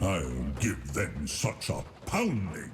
I'll give them such a pounding.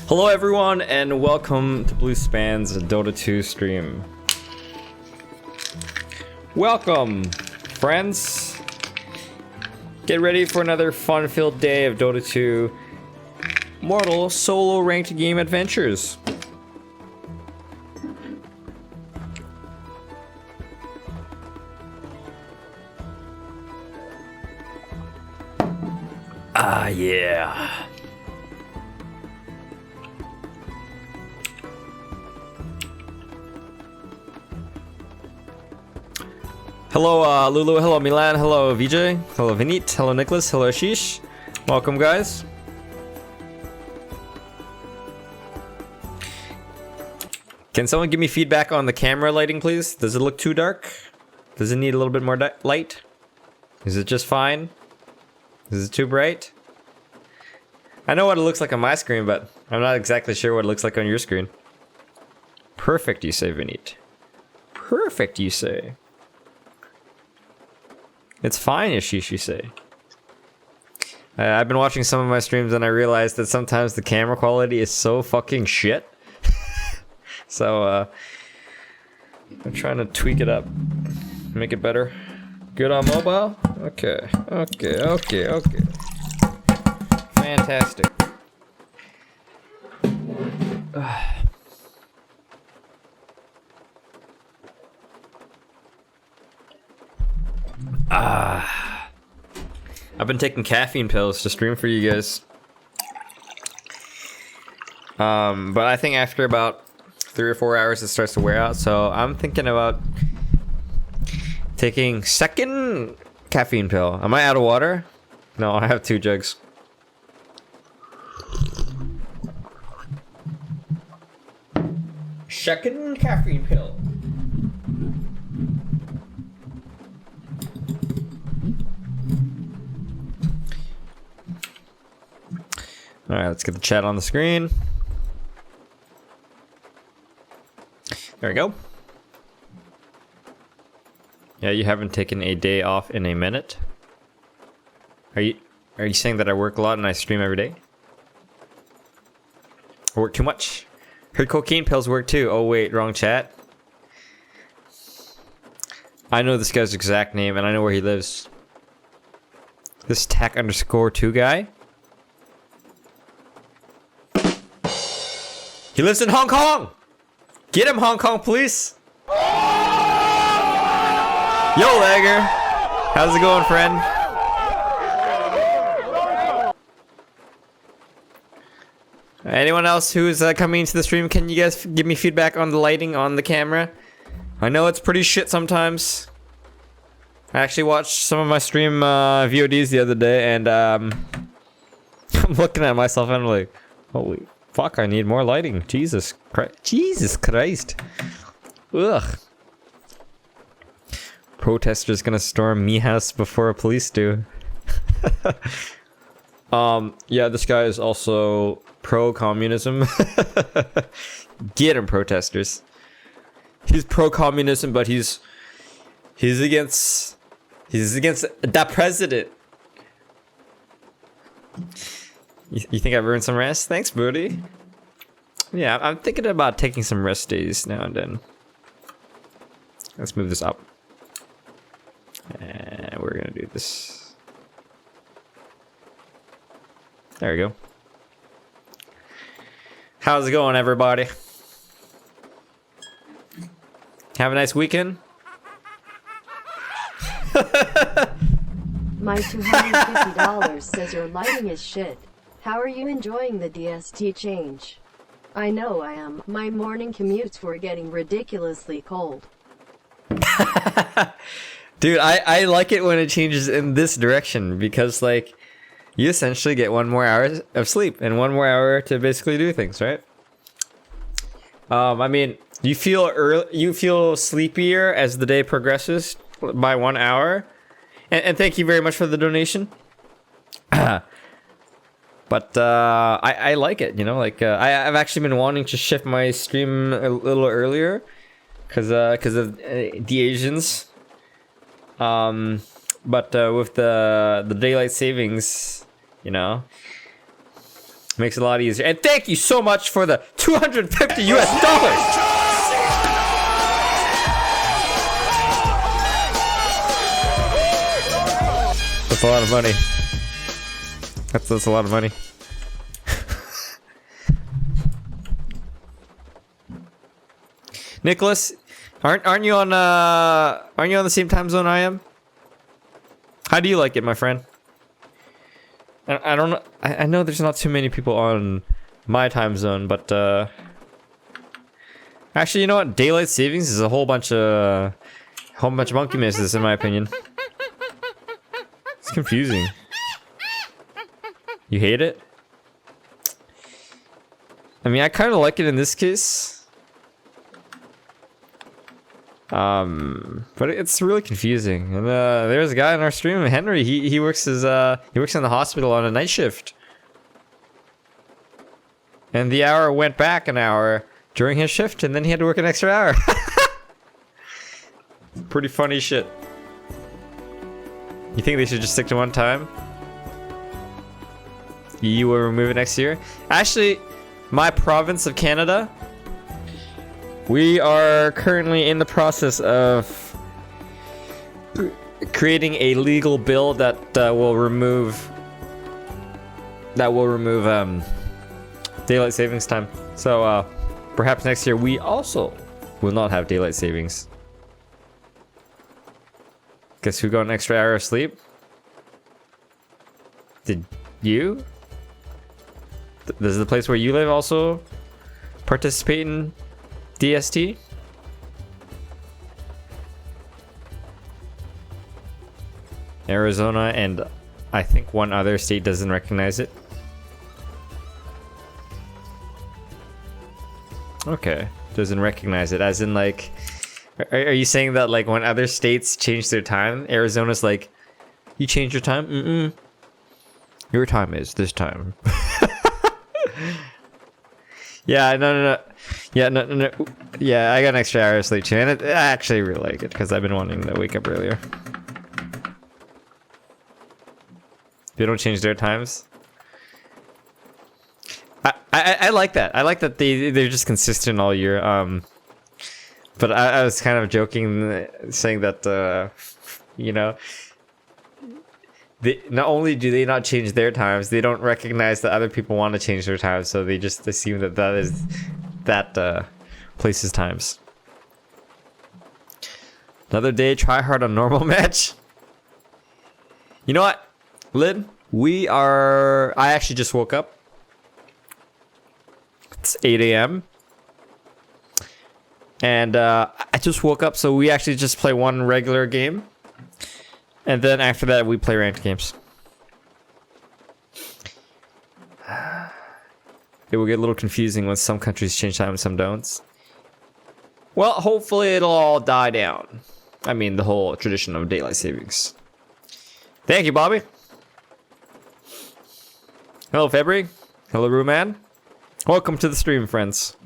Hello everyone and welcome to Bluespan's Dota 2 stream. Welcome, friends. Get ready for another fun-filled day of Dota 2 Mortal solo ranked game adventures. Ah, yeah. Hello, Lulu. Hello, Milan. Hello, VJ. Hello, Vinit. Hello, Nicholas. Hello, Ashish. Welcome, guys. Can someone give me feedback on the camera lighting, please? Does it look too dark? Does it need a little bit more light? Is it just fine? Is it too bright? I know what it looks like on my screen, but I'm not exactly sure what it looks like on your screen. Perfect, you say, Vinit. Perfect, you say. It's fine, Ashish, you say. I've been watching some of my streams and I realized that sometimes the camera quality is so fucking shit. So, I'm trying to tweak it up. Make it better. Good on mobile? Okay. Fantastic. I've been taking caffeine pills to stream for you guys. But I think after about 3 or 4 hours it starts to wear out, so I'm thinking about taking second caffeine pill. Am I out of water? No, I have 2 jugs. Second caffeine pill. Alright, let's get the chat on the screen. There we go. Yeah, you haven't taken a day off in a minute. Are you saying that I work a lot and I stream every day? I work too much? Heard cocaine pills work too. Oh wait, wrong chat. I know this guy's exact name and I know where he lives. This tack_2 guy. He lives in Hong Kong! Get him, Hong Kong police! Yo, Lagger! How's it going, friend? Anyone else who's coming into the stream, can you guys give me feedback on the lighting on the camera? I know it's pretty shit sometimes. I actually watched some of my stream VODs the other day, and I'm looking at myself and I'm like, holy fuck, I need more lighting. Jesus Christ. Jesus Christ. Ugh. Protesters gonna storm me house before police do. Yeah, this guy is also pro-communism. Get him, protesters. He's pro-communism, but he's against the president. You think I've earned some rest? Thanks, buddy. Yeah, I'm thinking about taking some rest days now and then. Let's move this up. And we're gonna do this. There we go. How's it going, everybody? Have a nice weekend. My $250 says your lighting is shit. How are you enjoying the DST change? I know I am. My morning commutes were getting ridiculously cold. Dude, I like it when it changes in this direction because, like, you essentially get 1 more hour of sleep and 1 more hour to basically do things, right? I mean, you feel sleepier as the day progresses by 1 hour. And thank you very much for the donation. But I like it, you know, like I've actually been wanting to shift my stream a little earlier because of the Asians. But with the daylight savings, you know, makes it a lot easier. And thank you so much for the $250 US. That's a lot of money. That's a lot of money. Nicholas, aren't you on the same time zone I am? How do you like it, my friend? I don't know. I know there's not too many people on my time zone, but actually, you know what? Daylight savings is a whole bunch of monkey misses, in my opinion. It's confusing. You hate it? I mean, I kind of like it in this case. But it's really confusing. And there's a guy in our stream, Henry. He works in the hospital on a night shift. And the hour went back an hour during his shift, and then he had to work an extra hour. Pretty funny shit. You think they should just stick to one time? You will remove it next year? Actually, my province of Canada, we are currently in the process of creating a legal bill that will remove daylight savings time. So perhaps next year we also will not have daylight savings. Guess who got an extra hour of sleep? Did you? Does the place where you live also participate in DST? Arizona and I think one other state doesn't recognize it. Okay, doesn't recognize it as in like, are you saying that like when other states change their time, Arizona's like, you change your time? Your time is this time. Yeah, no. Yeah, no. Yeah, I got an extra hour of sleep too, and I actually really like it because I've been wanting to wake up earlier. They don't change their times. I like that. I like that they're just consistent all year. But I was kind of joking, saying that you know, not only do they not change their times, they don't recognize that other people want to change their times, so they just assume that is that place's times. Another day, try hard on normal match. You know what, Lid? I actually just woke up. It's 8 a.m. And I just woke up, so we actually just play one regular game. And then after that, we play ranked games. It will get a little confusing when some countries change time and some don't. Well, hopefully it'll all die down. I mean, the whole tradition of daylight savings. Thank you, Bobby. Hello, February. Hello, Ruman. Welcome to the stream, friends.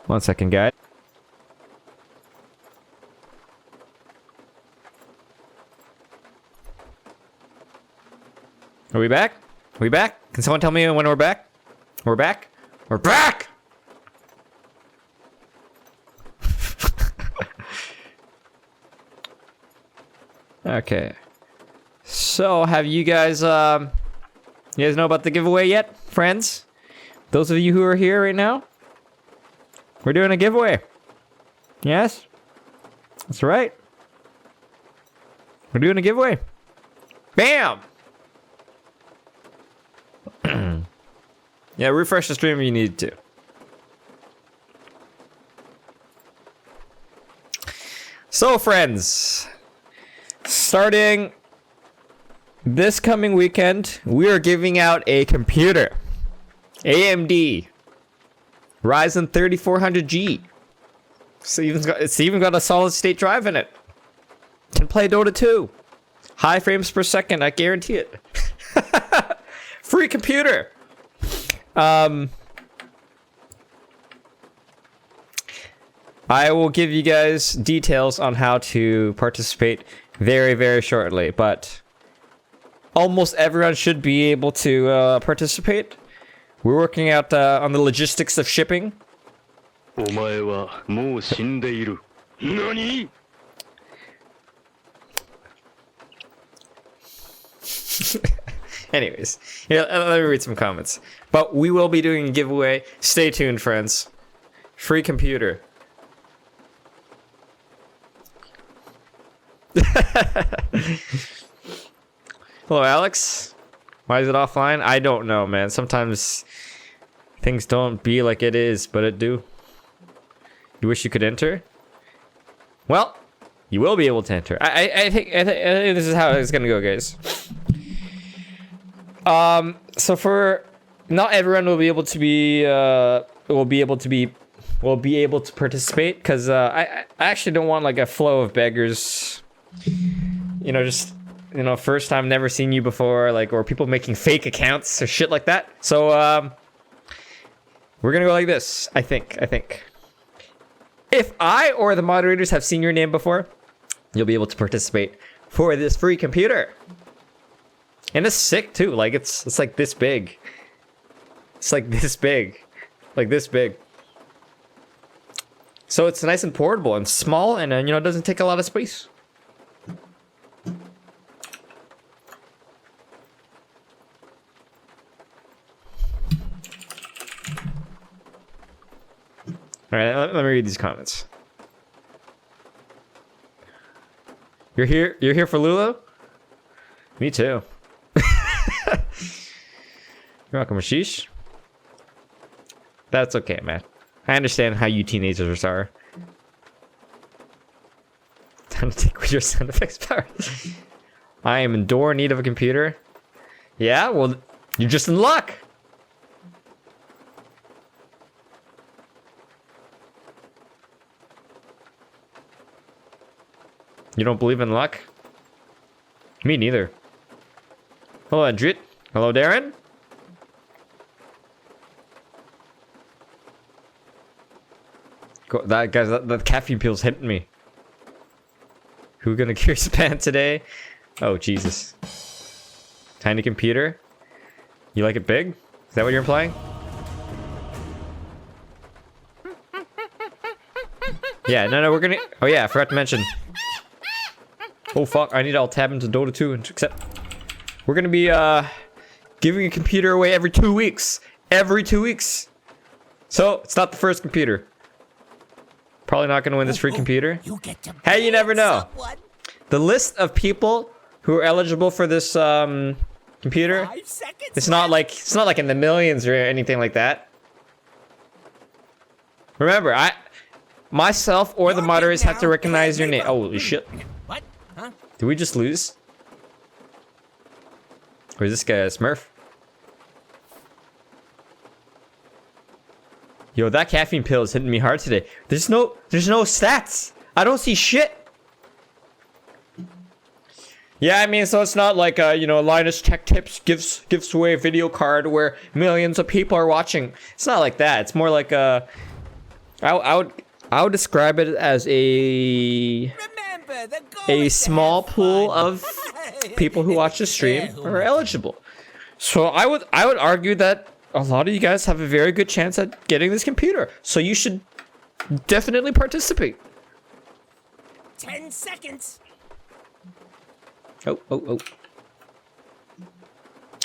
One second, guys. Are we back? Are we back? Can someone tell me when we're back? We're back? We're back! Okay. So, have you guys know about the giveaway yet, friends? Those of you who are here right now? We're doing a giveaway. Yes? That's right. We're doing a giveaway. Bam! Yeah, refresh the stream if you need to. So, friends, starting this coming weekend, we are giving out a computer. AMD Ryzen 3400G. It's even got a solid state drive in it. Can play Dota 2. High frames per second, I guarantee it. Free computer. I will give you guys details on how to participate very, very shortly, but almost everyone should be able to participate. We're working out on the logistics of shipping. お前はもう死んでいる。何? Anyways, yeah, let me read some comments. But we will be doing a giveaway. Stay tuned, friends. Free computer. Hello, Alex. Why is it offline? I don't know, man. Sometimes things don't be like it is, but it do. You wish you could enter? Well, you will be able to enter. I think this is how it's gonna go, guys. So for not everyone will be able to participate because I actually don't want like a flow of beggars. You know, just first time, never seen you before, like, or people making fake accounts or shit like that. So we're gonna go like this. I think. If I or the moderators have seen your name before, you'll be able to participate for this free computer. And it's sick too. Like it's like this big. It's like this big. Like this big. So it's nice and portable and small and it doesn't take a lot of space. All right, let me read these comments. You're here for Lulu? Me too. You're welcome, Ashish. That's okay, man. I understand how you teenagers are. Time to take with your sound effects power. I am in dire need of a computer. Yeah, well, you're just in luck. You don't believe in luck? Me neither. Hello, Andrit. Hello, Darren. That guys, that caffeine pill's hitting me. Who gonna cure Japan today? Oh Jesus! Tiny computer. You like it big? Is that what you're implying? Yeah, no, we're gonna. Oh yeah, I forgot to mention. Oh fuck! I need to alt tab into Dota 2 and accept. We're gonna be giving a computer away every 2 weeks. Every 2 weeks. So it's not the first computer. Probably not gonna win this free computer. Hey, you never know. The list of people who are eligible for this computer. It's not like in the millions or anything like that. Remember, myself or the moderators have to recognize your name. Holy shit. What? Huh? Did we just lose? Or is this guy a Smurf? Yo, that caffeine pill is hitting me hard today. There's no stats. I don't see shit. Yeah, I mean, so it's not like you know, Linus Tech Tips gives away a video card where millions of people are watching. It's not like that. It's more like I would describe it as a small pool of people who watch the stream are eligible. So I would argue that a lot of you guys have a very good chance at getting this computer. So you should definitely participate. 10 seconds. Oh.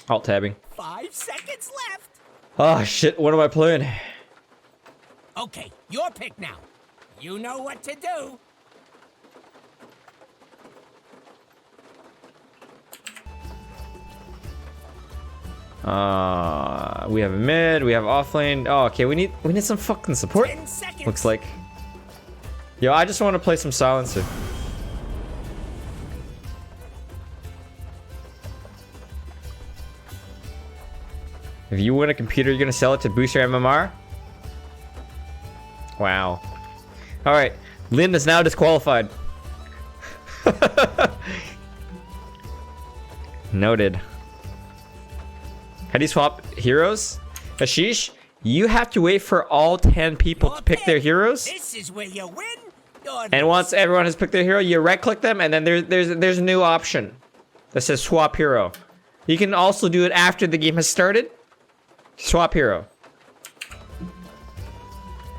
Alt tabbing. 5 seconds left. Oh shit, what am I playing? Okay, your pick now. You know what to do. We have mid, we have offlane. Oh, okay, we need some fucking support. 10 seconds. Looks like. Yo, I just want to play some silencer. If you win a computer, you're gonna sell it to boost your MMR? Wow. Alright, Lynn is now disqualified. Noted. How do you swap heroes? Ashish, you have to wait for all 10 people to pick their heroes. This is where you win. Or And once everyone has picked their hero, you right click them and then there's a new option that says swap hero. You can also do it after the game has started. Swap hero.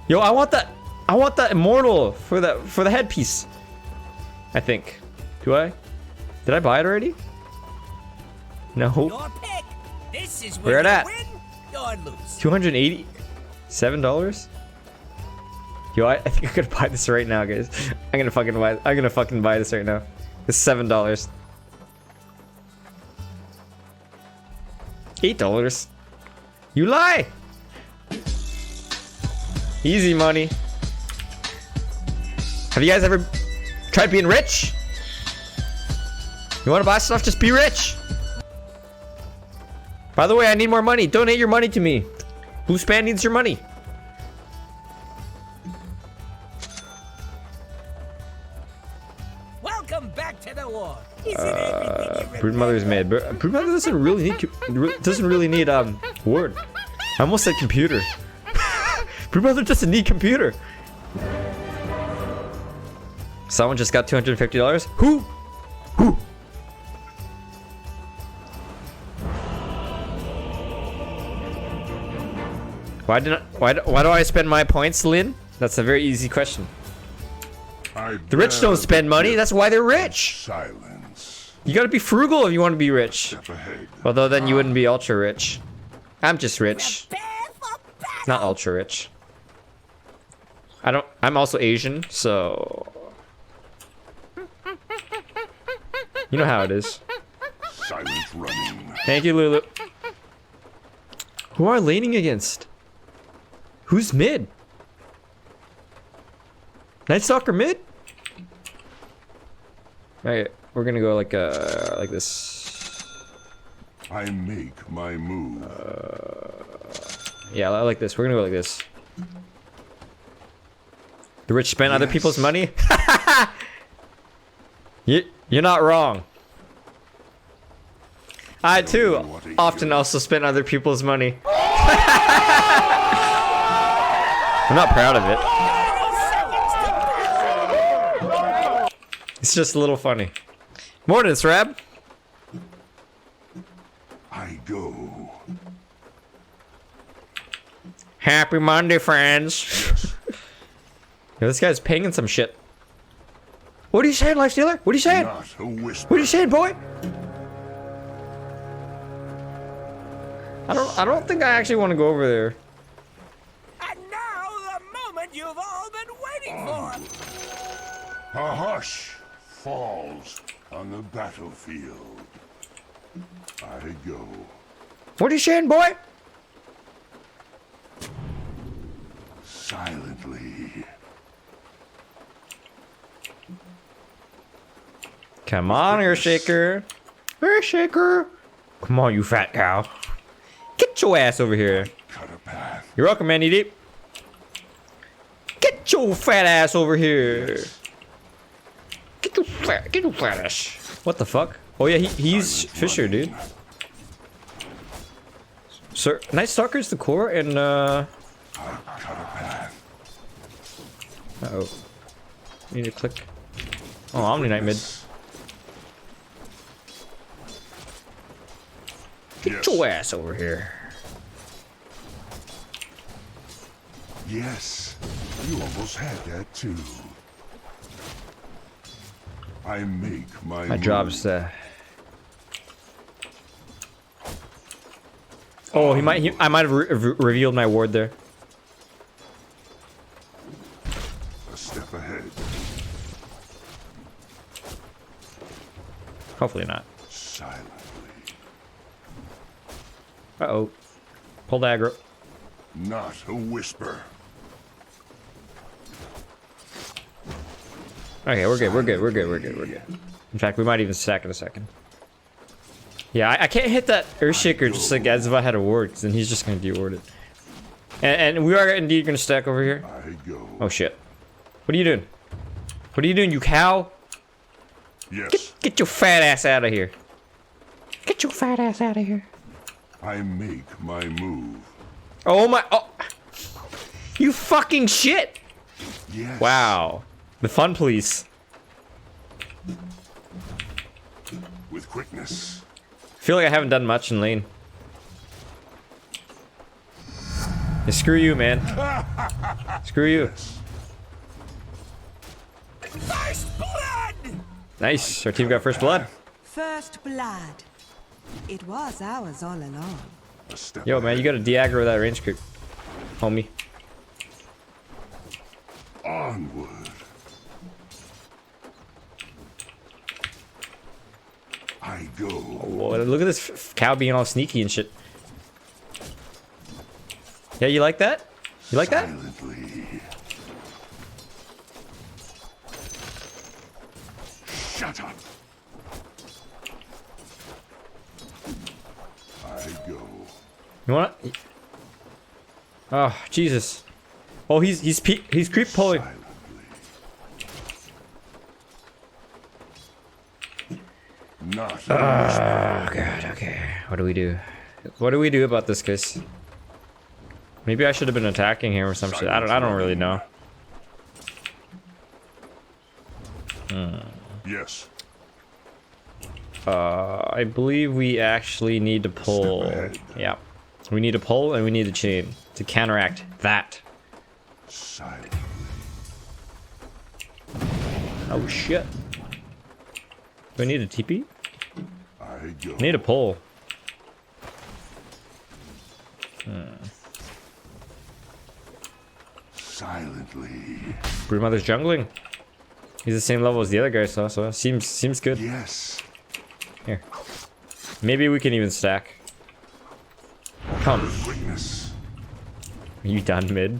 Yo, I want that immortal for the headpiece. I think. Do I? Did I buy it already? No. your pick. This is Where where it you at? win or lose. $287? Yo, I think I'm gonna buy this right now, guys. I'm gonna fucking buy this right now. It's $7. $8. You lie! Easy money. Have you guys ever tried being rich? You wanna buy stuff? Just be rich! By the way, I need more money. Donate your money to me. Blue Span needs your money. Welcome back to the war. Is it everything you Broodmother's mid. Broodmother doesn't really need word. I almost said computer. Broodmother doesn't need computer. Someone just got $250. Who? Why do I spend my points, Lynn? That's a very easy question. The rich don't spend money. That's why they're rich. Silence. You gotta be frugal if you want to be rich. Step ahead. Although then you wouldn't be ultra rich. I'm just rich. prepare for battle? Not ultra rich. I'm also Asian, so you know how it is. Silent running. Thank you, Lulu. Who are laning against? Who's mid? Night Stalker mid? Alright, we're gonna go like this. I make my move. Yeah, I like this. We're gonna go like this. The rich spend other people's money? You're not wrong. I too often also spend other people's money. I'm not proud of it. It's just a little funny. Morning, Srab. I go. Happy Monday, friends. Yo, this guy's pinging some shit. What are you saying, Lifestealer? What are you saying? Not a whisper. What are you saying, boy? I don't think I actually want to go over there. And now the moment you've all been waiting for. A hush falls on the battlefield. I go. What are you saying, boy? Silently. Come on, Earthshaker. Earthshaker. Come on, you fat cow. Get your ass over here. Cut a path. You're welcome, man. Deep. Get your fat ass over here. Get your fat ass. What the fuck? Oh yeah, he's Fisher, dude. Sir, Night Stalker's the core and I cut a path. uh-oh. Need to click. Oh, Omni Knight mid. Get Yes. your ass over here. Yes, you almost had that too. I make my My move. job's Oh, I might have revealed my ward there. A step ahead. Hopefully not. Silently. Uh-oh. Pull the aggro. Not a whisper. Okay, we're good. In fact, we might even stack in a second. Yeah, I can't hit that Earthshaker just like as if I had a ward, because then he's just gonna de-ward it. And we are indeed gonna stack over here. I go. Oh shit. What are you doing? What are you doing, you cow? Yes, Get your fat ass out of here. Get your fat ass out of here. I make my move. Oh my, oh. You fucking shit. Yes. Wow. The fun police. With quickness. Feel like I haven't done much in lane. Yeah, screw you, man. Screw you. First blood! Nice. Our team got first blood. First blood. It was ours all along. A step Yo, man, you gotta de-aggro that range creep. Homie. onward. I go. Whoa, look at this cow being all sneaky and shit. Yeah, you like that? You like that? Silently. Shut up. I go. You wanna? Oh, Jesus. Oh, he's creep pulling. Silently. Not a whisper. Oh god, okay. What do we do? What do we do about this case? Maybe I should have been attacking him or some shit. I don't really know. Yes. I believe we actually need to pull. ahead. Yeah. We need to pull and we need to chain to counteract that. Silently. Oh shit. Do I need a TP? I go. I need a pull. Silently. Broodmother's jungling. He's the same level as the other guy, so seems good. Yes. Here. Maybe we can even stack. Come. Quickness. Are you done mid?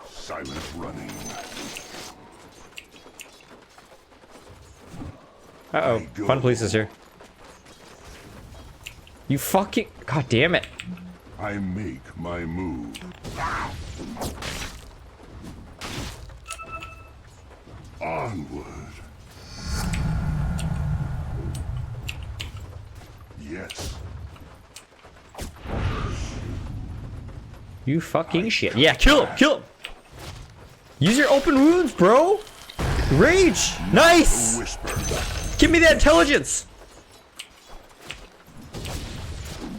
Silent running. Uh-oh. Fun police is here. You fucking... God damn it. I make my move. Onward. Yes. You fucking shit. Yeah, kill him! Kill him! Use your open wounds, bro! Rage! Nice! Whisper. Give me that intelligence!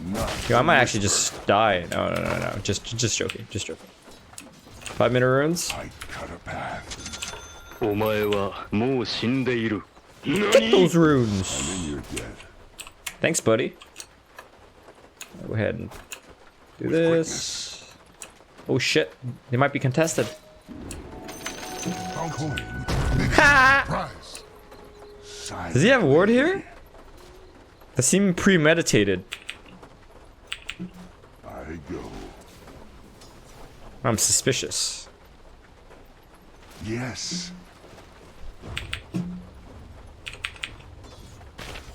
Not Yo, I might actually just die. No. Just joking. Just joking. 5 minute runes. I cut a path. お前はもう死んでいる。 Get 何 those runes! Then you're dead. Thanks, buddy. Go ahead and do this. Oh shit. They might be contested. Coin. Ha! Prize. Silent. Does he have a ward here? That seemed premeditated. I go. I'm suspicious. Yes.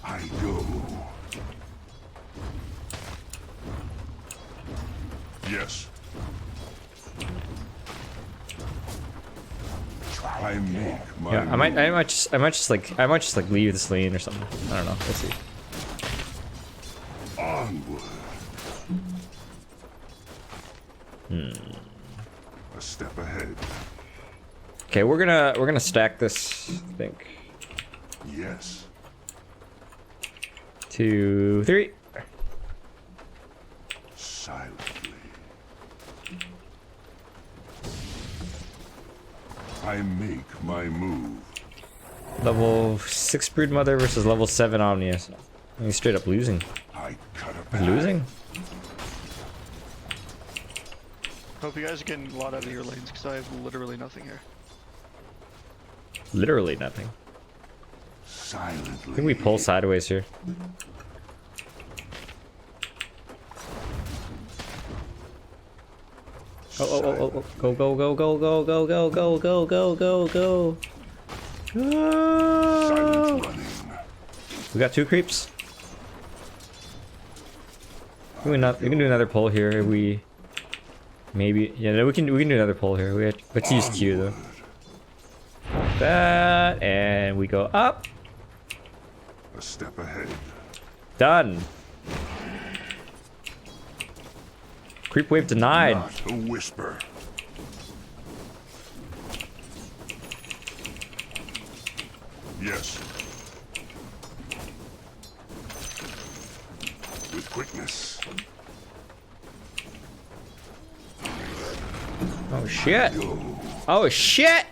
I go. Yes. I make my Yeah, I might just like leave this lane or something. I don't know. We'll see. onward. A step ahead. Okay, we're gonna stack this. I think Yes. 2, 3. Silently. I make my move. Level 6 Broodmother versus level 7 Omnius. He's straight up losing. I cut a He's path. losing. Hope you guys are getting a lot out of your lanes because I have literally nothing here. Literally nothing. Silently. I think we pull sideways here. Oh. Go, go, go, go, go, go, go, go, go, go, go, go. Silent running. We got 2 creeps. We can do another pull here. We maybe we can do another pull here. Let's use Q though. Like that, and we go up. A step ahead. Done. Creep wave denied. Not a whisper. Yes. With quickness. Oh shit. Go. Oh shit.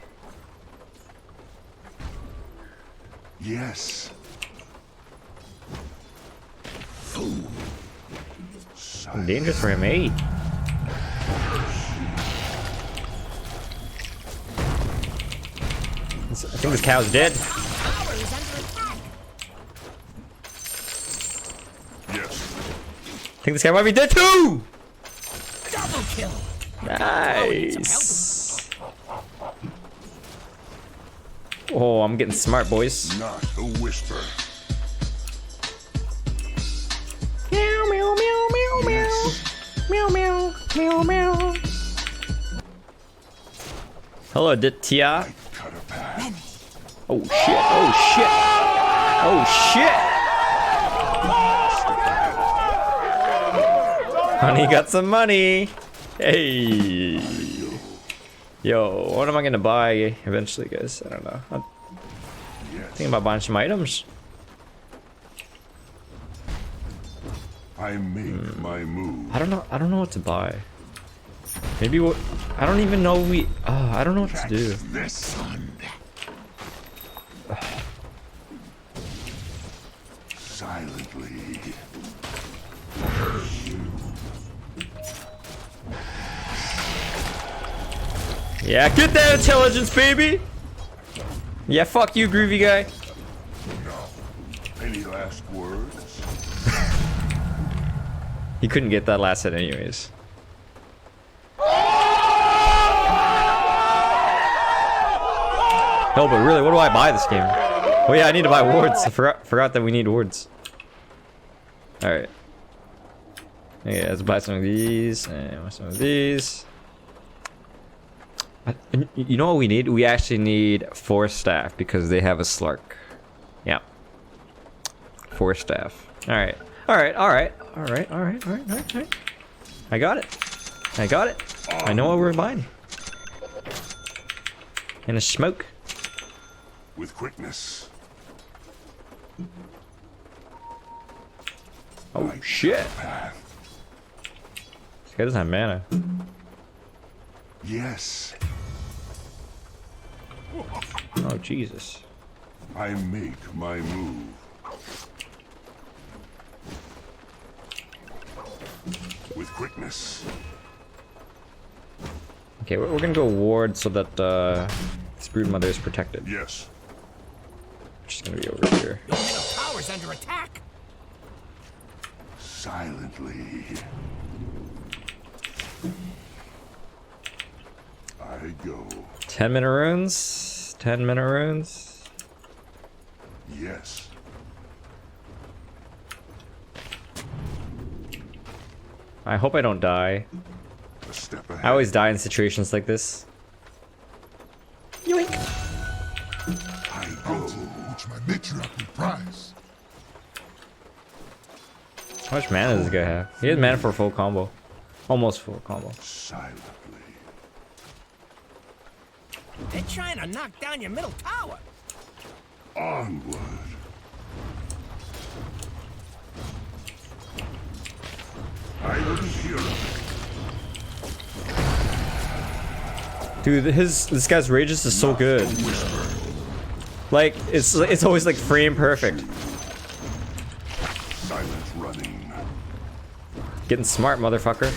Yes. Dangerous for him, eh? I think this cow's dead. Yes. I think this guy might be dead too! Double kill. Nice. Oh, I'm getting smart, boys. Not a whisper. Meow, meow, meow, meow, meow. Meow, meow, meow, meow. Hello, Ditya. Cut a path. Oh shit, oh shit. Oh shit. Honey got some money. Hey. Yo, what am I gonna buy eventually, guys? I don't know. I'm Yes. thinking about buying some items. I make my move. I don't know what to buy. Maybe what I don't even know I don't know what to do. This sun. Silently. Yeah, get that intelligence, baby! Yeah, fuck you, groovy guy. Any last words? He couldn't get that last hit anyways. Hell, but really, what do I buy this game? Oh yeah, I need to buy wards. I forgot that we need wards. Alright. Okay, let's buy some of these, and some of these. You know what we need? We actually need 4 staff because they have a Slark. Yeah. 4 staff. Alright. Alright. I got it. I know what we're buying. And a smoke. With quickness. Oh shit. Path. This guy doesn't have mana. Yes. Oh Jesus. I make my move. With quickness. Okay, we're gonna go ward so that this Broodmother is protected. Yes. Which is gonna be over here. Your middle tower's under attack. Silently. I go. 10 minute runes. 10 minute runes. Yes. I hope I don't die. A step ahead. I always die in situations like this. Yoink. which my matriarch will prize. How much mana does this guy have? He has mana for a full combo. Almost full combo. Silently. They're trying to knock down your middle tower. Onward. I wouldn't hear of it. Dude, this guy's rages is so good. Like it's always like frame perfect. Silent running. Getting smart, motherfucker.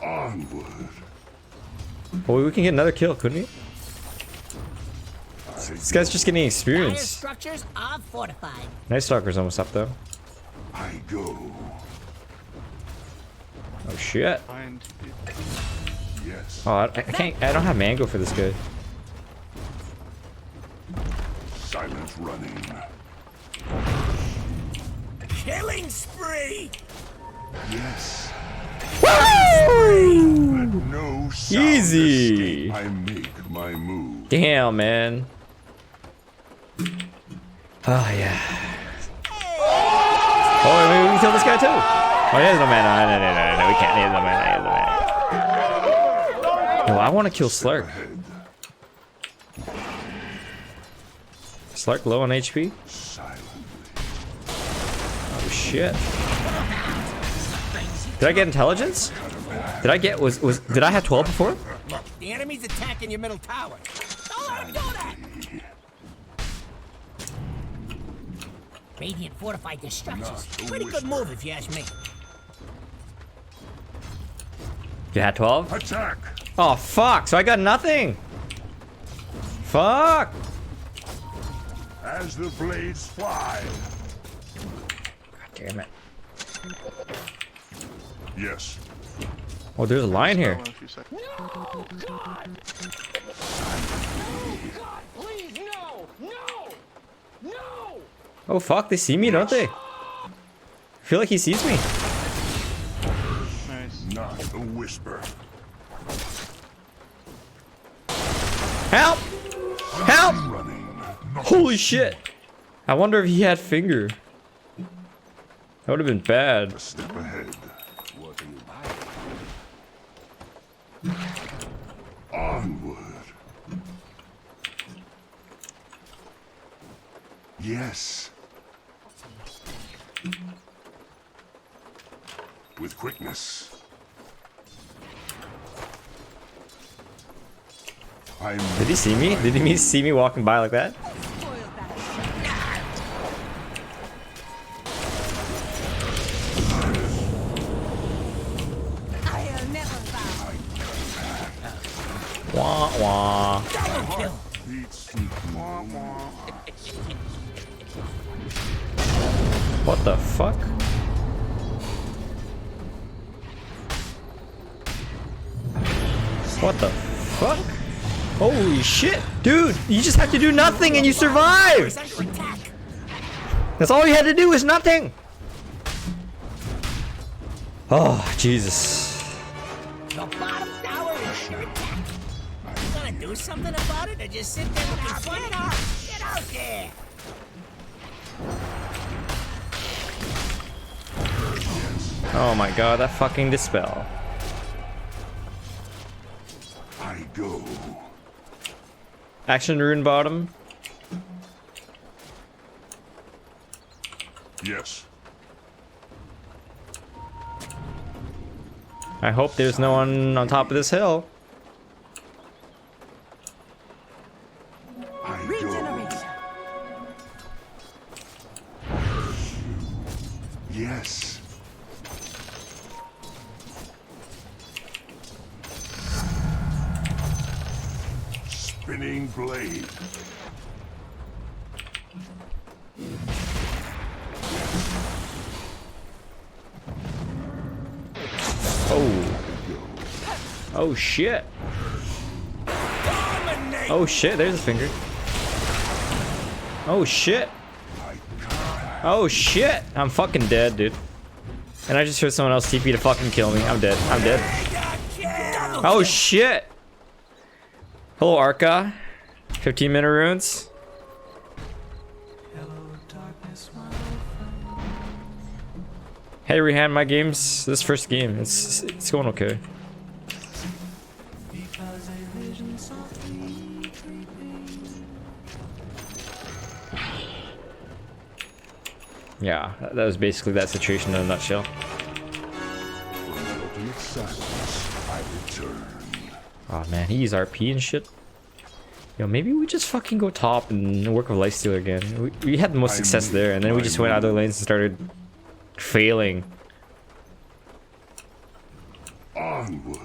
Onward. Well, we can get another kill, couldn't we? This guy's just getting Dire experience. structures are fortified. Night Stalker's almost up though. I go. Oh shit. Find Yes. Oh, I can't. I don't have mango for this guy. Silent running. Killing spree. Yes. Let no sound Easy. escape. I make my move. Damn, man. Oh yeah. Oh, maybe we can kill this guy too. Oh, he has no mana. No, we can't. He has no mana. He has no mana. No, I want to kill Slark. Ahead. Slark low on HP. Silently. Oh shit. Did I get intelligence? Did I get did I have 12 before? Look, the enemy's attacking your middle tower. Don't let him do that. Radiant fortified their structures. Pretty good move if you ask me. You had 12? Attack. Oh fuck! So I got nothing. Fuck! As the blades fly. God damn it. Yes. Oh, there's a lion here. in a few seconds. Oh fuck! They see me, don't they? I feel like he sees me. Nice. Not a whisper. Help! Help! Running. Holy shit! I wonder if he had finger. That would have been bad. A step ahead. What do you buy? Onward. Yes. With quickness. I'm Did he see me? Did he see me walking by like that? I'll never bow. Wah wah. beats. What the fuck? What the fuck? Holy shit! Dude, you just have to do nothing and you survive! It's under attack. That's all you had to do is nothing! Oh, Jesus. The bottom tower is under attack. You gonna do something about it or just sit there looking funny? Get out there! Oh my god, that fucking dispel. I go. Action rune bottom. Yes. I hope there's no one on top of this hill. I go. Regeneration. Yes. Spinning blade. Oh. Oh shit. Oh shit, there's a finger. Oh shit. Oh shit. I'm fucking dead, dude. And I just heard someone else TP to fucking kill me. I'm dead. I'm dead. Oh shit. Hello, Arca. 15-minute runes. Hey Rehan, my game's this first game. It's going okay. Yeah, that was basically that situation in a nutshell. From the ultimate silence, I return. Oh man, he used RP and shit. Yo, maybe we just fucking go top and work with Lifestealer again. We had the most success there, and then we just went other lanes and started failing. Onward.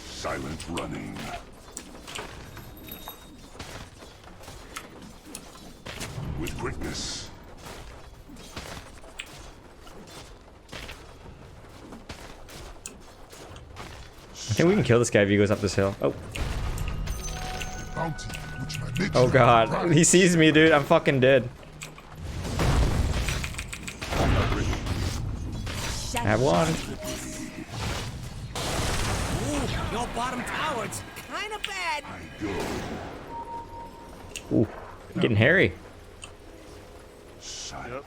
Silent running. With quickness. I think we can kill this guy if he goes up this hill. Oh, Bounty, which my nature oh god. He sees me, dude. I'm fucking dead. I have one. Ooh, your bottom tower, it's kind of bad. I go. Ooh, getting hairy. Silently.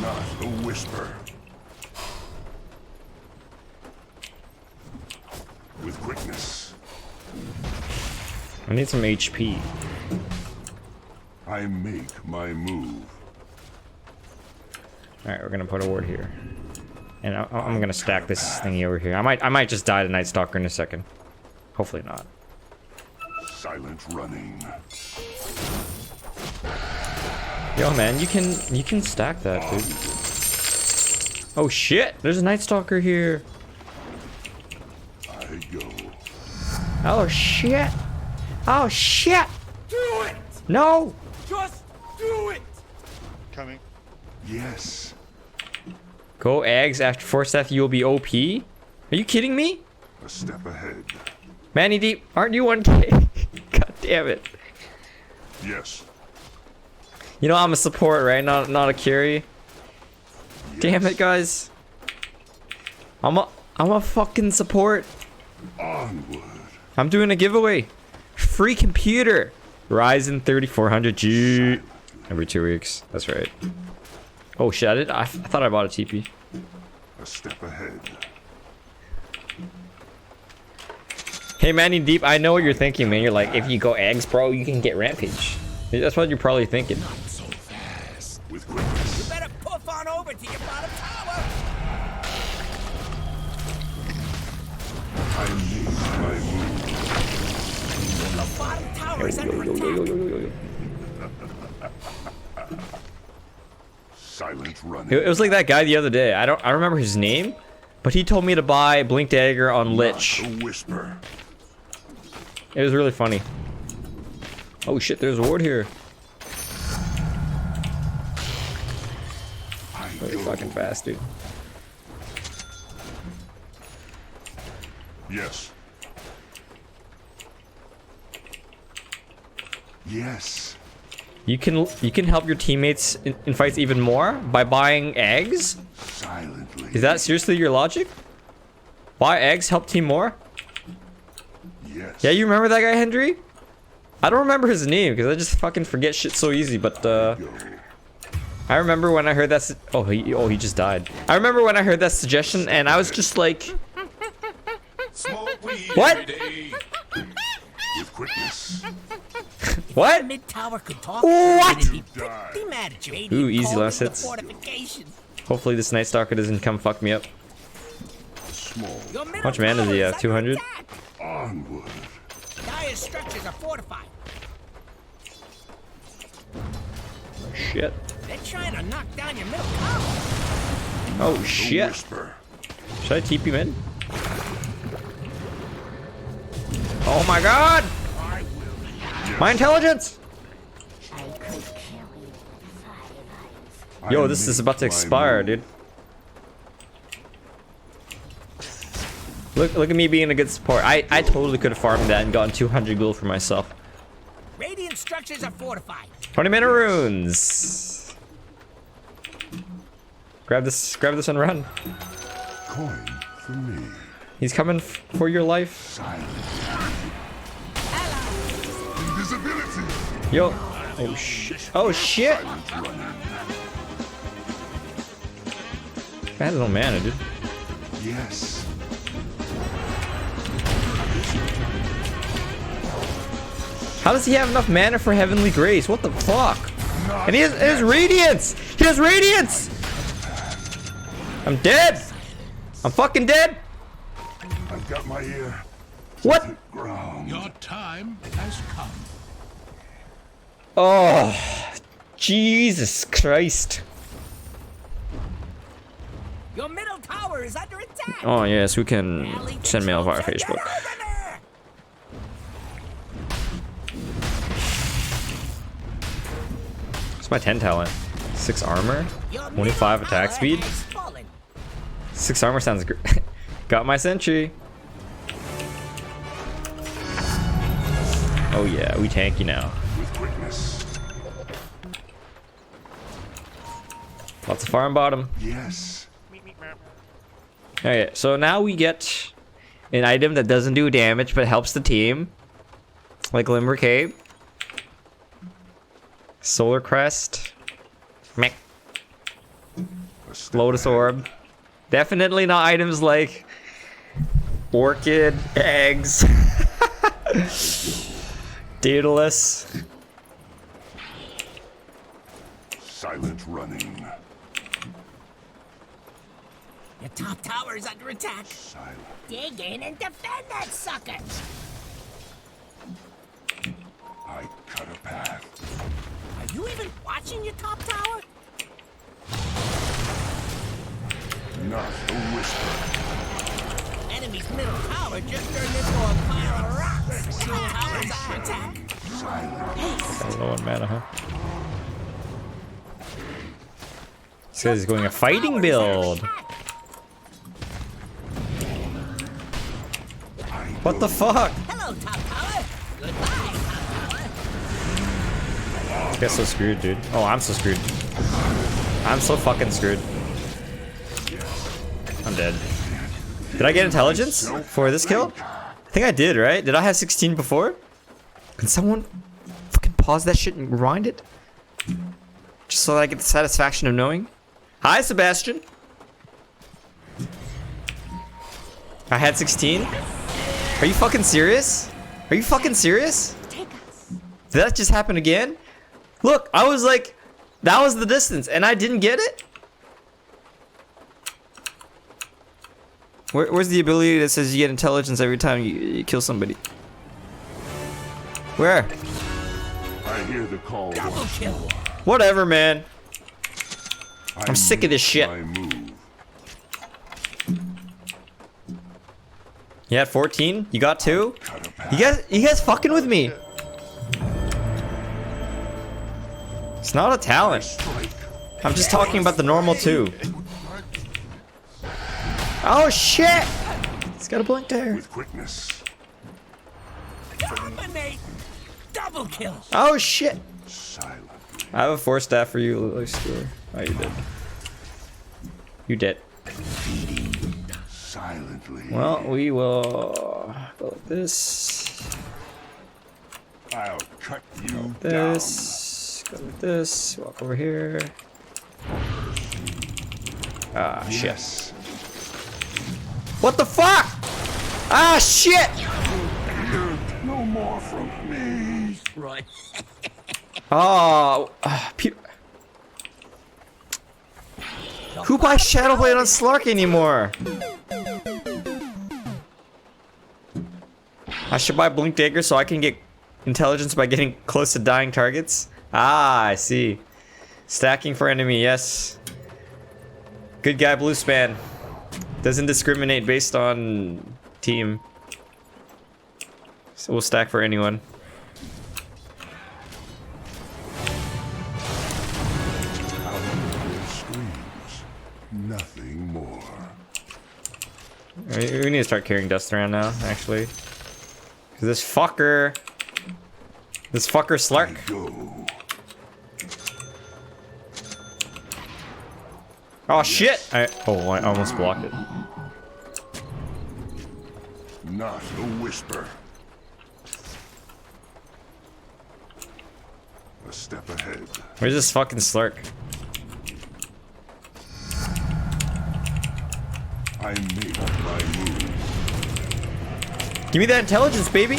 Not a whisper. With quickness. I need some HP. I make my move. Alright, we're gonna put a ward here. And I'm gonna stack this thingy over here. I might just die to Night Stalker in a second. Hopefully not. Silent running. Yo man, you can stack that, dude. Oh shit! There's a Night Stalker here. I go. Oh shit! Oh shit! Do it! No! Just do it! Coming. Yes. Go eggs after Force Death, you will be OP? Are you kidding me? A step ahead. Manny Deep, aren't you 1K? God damn it. Yes. You know I'm a support, right? Not a carry. Damn it, guys. I'm a fucking support. Onward. I'm doing a giveaway. Free computer. Ryzen 3400G. Every 2 weeks. That's right. Oh shit, I thought I bought a TP. A step ahead. Hey Manny Deep, I know what you're thinking, man. You're like, if you go eggs, bro, you can get Rampage. That's what you're probably thinking. With quickness. Better puff on over to your bottom tower. I make my move. The bottom tower is under attack. Silent running. It was like that guy the other day. I don't remember his name, but he told me to buy Blink Dagger on Lich. Not a whisper. It was really funny. Oh shit, there's a ward here. I Really go. fucking fast, dude. Yes. Yes. You can help your teammates in fights even more by buying eggs? Silently. Is that seriously your logic? Buy eggs, help team more? Yes. Yeah, you remember that guy, Hendry? I don't remember his name because I just fucking forget shit so easy, but Go. I remember when I heard that he just died. I remember when I heard that suggestion and I was just like, what? With quickness. What? Mid tower could talk. What? It'd be Die. pretty mad at you. Ooh, easy Called last in the hits. fortification. Hopefully this Night Stalker doesn't come fuck me up. Small. Your middle How much mana does he tower have? is 200? under attack. Onward. Dire structures are fortified. Shit. They're trying to knock down your middle tower. Oh A shit. whisper. Should I TP him in? Oh my god! My intelligence! Yo, I this is make about to my expire, move. dude. Look at me being a good support. I totally could have farmed that and gotten 200 gold for myself. Radiant structures are fortified. 20 mana runes. Grab this and run. Coin for me. He's coming for your life. Silent. Yo. Oh shit. Oh shit. Bad little mana, dude. Yes. How does he have enough mana for Heavenly Grace? What the fuck? And he has Radiance! He has Radiance! I'm dead! I'm fucking dead! I've got my ear What? to the ground. Your time has come. Oh, Jesus Christ. Your middle tower is under attack. Oh yes, we can Rally the send mail via troops and Facebook. get over there. What's my 10 talent? 6 armor? Your 25 middle attack tower speed? has fallen. 6 armor sounds great. Got my sentry. Oh yeah, we tanky now. With quickness. Lots of farm bottom. Yes. Okay, so now we get an item that doesn't do damage but helps the team. Like Limber Cape. Solar Crest. Mech. A step Lotus ahead. Orb. Definitely not items like Orchid, Eggs, Daedalus. Silent running. Your top tower is under attack. Silent. Dig in and defend that sucker. I cut a path. Are you even watching your top tower? Not a whisper. Enemy's middle tower just turned into a pile of rocks. Two towers under attack. Silent. Low on mana, huh? This guy's going a fighting build. What the fuck? Hello, top tower. Goodbye, top tower. I guess so screwed, dude. Oh, I'm so screwed. I'm so fucking screwed. I'm dead. Did I get intelligence for this kill? I think I did, right? Did I have 16 before? Can someone fucking pause that shit and rewind it? Just so that I get the satisfaction of knowing. Hi, Sebastian. I had 16? Are you fucking serious? Are you fucking serious? Take us. Did that just happen again? Look, I was like, that was the distance, and I didn't get it? Where's the ability that says you get intelligence every time you kill somebody? Where? I hear the call. Double once kill. more. Whatever, man. I I'm sick of this make shit. my move. You had 14? You got 2? Cut a path. You guys fucking with me. It's not a talent. Strike. I'm just talking about the normal 2. Oh shit! He's got a blink there. With quickness. Dominate. Double kill. Oh shit! Silent. I have a 4 staff for you, Lily Stewart. Oh, you did. You did. Silently. Well, we will go like this. I'll cut you This. Go like this. Walk over here. Ah, down. shit. Yes. What the fuck? Ah, shit! No more from me. Right. Oh. Who buys Shadowblade on Slark anymore? I should buy Blink Dagger so I can get intelligence by getting close to dying targets. Ah, I see. Stacking for enemy, yes. Good guy, Blue Span. Doesn't discriminate based on team. So we'll stack for anyone. Screams. Nothing more. We need to start carrying dust around now, actually. Cause this fucker Slark. Go. Oh shit! I almost blocked it. Not a whisper. step ahead. Where's this fucking Slurk? I make my move. Give me that intelligence, baby.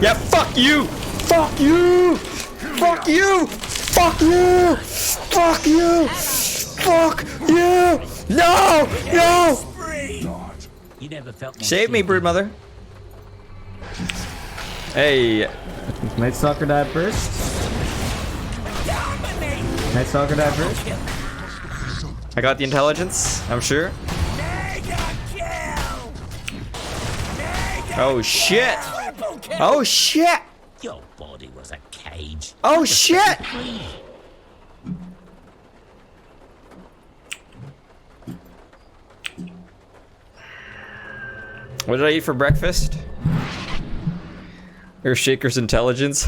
Yeah, fuck you! Fuck you! Fuck you! Fuck you! Fuck you! Fuck you! No! No! Not. You never felt more Save me, broodmother. Hey. Night Stalker died first. Night Stalker died first. I got the intelligence, I'm sure. Oh shit! Oh shit! Your body was a cage. Oh shit! What did I eat for breakfast? Earthshaker's intelligence.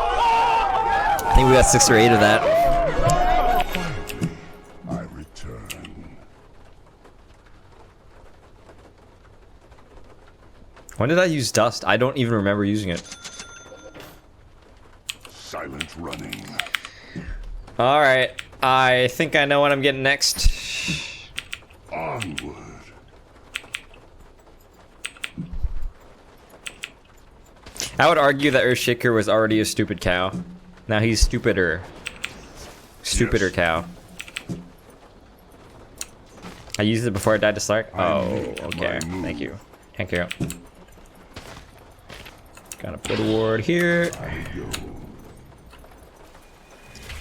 I think we got 6 or 8 of that. I return. When did I use dust? I don't even remember using it. Silent running. Alright, I think I know what I'm getting next. Onward. I would argue that Earthshaker was already a stupid cow. Now he's stupider. Stupider Yes. cow. I used it before I died to Slark? Oh, make okay. my move. Thank you. Thank you. Gotta put a ward here.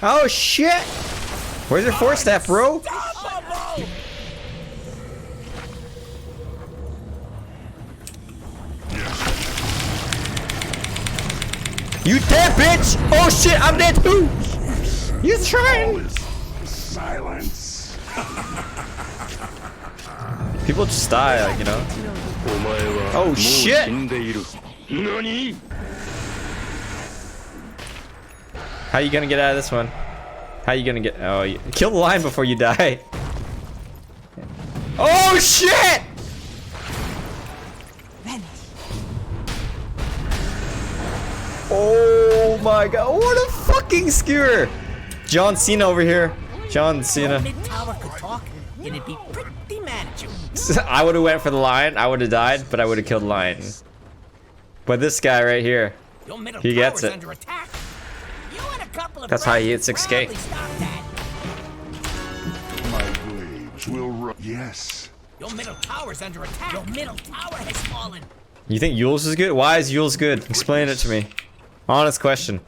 Oh shit! Where's your force staff, bro? You dead, bitch! Oh shit, I'm dead too! You trying? Silence. People just die, like, you know? お前は Oh もう shit! 死んでいる。何？ How you gonna get out of this one? How you gonna get? Oh, you kill the lion before you die. Oh shit! Vanish. Oh my god! What a fucking skewer! John Cena over here. John Cena. Mid tower could talk, and it'd be pretty mad at you. I would have went for the lion. I would have died, but I would have killed the lion. But this guy right here. Your middle He gets tower's it. under attack. You and a couple of That's how he friends hit could 6K. probably stop that. My blades will run. Yes. Your middle tower's under attack. Your middle tower has fallen. You think Yule's is good? Why is Yule's good? Explain it to me. Honest question.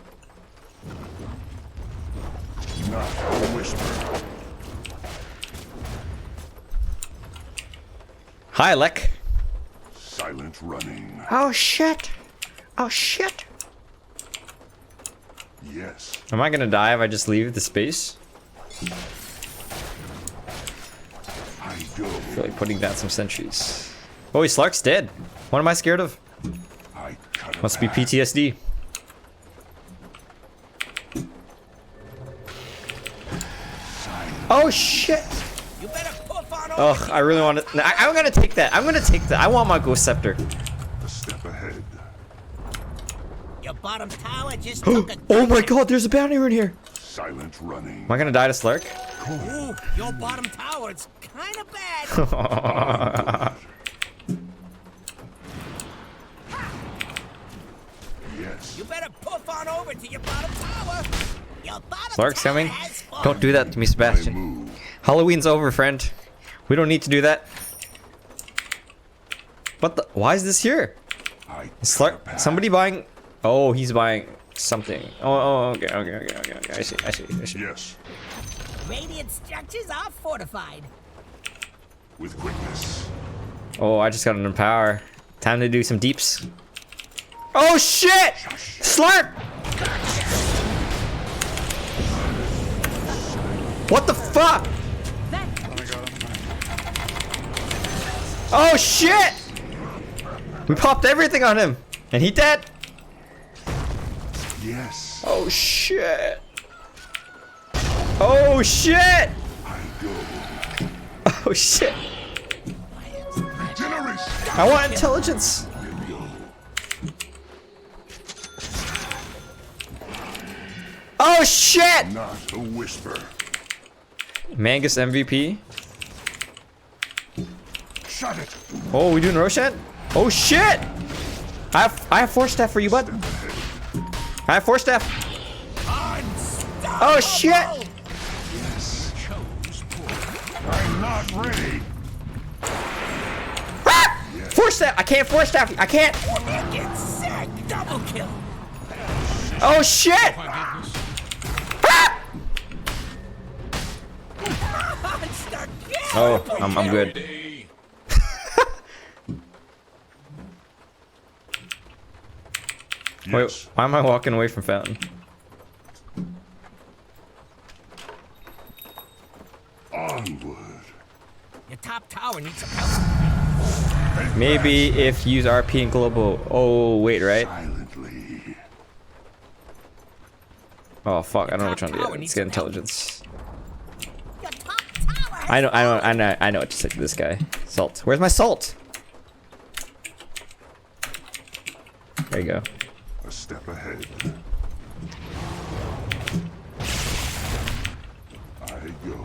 Not a whisper. Hi, Lek. Silent running. Oh shit! Oh shit! Yes. Am I gonna die if I just leave the space? I go. I feel like putting down some sentries. Oh, Slark's dead. What am I scared of? I cut a Must be path. PTSD. Oh shit! You better poof on over. Ugh, I really want to. I'm gonna take that. I'm gonna take that. I want my Ghost Scepter. A step ahead. Your bottom tower just took a. Oh my god, there's a bounty in here. Silent running. Am I gonna die to Slark? Ooh, your bottom tower, it's kind of bad. Yes. You better poof on over to your bottom tower. Your bottom Slark's tower coming. has fallen. Don't do that to me, I Sebastian. move. Halloween's over, friend. We don't need to do that. What the? Why is this here? I Is cut a Slark? path. Somebody buying? Oh, he's buying something. Oh, okay. I see. Yes. Radiant structures are fortified. With quickness. Oh, I just got an empower. Time to do some deeps. Oh shit! Slark! What the fuck? Oh shit! We popped everything on him, and he dead. Yes. Oh shit! Oh shit! I go. Oh shit! Generous. I want intelligence. Oh shit! Not a whisper. Mangus MVP. Shut it. Oh, we doing Roshan? Oh shit! I have 4 staff for you, bud. I have 4 staff. Oh shit! I'm not ready. 4 staff. I can't 4 staff. I can't. Get sick! Double kill! Oh shit! Ah! Monster kill! Oh, I'm good. Wait, Yes. why am I walking away from Fountain? Onward. Your top tower needs some help. Maybe if you use RP and global. Oh wait, right? Silently. Oh fuck, I don't know which one to Tower get. needs Let's get some help. intelligence. Your top tower! I know what to say to this guy. Salt. Where's my salt? There you go. A step ahead. I go.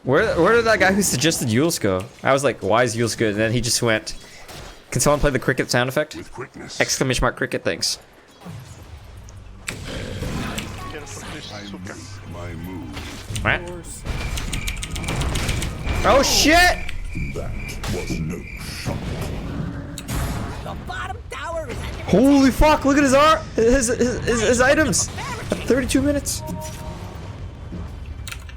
Where did that guy who suggested Yules go? I was like, why is Yules good? And then he just went, can someone play the cricket sound effect? With quickness. Exclamation mark cricket, thanks. Get a focus. I Super. make my move. What? Oh shit! That was no shot. The bottom tower is under Holy fuck, look at his items! At 32 minutes.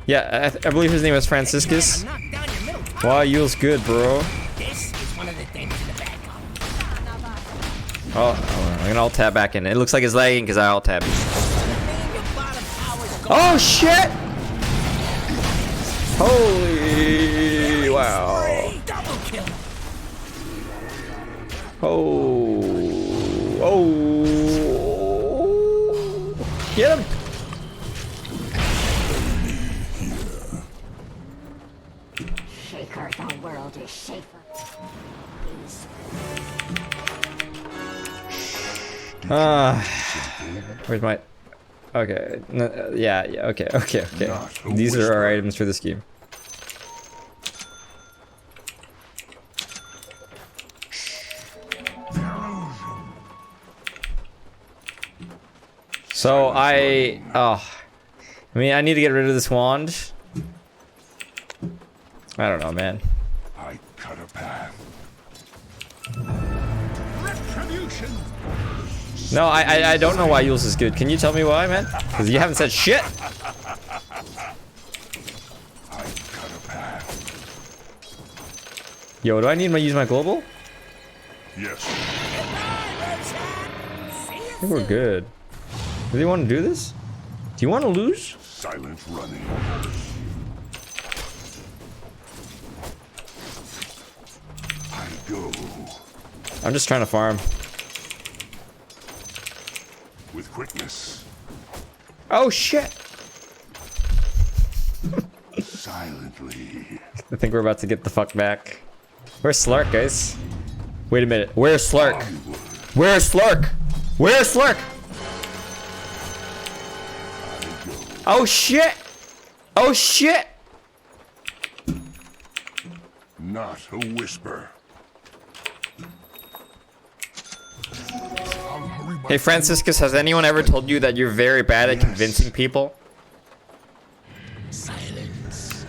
Yeah, I believe his name is Franciscus. knock down your middle tower. Wow, Yule's good, bro. This is one of the things in the back. Oh, I'm gonna alt tab back in. It looks like it's lagging because I alt tabbed. Your bottom tower's going. Oh shit! Holy wow. Double kill! Oh. Oh. Get him! Shaker, the world is shaker. Where's my... Okay. Yeah, okay. Not a These are our whisper. items for this game. So I mean, I need to get rid of this wand. I don't know, man. I cut a path. Retribution. No, I don't know why Yules is good. Can you tell me why, man? Because you haven't said shit. I cut a path. Yo, do I need to use my global? Yes. I think we're good. Do you want to do this? Do you want to lose? Silent running. I go. I'm just trying to farm. With quickness. Oh shit! Silently. I think we're about to get the fuck back. Where's Slark, guys? Wait a minute. Where's Slark? Onward. Where's Slark? Where's Slark? I go. Oh shit! Oh shit! Not a whisper. I'll hurry my Hey Franciscus, has anyone ever told you that you're very bad at Yes. convincing people? Silence.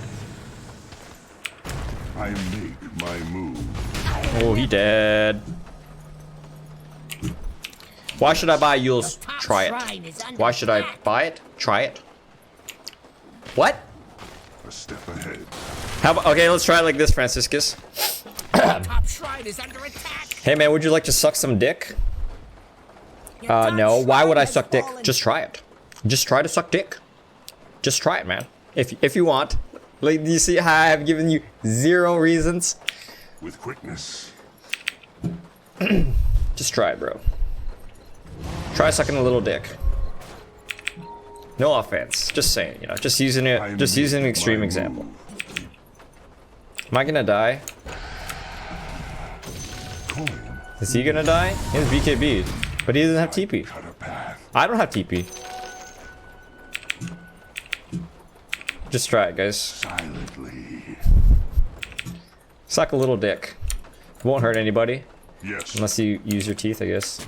I make my move. Oh, he dead. Why should I buy Yules? Top Try shrine it. is under Why should I attack. buy it? Try it. What? A step ahead. How about, okay, let's try it like this, Franciscus. Top shrine is under attack. Hey man, would you like to suck some dick? Your top No. Why would I shrine suck has dick? fallen. Just try it. Just try to suck dick. Just try it, man. If you want. Like, do you see how I have given you 0 reasons? With quickness. Just try it, bro. Try sucking a little dick. No offense. Just saying, you know, just using it. I Just using an make extreme my example. move. Am I gonna die? Coin. Is he gonna die? He's BKB. But he doesn't have TP. Cut a path. I don't have TP. Just try it, guys. Silently. Suck a little dick. It won't hurt anybody. Yes. Unless you use your teeth, I guess.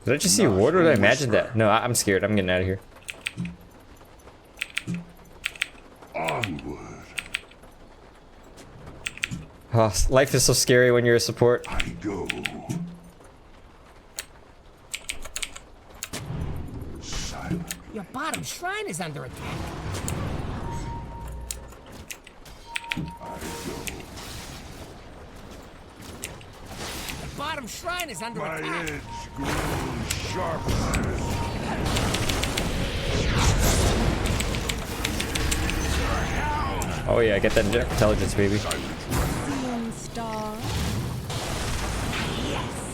Did I just see a ward or did I imagine that? No, I'm scared. I'm getting out of here. Onward. Oh, life is so scary when you're a support. I go. Silent. Your bottom shrine is under attack. I go. The bottom shrine is under My attack. edge grows sharper. Oh yeah, get that intelligence, baby. Seeing star.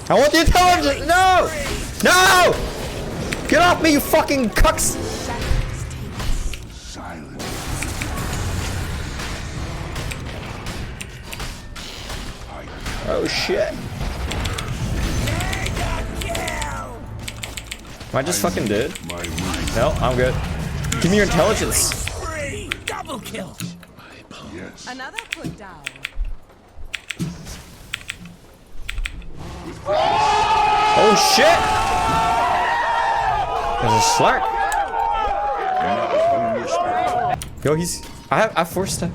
I want the intelligence! No! No! Get off me, you fucking cucks! Silent. Oh shit. Am I just fucking dead? My move. No, I'm good. Give me your intelligence. Spree! Double kill! Yes. Another put down. Oh shit! There's a Slark. Not a whisper. Yo, he's. I forced him.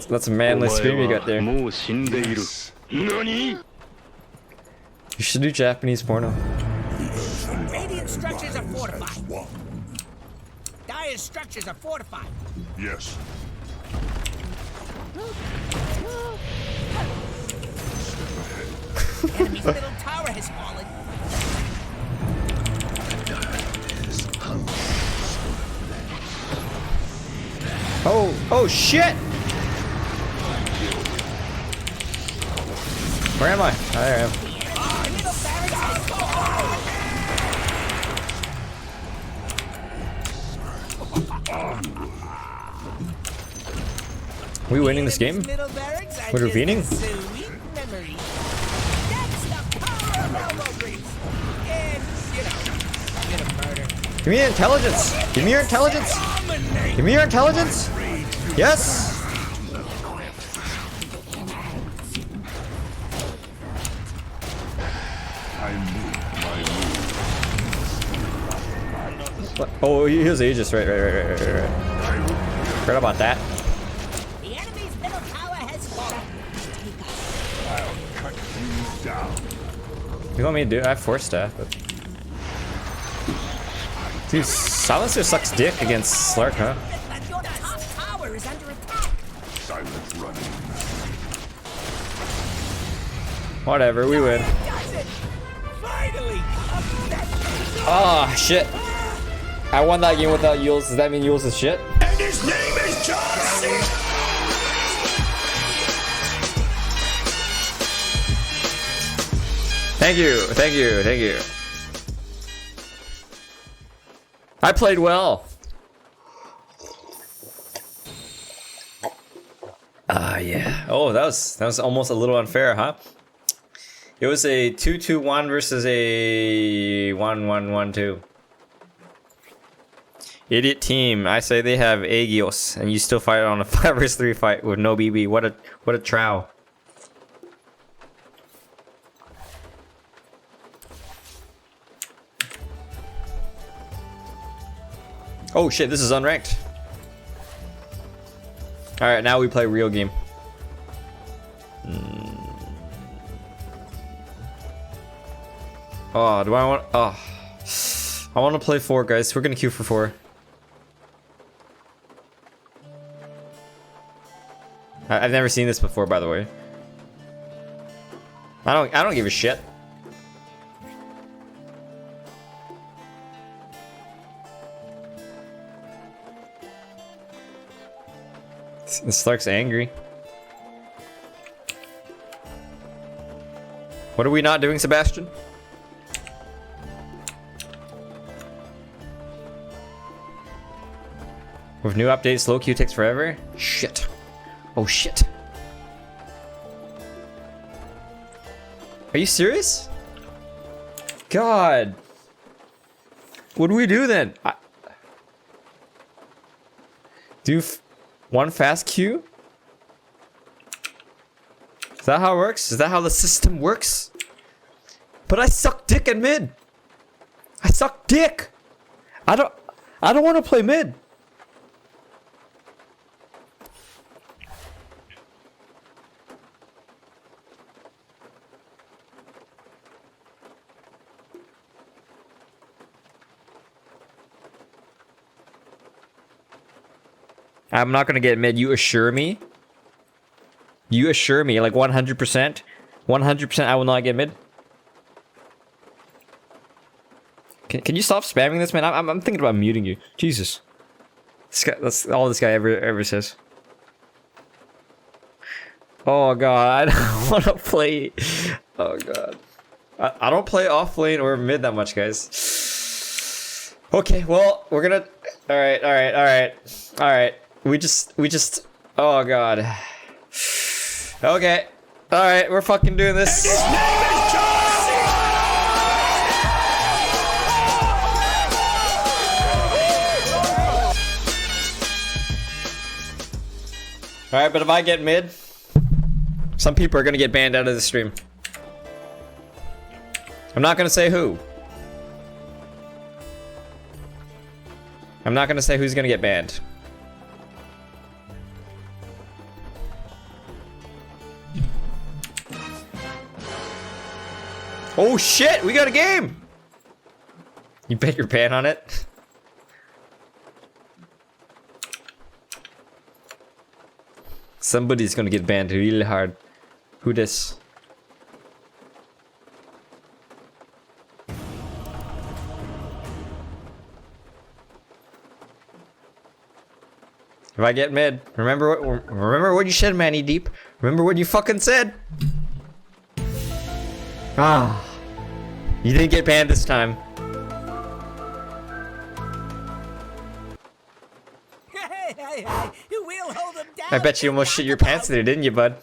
That's a manly scream you got there. もう死んでいる。何？ You should do Japanese porno. Radiant structures are fortified. Dire structures are fortified. Yes. Enemy's middle tower has fallen. Oh shit! Where am I? There I am. Middle barracks has We winning this game? Middle barracks are We're just winning? a sweet memory. That's the power of elbow grease. And, you know, a bit of murder. Give me your intelligence! Give me your intelligence! Give me your intelligence! Yes! I move. My move. What? Oh, he has Aegis. Right. Forgot about that. The enemy's middle tower has fallen. I'll cut you down. What do you want me to do? I have 4 staff, but... Dude, Silencer sucks dick against Slark, huh? Your top tower is under attack. Silent running. Whatever, we win. Does it? Finally! Ah, shit. I won that game without Yules. Does that mean Yules is shit? And his name is John C. Thank you. I played well. Ah, yeah. Oh, that was almost a little unfair, huh? It was a 2-2-1 versus a 1-1-1-2. Idiot team. I say they have Aegis, and you still fight on a 5 vs 3 fight with no BB. What a trow. Oh shit, this is unranked. Alright, now we play real game. Oh, do I want... Oh. I want to play 4, guys. We're gonna queue for 4. I've never seen this before, by the way. I don't give a shit. Slark's angry. What are we not doing, Sebastian? With new updates, slow queue takes forever? Shit. Oh shit. Are you serious? God. What do we do then? Do one fast Q? Is that how it works? Is that how the system works? But I suck dick at mid. I suck dick. I don't want to play mid. I'm not gonna get mid, you assure me? You assure me, like 100%? 100% I will not get mid? Can you stop spamming this, man? I'm thinking about muting you. Jesus. This guy, that's all this guy ever says. Oh god, I don't want to play... Oh god. I don't play off lane or mid that much, guys. Okay, well, we're gonna... Alright. We just... Oh god. Okay. Alright, we're fucking doing this. His name is John Alright, but if I get mid, some people are gonna get banned out of the stream. I'm not gonna say who. I'm not gonna say who's gonna get banned. Oh shit, we got a game! You bet your pan on it? Somebody's gonna get banned really hard. Who this? If I get mid, remember what you said, Manny Deep. Remember what you fucking said. Ah, you didn't get banned this time. We'll hold him down. I bet you almost shit your pants there, didn't you, bud?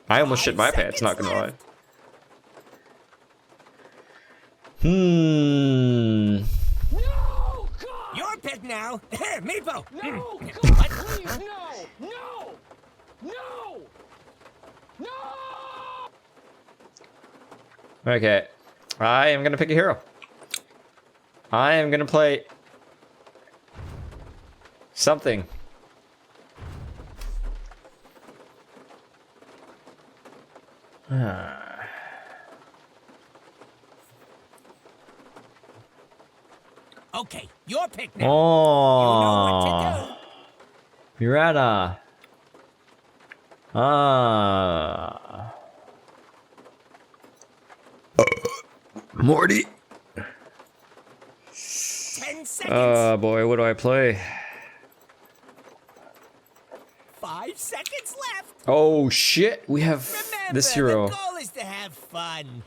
I almost shit my pants, not gonna lie. Your pick now. Meepo. No, God, please, no! Okay, I am gonna pick a hero. I am gonna play something. Okay, your pick now. Oh, You know what to do. Mirada. Ah. Morty. 10 seconds. Oh boy, what do I play? 5 seconds left. Oh shit, we have Remember, this hero. the goal is to have fun.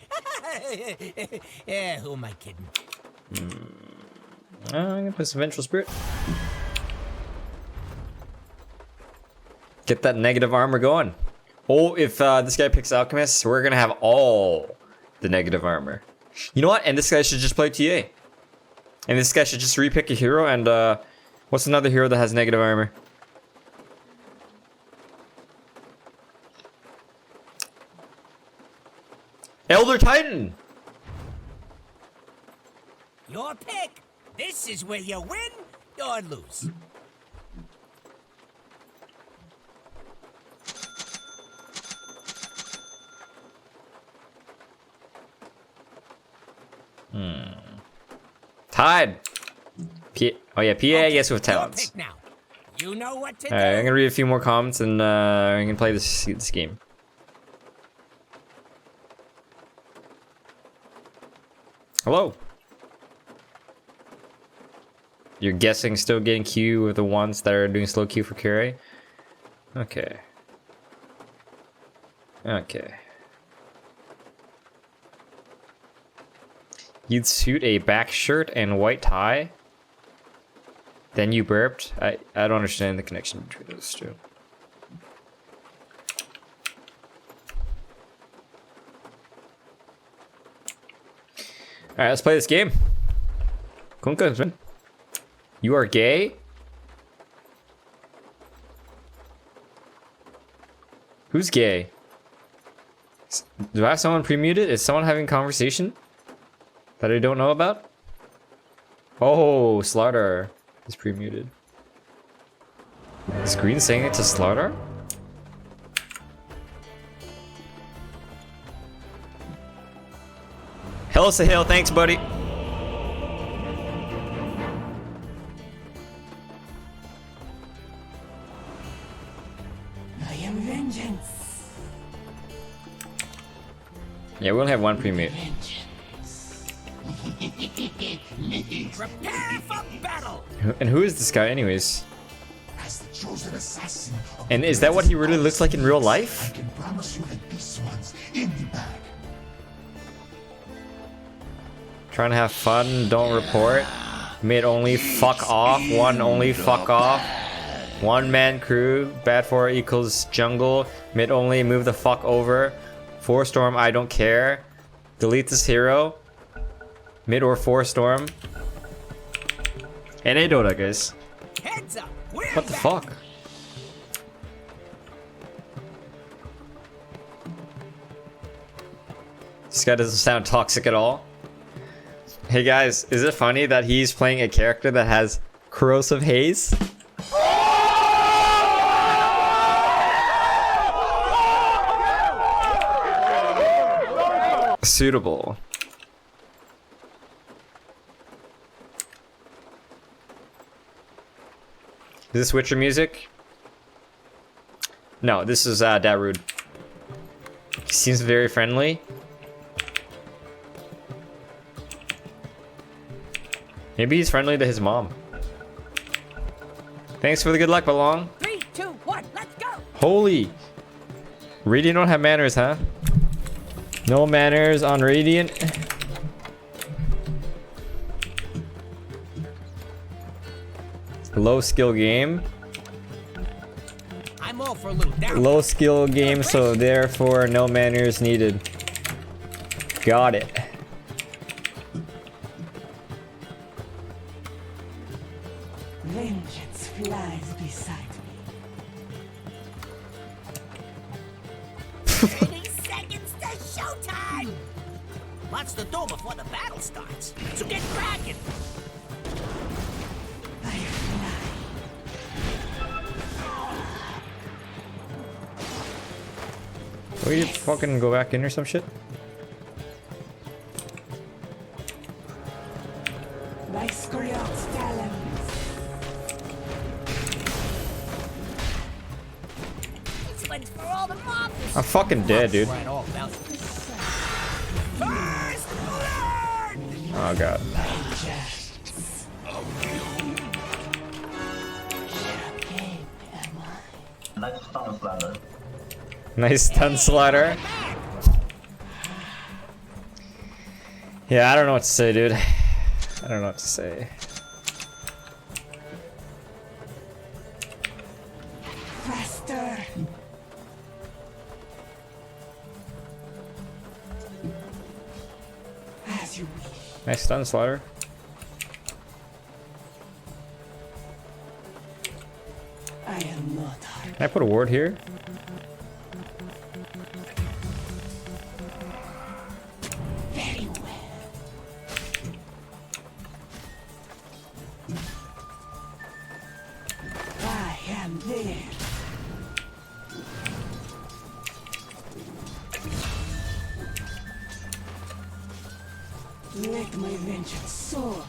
Yeah, who am I kidding? I'm gonna play some Vengeful Spirit. Get that negative armor going. Oh, if this guy picks Alchemist, we're gonna have all the negative armor. You know what? And this guy should just play TA. And this guy should just repick a hero and what's another hero that has negative armor? Elder Titan! Your pick. This is where you win or lose. Tide! Oh yeah, PA, I guess with Your talents. pick now. You know what to Alright, I'm do. gonna read a few more comments and I'm gonna play this game. Hello. You're guessing still getting Q with the ones that are doing slow Q for carry? Okay. Okay. You'd suit a back shirt and white tie? Then you burped? I don't understand the connection between those two. Alright, let's play this game. Kunka, you are gay? Who's gay? Do I have someone pre-muted? Is someone having conversation that I don't know about? Oh, Slaughter is pre-muted. Is Green saying it to Slaughter? Hello, Sahil. Thanks, buddy. I am vengeance. Yeah, we only have one pre-mute. Prepare for battle! And who is this guy, anyways? And is that what he really looks like in real life? Trying to have fun, don't report. Mid only, fuck off. One only, fuck off. One man crew, bad for equals jungle. Mid only, move the fuck over. 4 storm, I don't care. Delete this hero. Mid or 4 storm. NA Dota, guys. Heads up! We're What the back. fuck? This guy doesn't sound toxic at all. Hey guys, is it funny that he's playing a character that has corrosive haze? Suitable. Is this Witcher music? No, this is Darude. He seems very friendly. Maybe he's friendly to his mom. Thanks for the good luck, Belong. 3, 2, 1, let's go! Holy. Radiant don't have manners, huh? No manners on Radiant. Low skill game. I'm all for a little down. Low skill game, so therefore no manners needed. Got it. Vengeance flies beside me. 30 seconds to showtime! Lots to do before the battle starts, so get cracking! I fly. Will you fucking go back in or some shit? My Scoriot's talons. This one's for all the mobs! I'm fucking dead, dude. Right, all about it. First blood! Oh god. Nice stun slaughter. Yeah, I don't know what to say, dude. I don't know what to say. Faster. As you wish. Nice stun slaughter. I am not hard. Can I put a ward here? Very well. I am there. Let my vengeance soar.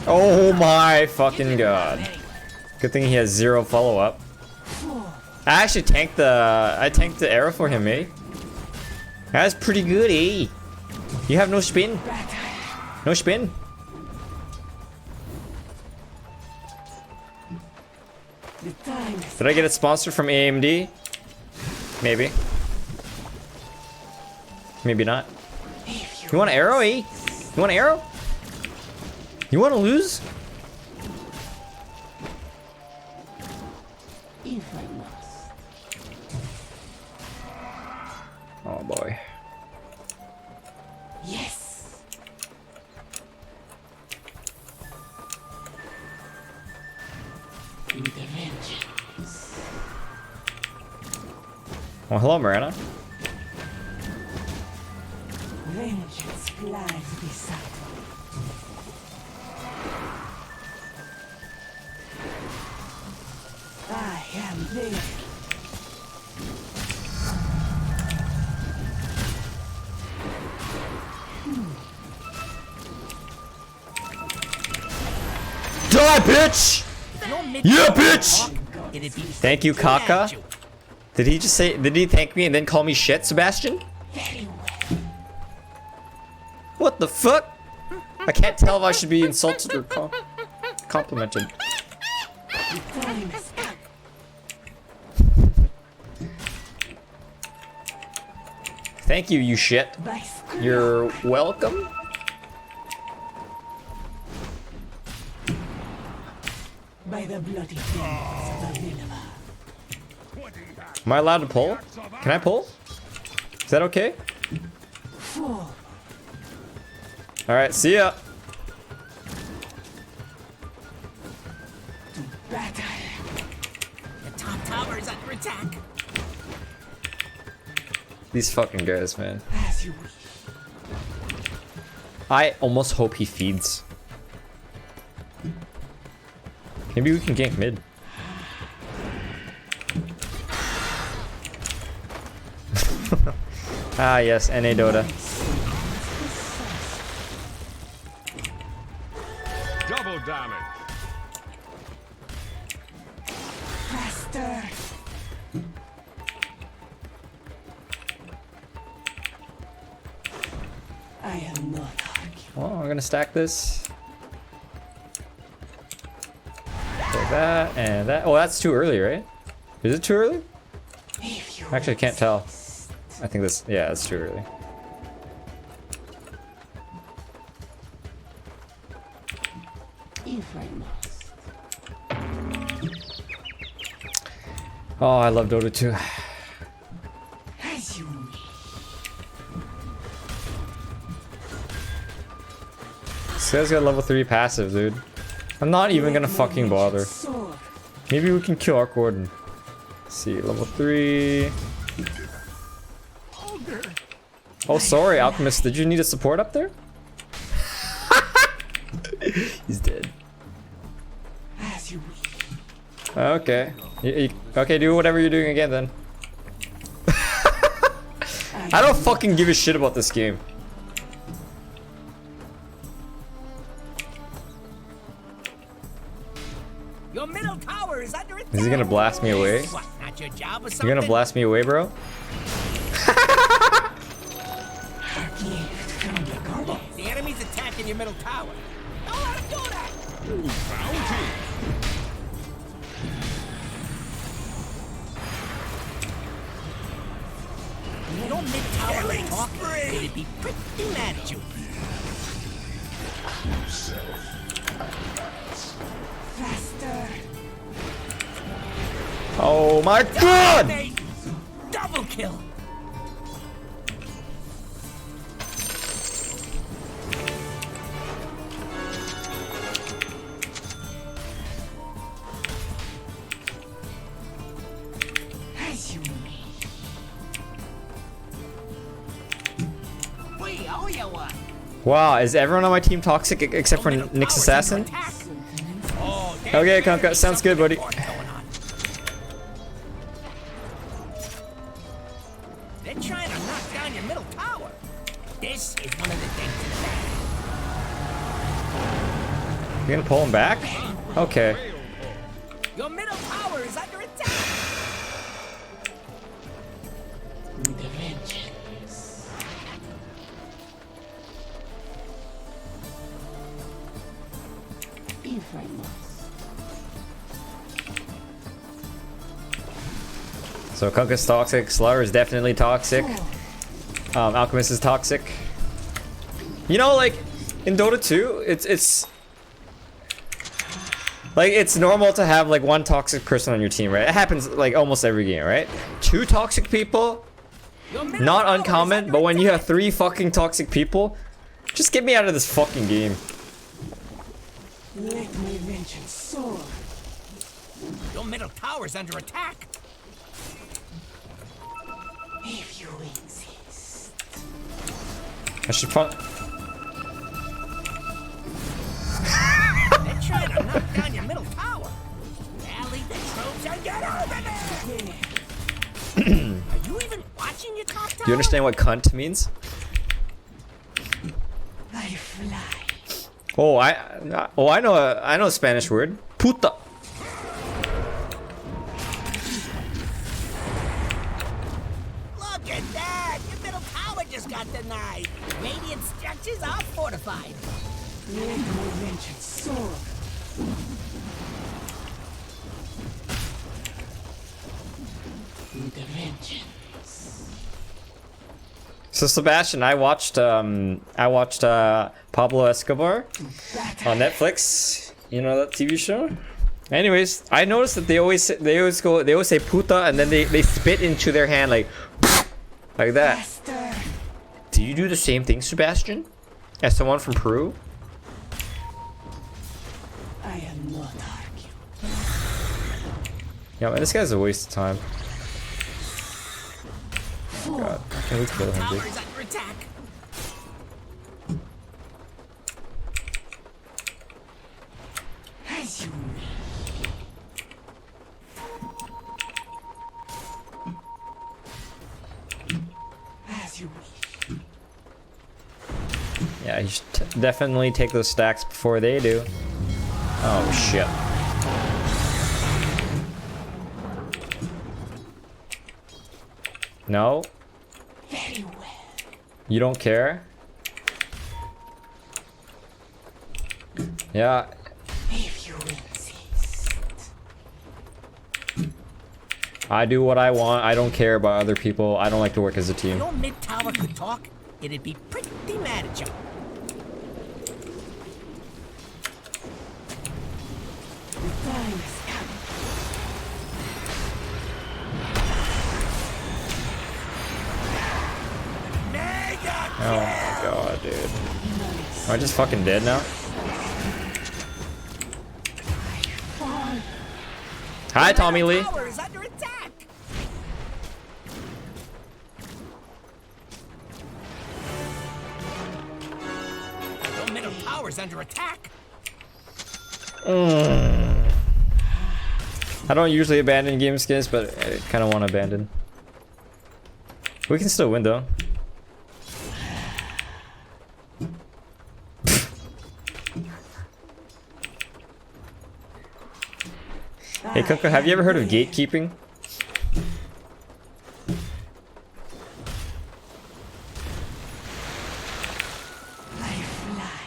Oh my fucking god. Good thing he has 0 follow-up. I actually tanked the arrow for him, eh? That's pretty good, eh? You have no spin? No spin? The time is Did I get it sponsored from AMD? Maybe. Maybe not. You want an arrow, eh? You want an arrow? You want to lose? boy. Yes. Well, hello, Miranda. Vengeance flies beside me. I am there. Die, bitch! Your mid Yeah, bitch! it'd be Thank you, pretty Kaka. at you. Did he just say? Did he thank me and then call me shit, Sebastian? What the fuck? I can't tell if I should be insulted or complimented. Thank you, you shit. By scream. You're welcome. By the bloody fingers of the Nineveh. Am I allowed to pull? Can I pull? Is that okay? Fool. Alright, see ya. Battle. The top tower is under attack. These fucking guys, man. As you wish. I almost hope he feeds. Maybe we can gank mid. Ah, yes, NA Dota. Double damage. Faster. I am not arguing. Well, I'm gonna stack this. Like that and that. Oh, that's too early, right? Is it too early? If you Actually, I can't tell. I think this. Yeah, it's too early. If I must. Oh, I love Dota 2. as you wish. This guy's got level 3 passive, dude. I'm not even gonna fucking bother. Sword. Maybe we can kill Arc Warden. Let's see, level 3. Oh, sorry, Alchemist. Did you need a support up there? He's dead. As you wish. Okay. Okay, do whatever you're doing again then. I don't fucking give a shit about this game. Your middle tower is under attack. Is he gonna blast me away? What, not your job or You something? gonna blast me away, bro? The enemy's attacking your middle tower. Don't let him do that. Bounty. Your mid tower ain't talking. It'd be pretty mad at you. Faster. Oh my god! Hey, double kill. As you wish. We owe you one. Wow, is everyone on my team toxic except for Middle Nyx tower's under Assassin? attack. Oh, Okay, Conka, sounds good, buddy. What's going on? They're trying to knock down your middle tower. This is one of the things in the back. You gonna pull him back? Okay. Your middle tower is under attack. If I must. So Kunka's toxic, Slur is definitely toxic. Alchemist is toxic. You know, like in Dota 2, it's like it's normal to have like one toxic person on your team, right? It happens like almost every game, right? 2 toxic people, Your middle Not tower is uncommon, under but when you attack. have 3 fucking toxic people, just get me out of this fucking game. Let my vengeance soar. Your middle tower is under attack. If you insist. I should probably. They're trying to knock down your middle tower. Rally the troops and get over there. Are you even watching your top tower? Do you understand what cunt means? I fly. Oh, I know a Spanish word. Puta. Look at that! Your middle tower just got denied. Radiant structures are fortified. Let my vengeance soar. With a vengeance. So Sebastian, I watched Pablo Escobar on Netflix. You know that TV show? Anyways, I noticed that they always say puta and then they spit into their hand like that. Master. Do you do the same thing, Sebastian? As someone from Peru? I am not arguing. Yeah, man, this guy's a waste of time. God, can we kill him, Tower dude? is under attack. As you wish. As you wish. Yeah, you should definitely take those stacks before they do. Oh shit. No? Very well. You don't care? Yeah. If you insist. I do what I want. I don't care about other people. I don't like to work as a team. Your mid tower could talk, it'd be pretty mad at you. The time has come. Mega! Oh my god, dude. Am I just fucking dead now? Hi, Tommy Lee. Tower is under attack. Your middle tower is under attack. I don't usually abandon game skins, but I kind of want to abandon. We can still win though. Hey Coco, have you ever heard of gatekeeping? I fly.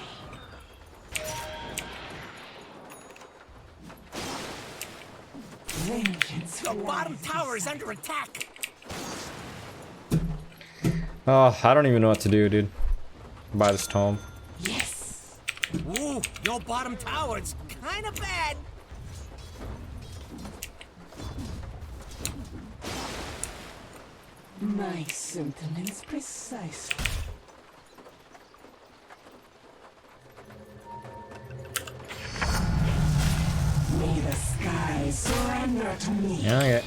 Vengeance. Your bottom tower is under attack. Oh, I don't even know what to do, dude. Buy this tome. Yes. Ooh, your bottom tower, it's kind of bad. My sentiments precisely. May the sky surrender to me. Yeah, okay.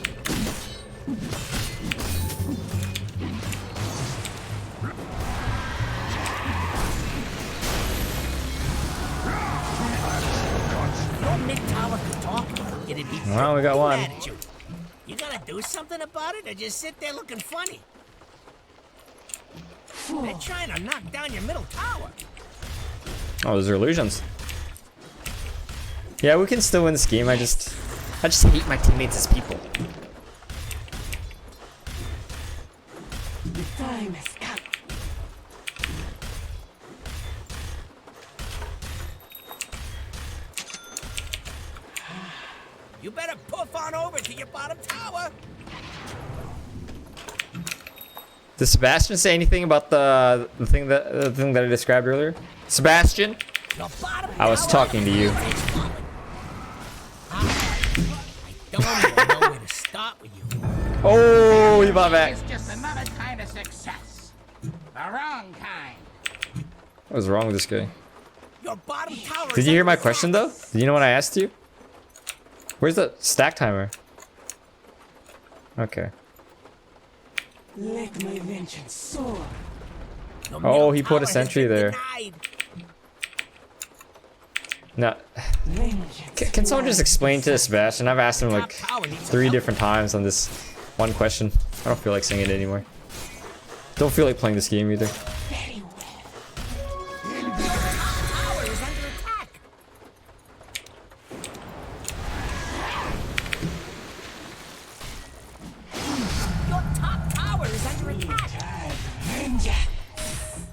Your mid tower could talk, it'd be Well, we got pretty one. mad at you. You gonna do something about it or just sit there looking funny? They're trying to knock down your middle tower. Oh, those are illusions. Yeah, we can still win this game. I just hate my teammates as people. The time has come. You better poof on over to your bottom tower. Did Sebastian say anything about the thing that I described earlier? Sebastian? Your bottom I was tower talking to you. is falling. I don't even know where to start with you. Oh, he bought back. It's just another kind of wrong kind. What was wrong with this guy? Your bottom tower Did is you hear my under question attack. though? Did you know what I asked you? Where's the stack timer? Okay. Let my vengeance soar. Your Oh, middle he put a tower has sentry been there. denied. Now, Vengeance. can someone just explain to Sebastian? I've asked him Top like tower needs some 3 help. different times on this one question. I don't feel like saying it anymore. Don't feel like playing this game either. Very well. Tower is under attack. Your top tower is under attack. Vengeance.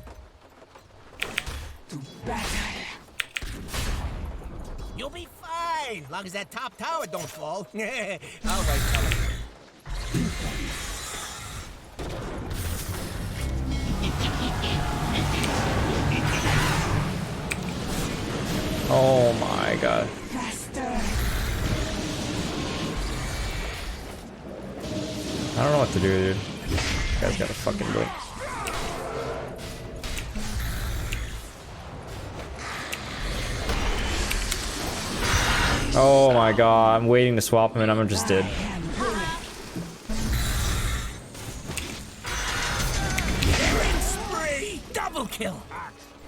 To battle. You'll be fine, long as that top tower don't fall. All right, fella. Oh my god. Faster. I don't know what to do, dude. This guy's got a fucking blink. Oh my god, I'm waiting to swap him and I'm just dead. Killing spree, double kill.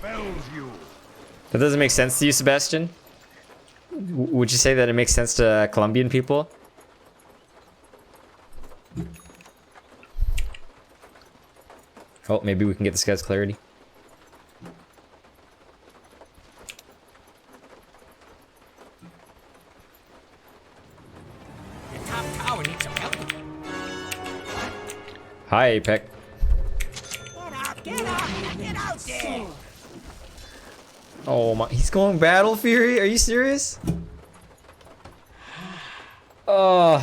Fells you. That doesn't make sense to you, Sebastian? Would you say that it makes sense to Colombian people? Oh, maybe we can get this guy's clarity. Your top tower needs some help. Hi, Apec. Get out there. Oh my, he's going Battle Fury? Are you serious? Oh.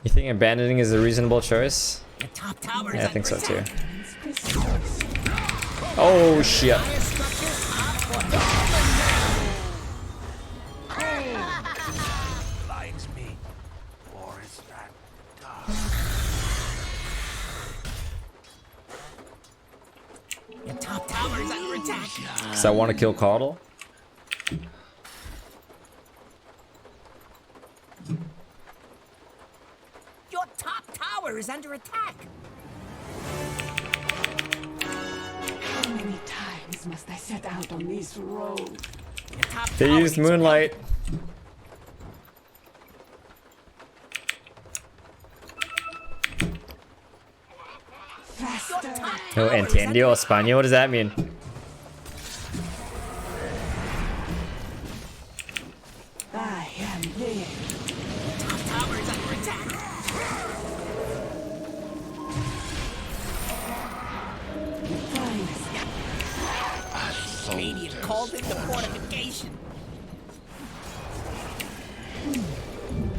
You think abandoning is a reasonable choice? Your top tower is Yeah, I think so under too. attack. Oh shit. Fire structures are for Blinds me. Or is that Your top tower is under attack. Does I want to kill Caudle? Your top tower is under attack. How many times must I set out on this road? Your top They tower used needs some Moonlight. Faster. No, Entendió Español? What does that mean? I am there. Top tower is under attack. Finest. Radiant called in the fortification.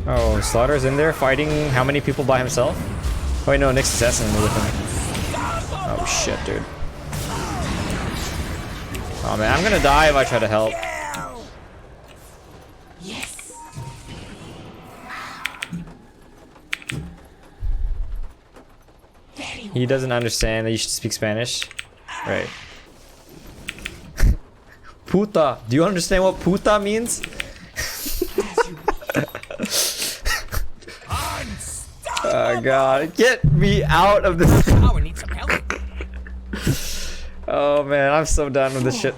Oh, Slaughter's in there fighting how many people by himself? Oh wait, no, Nick's assassin with him. Oh shit, dude. Oh man, I'm gonna die if I try to help. Kill. Yes. Very well. He doesn't understand that you should speak Spanish. Right. Puta. Do you understand what puta means? Oh god. Get me out of this. Tower needs some help. Oh man, I'm so done with this shit.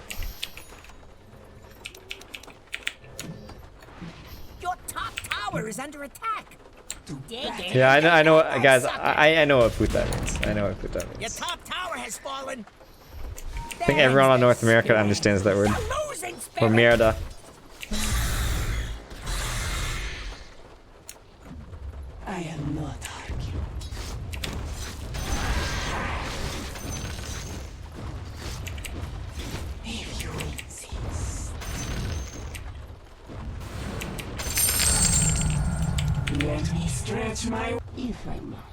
Your top tower is under attack. Yeah, I know, guys. I know what puta means. I know what puta Your means. top tower has fallen. I think everyone on North America understands that word. You're losing, Or Spirit. mierda. I am not arguing. If you insist. Let me stretch my... If I must.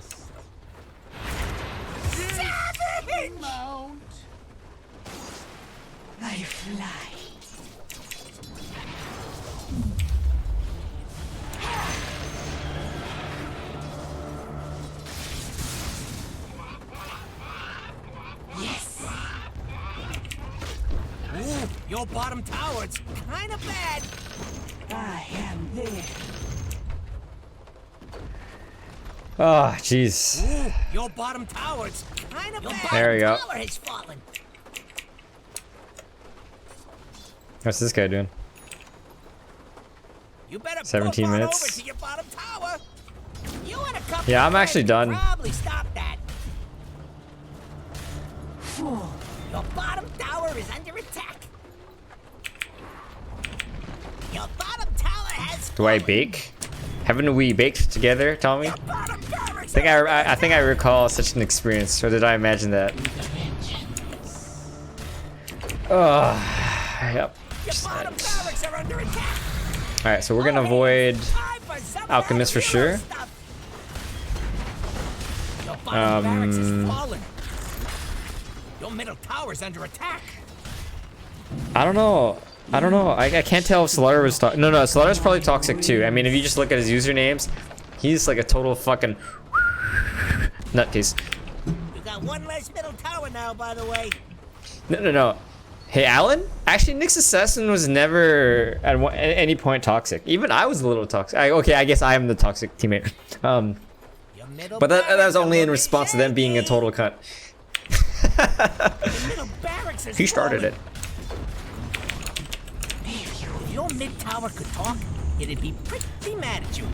Mount. I fly. Your bottom tower, it's kind of bad. I am there. Oh, jeez. Ooh, your bottom tower, it's kind of bad. There we go. Tower has fallen. What's this guy doing? You better 17 pop on minutes. over to your bottom tower. You and a couple Yeah, of I'm actually friends done. could Probably stop that. Fool. Your bottom tower is under attack. Your bottom tower has Do I fallen. bake? Haven't we baked together, Tommy? Your bottom tower is I think I recall such an experience, or did I imagine that? Oh, yep. Your bottom barracks are under attack. Alright, so we're gonna avoid Time for some of Alchemist that for sure. hero stuff. Your bottom barracks is fallen. Your middle tower's under attack. I don't know. I can't tell if Slaughter was no, Slaughter's probably toxic too. I mean, if you just look at his usernames, he's like a total fucking nutcase. You got one less middle tower now, by the way. No. Hey, Alan? Actually, Nyx Assassin was never at any point toxic. Even I was a little toxic. Okay, I guess I am the toxic teammate. Your middle But that was barracks only are in response to them being a shaky. total cunt. Your middle barracks is He started fallen. it. If your mid tower could talk, it'd be pretty mad at you.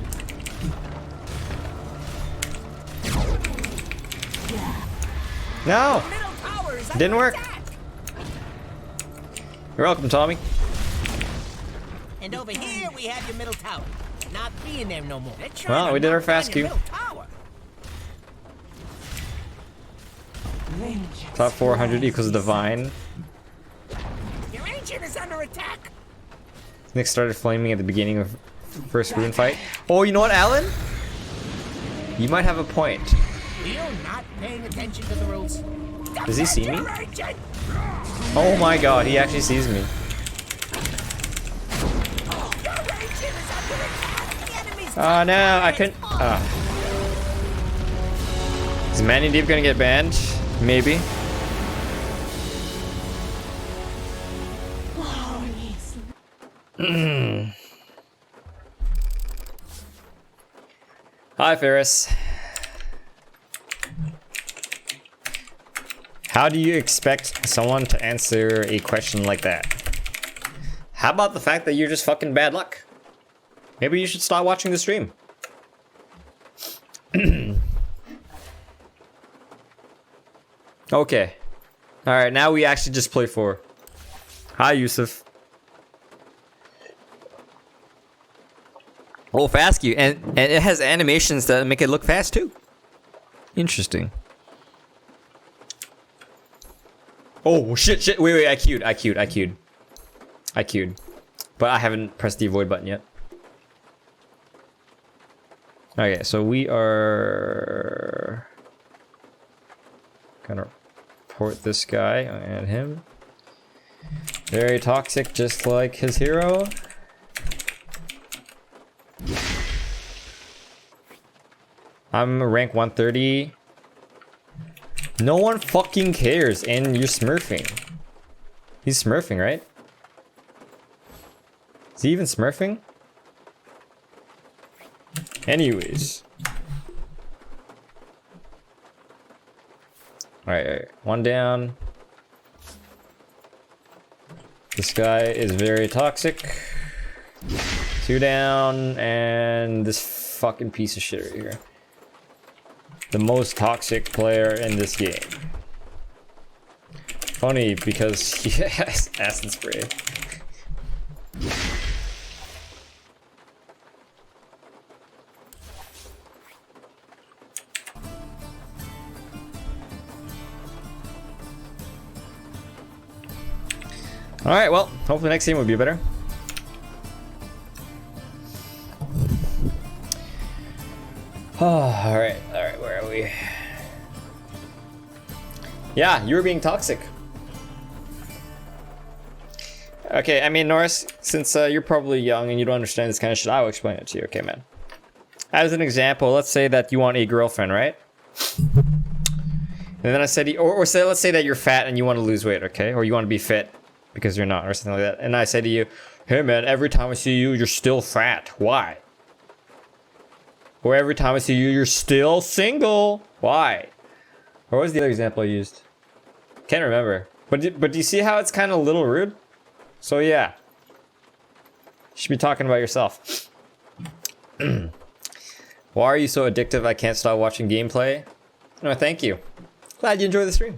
No! Middle tower is Didn't under work. attack. You're welcome, Tommy. And over here we have your middle tower. Not being there no more. Well, we did our fast queue. Vengeance. Top 400 equals divine. Your ancient is under attack. Nyx started flaming at the beginning of first rune fight. Oh, you know what, Alan? You might have a point. You're not paying attention to the rules. Does he see me? Your ancient. Oh my god, he actually sees me. Your ancient is under attack. The enemy's Oh no, I couldn't. Is Manny Deep gonna get banned? Maybe. Hi, Ferris. How do you expect someone to answer a question like that? How about the fact that you're just fucking bad luck? Maybe you should stop watching the stream. Okay. Alright, now we actually just play 4. Hi, Yusuf. Oh, fast queue. And it has animations that make it look fast too. Interesting. Oh, shit. Wait, I queued. But I haven't pressed the avoid button yet. Okay, so we are gonna report this guy and him. Very toxic, just like his hero. I'm rank 130. No one fucking cares, and you're smurfing. He's smurfing, right? Is he even smurfing? Anyways. Alright, one down. This guy is very toxic. 2 down, and this fucking piece of shit right here. The most toxic player in this game. Funny because he has acid spray. Alright, well, hopefully next game will be better. Alright, where are we? Yeah, you were being toxic. Okay, I mean, Norris, since you're probably young and you don't understand this kind of shit, I'll explain it to you, okay, man? As an example, let's say that you want a girlfriend, right? And then I said, or say, let's say that you're fat and you want to lose weight, okay? Or you want to be fit. because you're not, or something like that. And I say to you, hey man, every time I see you, you're still fat. Why? Or every time I see you, you're still single. Why? Or what was the other example I used? Can't remember. But do you see how it's kind of a little rude? So yeah. You should be talking about yourself. Why are you so addictive? I can't stop watching gameplay. No, thank you. Glad you enjoy the stream.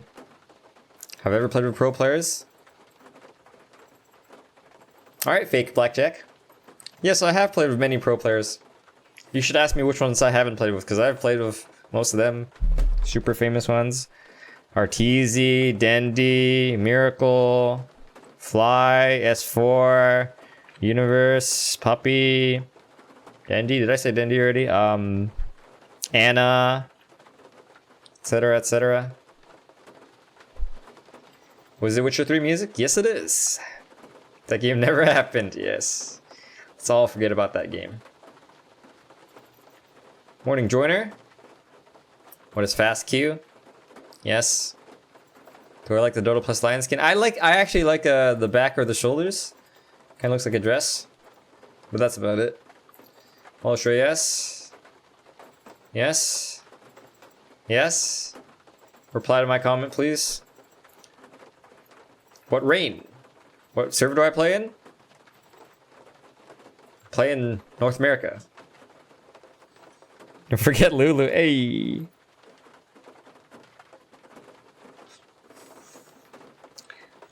Have I ever played with pro players? Alright, fake blackjack. Yes, I have played with many pro players. You should ask me which ones I haven't played with, because I've played with most of them. Super famous ones. Arteezy, Dendy, Miracle, Fly, S4, Universe, Puppy, Dendy. Did I say Dendy already? Anna, etc., etc. Was it Witcher 3 music? Yes, it is. That game never happened. Yes. Let's all forget about that game. Morning, Joiner. What is Fast Q? Yes. Do I like the Dota plus lion skin? I actually like the back or the shoulders. Kind of looks like a dress. But that's about it. All sure, yes. Yes. Yes. Reply to my comment, please. What rain? What server do I play in? Play in North America. Don't forget Lulu. Hey.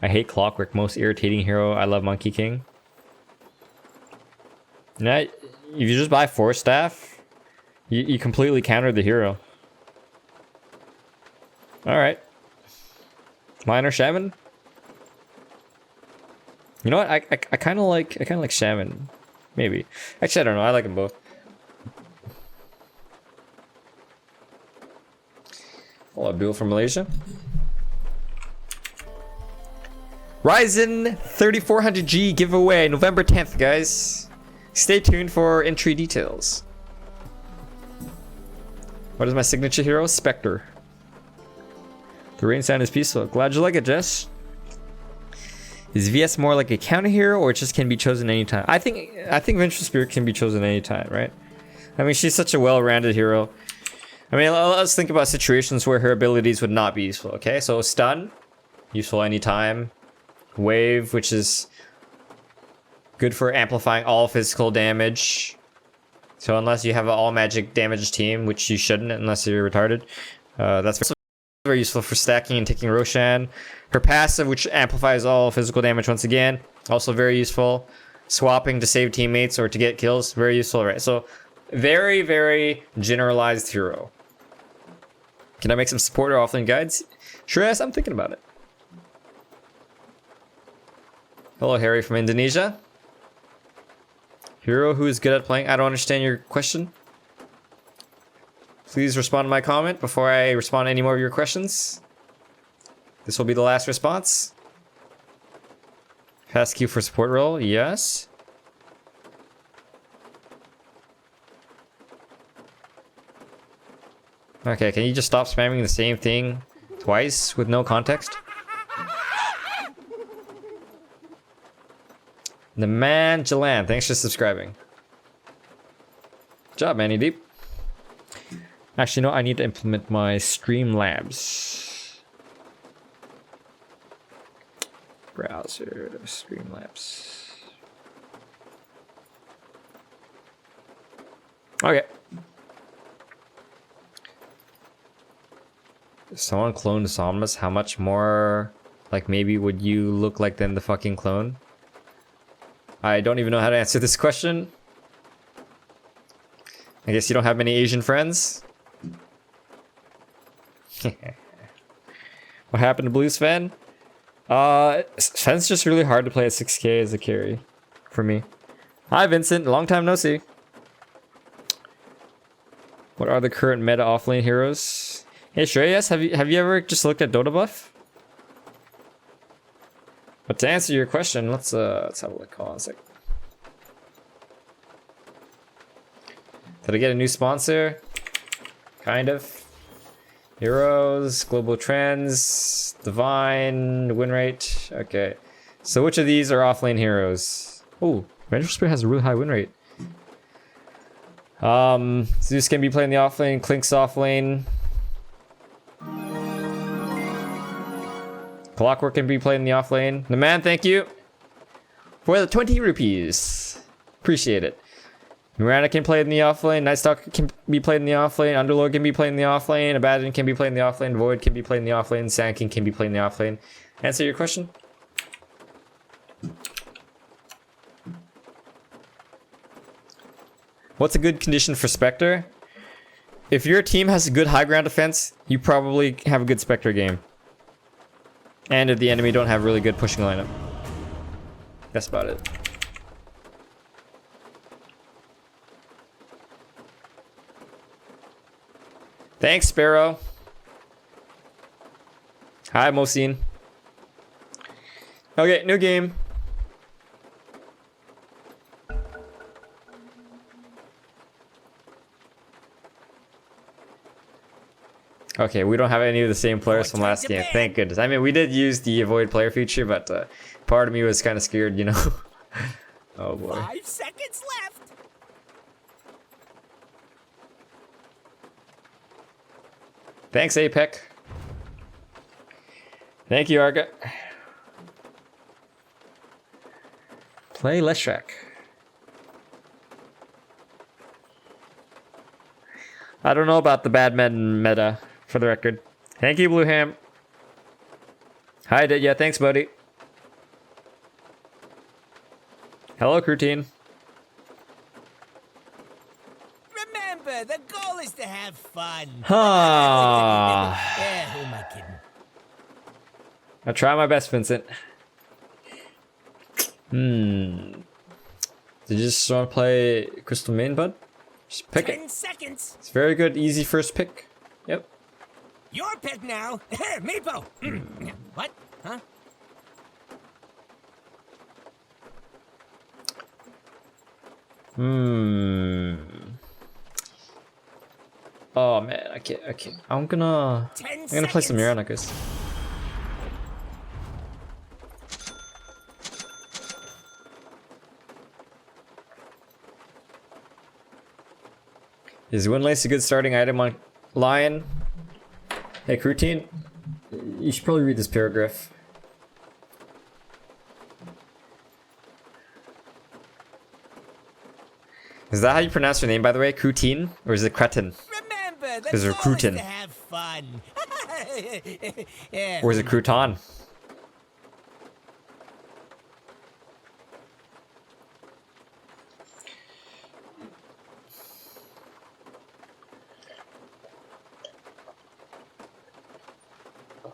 I hate Clockwork. Most irritating hero. I love Monkey King. Now, if you just buy Force Staff, you completely counter the hero. Alright. Minor Shaman? You know what? I kind of like Shaman. Maybe. Actually, I don't know. I like them both. Hello, Abdul from Malaysia. Ryzen 3400G giveaway November 10th, guys. Stay tuned for entry details. What is my signature hero? Spectre. The rain sound is peaceful. Glad you like it, Jess. Is VS more like a counter hero, or it just can be chosen anytime? I think Vengeful Spirit can be chosen anytime, right? I mean, she's such a well-rounded hero. I mean, let's think about situations where her abilities would not be useful. Okay, so stun, useful anytime. Wave, which is good for amplifying all physical damage. So unless you have an all magic damage team, which you shouldn't unless you're retarded, that's very useful for stacking and taking Roshan. Her passive, which amplifies all physical damage once again, also very useful. Swapping to save teammates or to get kills, very useful, right? So very, very generalized hero. Can I make some supporter offlane guides? Sure, yes, I'm thinking about it. Hello, Harry from Indonesia. Hero who is good at playing. I don't understand your question. Please respond to my comment before I respond to any more of your questions. This will be the last response. Fast Q for support role. Yes. Okay, can you just stop spamming the same thing twice with no context? The man Jalan, thanks for subscribing. Good job, Manny Deep. Actually, no, I need to implement my Streamlabs. Browser, Streamlabs. Okay. If someone cloned Somnus, how much more, like, maybe would you look like than the fucking clone? I don't even know how to answer this question. I guess you don't have many Asian friends? What happened to Blues Fan? Sven's just really hard to play at 6k as a carry for me. Hi Vincent, long time no see. What are the current meta offlane heroes? Hey Shreyas, have you ever just looked at Dota buff? But to answer your question, let's have a look. Hold on a sec. Did I get a new sponsor? Kind of. Heroes, global trends, divine, win rate. Okay. So which of these are offlane heroes? Oh, Ranger Spirit has a really high win rate. Zeus can be playing the offlane, Klink's offlane. Clockwork can be playing the offlane. The man, thank you for the 20 rupees. Appreciate it. Miranda can play in the offlane. Nightstalker can be played in the offlane. Underlord can be played in the offlane. Abaddon can be played in the offlane. Void can be played in the offlane. Sand King can be played in the offlane. Answer your question? What's a good condition for Spectre? If your team has a good high ground defense, you probably have a good Spectre game. And if the enemy don't have really good pushing lineup. That's about it. Thanks, Sparrow. Hi, Mosin. Okay, new game. Okay, we don't have any of the same players from last game. Thank goodness. I mean, we did use the avoid player feature, but part of me was kind of scared, you know. Oh boy. 5 seconds left. Thanks, APEC. Thank you, Arga. Play Leshrac. I don't know about the bad men meta, for the record. Thank you, Blue Ham. Hi, yeah, thanks, buddy. Hello, Croutine. Remember, the goal is to have fun. Huh. Yeah, who am I kidding? I'll try my best, Vincent. Did you just want to play Crystal Main, bud? Just pick 10 it. seconds. It's very good, easy first pick. Yep. Your pick now. Meepo. What? Huh? Oh man, I can't. I'm gonna play some Mirana, guys. Is Windlace a good starting item on Lion? Hey, Croutine, you should probably read this paragraph. Is that how you pronounce your name, by the way? Croutine? Or is it Cretin? Remember, the Is it goal is Crouton? to have fun. Or is it Crouton?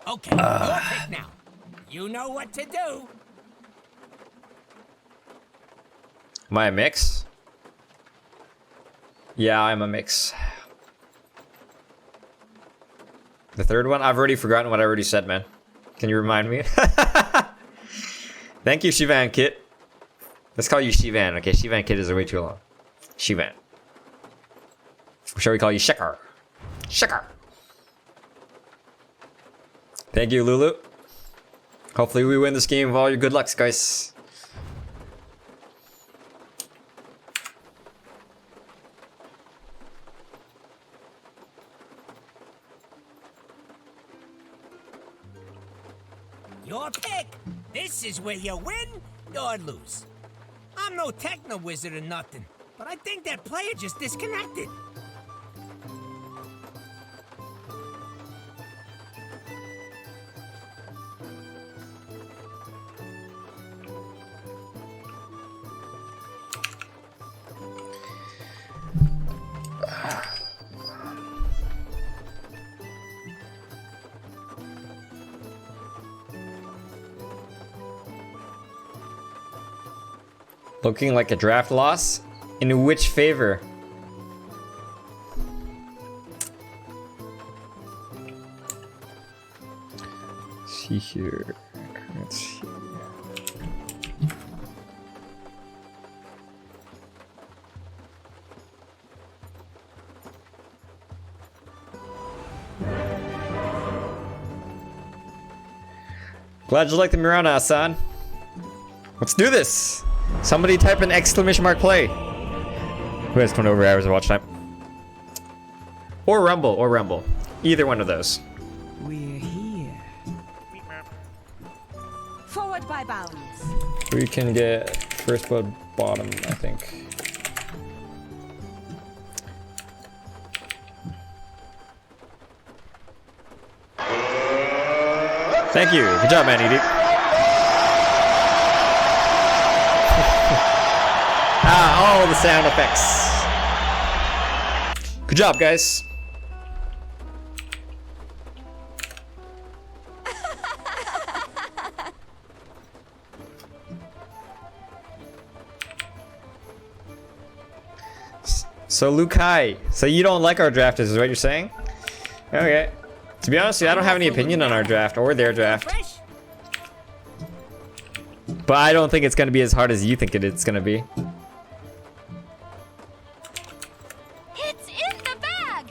Okay, your pick now. You know what to do. Am I a mix? Yeah, I'm a mix. The third one? I've already forgotten what I already said, man. Can you remind me? Thank you, Shivan Kit. Let's call you Shivan. Okay, Shivan Kit is way too long. Shivan. Or shall we call you Shekar? Shekar. Thank you, Lulu. Hopefully we win this game with all your good lucks, guys. Your pick. This is where you win or lose. I'm no techno wizard or nothing, but I think that player just disconnected. Looking like a draft loss? In which favor? Let's see here. Let's see. Glad you like the Mirana, Hassan. Let's do this! Somebody type an exclamation mark play. Who has 20 over hours of watch time? Or Rumble. Either one of those. We're here. Forward by bounds. We can get first blood bottom, I think. Thank you. Good job, man, Edie. All the sound effects. Good job, guys. So Lukai, so you don't like our draft, is what you're saying? Okay. To be honest, I don't have any opinion on our draft or their draft. But I don't think it's gonna be as hard as you think it's gonna be. It's in the bag!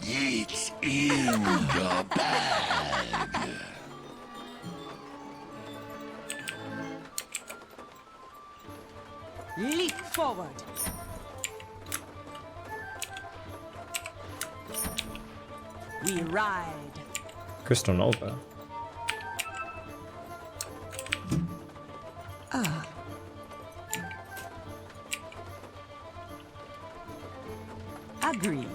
It's in the bag. Leap forward. We ride. Crystal Nova. Agreed.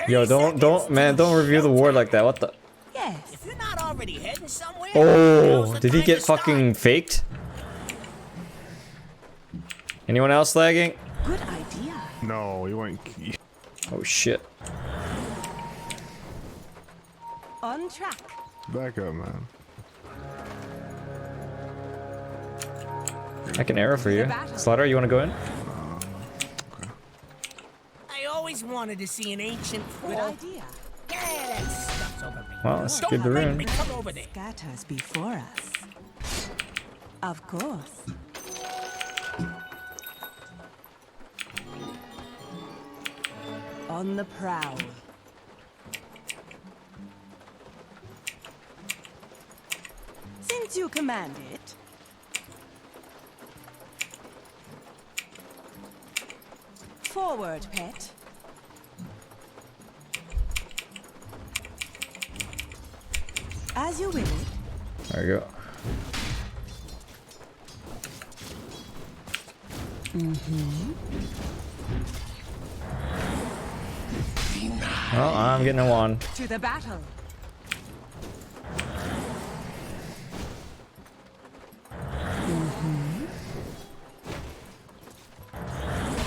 Yo, don't review the ward like that. What the? Yes. If you're not already heading somewhere, Oh, now's the did he time get to start. fucking faked? Anyone else lagging? Good idea. No, you went. Oh shit. On track. Back up, man. I can arrow for you. Slaughter, you want to go in? I always wanted to see an ancient Good fall. idea. Yeah, that stuff's over me. Well, let's Don't skip the make rune. me come over there. Scatters before us. Of course. On the prowl. Since you command it. Forward, pet. As you will. There you go. Well, I'm getting a wand. To the battle.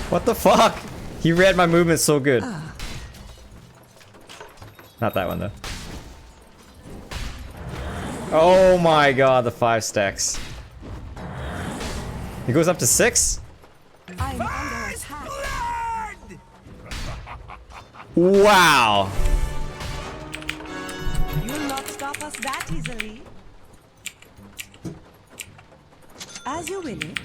What the fuck? He read my movement so good. Not that one though. Oh my god, the 5 stacks. He goes up to 6? I'm under attack. Wow. You'll not stop us that easily. As you will it.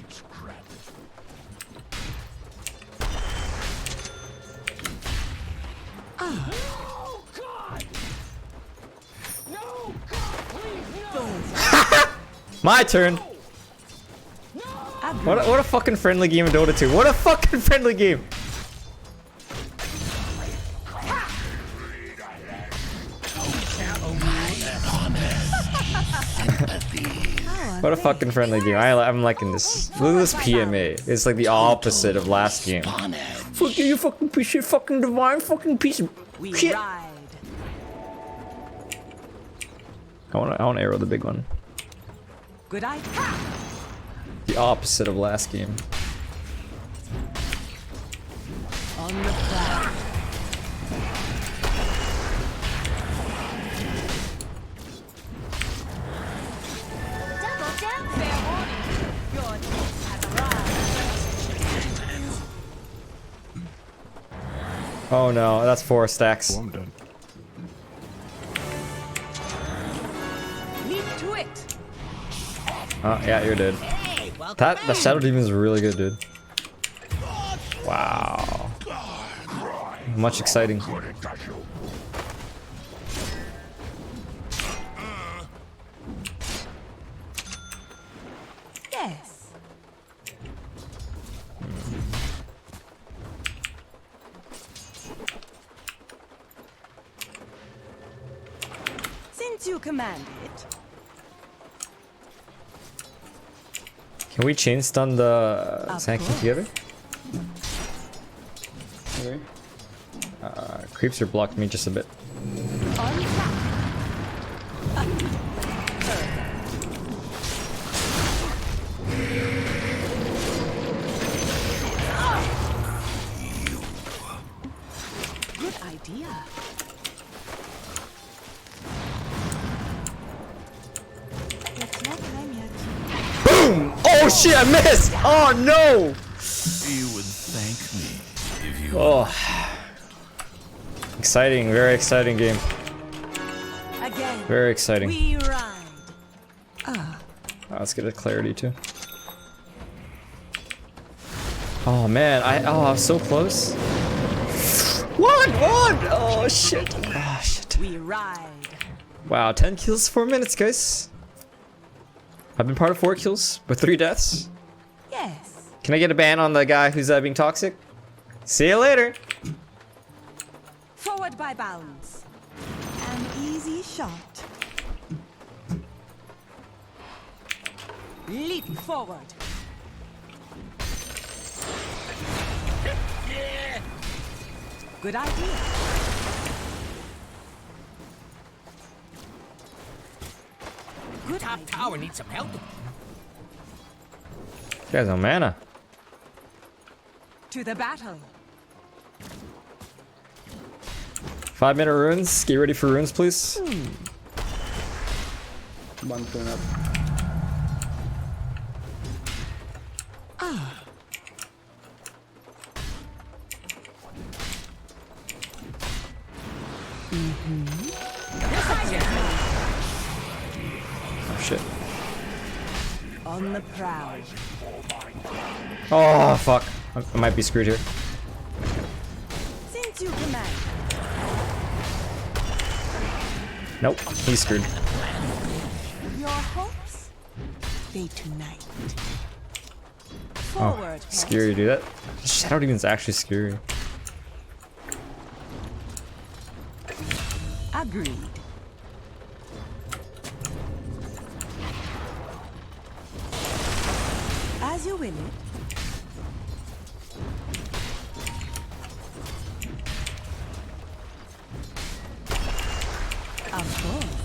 My turn. What a fucking friendly game of Dota 2. What a fucking friendly game. What a fucking friendly game. I'm liking this. Look at this PMA. It's like the opposite of last game. Fuck you, you fucking piece of fucking divine fucking piece of We shit. ride. I want arrow the big one. Good idea. The opposite of last game. On the prowl. Double down! Fair warning. Your test has arrived. Oh no, that's 4 stacks. Oh, I'm dead. Leap to it. Oh yeah, you're dead. Hey, welcome That back. the Shadow Demon is really good, dude. Wow. Much exciting. you command it. Can we chain stun the sanction together? Okay. Creeps are blocked me just a bit. On track. Good idea. It's not time yet. Boom! Oh shit, I missed! Oh no! You would thank me if you. Oh. Exciting, very exciting game. Again. Very exciting. We ride. Let's get a clarity too. Oh man, I was so close. One! Oh shit. Oh shit. We ride. Wow, 10 kills, 4 minutes, guys. I've been part of 4 kills with 3 deaths. Yes. Can I get a ban on the guy who's being toxic? See you later. Forward by bounds. An easy shot. Leap forward. Good idea. Good Top idea. tower needs some help. You guys no mana. To the battle. 5-minute runes. Get ready for runes, please. One turn up. Oh shit. On the prowl. Oh fuck. I might be screwed here. Since you command. Nope, he's screwed. Your hopes? They tonight. Oh, Forward. scary, dude. That Shadow Demon's actually scary. Agreed. As you win it. Of course.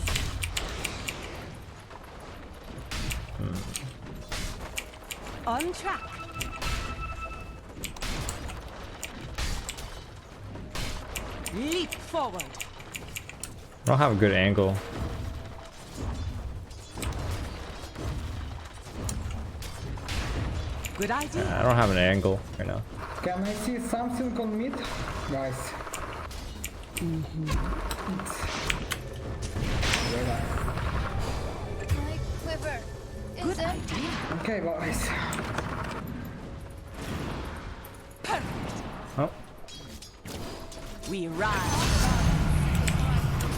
On track. Leap forward. I don't have a good angle. Good idea. I don't have an angle right now. Can I see something on mid? Guys. My quiver is empty. Okay, guys. Oh, We ride.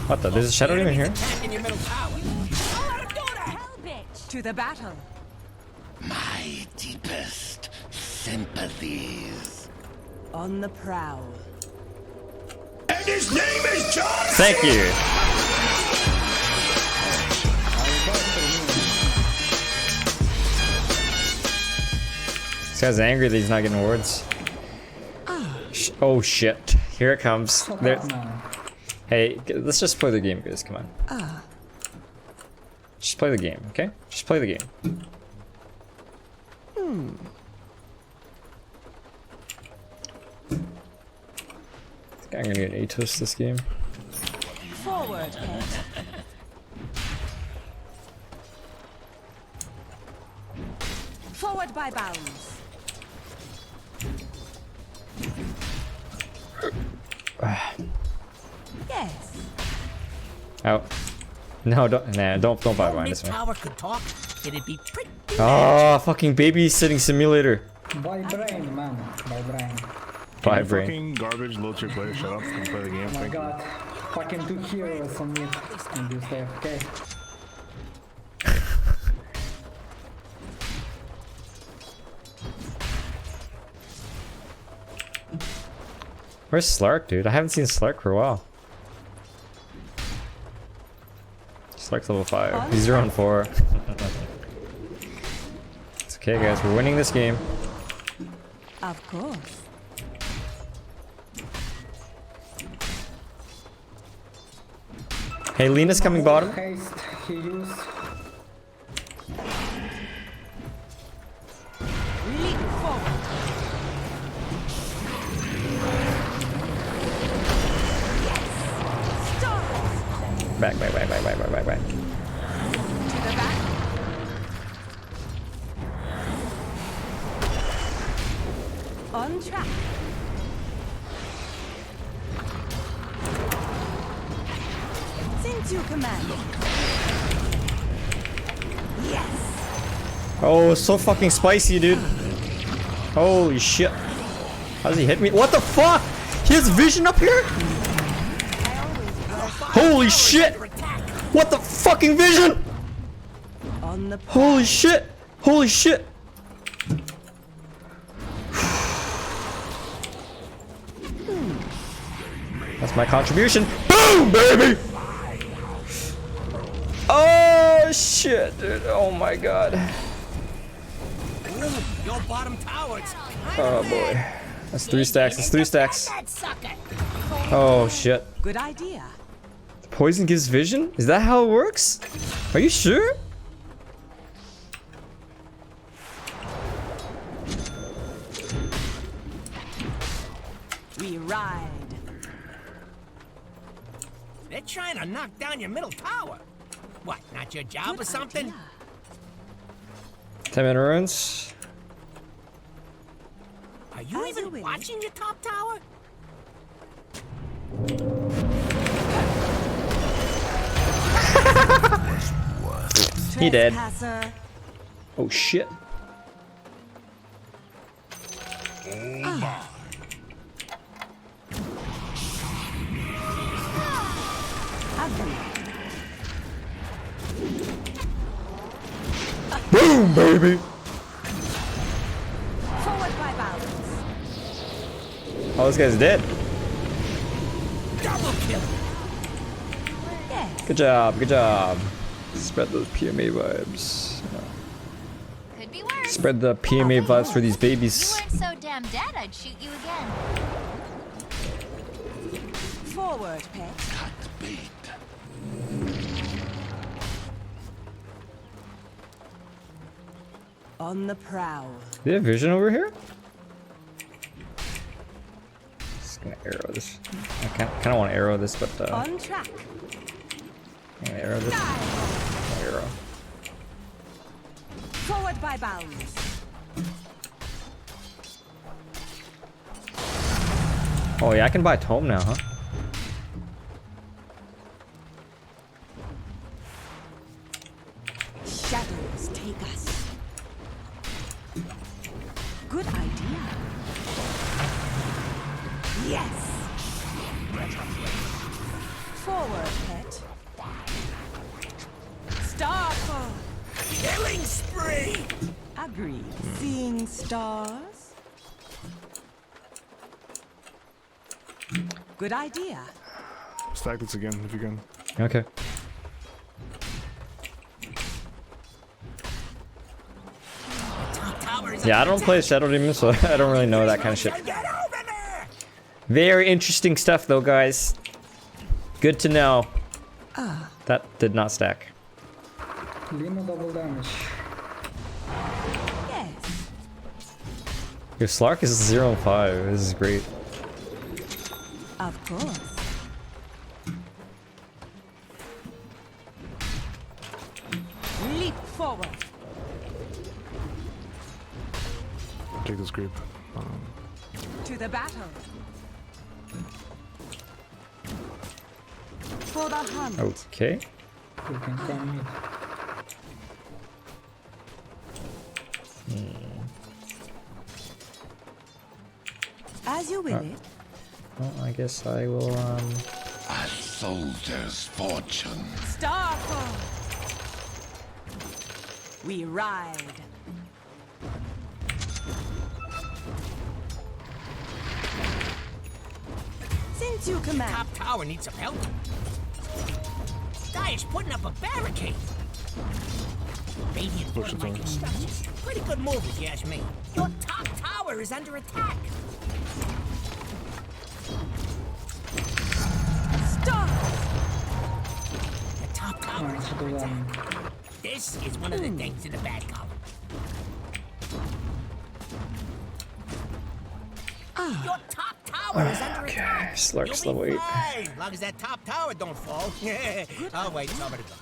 what the? There's a Shadow Demon here? Attacking your middle tower. To the battle. My deepest sympathies. On the prowl. And his name is John. Thank you. This guy's angry that he's not getting wards. Oh shit. Here it comes. There. Hey, let's just play the game, guys. Come on. Just play the game, okay? Just play the game. I think I'm gonna get Atos this game. Forward, Ed. Forward by bounds. Yes. Out. No, don't buy behind This this one. tower could talk. It'd be pretty. Oh, fucking babysitting simulator. By brain, man. By brain. Bye, You brain. Fucking garbage low tier player, shut up and play the game. Oh my Thank you. god. Fucking 2 heroes on mid. And you stay okay. Where's Slark, dude? I haven't seen Slark for a while. Slark's level 5. He's 0 and 4. It's okay, guys. We're winning this game. Of course. Hey, Lena's coming bottom. Haste he used. Leap forward. Yes. Stars. Back. To the back. On track. Since you command. Yes. Oh, so fucking spicy, dude. Holy shit. How does he hit me? What the fuck? He has vision up here? Holy shit! What the fucking vision? On the Holy shit! Holy shit! That's my contribution. Boom, baby! Oh shit, dude. Oh my god. Your bottom tower. Oh boy. That's 3 stacks. That's 3 stacks. Oh shit. good idea. Poison gives vision? Is that how it works? Are you sure? We ride. They're trying to knock down your middle tower. What, not your job or something? 10-minute runes. Are you even watching your top tower? He dead. Trespasser. Oh shit. Boom, baby. Forward by balance. Oh, this guy's dead. Double kill. Yes. Good job, good job. Spread those PMA vibes. Could be worse. Spread the PMA vibes for these You babies. weren't so damn dead, I'd shoot you again. Forward, pet. On the prowl. Do they have vision over here? Just gonna arrow this. I kind of want to arrow this, but On track. I'm gonna arrow this. Arrow. Forward by bounds. Oh yeah, I can buy Tome now, huh? Shadows take us. Good idea. Yes. Forward, pet. Starfall. Killing spree. Agreed. Seeing stars. Good idea. Stack this again if you can. Okay. Top tower is Yeah, I don't play Shadow Demon, so I don't really know that kind of shit. Get over there. Very interesting stuff, though, guys. Good to know. That did not stack. Lima double damage. Yes. Your Slark is 0 and 5. This is great. Of course. Leap forward. Take this creep. To the battle. For the hunt. Okay. You can come mid. As you will it. Well, I guess I will, A soldier's fortune. Starfall. We ride. Since you command. Top tower needs some help. Dire's putting up a barricade. Radiant Push it fortified on. construction. Pretty good move, if you ask me. Your top tower is under attack. Stop! The top tower is under attack. This is one of the things in the bad column. Your top tower is under attack. Slark's You'll be level 8. fine, as long as that top tower don't fall. Oh wait, somebody gone.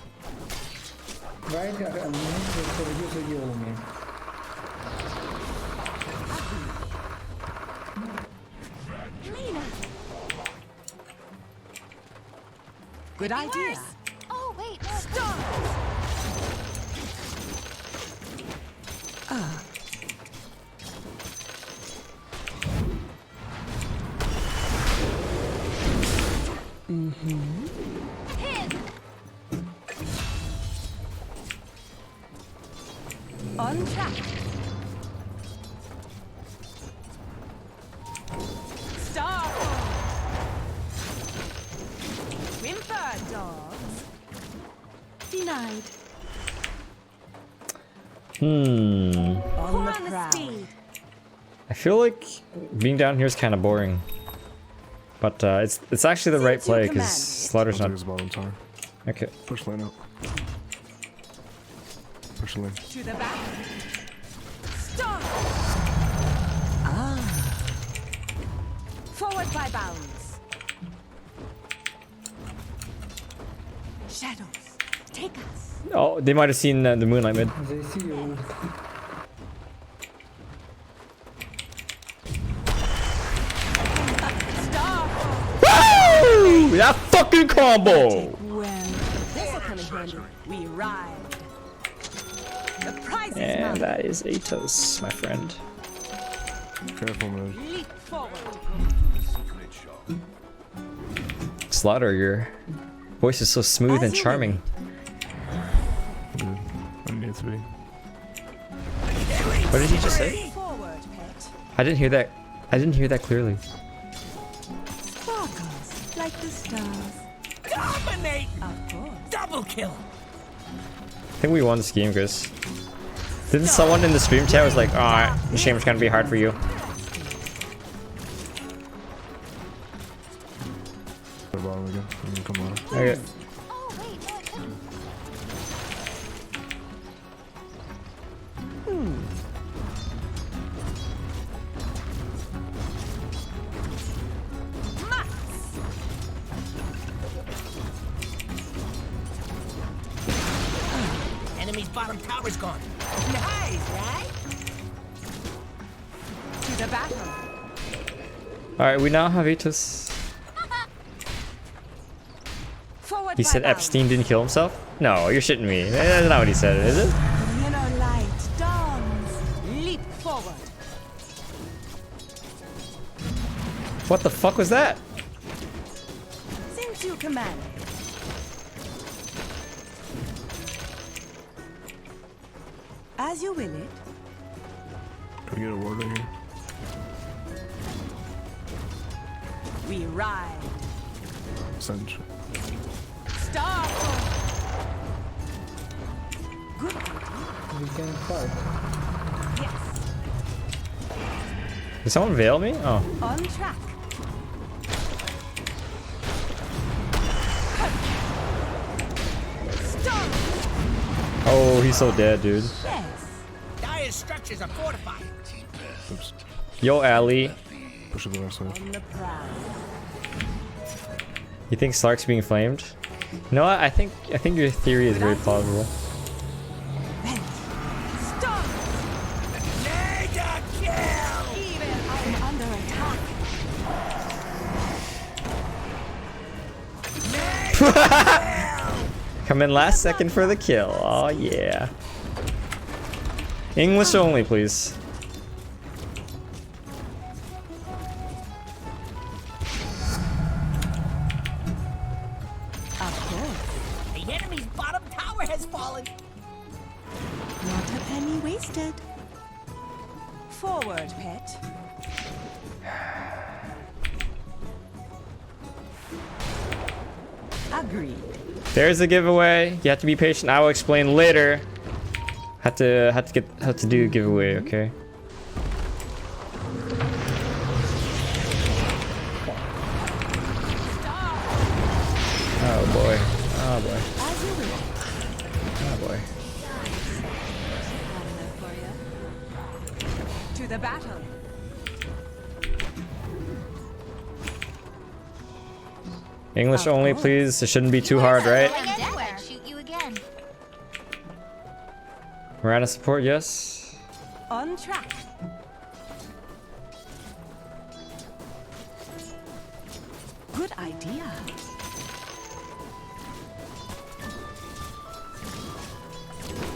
Right, a minute for use of your man. Good idea. Oh, wait, no. Hit. On track. Star. Whimper, dogs. Denied. On the prowl. I feel like being down here is kind of boring. But it's actually the right Since you play because command it. Slaughter's I'll not. take his bottom tower. Okay. Push lane up. Push lane. To the back. Stop. Forward by bounds. Shadows, take us. Oh, they might have seen the moonlight mid. They see you. Star. Woo! That fucking combo! Well, this will come in handy. We ride. The prize is And mine. that is Atos, my friend. Careful, man. Leap forward. Slaughter, your voice is so smooth and charming. Good. I need it to be. What did he just say? Forward, pet. I didn't hear that. I didn't hear that clearly. Sparkles like the stars. Dominate! Of course. Double kill! I think we won this game, guys. Didn't someone in the stream chat was like, "Ah, oh, this game's gonna be hard for you." The bottom again. And then come on. Okay. Oh, wait, no, it couldn't. Enemy's bottom tower's gone. Nice, right? To the battle. Alright, we now have Atos. Forward He by said bounds. Epstein didn't kill himself? No, you're shitting me. That's not what he said, is it? Inner light dawns. Leap forward. What the fuck was that? Since you command. As you will it. Can we get a ward right here? We ride. Send. Star. Good. We can fight. Yes. Did someone veil me? Oh. On track. Stop. Oh, he's so dead, dude. Yes. Dire's structures are fortified. Oops. Yo, Ali. Push to the right side. On the prowl. You think Slark's being flamed? You know what? I think your theory is very plausible. Stop. Mega kill! Even I'm under attack. Come in last second for the kill. Oh yeah. English only, please. Of course. The enemy's bottom tower has fallen. Not a penny wasted. Forward, pet. Agreed. There's a giveaway. You have to be patient. I will explain later. Have to do a giveaway, okay? Oh boy. Oh boy. Oh boy. To the battle. English only, please. It shouldn't be too hard, right? Anywhere. Shoot you again. Miranda support, yes. On track. Good idea.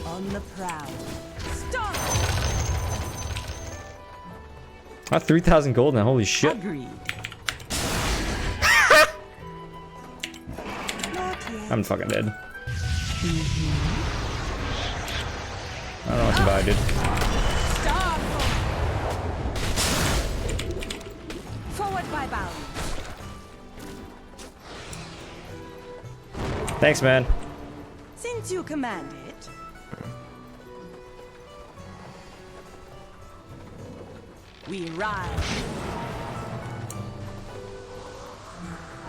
On the prowl. Stop. Ah, 3,000 gold now. Holy shit. Agreed. I'm fucking dead. I don't know what to buy, dude. Stop. Forward by bound. Thanks, man. Since you command it. We ride.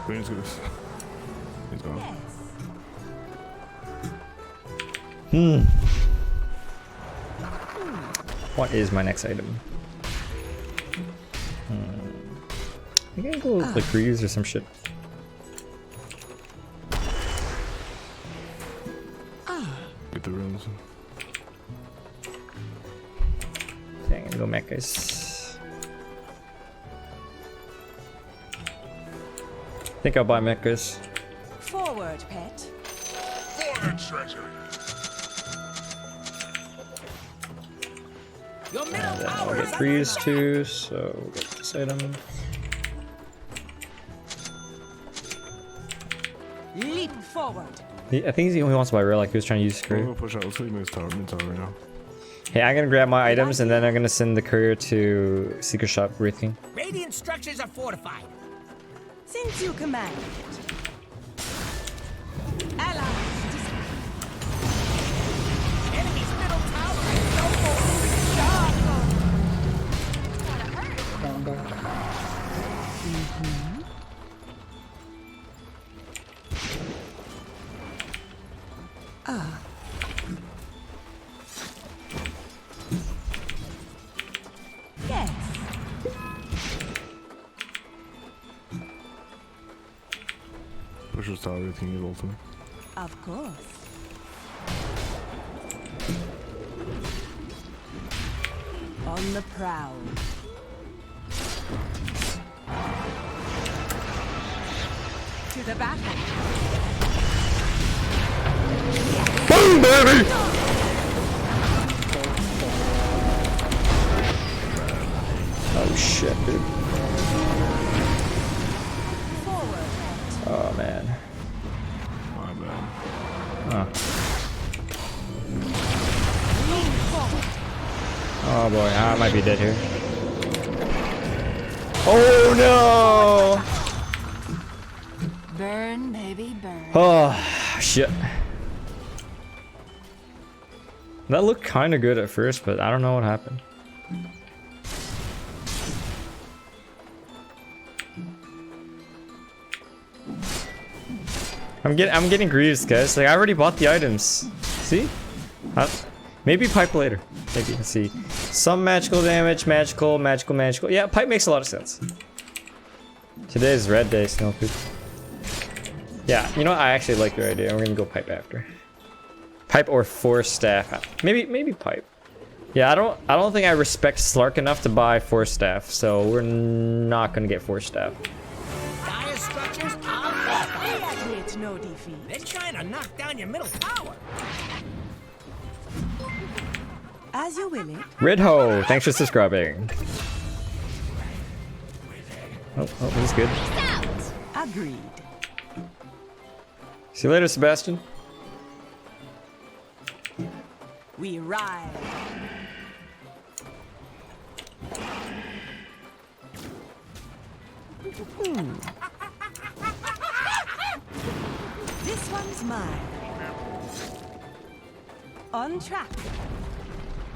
Queen's goose. He's gone. What is my next item? I think I go with like Greaves or some shit. Get the runes. Dang, I'm gonna go mechas. I think I'll buy mechas. Forward, pet. Your middle And then I'll tower get is Greaves too, so we'll get this item. Leap forward. I think he only wants to buy Relic. He was trying to use I'm courier. gonna push out. Let's leave his tower, mid tower right now. Hey, I'm gonna grab my items and then I'm gonna send the courier to Secret Shop Wraithking. Radiant structures are fortified. Since you command it. Allies dispatched. Enemy's middle tower is no more moving shot. Down there. Yes. Push his tower, everything is ultimate. Of course. On the prowl. To the battle. Boom, baby! Oh shit, dude. Forward. Oh man. My bad. Huh. Lean forward. Oh boy, I might be dead here. Oh no! Burn, baby, burn. Oh shit. That looked kind of good at first, but I don't know what happened. I'm getting Greaves, guys. Like I already bought the items. See? Maybe pipe later. Maybe. Let's see. Some magical damage, magical. Yeah, pipe makes a lot of sense. Today is red day, Snowpoop. Yeah, you know what? I actually like your idea. We're gonna go pipe after. Pipe or force staff. Maybe pipe. Yeah, I don't think I respect Slark enough to buy force staff, so we're not gonna get force staff. Dire structures are fortified. We admit no defeat. They're trying to knock down your middle tower. As you will it. Ridho, thanks for subscribing. Oh, he's good. Agreed. See you later, Sebastian. We ride. This This one's mine. On track.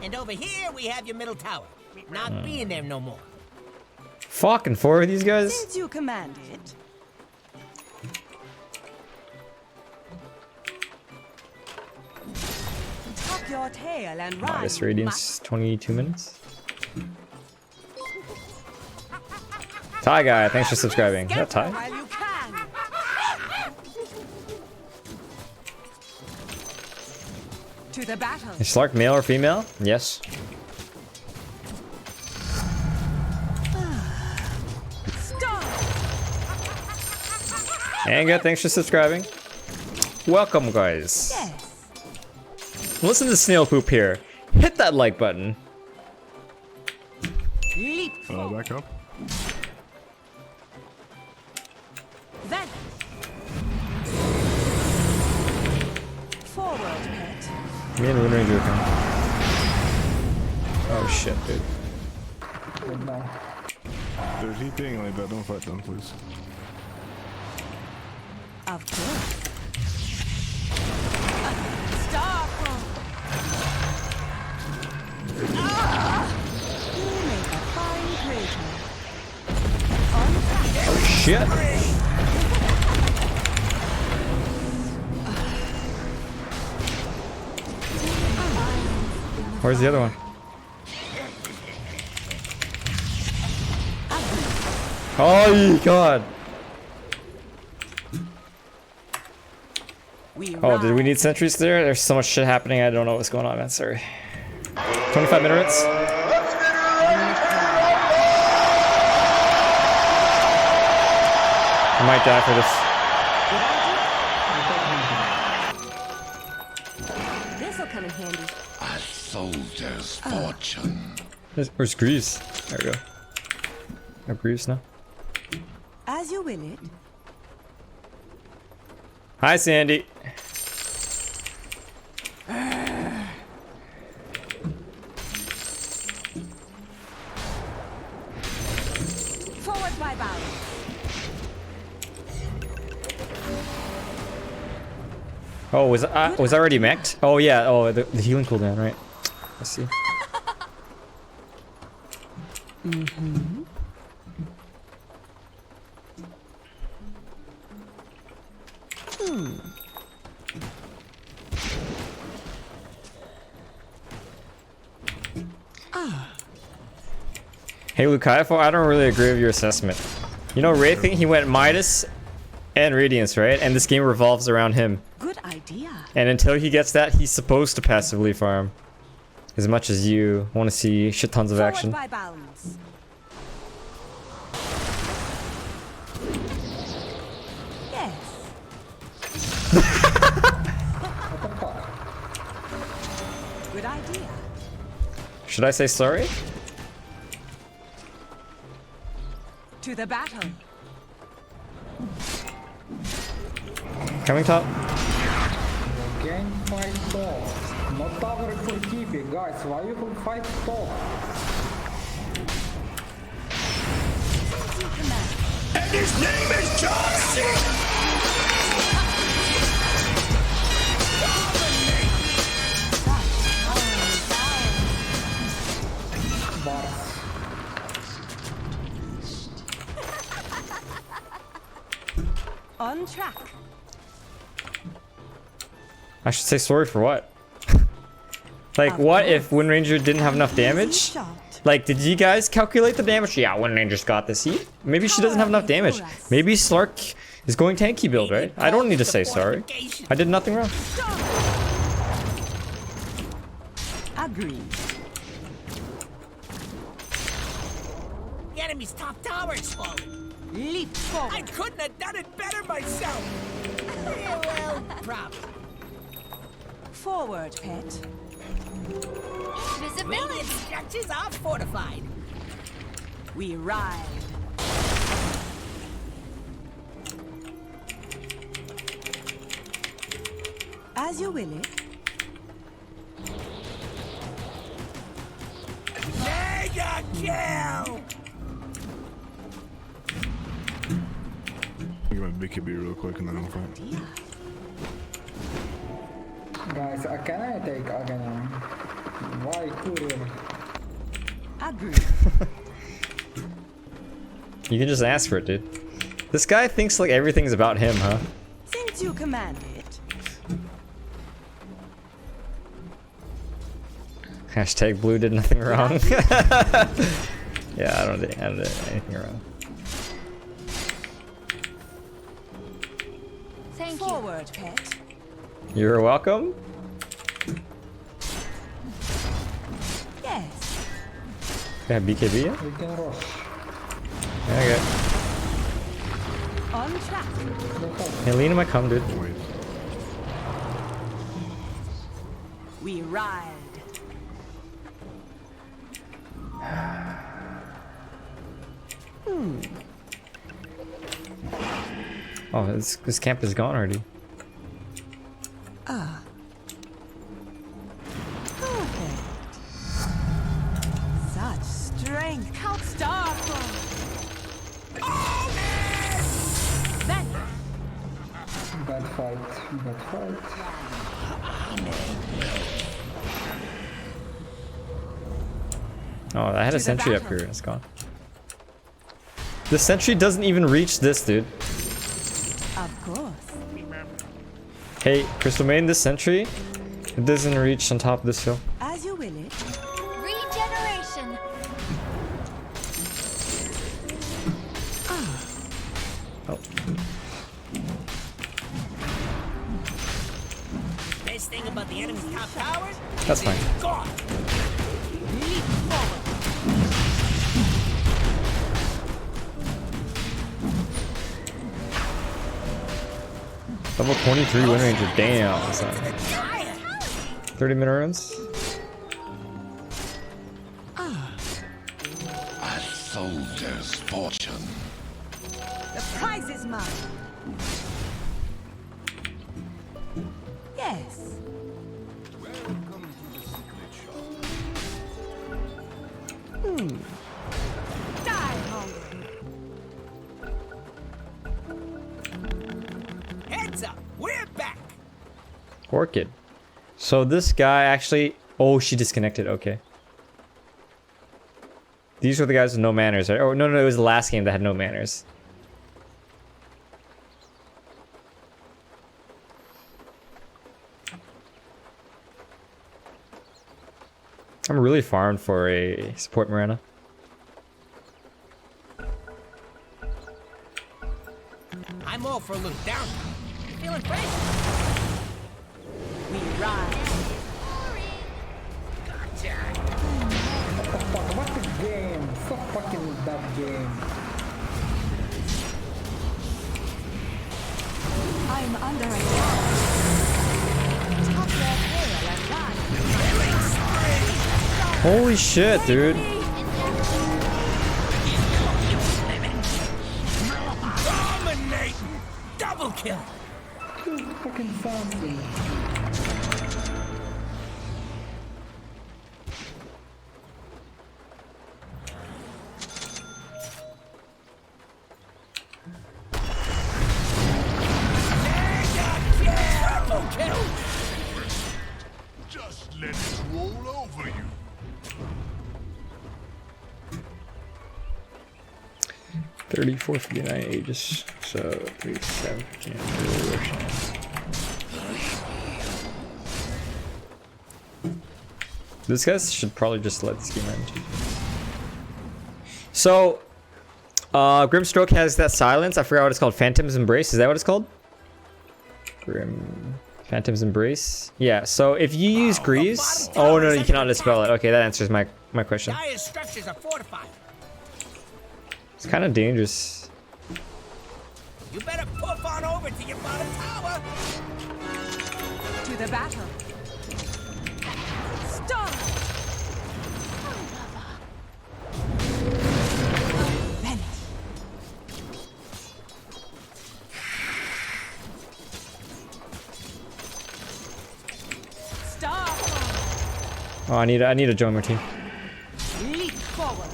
And over here we have your middle tower. Not being there no more. Fucking four of these guys. Since you command it. Tuck your tail and run. Minus radiance, 22 minutes. Ty guy, thanks for subscribing. Is that Ty? While you can. To the battle. Is Slark male or female? Yes. Stop. Anga, thanks for subscribing. Welcome, guys. Yes. Listen to Snail Poop here. Hit that like button. Leap forward. Back up. Then. Forward, pet. Me and Moon Ranger come. Oh shit, dude. Goodbye. There's eating like that. Don't fight them, please. Of course. Starfall. You make a fine creature. On track. Oh shit. Where's the other one? Oh god. Oh, did we need sentries there? There's so much shit happening. I don't know what's going on, man. Sorry. 25 minutes. I might die for this. This'll come in handy. A soldier's fortune. Where's Greaves? There we go. Oh, Greaves now. As you will it. Hi, Sandy. Forward by bow. Oh, was I already mech'd? Oh yeah. Oh, the healing cooldown, right? Let's see. Hey, Lucaifo, I don't really agree with your assessment. You know, Ray think he went Midas and Radiance, right? And this game revolves around him. Good idea. And until he gets that, he's supposed to passively farm. As much as you want to see shit tons of action. Forward by bounds. Yes. Good idea. Should I say sorry? To the battle. Coming top. Again, fight top. Not tower for TP, guys. Why you will fight top? And his name is John C. On track. I should say sorry for what? Like, what if Wind Ranger didn't have enough damage? Like, did you guys calculate the damage? Yeah, Wind Ranger's got this. Maybe she doesn't have enough damage. Maybe Slark is going tanky build, right? I don't need to say sorry. I did nothing wrong. Agreed. The enemy's top tower is falling. Leap forward. I couldn't have done it better myself. Yeah, well, props. Forward, pet. Radiant structures are fortified. We ride. As you will it. Mega kill! I'm gonna BKB real quick and then I'll fight. Yeah. Guys, can I take Aghanim? Why courier? Agree. You can just ask for it, dude. This guy thinks like everything's about him, huh? Since you command it. Hashtag blue did nothing wrong. Yeah, I don't do anything wrong. Thank you. Forward, pet. You're welcome. Yes. Yeah, BKB. We can rush. Okay. On track. Hey, Lena might come, dude. We ride. Oh, this camp is gone already. Ah. Perfect. Such strength. Count Starfall. Then Bad fight. Bad fight. Oh, I had To a the sentry up battle. here. It's gone. The sentry doesn't even reach this, dude. of course. Hey, Crystal Main, this sentry, it doesn't reach on top of this hill. As you will it. Regeneration. Oh. Best thing about the enemy's top towers? That's fine. Gone. Leap forward. Level 23 win ranger, damn. Son. 30-minute runs? A soldier's fortune. The prize is mine. Yes. Die hungry. Heads up. We're back. Orchid. So this guy actually... Oh, she disconnected. Okay. These were the guys with no manners, right? Oh, no, it was the last game that had no manners. I'm really farmed for a support Mirana. I'm all for a little downtime. Feeling fresh? We ride. Gotcha. What the fuck? What the game? So fucking bad game. I'm under attack. Top their tail and ride. Holy shit, dude. Dominating. Double kill. Too fucking fancy. Triple kill. Just let it roll over you. $34 59 Aegis. So 37. This guy should probably just let this game end. So, Grimstroke has that silence. I forgot what it's called. Phantom's Embrace. Is that what it's called? Phantom's Embrace. Yeah. So if you use Grease, oh no, you cannot dispel it. Okay, that answers my question. Dyer's structures are fortified. It's kind of dangerous. You better poof on over to your bottom tower. To the battle. Stop! Vanish. Stop! Oh, I need a join my team. Leap forward.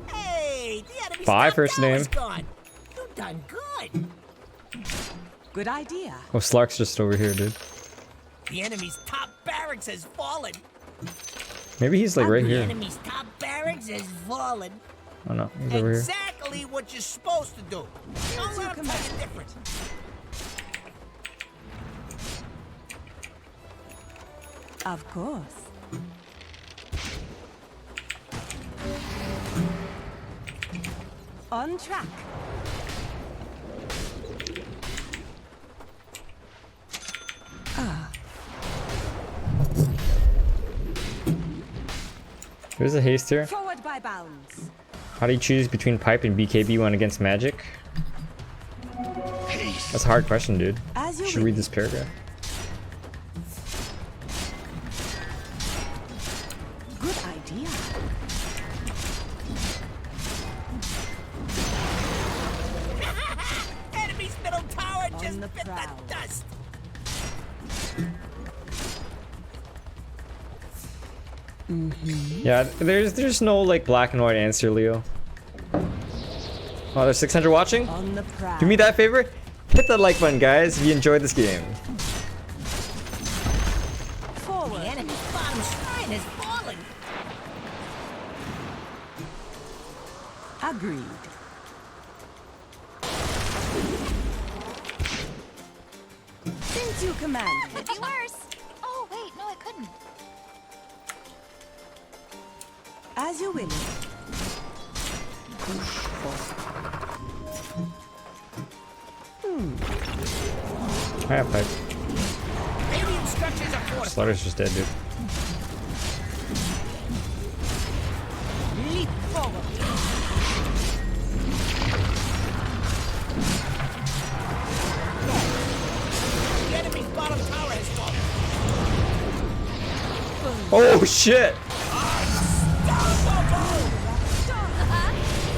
Hey, the enemy's Bye, top first tower's name. gone. You done good. Good idea. Oh, Slark's just over here, dude. The enemy's top barracks has fallen. Maybe he's like right The here. enemy's top barracks has fallen. Oh no, he's over here. Exactly what you're supposed to do. Don't let him tell you different. Of course. On track. There's a haste here. Forward by bounds. How do you choose between pipe and BKB when against magic? That's a hard question, dude. As You you should wish. read this paragraph. Good idea. Enemy's middle tower On just the bit the prowl. dust. Yeah, there's no like black and white answer, Leo. Oh, there's 600 watching? On the prowl. Do me that favor? Hit that like button, guys, if you enjoyed this game. Forward. The enemy's bottom shrine has fallen. Agreed. Since you command. Could be worse. Oh, wait, no, I couldn't. As you will. I have pipe. Radiant structures are fortified. Slaughter's just dead, dude. Leap forward. The enemy's bottom tower has fallen. Oh shit!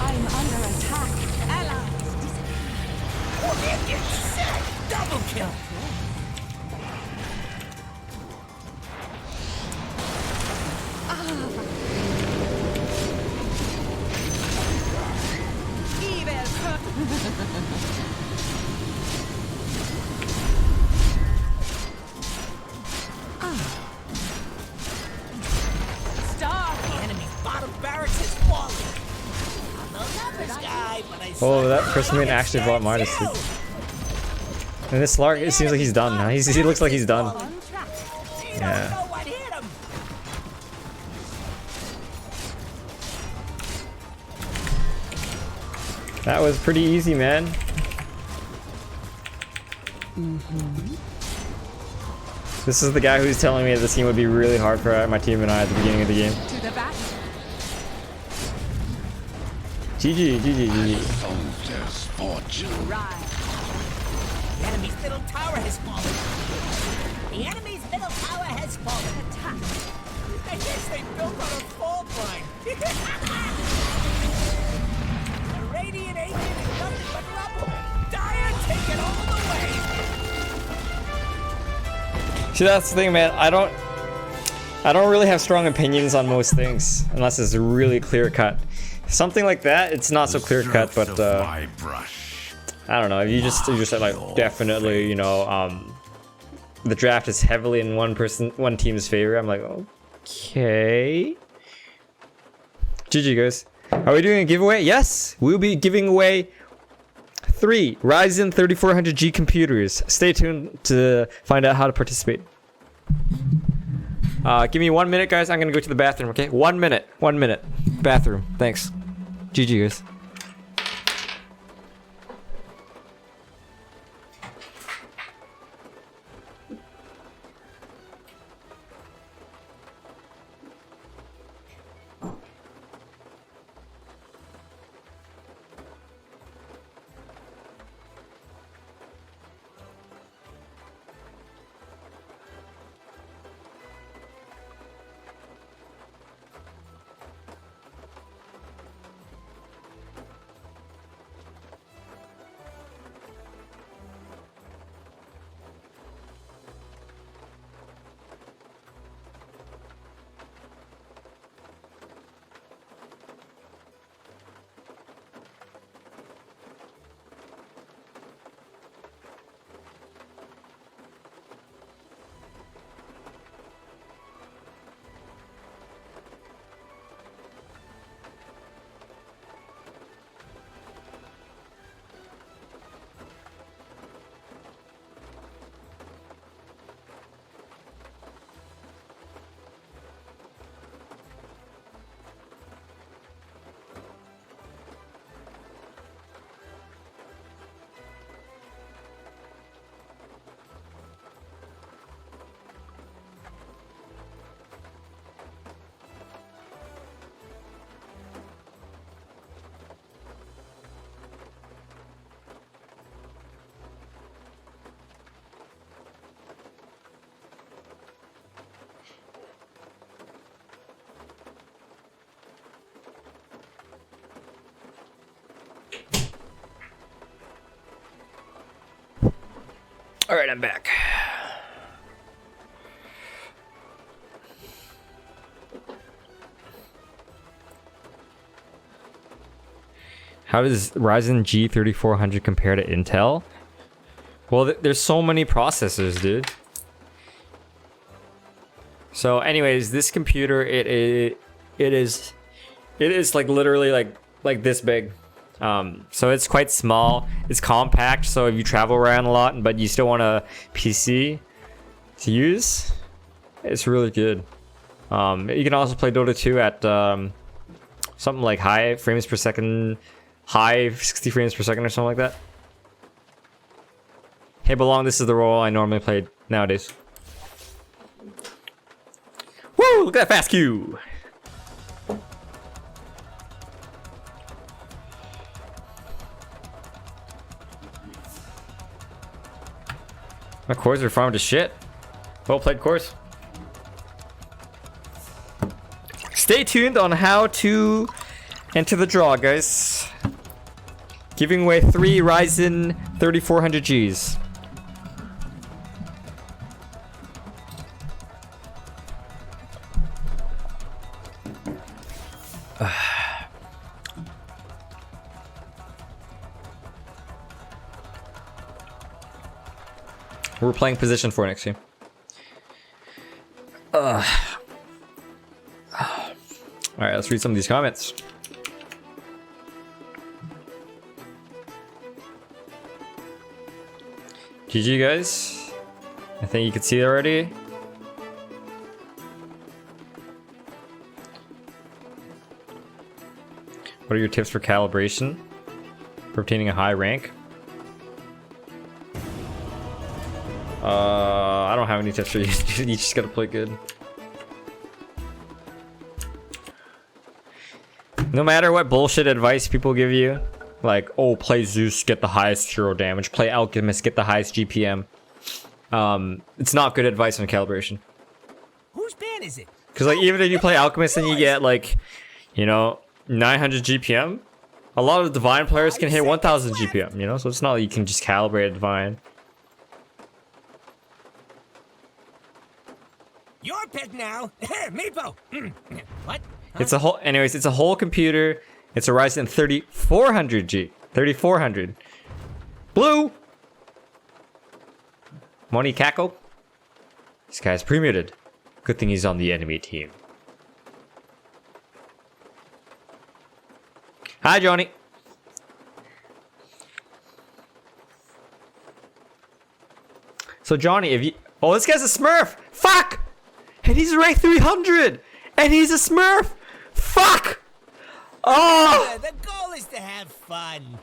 I'm under attack. Allies disappear. Double kill. Evil. Star. The enemy's bottom barracks has fallen. I'm no numbers guy, but I Oh, that person made actually brought Midas too. And this Slark, it seems like he's done now. He looks like he's done. On track. You Yeah. don't know what hit him. That was pretty easy, man. This is the guy who's telling me that this game would be really hard for my team and I at the beginning of the game. To the back. GG, GG, GG. Soldier's fortune. Rise. The enemy's middle tower has fallen. The enemy's middle tower has fallen. Attack. I guess they built on a fault line. The radiant agent is nothing but rubble. Dire, take it all the way. See, that's the thing, man. I don't really have strong opinions on most things unless it's really clear cut. Something like that, it's not so clear cut, but My brush. I don't know. If you just said like definitely, you know, the draft is heavily in one team's favor. I'm like, okay. GG, guys. Are we doing a giveaway? Yes, we'll be giving away 3 Ryzen 3400G computers. Stay tuned to find out how to participate. Give me 1 minute, guys. I'm gonna go to the bathroom. Okay, 1 minute. 1 minute. Bathroom. Thanks. GG, guys. All right, I'm back. How does Ryzen G3400 compare to Intel? Well, there's so many processors, dude. So, anyways, this computer it is like literally like this big. So it's quite small. It's compact. So if you travel around a lot, but you still want a PC to use, it's really good. You can also play Dota 2 at something like high frames per second, high 60 frames per second or something like that. Hey Belong, this is the role I normally play nowadays. Woo! Look at that fast Q! My cores are farmed to shit. Well played, cores. Stay tuned on how to enter the draw, guys. Giving away 3 Ryzen 3400Gs. We're playing position 4 next game. Alright, let's read some of these comments. GG guys. I think you can see it already. What are your tips for calibration? For obtaining a high rank? I don't have any tips for you. You just gotta play good. No matter what bullshit advice people give you, like, oh, play Zeus, get the highest hero damage. Play Alchemist, get the highest GPM. It's not good advice on calibration. Whose band is it? Because, like, even if you play Alchemist and you get, like, you know, 900 GPM, a lot of Divine players can hit 1000 GPM, you know? So it's not like you can just calibrate a Divine. Your pick now. Meepo. What? It's a whole, anyways, it's a whole computer. It's a Ryzen 3400G. 3400. Blue! Money Cackle? This guy's pre-muted. Good thing he's on the enemy team. Hi, Johnny. So, Johnny, if you... Oh, this guy's a Smurf! Fuck! And he's rank 300! And he's a Smurf! Fuck! Oh! The goal is to have fun.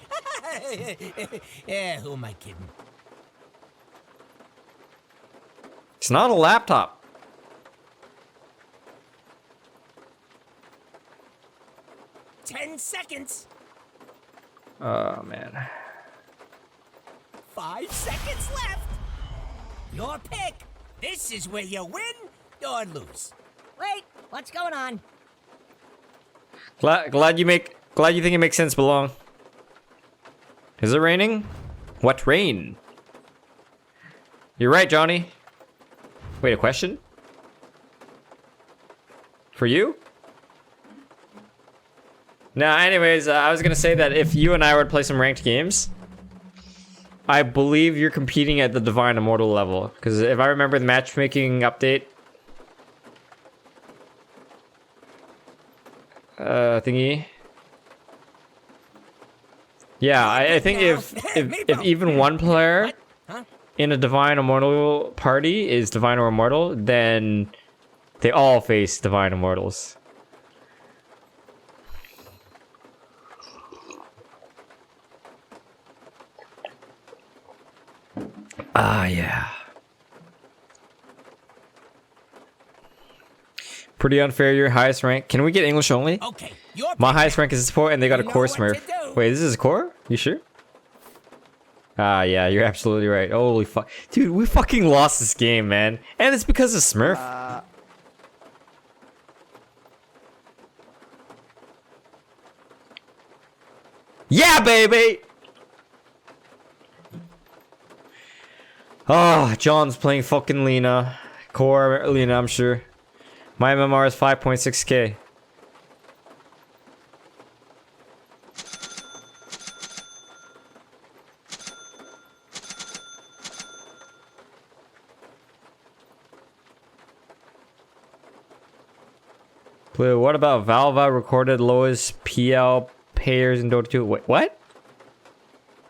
Yeah, who am I kidding? It's not a laptop. Ten seconds. Oh, man. 5 seconds left. Your pick. This is where you win or lose. Wait, what's going on? Glad you think it makes sense, Belong. Is it raining? What rain? You're right, Johnny. Wait, a question? For you? Now, anyways, I was gonna say that if you and I were to play some ranked games, I believe you're competing at the Divine Immortal level. Because if I remember the matchmaking update, thingy. Yeah, I think if even one player in a Divine Immortal party is Divine or Immortal, then they all face Divine Immortals. Ah, yeah. Pretty unfair, your highest rank. Can we get English only? Okay, my highest rank is a support and they got a core Smurf. Wait, this is a core? You sure? Ah, yeah, you're absolutely right. Holy fuck. Dude, we fucking lost this game, man. And it's because of Smurf. Yeah, baby! Oh, John's playing fucking Lena. Core Lena, I'm sure. My MMR is 5.6k. Blue, what about Valve recorded lowest PL payers in Dota 2? Wait, what?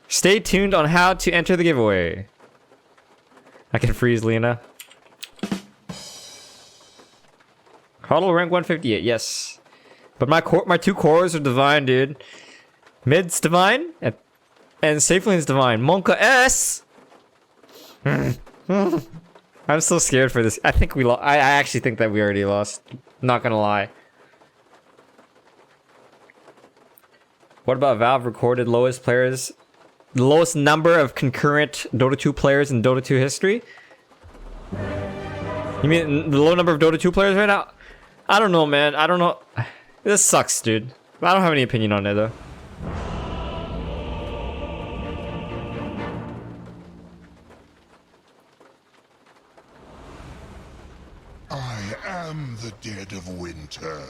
Stay tuned on how to enter the giveaway. I can freeze Lena. Huddle rank 158, yes. But my two cores are divine, dude. Mid's divine and safe lane's divine. Monka S. I'm so scared for this. I think we lost. I actually think that we already lost. Not gonna lie. What about Valve recorded lowest players? The lowest number of concurrent Dota 2 players in Dota 2 history? You mean the low number of Dota 2 players right now? I don't know, man. I don't know. This sucks, dude. I don't have any opinion on it, though. I am the dead of winter.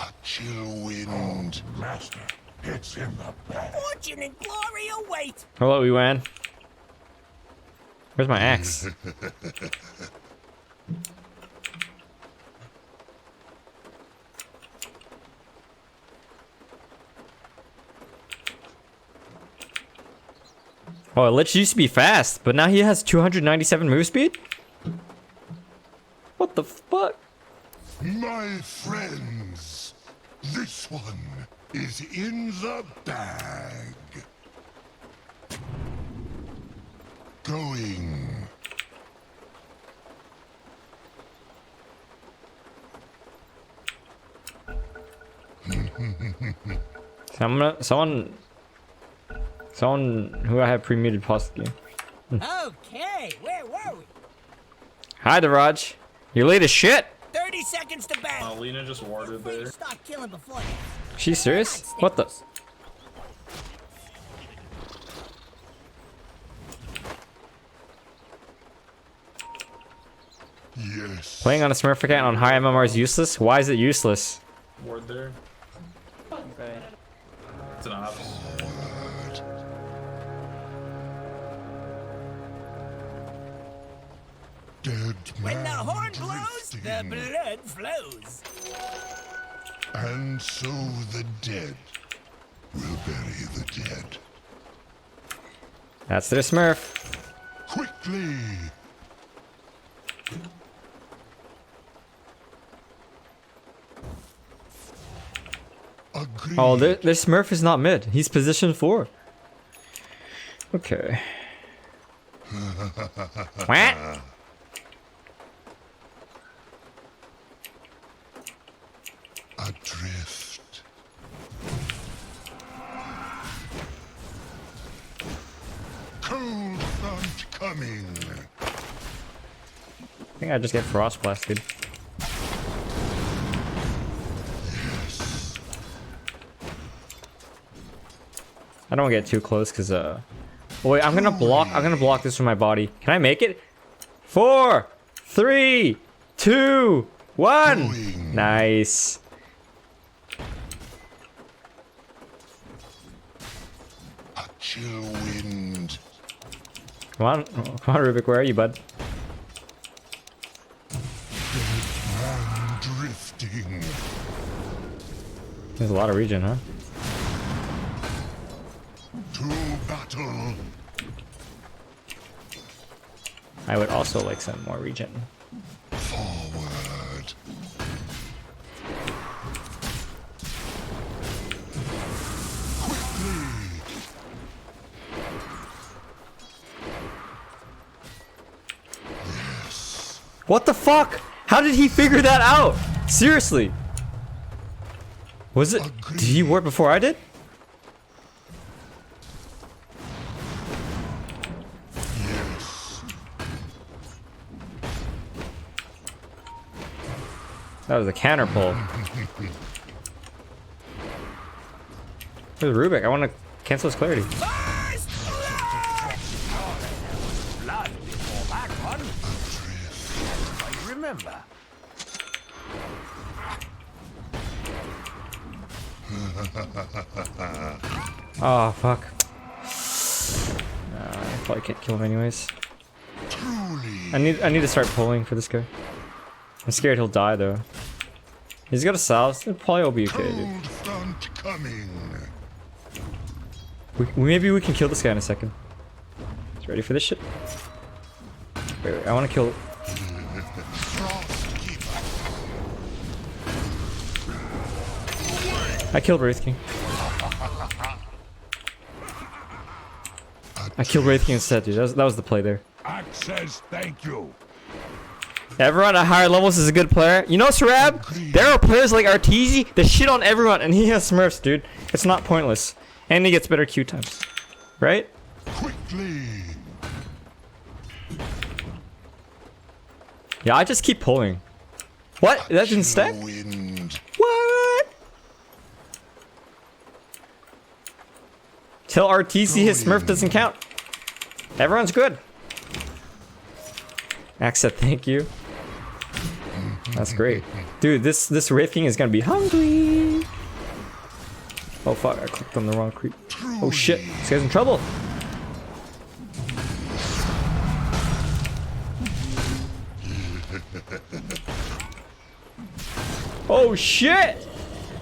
A chill wind. Oh, master, it's in the bag. Fortune and glory await. Hello, Yuan. Where's my axe? Oh, Lich used to be fast, but now he has 297 move speed? What the fuck? My friends, this one is in the bag. Going. Someone who I have pre-muted possibly. Okay, where were we? Hi, Devraj. You're late as shit. 30 seconds to bang. Lena just warded there. Stop killing before. She's serious? What the? Yes. Playing on a Smurf account on high MMR is useless? Why is it useless? Ward there. Okay. It's an ops. Dead When the man horn blows, the drifting. blood flows. And so the dead will bury the dead. That's their Smurf. Quickly! Agreed. Oh, their Smurf is not mid. He's position 4. Okay. What? Adrift. Cold front coming. I think I just get frost blasted. Yes. I don't get too close because oh, wait, I'm gonna block this from my body. Can I make it? 4, 3, 2, 1. Going. Nice. A chill wind. Come on, Rubik, where are you, bud? Man drifting. There's a lot of regen, huh? To battle. I would also like some more regen. Forward. Quickly. Yes. What the fuck? How did he figure that out? Seriously. Was it? Did he ward before I did? Yes. That was a counter pull. Where's Rubik? I want to cancel his clarity. First blood! remember. Oh fuck. I probably can't kill him anyways. I need to start pulling for this guy. I'm scared he'll die though. He's got a salve. It probably will be okay, dude. Maybe we can kill this guy in a second. He's ready for this shit. Wait, I want to kill. I killed Wraith King. I killed Wraith King instead, dude. That was the play there. Access, thank you. Everyone at higher levels is a good player. You know, Sarab? There are players like Arteezy that shit on everyone, and he has Smurfs, dude. It's not pointless. And he gets better Q times. Right? Quickly. Yeah, I just keep pulling. What? That didn't stack? What? Till Arteezy his Smurf doesn't count. Everyone's good. Max said thank you. That's great. Dude, this Wraith King is gonna be hungry. Oh fuck, I clicked on the wrong creep. Oh shit, this guy's in trouble. Oh shit!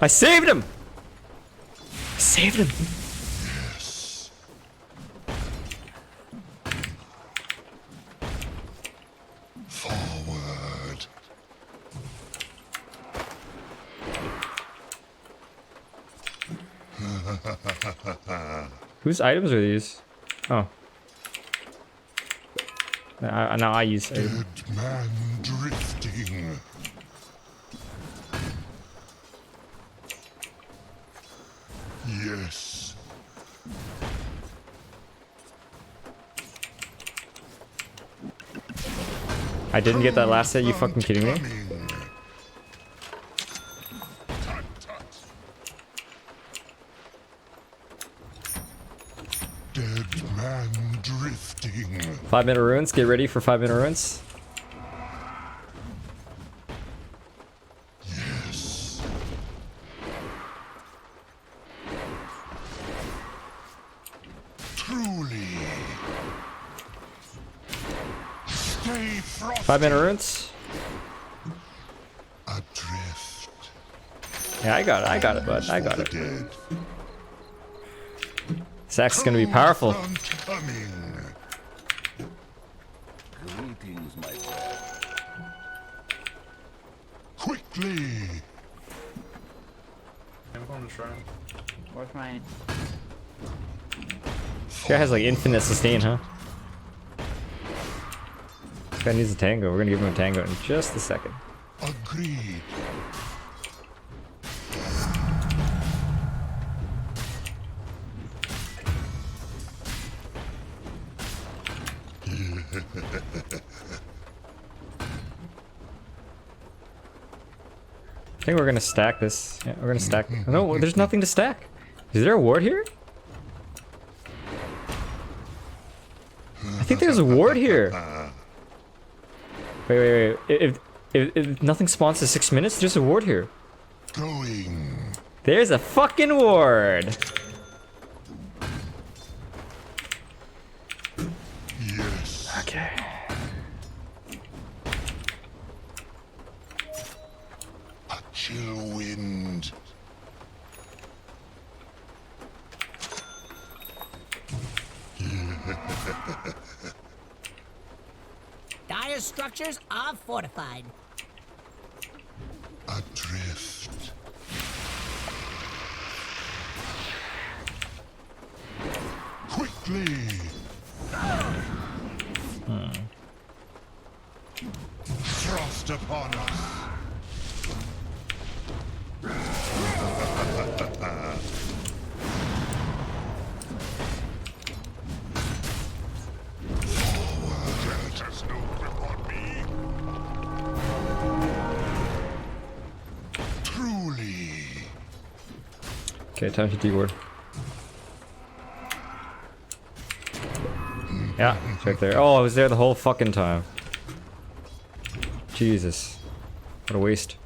I saved him! I saved him! Forward. Whose items are these? Oh. Now I use it. Dead man drifting. Yes. I didn't get that last set, you fucking kidding me? Dead man drifting. 5-minute ruins, get ready for 5-minute ruins. Yes. Truly. Stay frosty. 5-minute ruins. Adrift. Yeah, I got it, bud. I got it. Dead. This axe is gonna be powerful. Coming. Greetings, my friend. Quickly. I'm going to try. Where's mine? This guy has like infinite sustain, huh? This guy needs a tango. We're gonna give him a tango in just a second. Agreed. I think we're gonna stack this. Yeah, we're gonna stack. No, there's nothing to stack. Is there a ward here? I think there's a ward here. Wait. If nothing spawns to 6 minutes, there's a ward here. Going. There's a fucking ward. Yes. Okay. A chill wind. Dire structures are fortified. Adrift. Quickly. Frost upon us. Forward. Death has no grip on me. Truly. Okay, time to D-ward. Yeah, it's right there. Oh, I was there the whole fucking time. Jesus. What a waste.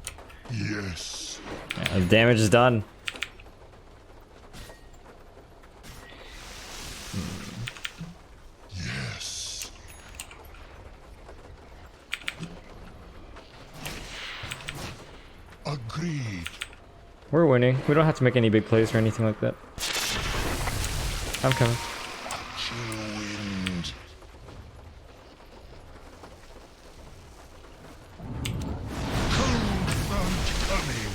Yes. Yeah, the damage is done. Yes. Agreed. We're winning. We don't have to make any big plays or anything like that. I'm coming. Chill wind. Cold front coming.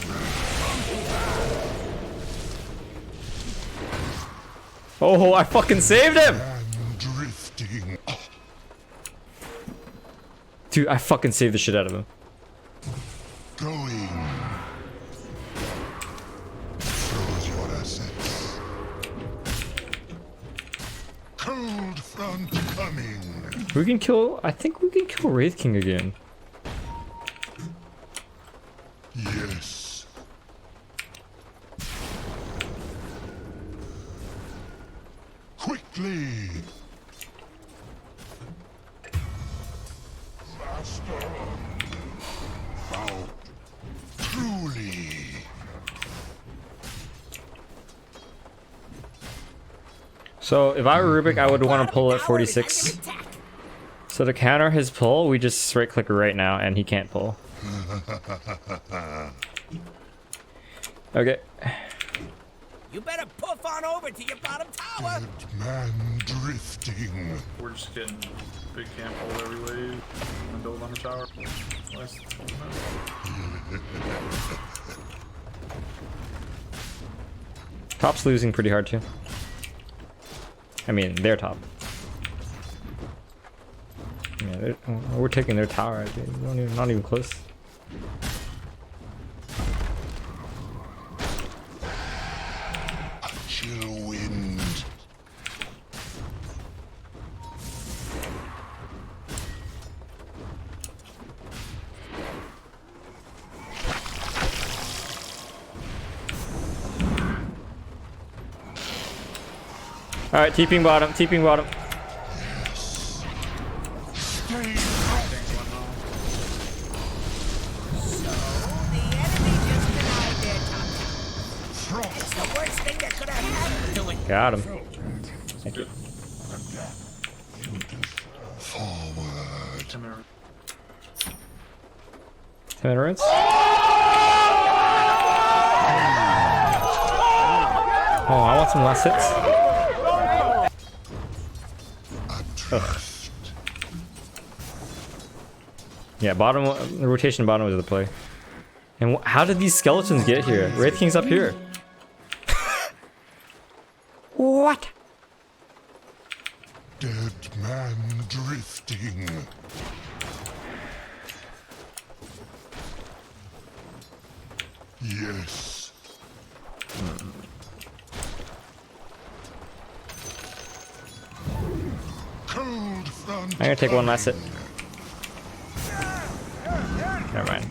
Oh, I fucking saved him! And drifting. Dude, I fucking saved the shit out of him. Going. Froze your assets. Cold front coming. We can kill. I think we can kill Wraith King again. Yes. Quickly. Master. Out. Truly. So if I were Rubik, I would want to pull at 46. So to counter his pull, we just right click right now, and he can't pull. Okay. You better poof on over to your bottom tower. Dead man drifting. We're just getting big camp hold every wave and build on the tower. Last, Top's losing pretty hard too. I mean, their top. Yeah, we're taking their tower. I think. Not even close. A chill wind. All right, TPing bottom. TPing bottom. Stay The worst thing that could have happened to it. Got him. Thank you. forward. 10 minutes. 10 minutes? Oh, I want some last hits. Ugh. Yeah, bottom, the rotation bottom was the play. And how did these skeletons get here? Wraith King's up here. What? Dead man drifting. Yes. Cold front. I'm gonna take one last hit. Never mind.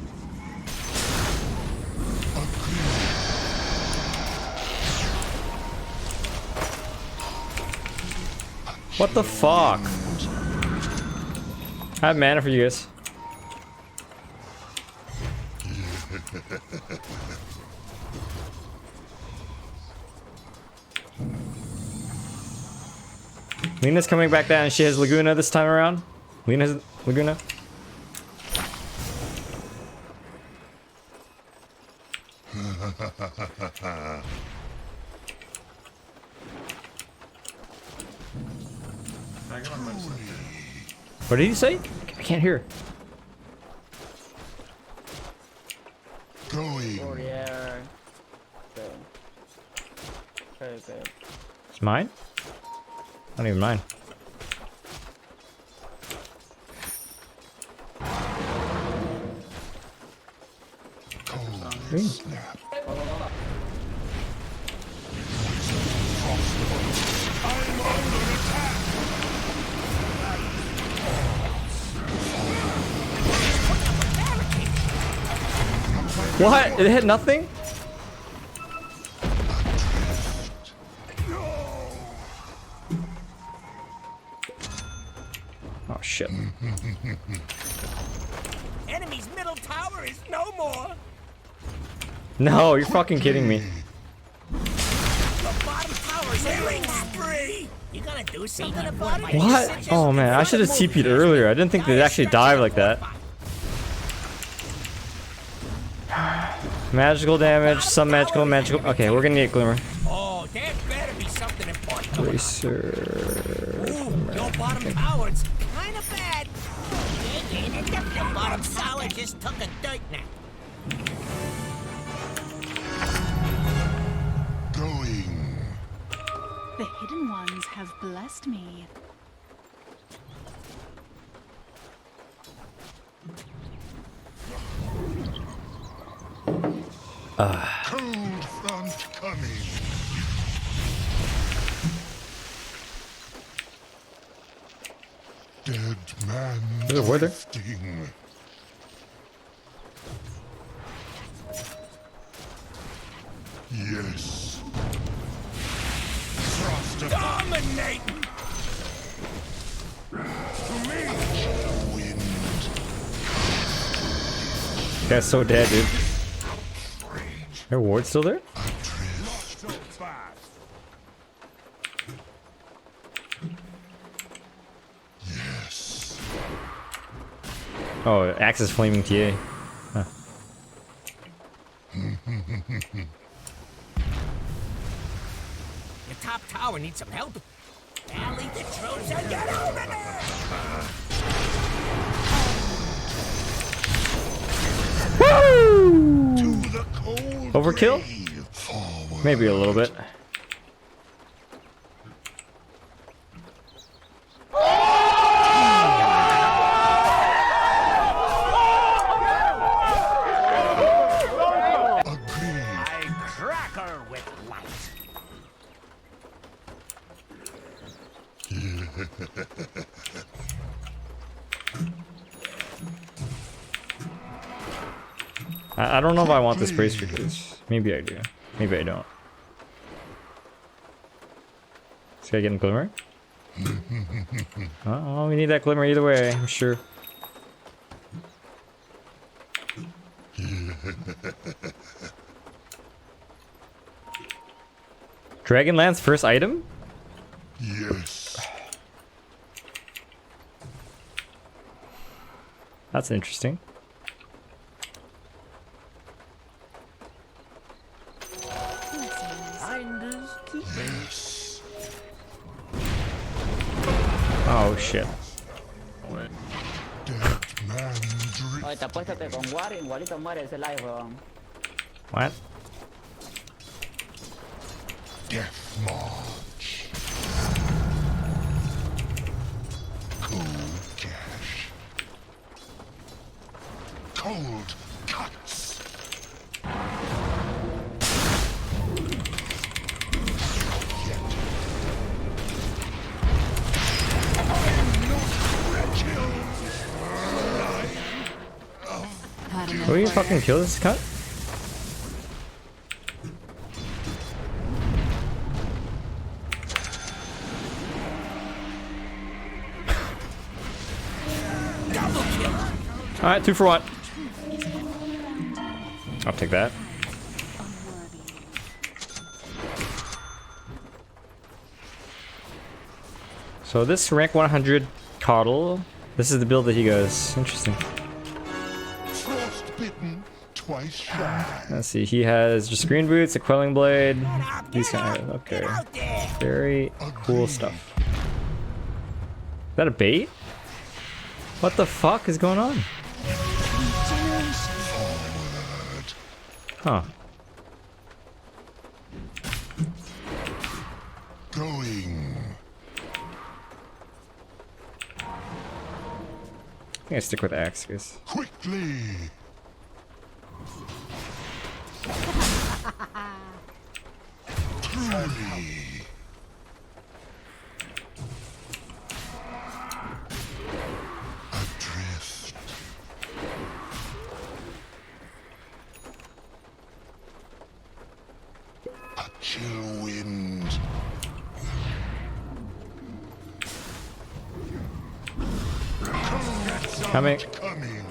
What the fuck? I have mana for you guys. Lena's coming back down. She has Laguna this time around. Lena's Laguna. What did he say? I can't hear. Going. It's mine? Not even mine. Cold snap. What? It hit nothing? Oh shit. enemy's middle tower is no more. No, you're fucking kidding me. The bottom tower's killing spree. You gonna do something about it? What? Oh man, I should have TP'd earlier. I didn't think they'd actually dive like that. Magical damage, some magical. Okay, we're gonna need a glimmer. Oh, there better be something important. Racer. Ooh, your bottom tower's kind of bad. Your bottom tower just took a dirt nap. Going. The hidden ones have blessed me. Cold front coming. Dead man There's a word there. drifting. Yes. Frost of Dominating. wind. Guy's so dead, dude. Her ward's still there? Yes. Oh, Axe is flaming TA. Huh. The top tower needs some help. Rally the troops and get over there. To the cold Overkill? grave. Forward. Maybe a little bit. Agreed. I crack her with light. I don't know if I want this brace for this. Maybe I do. Maybe I don't. This guy getting glimmer? Oh, we need that glimmer either way, I'm sure. Dragonlance first item? Yes. That's interesting. Yes. Oh shit. Dead man drifting. Oye, te apuéstate con War, igualito muere ese live, weón. What? Death march. Cold cash. Cold cuts. Will you fucking kill this cut? Alright, 2 for 1. I'll take that. So this rank 100 Coddle, this is the build that he goes. Interesting. Frostbitten, twice shy. Let's see, he has just green boots, a quelling blade, these kind of, okay. Very cool stuff. Is that a bait? What the fuck is going on? Huh. Going. I think I stick with axe, guys. Quickly. Truly. Adrift. A chill wind. Coming. Coming.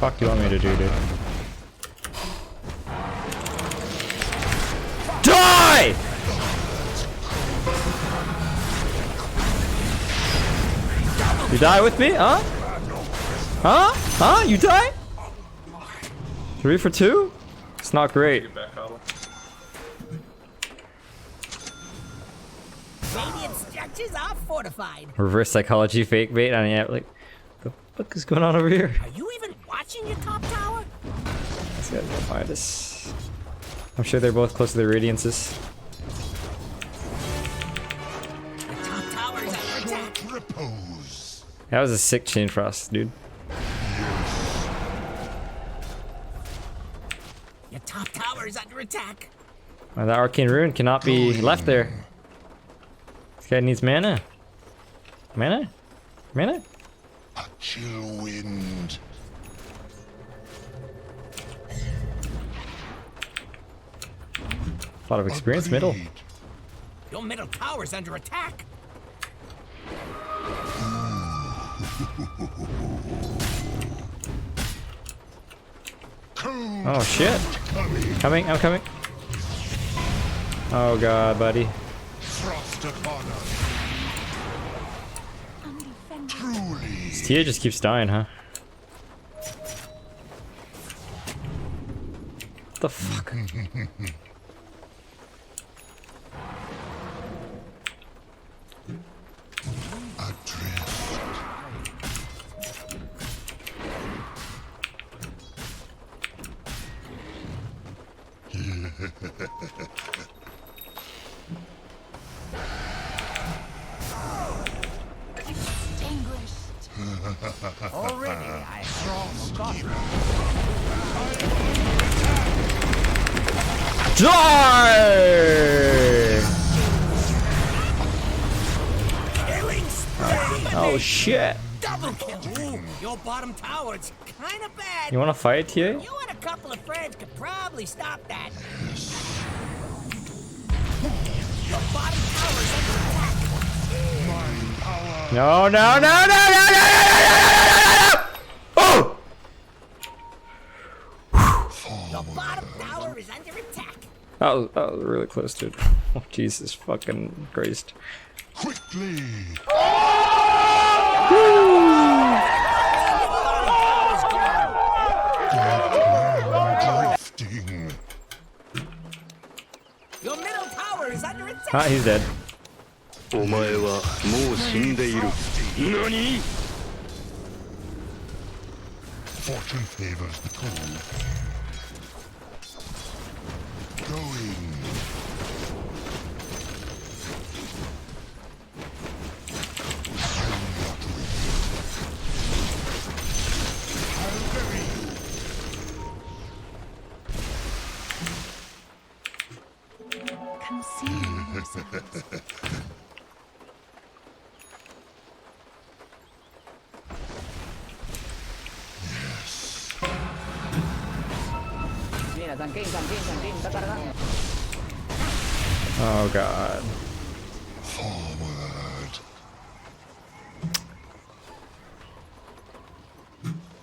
fuck do you want me to do, dude? Die! You die with me? Huh? Huh? Huh? You die? 3 for 2? It's not great. Get back, Huddle. Radiant structures are fortified. Reverse psychology fake bait. I mean, yeah, like, the fuck is going on over here? Are you even watching your top tower? This guy's gonna find us. I'm sure they're both close to their radiances. Your top tower is under attack. That was a sick chain frost, dude. Your top tower is under attack. That arcane rune cannot be left there. This guy needs mana. Mana? Mana? A chill wind. A lot of experience middle. Your middle tower is under attack. Oh shit. Coming, I'm coming. Oh god, buddy. Frost upon us. Truly. This Tia just keeps dying, huh? What the fuck? Already, I forgot. Die! Killing spree. Oh shit. Double kill. Ooh, your bottom tower is kind of bad. You wanna fight, Tia? You and a couple of friends could probably stop that. Your bottom tower is under attack. No, no, no, no, no, no, no, no, no, no, no! Oh! Your bottom tower is under attack. That was really close, dude. Oh, Jesus fucking Christ. Quickly. Drifting. Your middle tower is under attack. Ah, he's dead. お前はもう死んでいる。何？ Fortune favors the cold. Going. I'll bury you. Conceal yourselves. Oh god. Forward.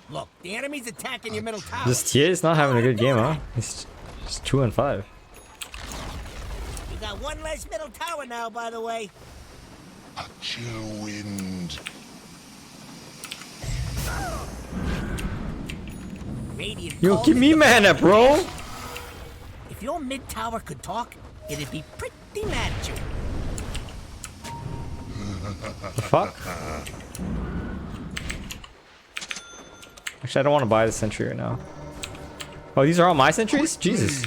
Look, the enemy's attacking your middle tower. This Tia is not having a good game, huh? He's just 2 and 5. You got one less middle tower now, by the way. A chill wind. Radiant Yo, calls give me the- mana, bro! If your mid tower could talk, it'd be pretty mad at you. The fuck? Actually, I don't want to buy the sentry right now. Oh, these are all my sentries? Jesus.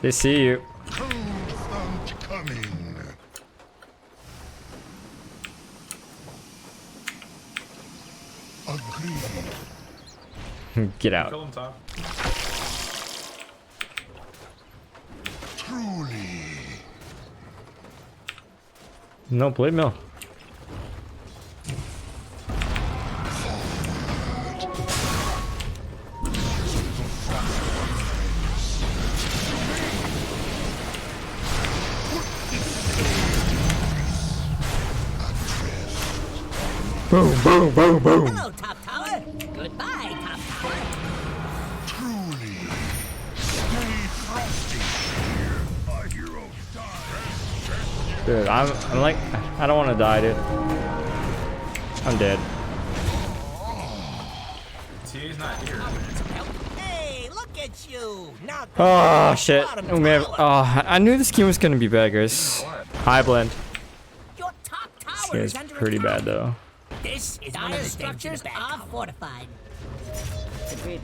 They see you. Cold front coming. Agreed. Get out. Kill him, Tom. Truly. No blade mill. Boom, boom, boom, boom. Hello, Top Tower. Goodbye, Top Tower. Truly. Stay frosty. Here, our hero dies. Dude, I'm like, I don't want to die, dude. I'm dead. TA's not here. Hey, look at you. Now Oh shit. bottom Oh, man. tower. Oh, I knew this game was gonna be bad, guys. Hi, Blend. Your top This tower game is is under pretty attack. bad though. This is one of the structures are fortified. Your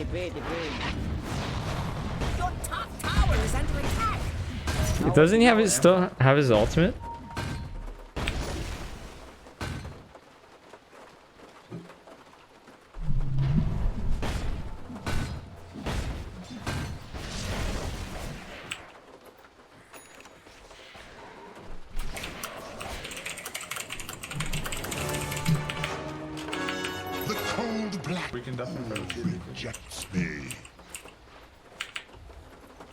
top tower is under attack. Doesn't he have his still have his ultimate? The cold black We can definitely rejects me.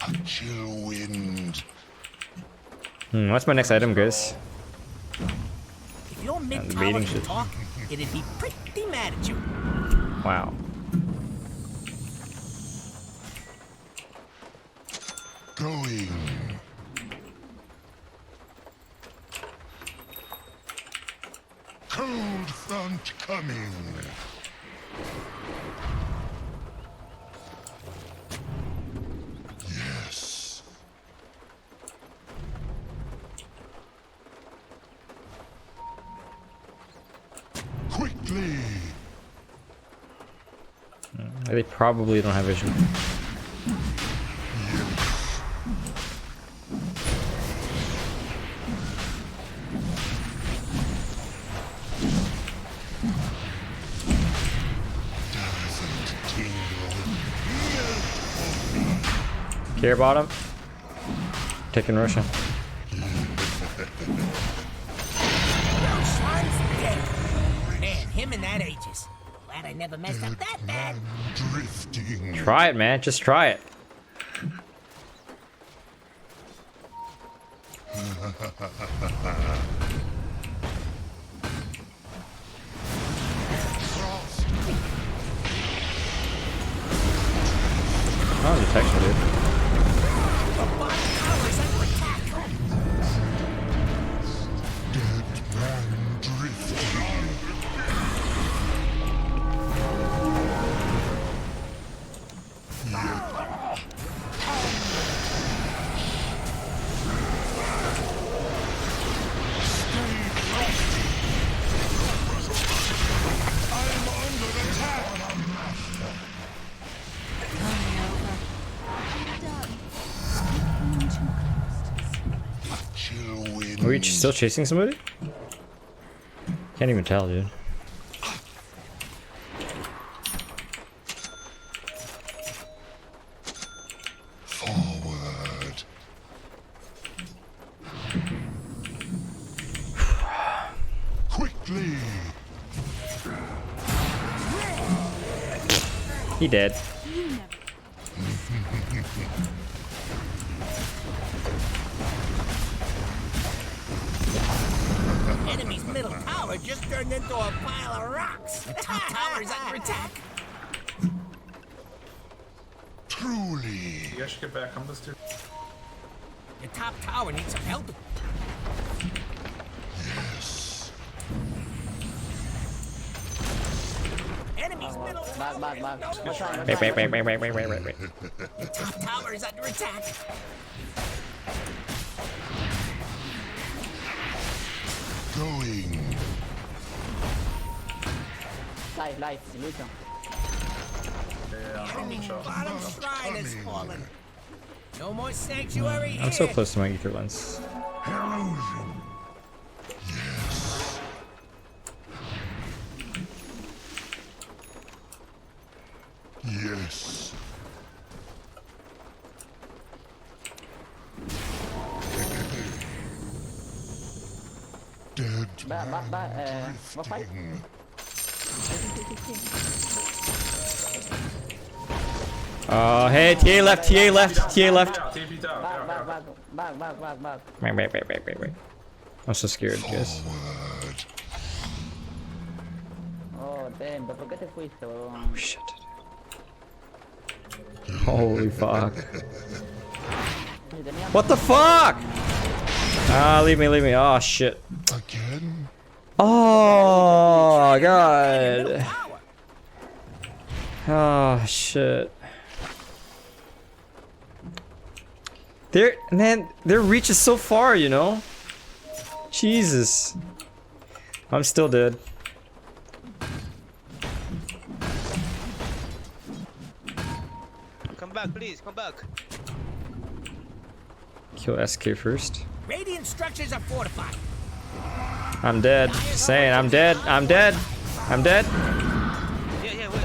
A chill wind. What's my next item, guys? If your mid the tower mating can shit. talk, it'd be pretty mad at you. Wow. Going. Cold front coming. Yes. Quickly. They probably don't have vision. Care bottom. Taking Russia. Man, him and that Aegis. Glad I never messed up that bad. Drifting. Try it, man. Just try it. Oh, detection, dude. Dead man drifting. Are we still chasing somebody? Can't even tell, dude. Forward. Quickly. He dead. Enemy's middle tower just turned into a pile of rocks. The top tower's under attack. Truly. You guys should get back on this dude. The top tower needs some help. Yes. Enemy's middle tower. Wait. The top tower is under attack. Going. Enemy's bottom shrine is fallen. No more sanctuary I'm so here. close to my ether lens. Illusion. Yes. Yes. Dead man drifting. Hey, TA left, TA left, TA left. TP'd out. Wait. I'm so scared, guys. Forward. Santo, ¿por qué te fuiste, huevón? Oh shit. Holy fuck. What the fuck? Ah, leave me, leave me. Oh shit. Again? Oh god. Oh shit. Their reach is so far, you know? Jesus. I'm still dead. Come back, please. Come back. Kill SK first. Radiant structures are fortified. I'm dead. Saying I'm dead. I'm dead. I'm dead. Yeah, wait.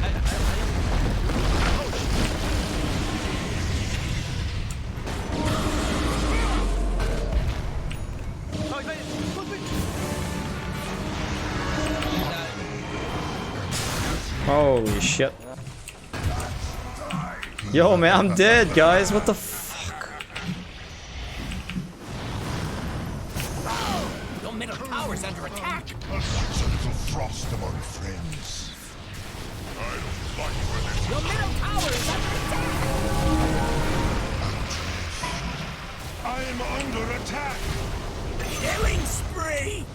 Holy shit. Yo, man, I'm dead, guys. What the fuck? Your middle tower's under attack. A little frost among friends. I don't like where this Your middle tower is under attack. I'm under attack. Killing spree.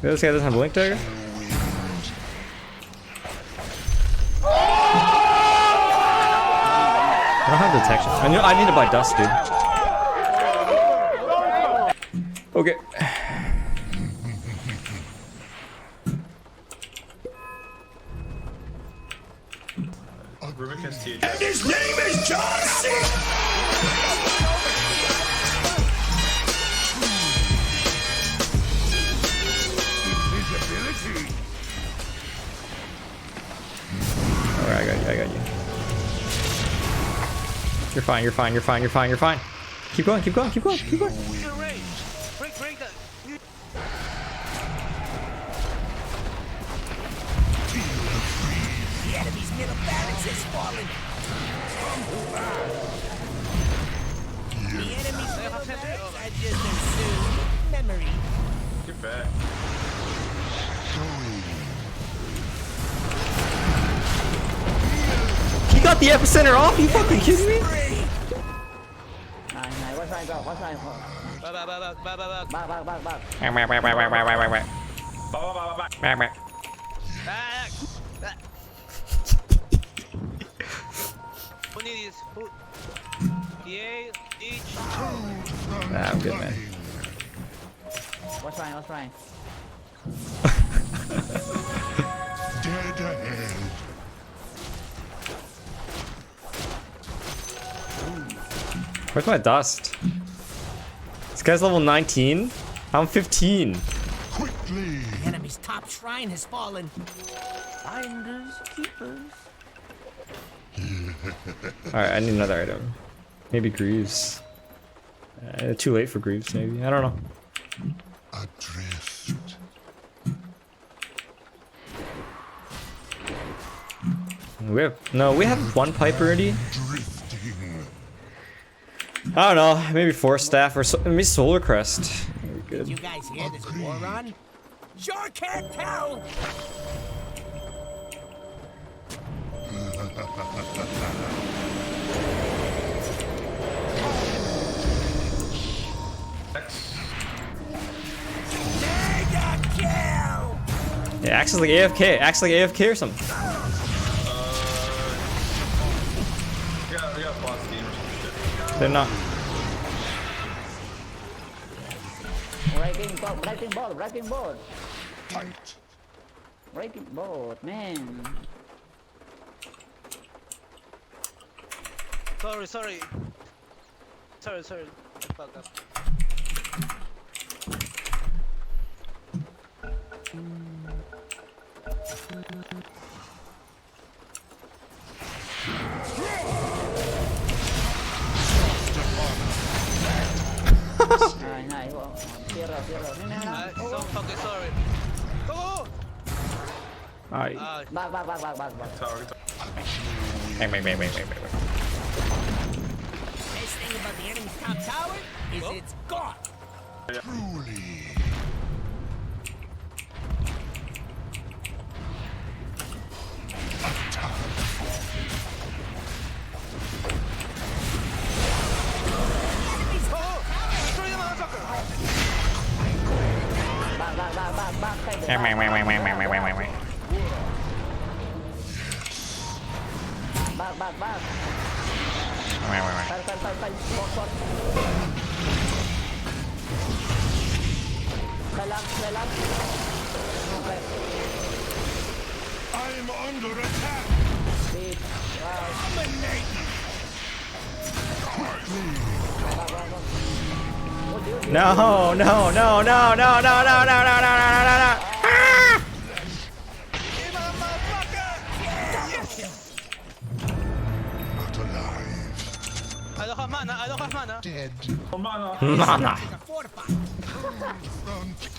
This guy doesn't have blink dagger? I don't have detection. I need to buy dust, dude. Okay. Rubik has TH. And his name is John C. Alright, I got you. You're fine, you're fine, you're fine, you're fine, you're fine. Keep going, keep going, keep going, keep going. Break that. The enemy's middle barracks is falling. The enemy's middle barracks are just a soon memory. Get back. He got the epicenter off? You fucking kidding me? Nice. What's right, bro? What's right? Back. Who needs who? Yeah, each. Nah, I'm good, man. What's right? Dead ahead. Where's my dust? This guy's level 19? I'm 15. Quickly. The enemy's top shrine has fallen. Finders keepers. Alright, I need another item. Maybe Greaves. Too late for Greaves, maybe. I don't know. Adrift. We have one pipe already. Drifting. I don't know, maybe Force Staff or maybe Solar Crest. Good. You guys hear this war on? Sure can't tell. Mega kill. Yeah, acts like AFK. Acts like AFK or something. We got boss team or some shit. They're not. Breaking board. Tight. Breaking board, man. Sorry. Fuck up. Nice. Zero. So fucking sorry. Go! Alright. Back. Tower. Bang. about the enemy's top tower is it's gone. Truly. I'm under attack. No, no, no, no, no, no, no, no, no, no, no, no, no. Ah! Not alive. Dead. Mana. Fortified.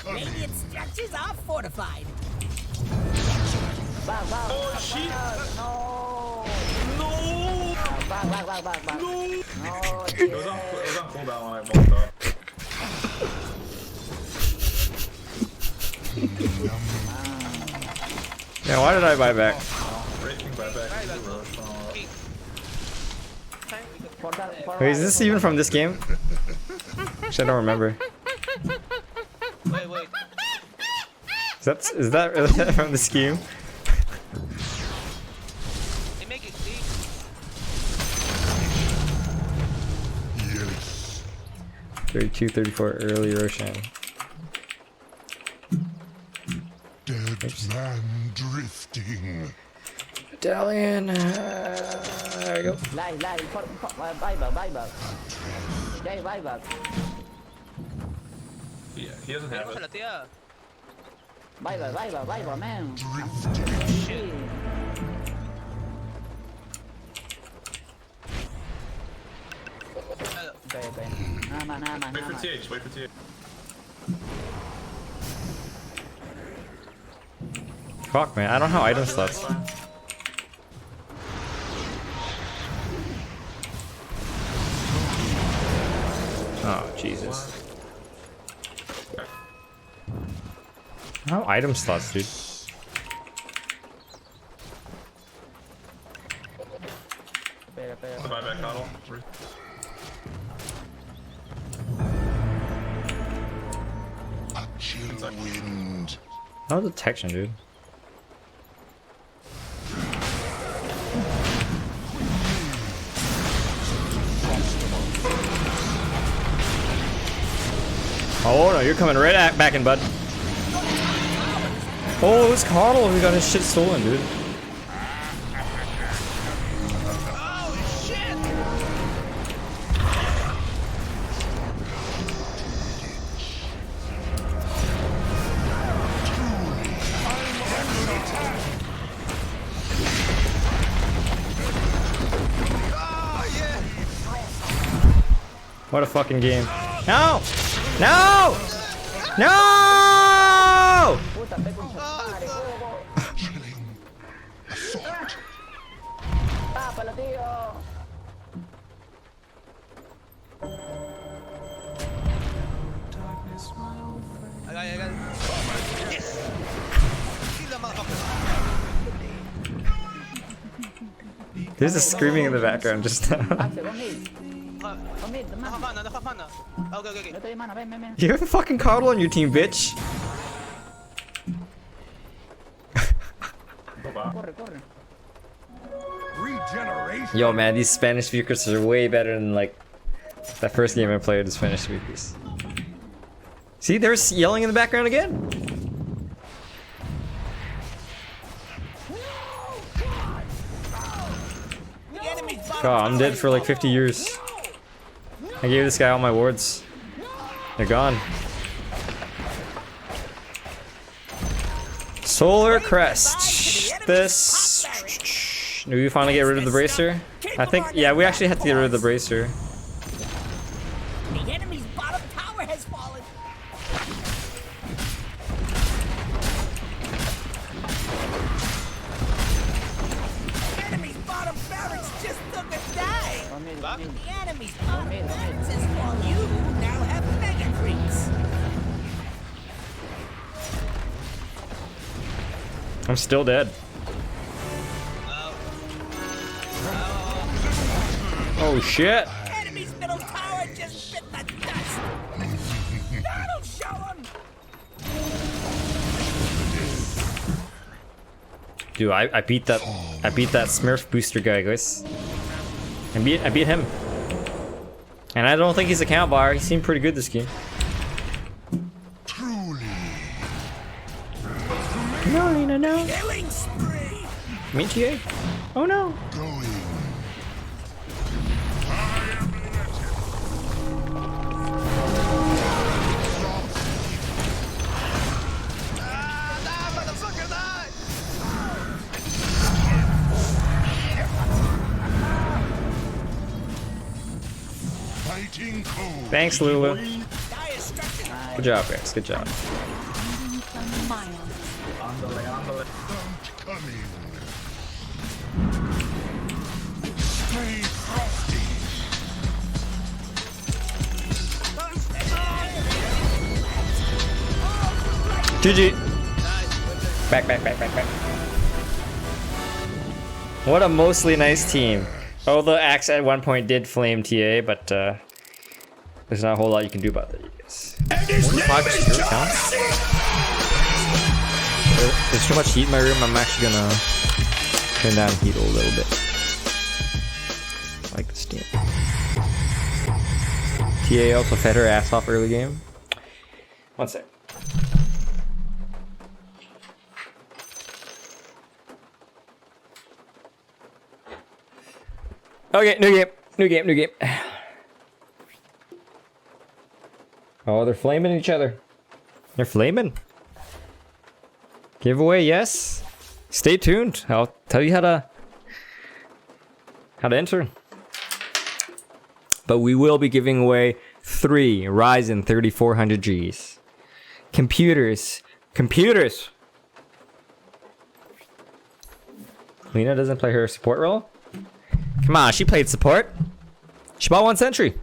Radiant structures are fortified. Oh shit! It was on cooldown when I bumped up. Yeah, why did I buy back? Racing back. Wait, is this even from this game? Actually, I don't remember. Wait. Is that really from this game? They make it 32, 34 early Roshan. Dead man drifting. Medallion. There we go. Yeah, he doesn't have it. man. Wait for TH, wait for TH. Fuck, man. I don't know item slots. Oh, Jesus. How item slots, dude? The buyback model. A chill wind. No detection, dude. Oh no, you're coming right back in, bud. Oh, it's Carl who got his shit stolen, dude. What a fucking game. No! No! No! Chilling assault. I got it. Yes! Kill the motherfucker. There's a screaming in the background just now. Okay. You have a fucking Cardinal on your team, bitch. Yo, man, these Spanish speakers are way better than like that first game I played with Spanish speakers. See, they're yelling in the background again. God, I'm dead for like 50 years. I gave this guy all my wards. They're gone. Solar Crest. This. Do we finally get rid of the bracer? I think, yeah, we actually had to get rid of the bracer. The enemy's bottom tower has fallen. The enemy's bottom barracks just took a dive. The enemy's access while you now have mega creeps. I'm still dead. Oh shit! Enemy's middle tower just bit the dust. That'll show him. Dude, I beat that Smurf booster guy, guys. I beat him. And I don't think he's a count bar. He seemed pretty good this game. Truly. No. Killing spree. Me TA? Oh no. Going. Fighting cold. Thanks, Lulu. Dire structure. Good job, Rex. Good job. From miles. Don't come in. Stay frosty. GG. Back. What a mostly nice team. Oh, the axe at one point did flame TA, but there's not a whole lot you can do about that, I guess. There's too much heat in my room. I'm actually gonna turn down heat a little bit. I like the steam. TA also fed her ass off early game. One sec. Okay, new game. Oh, they're flaming each other. They're flaming. Giveaway, yes. Stay tuned. I'll tell you how to enter. But we will be giving away 3 Ryzen 3400Gs. Computers. Lena doesn't play her support role? Come on, she played support. She bought 1 Sentry.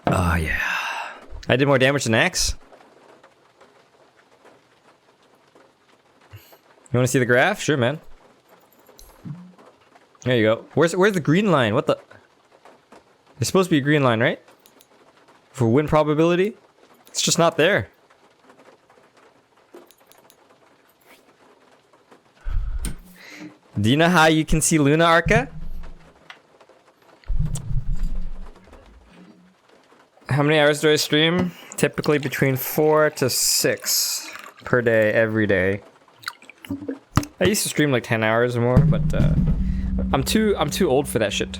Oh yeah. I did more damage than Axe. You want to see the graph? Sure, man. There you go. Where's the green line? What the? There's supposed to be a green line, right? For win probability? It's just not there. Do you know how you can see Luna, Arca? How many hours do I stream? Typically between 4 to 6 per day, every day. I used to stream like 10 hours or more, but I'm too old for that shit.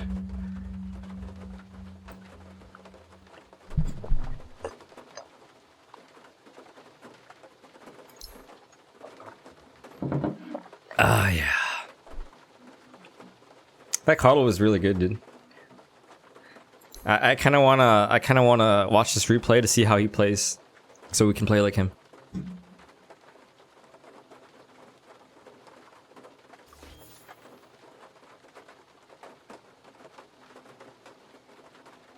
Ah, yeah. That Coddle was really good, dude. I kind of wanna watch this replay to see how he plays, so we can play like him.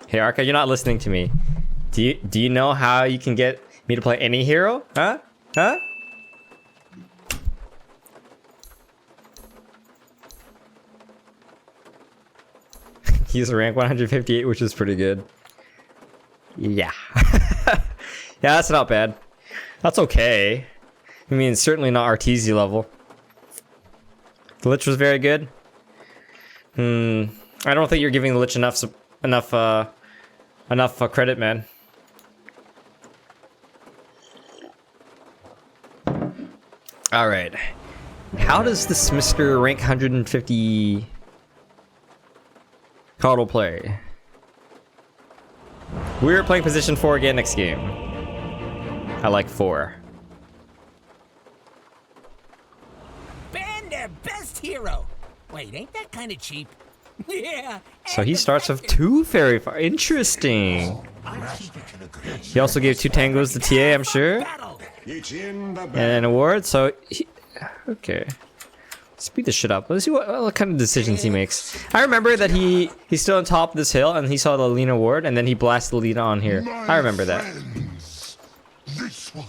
Hey Arca, you're not listening to me. Do you know how you can get me to play any hero? Huh? He's rank 158, which is pretty good. Yeah. Yeah, that's not bad. That's okay. I mean, certainly not Arteezy level. The Lich was very good. I don't think you're giving the Lich enough credit, man. All right. How does this Mr. rank 150 Coddle play? We're playing position 4 again next game. I like 4. Ban their best hero. Wait, ain't that kind of cheap? Yeah. So he starts with 2 Fairy Fire. Interesting. He also gave 2 tangos to TA, I'm sure. And an award. So Okay. Speed this shit up. Let's see what kind of decisions he makes. I remember that he's still on top of this hill and he saw the Lina ward and then he blasted Lina on here. I remember that. Friends, this one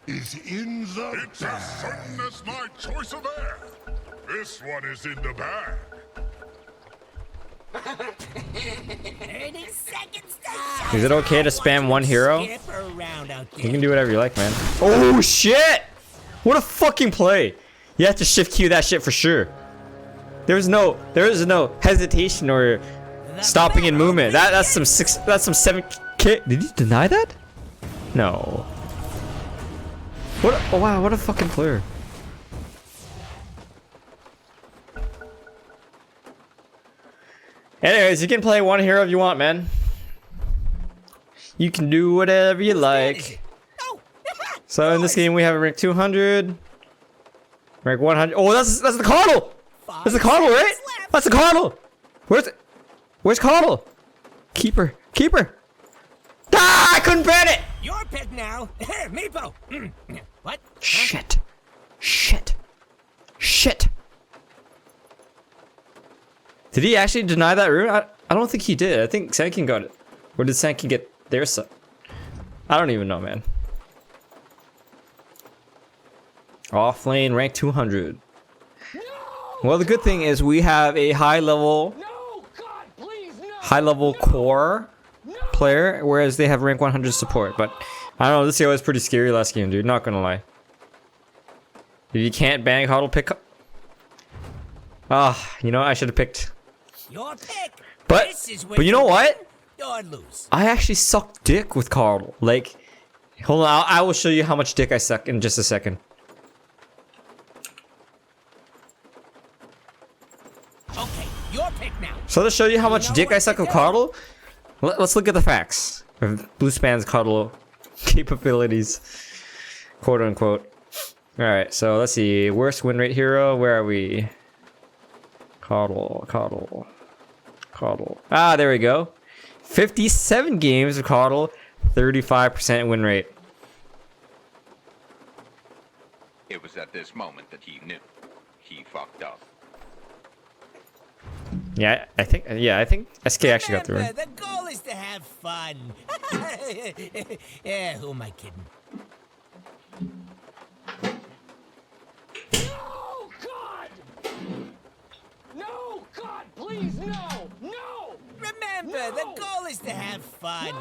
is in the It's bag. As certain as my choice of air. This one is in the bag. 30 seconds to Is it okay to spam one hero? skip around out You there. can do whatever you like, man. Oh shit! What a fucking play! You have to shift Q that shit for sure. There is no hesitation or stopping in movement. That's some 7K. Did you deny that? No. Oh wow, what a fucking player. Anyways, you can play one hero if you want, man. You can do whatever you like. So in this game we have a rank 200. Rank 100. Oh, that's the Cardinal! That's the Cardinal, right? That's the Cardinal! Where's Cardinal? Keeper. Ah, I couldn't ban it! Your pick now. Meepo. What? Shit. Did he actually deny that rune? I don't think he did. I think Sankin got it. Or did Sankin get their stuff? I don't even know, man. Off lane, rank 200. Well, the good thing is we have a high level core player, whereas they have rank 100 support. But I don't know, this guy was pretty scary last game, dude. Not gonna lie. If you can't bang Huddle, pick up. You know, I should have picked. Your pick. But you know what? Or lose. I actually suck dick with Carl. Like, hold on, I will show you how much dick I suck in just a second. Okay, your pick now. So to show you how much dick I suck with Carl, let's look at the facts of Bluespan's Carl capabilities, quote unquote. All right, so let's see. Worst win rate hero. Where are we? Carl. Ah, there we go. 57 games of Carl, 35% win rate. It was at this moment that he knew he fucked up. Yeah, I think SK actually got the win. The goal is to have fun. Yeah, who am I kidding? No, God! No, God, please, no! Remember, the goal is to have fun.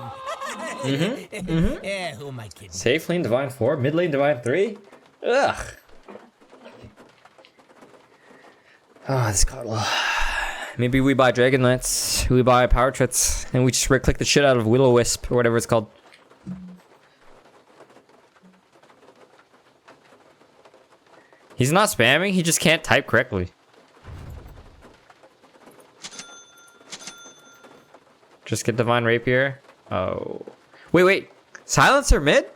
Yeah, who am I kidding? Safe lane Divine 4, mid lane Divine 3? Ugh. Ah, this Carl. Maybe we buy Dragon Lance, we buy Power Trits, and we just right-click the shit out of Will-O-Wisp, or whatever it's called. He's not spamming, he just can't type correctly. Just get Divine Rapier. Oh. Wait. Silencer mid?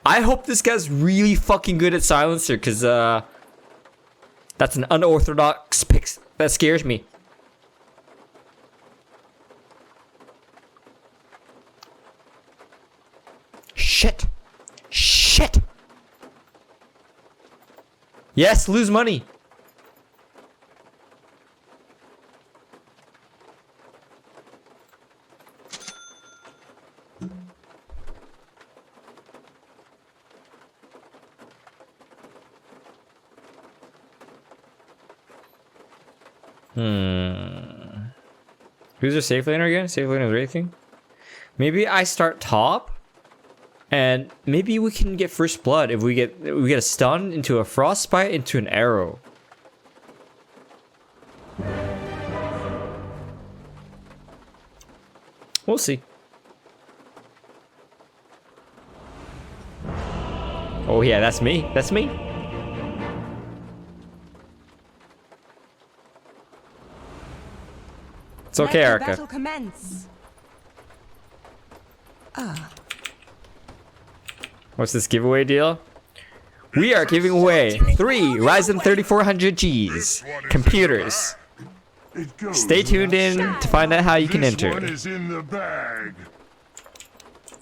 I hope this guy's really fucking good at Silencer, because, that's an unorthodox pick that scares me. Shit. Yes, lose money. Who's their safe laner again? Safe laner is Wraithing? Maybe I start top, and maybe we can get first blood if we get a stun into a frostbite into an arrow. We'll see. Oh yeah, that's me. That's me. It's okay, Erica. Battle commence. What's this giveaway deal? We are giving away 3 Ryzen 3400Gs computers. Stay tuned in to find out how you can enter.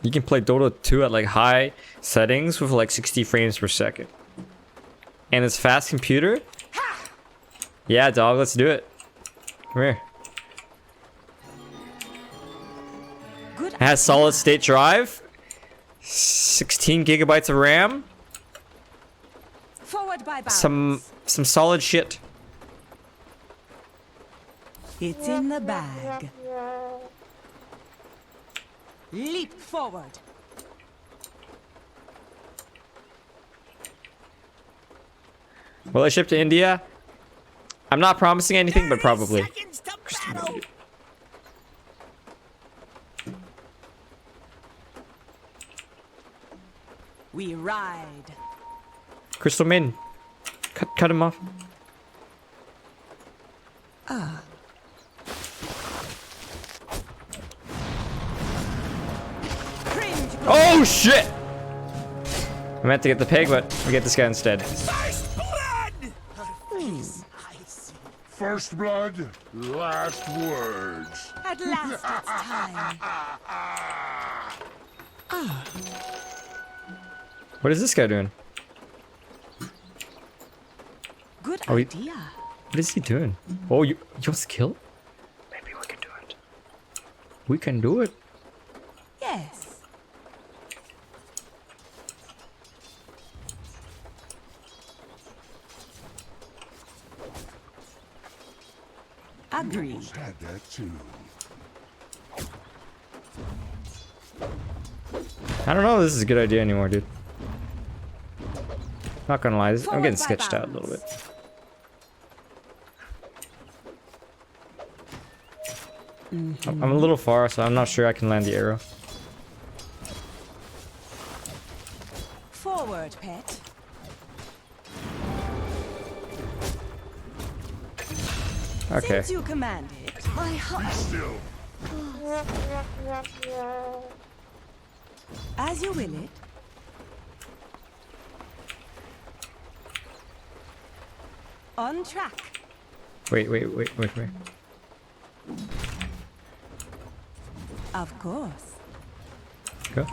You can play Dota 2 at like high settings with like 60 frames per second. and this fast computer? Yeah, dog, let's do it. Come here. Good. It has solid state drive, 16 gigabytes of RAM, Forward by bounds. some solid shit. It's in the bag. Leap forward. Will I ship to India? I'm not promising anything, but probably. Seconds to battle. We ride. Crystal Maiden. Cut him off. Cringe. Oh shit! I meant to get the pig, but we get this guy instead. First blood. First blood, last words. At last it's time. What is this guy doing? Good Are we- idea. What is he doing? Oh, you want to kill? Maybe we can do it. We can do it. Yes. Agreed. Had that too. I don't know if this is a good idea anymore, dude. Not gonna lie, I'm getting sketched out a little bit. I'm a little far, so I'm not sure I can land the arrow. Forward, pet. Okay. Since you command it, my heart. Still. As you will it. On track. Wait. Of course. Go.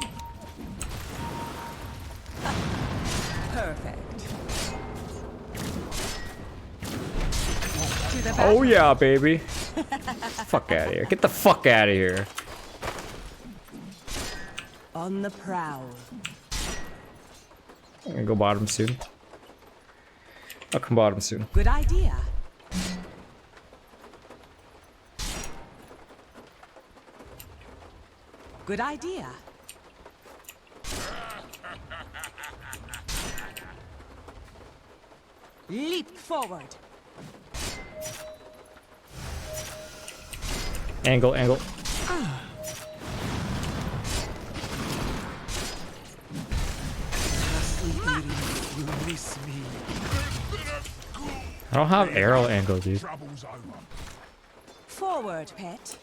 Perfect. To the Oh yeah, baby. Fuck out of here. Get the fuck out of here. On the prowl. I'm gonna go bottom soon. I'll come bottom soon. Good idea. Good idea. Leap forward. Angle. I don't have arrow angle, dude. Trouble's over. Forward, pet.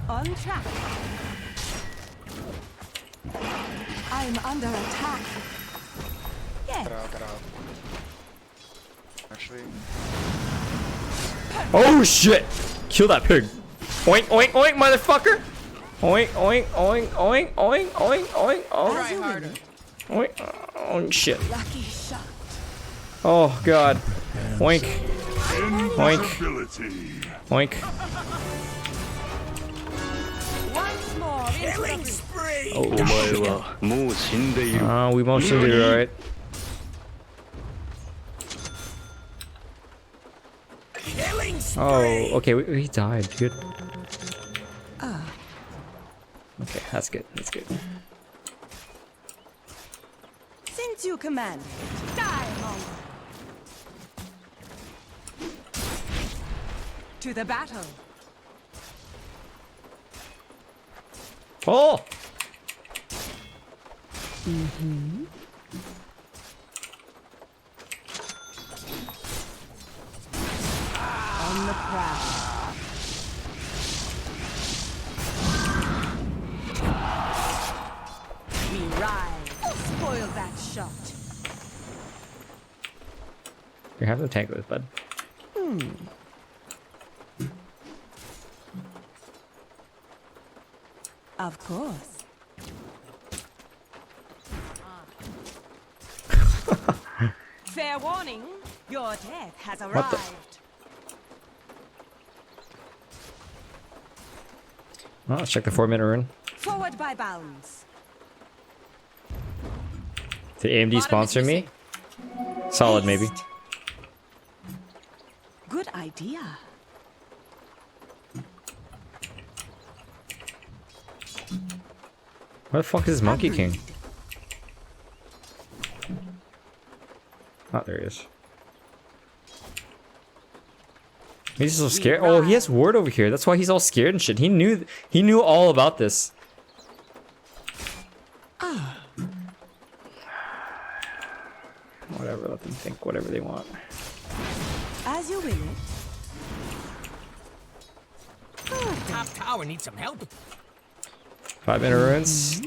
On track. I'm under attack. Yes. Get out. Actually, Oh shit! Kill that pig. Oink, motherfucker! Oink, oink, oink, oink, oink, oink, oink, oink. Oink, oh shit. Lucky shot. Oh god. Oink, oink, Invisibility. oink. Once more. Killing spree. お前はもう死んでいる。 We mostly did it alright. Killing spree. Oh, okay, he died. Good. Okay, that's good. Since you command it, die hunger. To the battle. Oh! On the prowl. We ride. Spoil that shot. You have to tank this, bud. Of course. Fair warning, your death has What arrived. the? Oh, let's check the 4-minute rune. Forward by bounds. Did AMD sponsor me? Solid, maybe. Good idea. Where the fuck is Monkey King? Oh, there he is. He's so scared. Oh, he has ward over here. That's why he's all scared and shit. He knew all about this. Whatever, let them think whatever they want. As you will it. Top tower needs some help. 5-minute runes.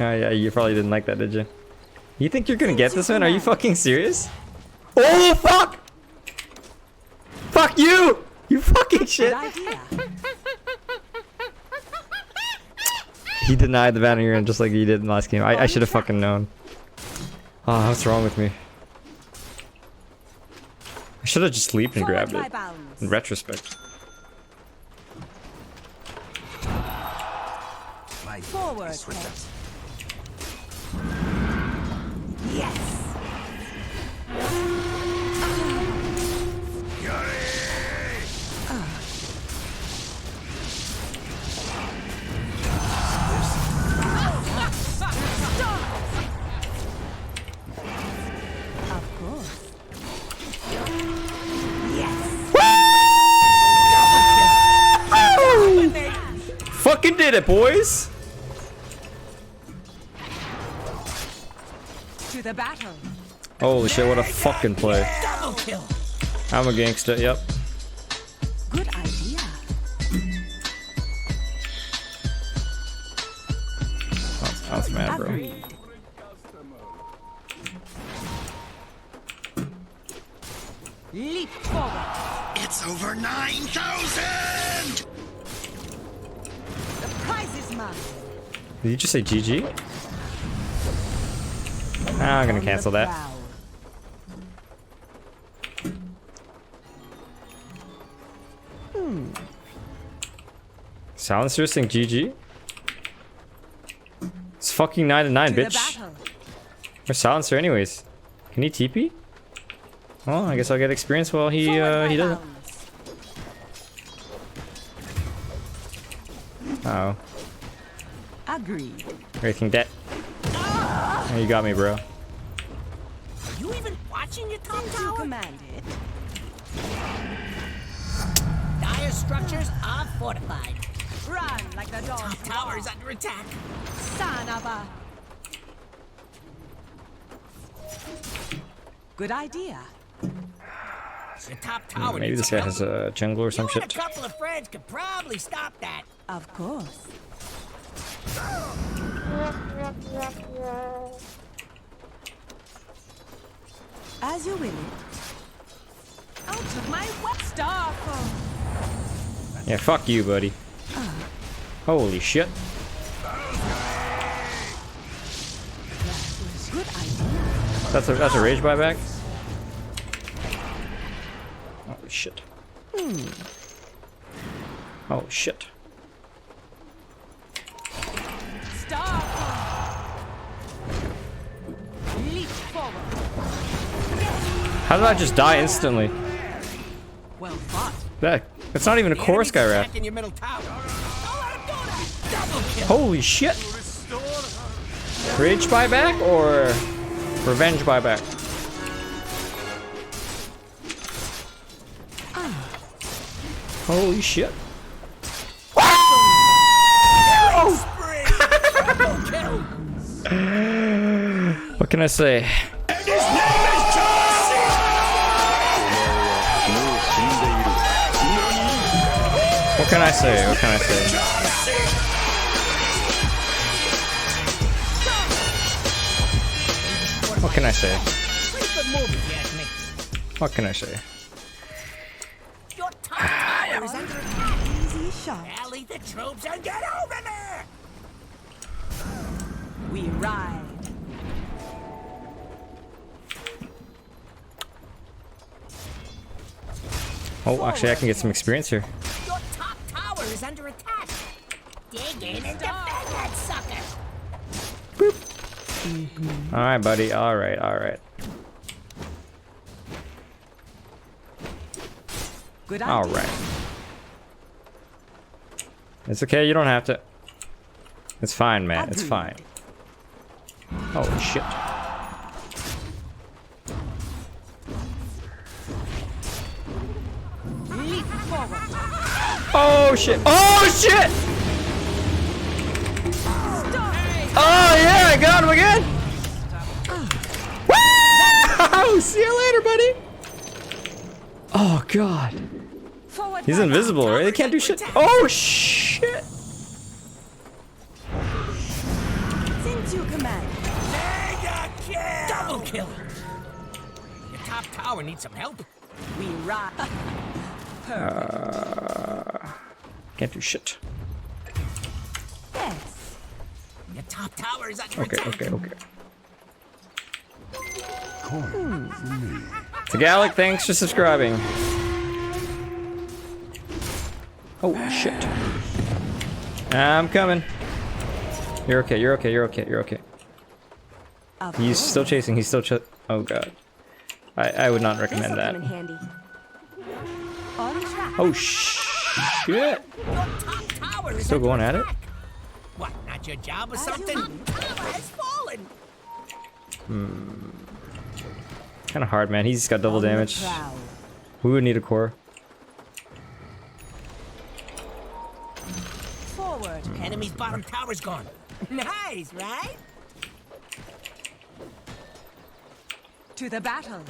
Oh yeah, you probably didn't like that, did you? You think you're gonna get this one? Are you fucking serious? Oh fuck! Fuck you! You fucking shit! He denied the Vanguard just like he did in the last game. I should have fucking known. Oh, what's wrong with me? I should have just leaped and grabbed it. In retrospect. Forward, pet. Yes. Of course. Fucking did it, boys! To the battle. Holy shit, what a fucking play. Double kill. I'm a gangster, yep. Good idea. Oh, that's mad, bro. Agreed. Leap forward. It's over 9,000. The prize is mine. Did you just say GG? Ah, I'm gonna cancel that. Silencer saying GG? It's fucking 9-9, bitch. Where's Silencer anyways? Can he TP? Well, I guess I'll get experience while he doesn't. Uh oh. Agreed. Breaking debt. Oh, you got me, bro. Are you even watching your top tower? Command it. Dire structures are fortified. Run like the dog. Top tower is under attack. Son of a. Good idea. The top tower Maybe needs this guy some has help. a jungle or some You and shit. a couple of friends could probably stop that. Of course. As you will it. Out of my wet star phone. Yeah, fuck you, buddy. Holy shit. Good idea. That's a rage buyback? Holy shit. Oh shit. Star phone. Leap forward. How did I just die instantly? Well fought. That's not even a chorus guy rap. In your middle tower. Don't let him do that. Double kill. Holy shit! Rage buyback or revenge buyback? Holy shit. What can I say? What can I say? What can I say? What can I say? Pretty good move, if you ask me. What can I say? Your top tower is under attack. Easy shot. Rally the troops and get over there! We ride. Oh, actually, I can get some experience here. Your top tower is under attack. Dig in and defend that sucker. All right, buddy. All right, all right. Good All idea. right. It's okay. You don't have to. It's fine, man. It's fine. Holy shit. Leap forward. Oh shit! Oh shit! Oh yeah, I got him again! Woo! See you later, buddy! Oh god. Forward. He's invisible, right? They can't do shit. Oh shit! Since you command. Mega kill! Double kill! Your top tower needs some help. We ride. Can't do shit. Yes. Your top tower is under Okay, attack. okay, okay. Coin for me. Tagalic, thanks for subscribing. Oh shit. I'm coming. You're okay, you're okay, you're okay, you're okay. He's still chasing, he's still oh god. I would not recommend that. This'll come in handy. On track. Oh shit. Your top tower is Still under going at it? attack. What, not your job or something? Top tower has fallen. Kinda hard, man. He's got double On the damage. prowl. We would need a core. Forward. Enemy's bottom tower's gone. Nice, right? To the battle.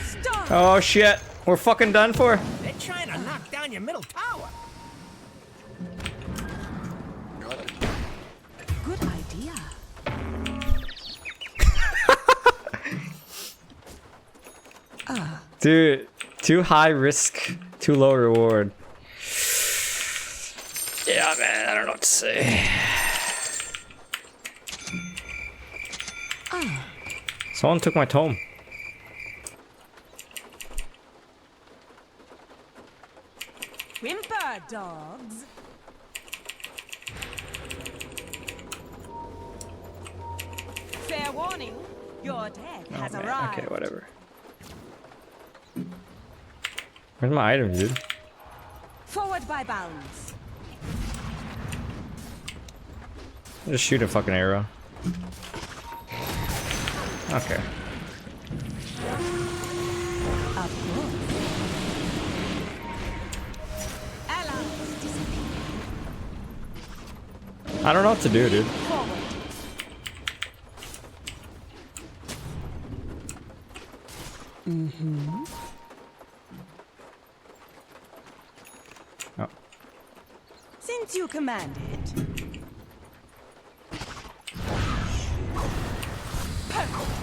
Stop. Oh shit. We're fucking done for. They're trying to knock down your middle tower. Good idea. Dude, too high risk, too low reward. Yeah, man, I don't know what to say. Someone took my tome. Whimper, dogs. Fair warning, your death has Man, arrived. okay, whatever. Where's my items, dude? Forward by bounds. Just shoot a fucking arrow. Okay. Of course. Allies disappear. I don't know what to do, dude. Forward. Mm-hmm. Oh. Since you commanded.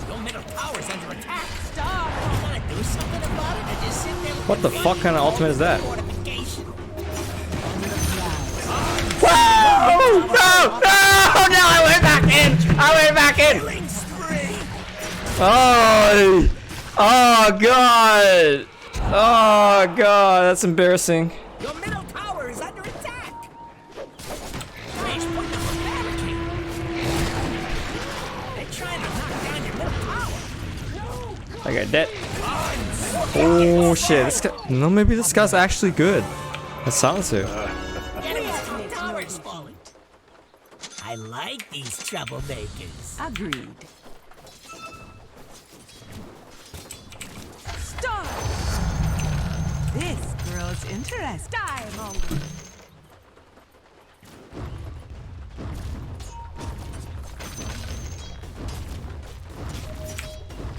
Your middle tower's under attack. Stop. You gotta do something about it or just sit there with What the your fuck kind of ultimate is that? fortification. Whoa! No! No! No! I went back in! I went back in! Killing spree. Oh! Oh god! Oh god! That's embarrassing. Your middle tower is under attack. Please put up a barricade. They're trying to knock down your middle tower. I got dead. Oh shit! This guy, no, maybe this guy's actually good. That sounds it. Enemy's top tower is falling. I like these troublemakers. Agreed. Stop. This grows interest. Die, Mongo.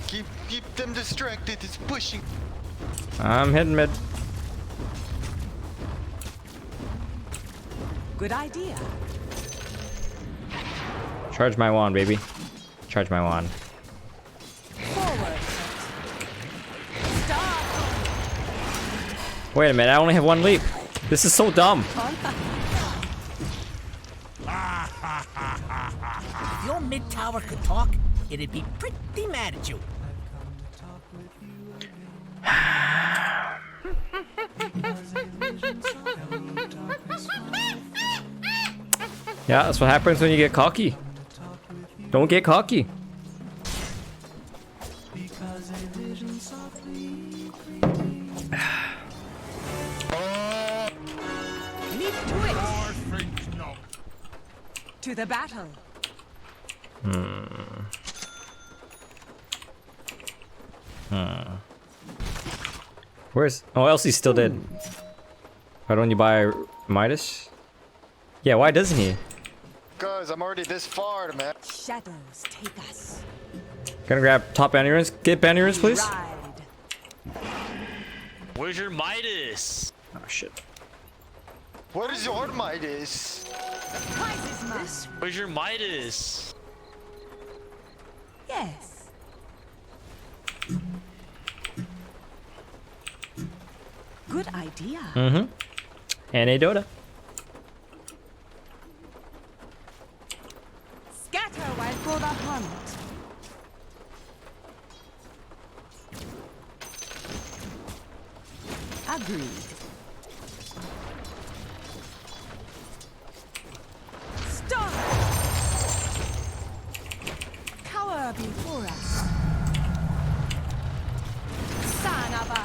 Keep them distracted. It's pushing. I'm hitting mid. Good idea. Charge my wand, baby. Charge my wand. Forward. Wait a minute, I only have one leap. This is so dumb. If your mid tower could talk, it'd be pretty mad at you. Yeah, that's what happens when you get cocky. Don't get cocky. Leap to it. To the battle. Where's... Oh, Elsie's still dead. Why don't you buy Midas? Yeah, why doesn't he? Guys, I'm already this far, man. Shadows take us. Gonna grab top bounty runes. Get bounty runes, please. Ride. Where's your Midas? Oh, shit. What is your Midas? The prize is mine. Where's your Midas? Yes. Good idea. Mm-hmm. And a Dota. Scatter while for the hunt. Agreed. Stop! Cower before us. Sanaba.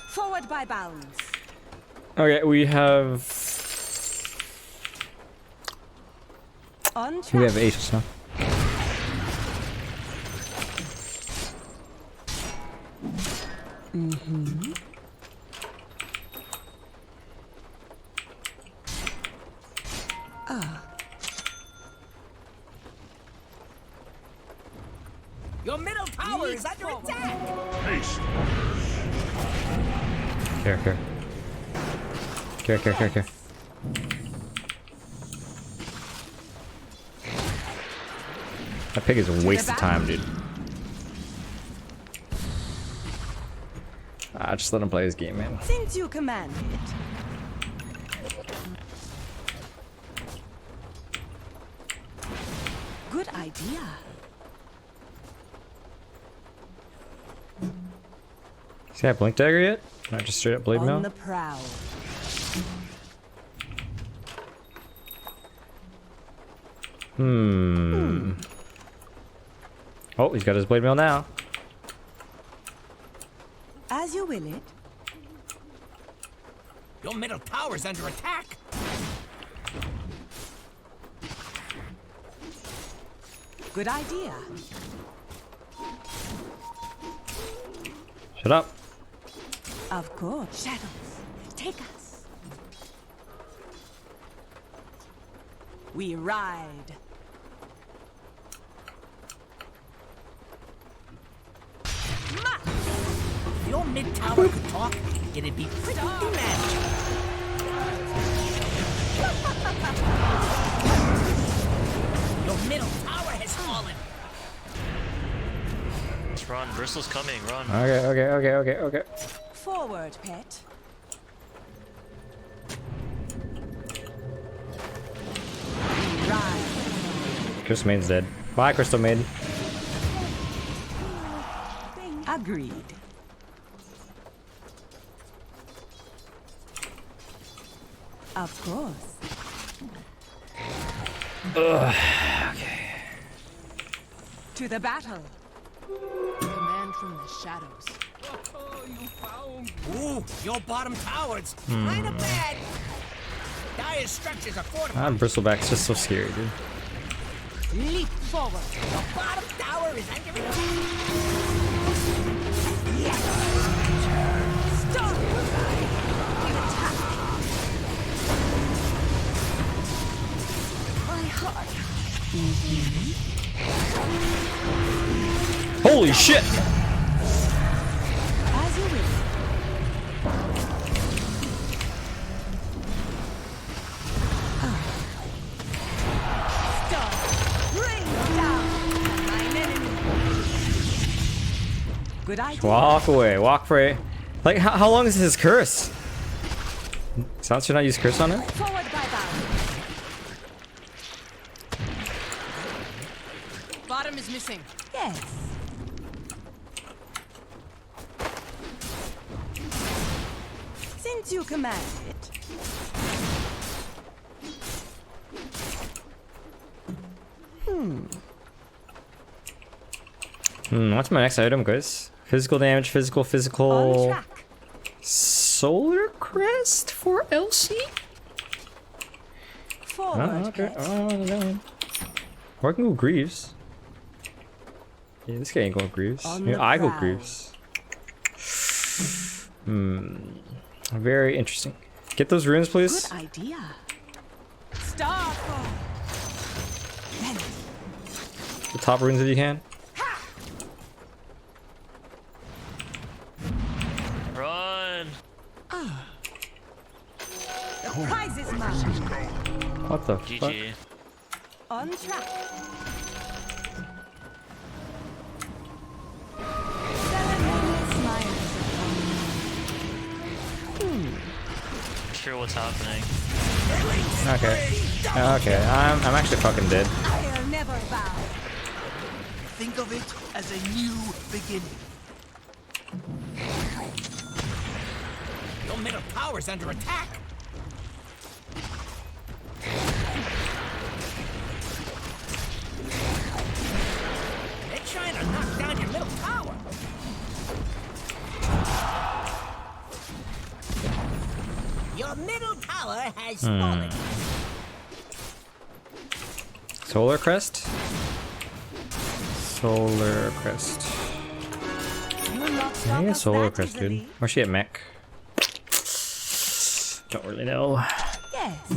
Forward by bounds. Okay, we have... On track. We have aces now. Mm-hmm. Ah. Your middle tower is under attack. Care. That pig is a waste of time, dude. Just let him play his game, man. Since you command it. Good idea. Does he have Blink Dagger yet? Not just straight up Blade Mail? On the prowl. Oh, he's got his Blade Mail now. As you will it. Your middle tower's under attack. Good idea. Shut up. Of course. Shadows, take us. We ride. If your mid tower could talk, it'd be pretty mad. Your middle tower has fallen. Let's run. Bristle's coming. Run. Okay. Forward, pet. Ride. Crystal Maiden's dead. Bye, Crystal Maiden. Agreed. Of course. Ugh. Okay. To the battle. Command from the shadows. Ooh, your bottom tower's kinda bad. Dire structures are fortified. Bristleback's just so scary, dude. Leap forward. Your bottom tower is under attack. Yes. Stop. Attack. My heart. Holy shit! As you will. Stop. Rain down on mine enemy. Good idea. Walk away. Walk away. Like, how long is his curse? Sounds should not use curse on it? Forward by bow. Bottom is missing. Yes. Since you command it. What's my next item, guys? Physical damage, On physical. track. Solar Crest for Elsie? Forward. Oh, okay. Oh, no. Or I can go Greaves. Yeah, this guy ain't going Greaves. On Yeah, the I go prowl. Greaves. Very interesting. Get those runes, please. Good idea. Starfall. The top runes if you can. Run. The prize is mine. What the fuck? GG. On track. Ceremonious smilers Sure what's happening. Okay. Okay, I'm actually fucking dead. I'll never bow. Think of it as a new beginning. Your middle tower's under attack. They're trying to knock down your middle tower. Your middle tower has fallen. Solar Crest? Solar Crest. I think it's Solar Crest, dude. Where's she at mech? Don't really know. Yes.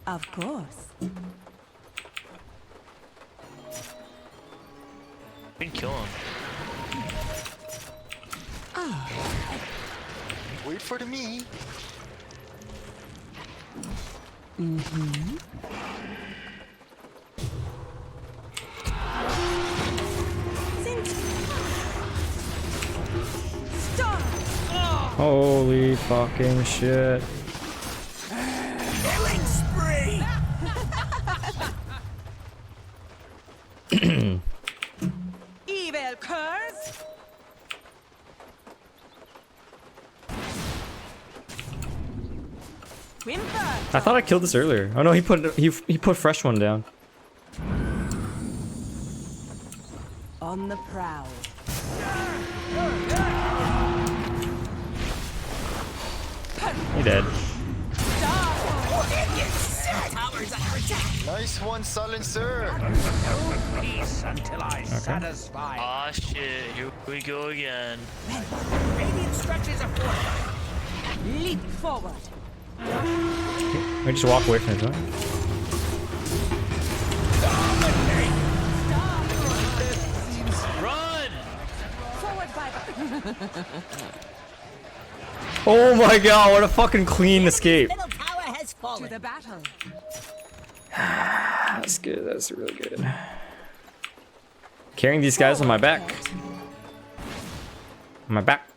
Of course. We can kill him. Wait for the me. Stop. Holy fucking shit. Killing spree. Evil curse. Whimper. I thought I killed this earlier. Oh no, he put fresh one down. On the prowl. He dead. Towers under attack. Nice one, Silencer. No peace until I satisfy. Ah shit, here we go again. Radiant structures are fortified. Leap forward. We just walk away from it, huh? Run! Forward by Oh my god, what a fucking clean escape. Middle tower has fallen. to the battle. That's good, that's really good. Carrying these guys on my back. On my back.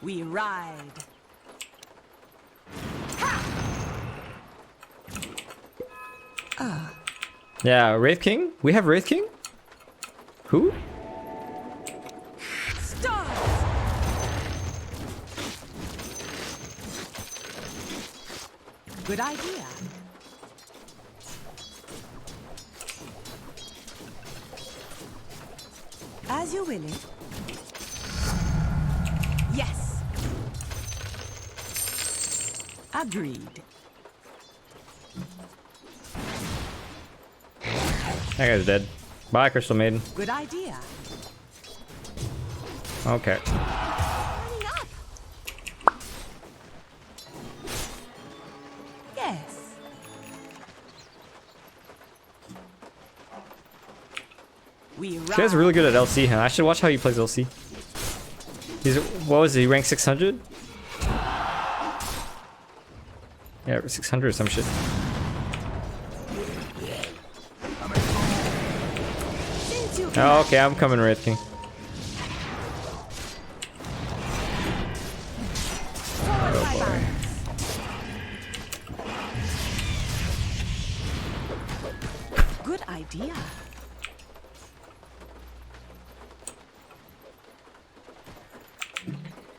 We ride. Yeah, Wraith King? We have Wraith King? Who? Stars. Good idea. As you will it. Yes. Agreed. That guy's dead. Bye, Crystal Maiden. Good idea. Okay. Lining up. Yes. We This guy's really good at LC, huh? I should watch how he plays LC. He's, what was he, ranked 600? Yeah, 600 or some shit. Oh, okay, I'm coming, Wraith King. Good idea.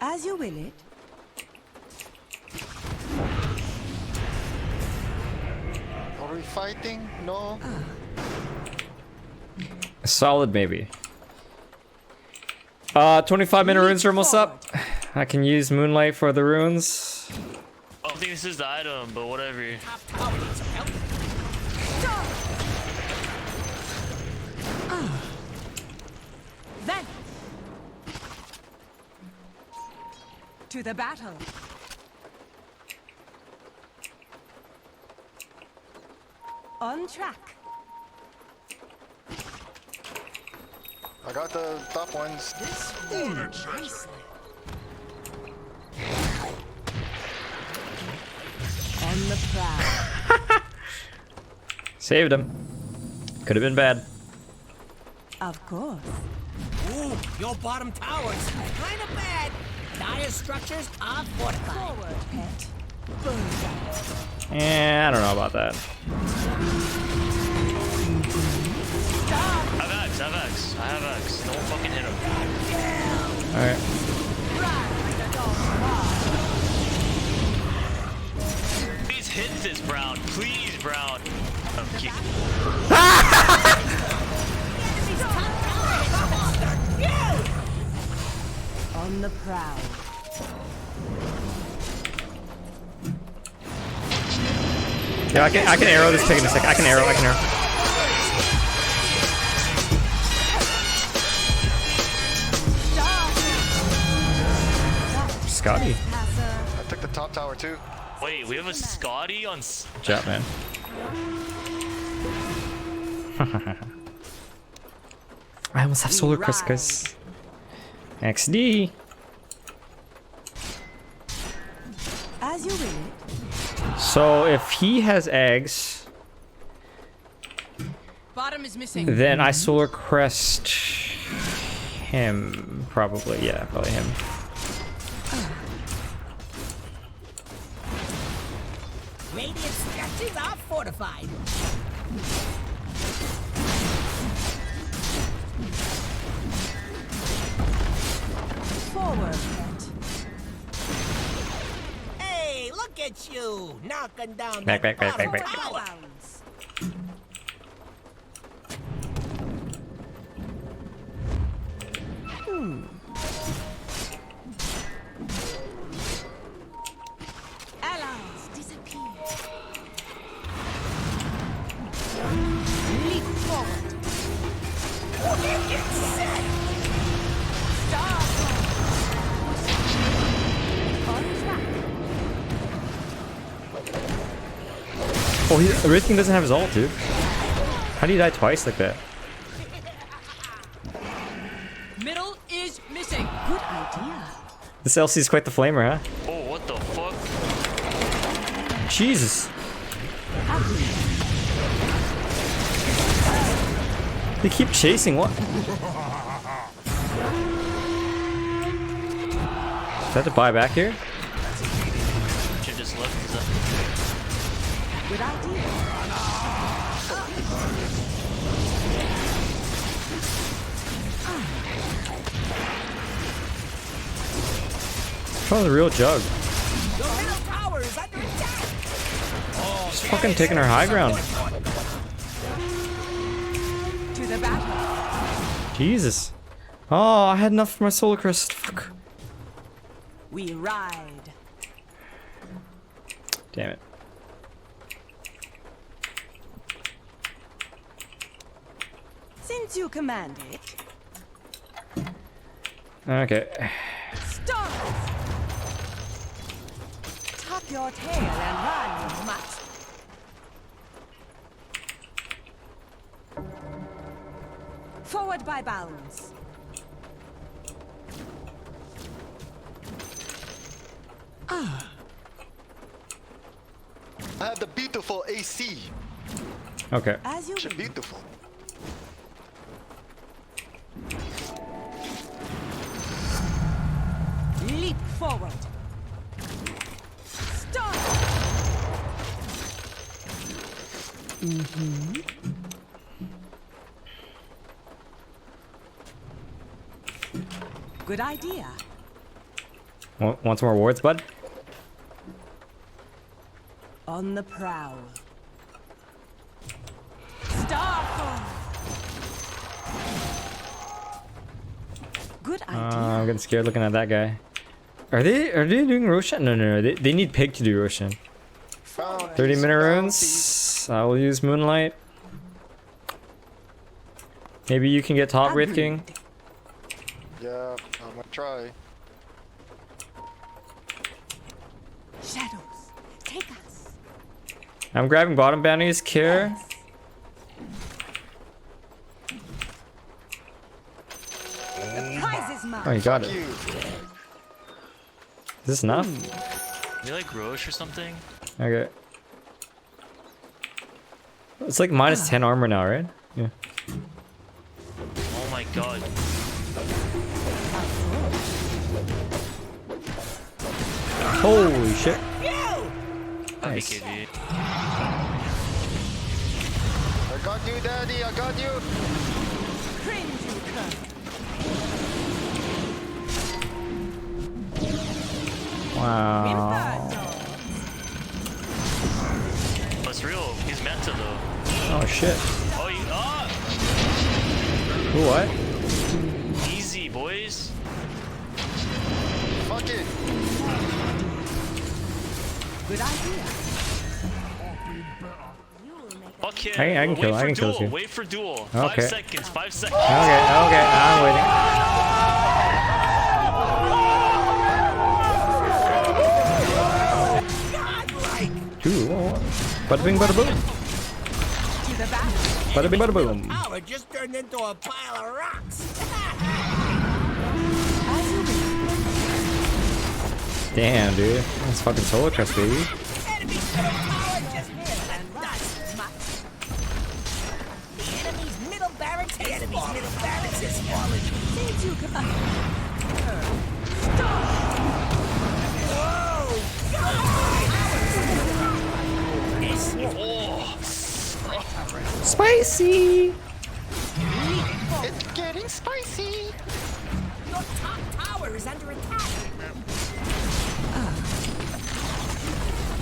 As you will it. Are we fighting? No. Solid, maybe. 25-minute runes are almost up. I can use Moonlight for the runes. I don't think this is the item, but whatever. Then to the battle. On track. I got the top ones. On the prowl. Saved him. Could have been bad. Of course. Ooh, your bottom tower's kind of bad. Dire structures are fortified. Forward, pet. I don't know about that. I have X. I have X. Don't fucking hit him. Alright. Please hit this, Brown. Please, Brown. Oh, kick. On the prowl. Yeah, I can arrow this pig in a sec. I can arrow. Scotty. I took the top tower too. Wait, we have a Scotty on. Chat, man. I almost have Solar Crest, guys. XD. As you will. So if he has eggs, Bottom is missing. then I Solar Crest him. Probably, yeah, probably him. Radiant structures are fortified. Forward, pet. Hey, look at you, knocking down Back. that bottom tower. Allies disappear. Leap forward. Star. On track. Oh, Wraith King doesn't have his ult, dude. How do you die twice like that? Middle is missing. Good idea. This LC is quite the flamer, huh? Oh, what the fuck? Jesus. They keep chasing, what? Is that to buy back here? Should just left. Good idea. What's wrong with the real jug? Your middle tower is under attack. Just fucking taking our high ground. To the battle. Jesus. Oh, I had enough for my Solar Crest. Fuck. We ride. Damn it. Since you command it, Okay. start. Tuck your tail and run, you mutt. Forward by bounds. I have the beautiful AC. Okay. As you will. Beautiful. Leap forward. Stop. Good idea. Want some more rewards, bud? On the prowl. Stop. Good idea. I'm getting scared looking at that guy. Are they doing Roshan? No. They need Pig to do Roshan. 30-minute runes. I will use Moonlight. Maybe you can get top Wraith King. Yeah, I'm gonna try. Shadows, take us. I'm grabbing bottom bounties. Care. The prize is mine. Oh, you got it. Is this enough? You like Roche or something? Okay. It's like minus 10 armor now, right? Yeah. Oh my god. Holy shit. Nice. I got you, Daddy. I got you. Wow. That's real. He's Manta though. Oh shit. Oh, you. Ah! Who, what? Easy, boys. Fuck it. Good idea. Fuck him. I can kill. I can kill duel. you. Wait for duel. Okay. 5 seconds. 5 seconds. Okay. I'm waiting. Ooh, bada bing, bada boom. Bada bing, bada boom. Power just turned into a pile of rocks. Damn, dude. That's fucking Solar Crest, baby. Enemy power just hit and dust. The enemy's middle barracks is falling. Did you come? Spicy! It's getting spicy. Your top tower is under attack.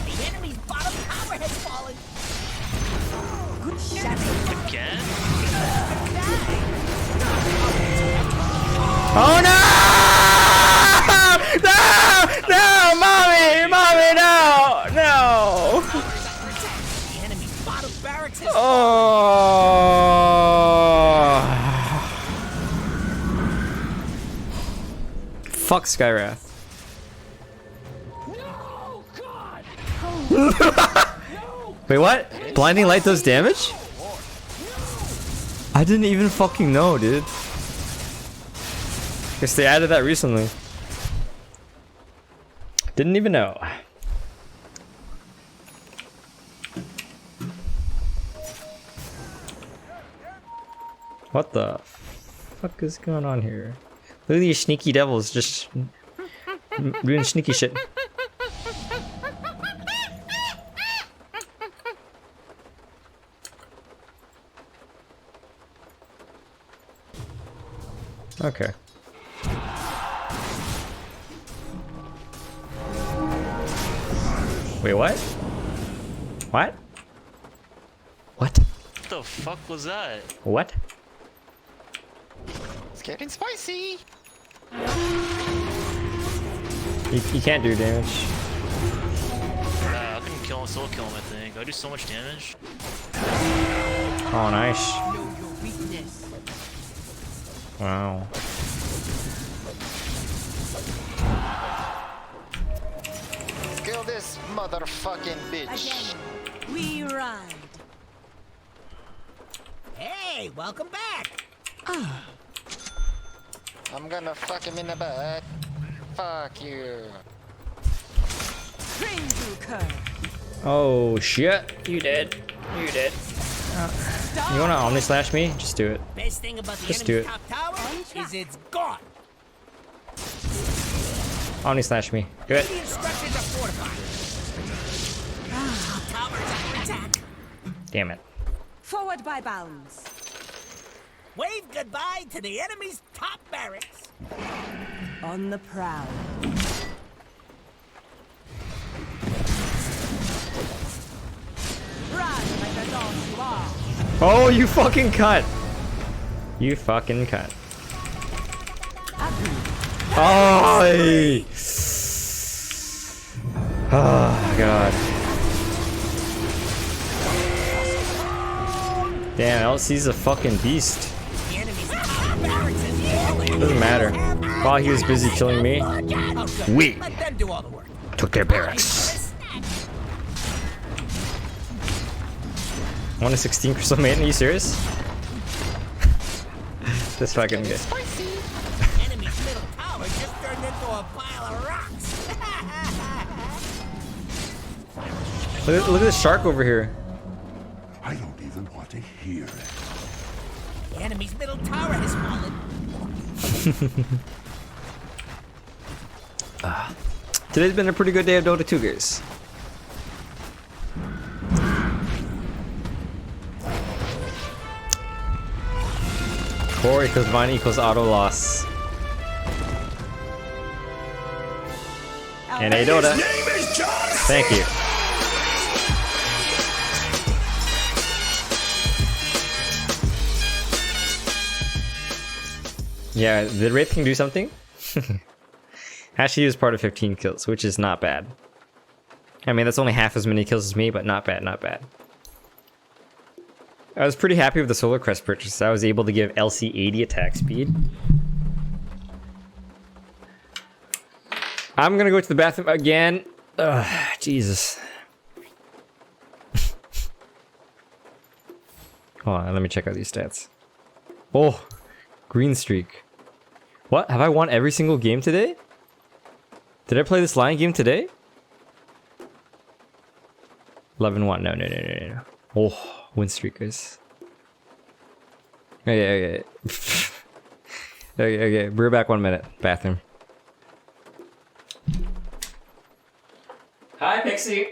The enemy's bottom tower has fallen. Good shot. Again? Oh no! No! No! Mommy! Mommy, no! No! The enemy's bottom barracks is Oh! Fuck Skywrath. No, God. Wait, what? Blinding light does damage? I didn't even fucking know, dude. Guess they added that recently. Didn't even know. What the fuck is going on here? Look at these sneaky devils just doing sneaky shit. Okay. Wait, what? What? What? What the fuck was that? What? It's getting spicy. You can't do damage. I couldn't kill him, solo kill him, I think. I do so much damage. Oh, nice. Wow. Kill this motherfucking bitch. Again, we ride. Hey, welcome back. I'm gonna fuck him in the butt. Fuck you. Oh shit! You did. You did. You wanna Omni Slash me? Just do it. Best thing about the Just do enemy's it. top tower is it's gone. Oni slash me. Good. The instructions are fortified. Towers under attack. Damn it. Forward by bounds. Wave goodbye to the enemy's top barracks. On the prowl. Run like the dog you are. Oh, you fucking cut. You fucking cut. Oh, oh god. Damn, LC's a fucking beast. The enemy's top barracks is falling. Doesn't matter. While he was busy killing me, we Let them do all the work. took their barracks. 1 to 16 crystal maiden, are you serious? This fucking guy. Enemy's middle tower just turned into a pile of rocks. Look at this shark over here. I don't even want to hear it. The enemy's middle tower has fallen. Today's been a pretty good day of Dota 2, guys. Core equals Vine equals auto loss. And a Dota. Thank you. Yeah, did Wraith King do something? Actually, he was part of 15 kills, which is not bad. I mean, that's only half as many kills as me, but not bad, not bad. I was pretty happy with the Solar Crest purchase. I was able to give LC 80 attack speed. I'm gonna go to the bathroom again. Ugh, Jesus. Hold on, let me check out these stats. Oh, green streak. What? Have I won every single game today? Did I play this Lion game today? 11-1. No. Oh, win streakers. Okay. Okay. We're back 1 minute. Bathroom. Hi, Pixie.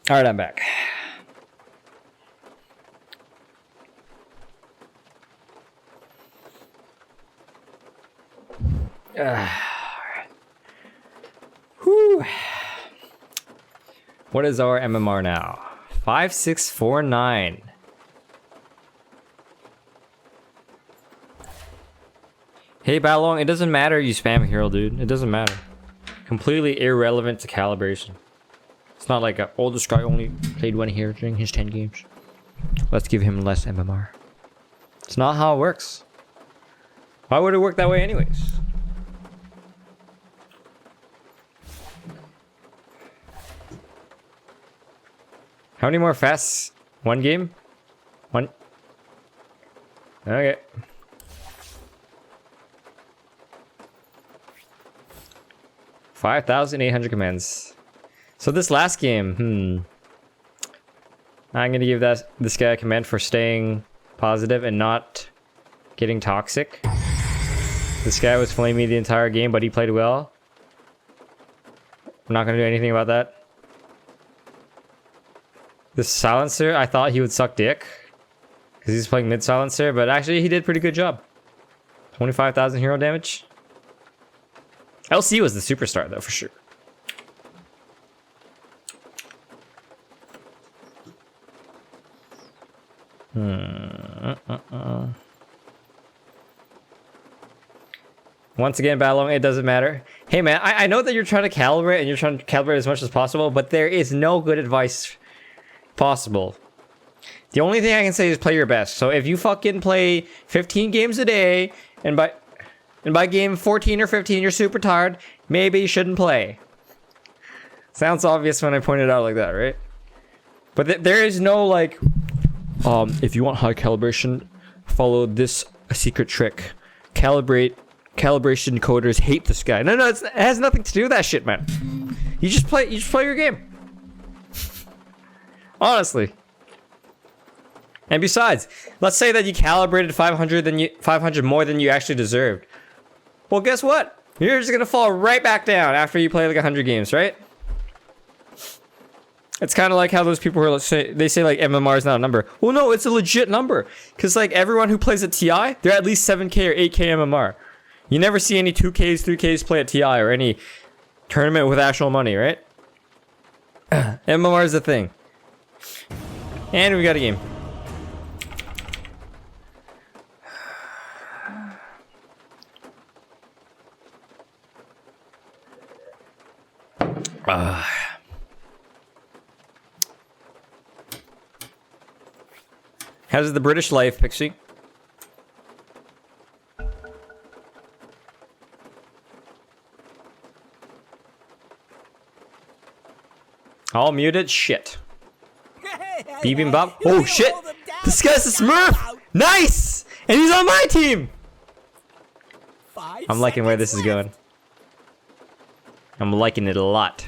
All right, I'm back. Whew. What is our MMR now? 5649. Hey, Balong, it doesn't matter you spam hero, dude. It doesn't matter. Completely irrelevant to calibration. It's not like oh, this guy only played one hero during his 10 games. Let's give him less MMR. It's not how it works. Why would it work that way anyways? How many more fasts? One game? One? Okay. $5,800 commands. So this last game, I'm gonna give this guy a command for staying positive and not getting toxic. This guy was flaming the entire game, but he played well. I'm not gonna do anything about that. This silencer, I thought he would suck dick because he's playing mid silencer, but actually he did a pretty good job. 25,000 hero damage. LC was the superstar though, for sure. Once again, Balong, it doesn't matter. Hey man, I know that you're trying to calibrate and you're trying to calibrate as much as possible, but there is no good advice possible. The only thing I can say is play your best. So if you fucking play 15 games a day and by game 14 or 15 you're super tired, maybe you shouldn't play. Sounds obvious when I point it out like that, right? But there is no like, if you want high calibration, follow this secret trick. Calibration coders hate this guy. No, it has nothing to do with that shit, man. You just play your game. Honestly. And besides, let's say that you calibrated 500 more than you actually deserved. Well, guess what? You're just gonna fall right back down after you play like 100 games, right? It's kind of like how those people who say like MMR is not a number. Well, no, it's a legit number. Because like everyone who plays at TI, they're at least 7K or 8K MMR. You never see any 2Ks, 3Ks play at TI or any tournament with actual money, right? MMR is the thing. And we got a game. How's the British life, Pixie? All muted? Shit. Bibimbap? Oh shit! This guy's a Smurf! Nice! And he's on my team! I'm liking where this is going. I'm liking it a lot.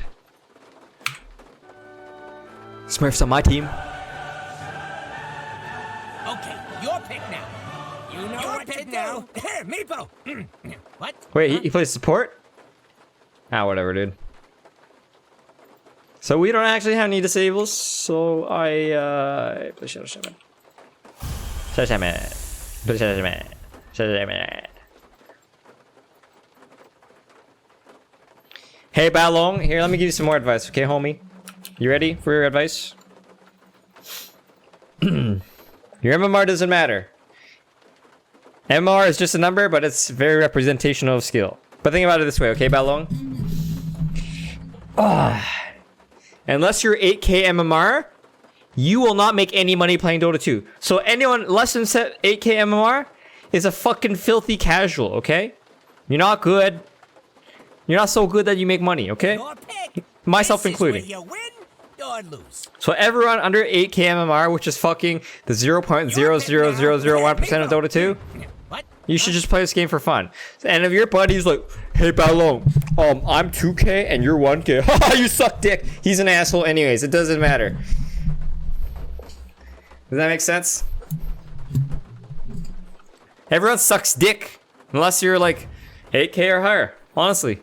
Smurf's on my team. Okay, your pick now. You know your what pick to now. Do. Meepo. What? Wait, he plays support? Ah, whatever, dude. So we don't actually have any disables, so I play Shadow Shaman. Shadow Shaman. Play Shadow Shaman. Shadow Shaman. Hey Balong, here, let me give you some more advice, okay, homie? You ready for your advice? Your MMR doesn't matter. MMR is just a number, but it's very representational of skill. But think about it this way, okay, Balong? Unless you're 8K MMR, you will not make any money playing Dota 2. So anyone less than 8K MMR is a fucking filthy casual, okay? You're not good. You're not so good that you make money, okay? Myself including. You win or lose. So everyone under 8K MMR, which is fucking the 0.00001% of Dota 2, you should just play this game for fun. And if your buddy's like, hey Balong, I'm 2K and you're 1K. Haha, you suck dick. He's an asshole anyways. It doesn't matter. Does that make sense? Everyone sucks dick. Unless you're like 8K or higher. Honestly.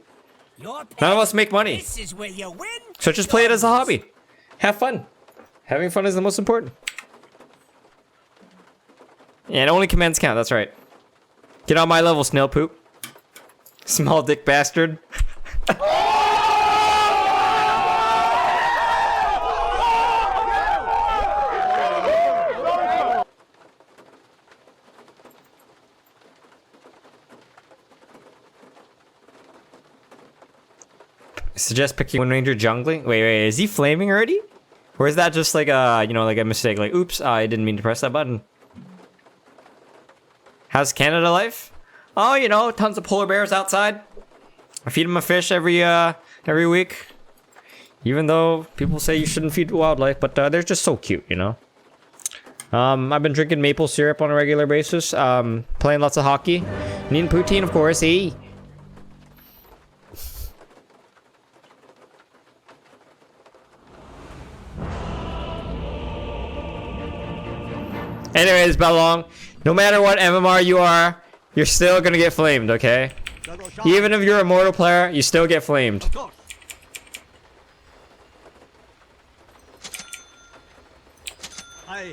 None of us make money. This is where you win. So just play it as a hobby. Have fun. Having fun is the most important. And only commands count, that's right. Get on my level, snail poop. Small dick bastard. Suggest picking Wind Ranger jungling? Wait, is he flaming already? Or is that just like a, you know, like a mistake? Like, oops, I didn't mean to press that button. How's Canada life? Oh, you know, tons of polar bears outside. I feed them a fish every week. Even though people say you shouldn't feed wildlife, but they're just so cute, you know? I've been drinking maple syrup on a regular basis, playing lots of hockey, and eating poutine, of course, eh? Anyways, Belong, no matter what MMR you are, you're still gonna get flamed, okay? Even if you're a mortal player, you still get flamed.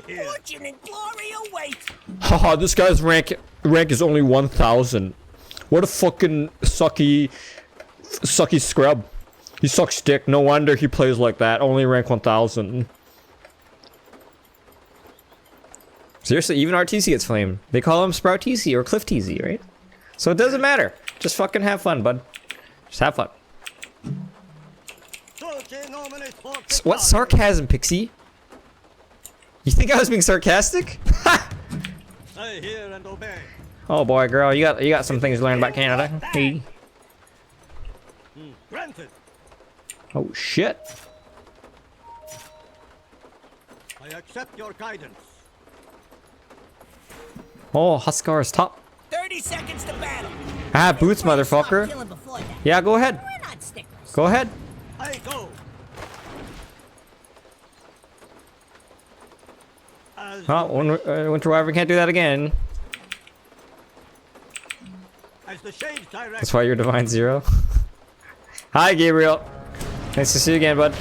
Fortune and glory await. Haha, this guy's rank is only 1,000. What a fucking sucky scrub. He sucks dick. No wonder he plays like that. Only rank 1,000. Seriously, even RTC gets flamed. They call him Sprout TC or Cliff TC, right? So it doesn't matter. Just fucking have fun, bud. Just have fun. What sarcasm, Pixie? You think I was being sarcastic? Oh boy, girl, you got some things to learn about Canada. Hey. Granted. Oh shit. I accept your guidance. Oh, Huskar is top. 30 seconds to battle. I have boots, motherfucker. Yeah, go ahead. Go ahead. I go. Oh, Winter Wyvern can't do that again. As the shades direct. That's why you're Divine Zero. Hi, Gabriel. Nice to see you again, bud. I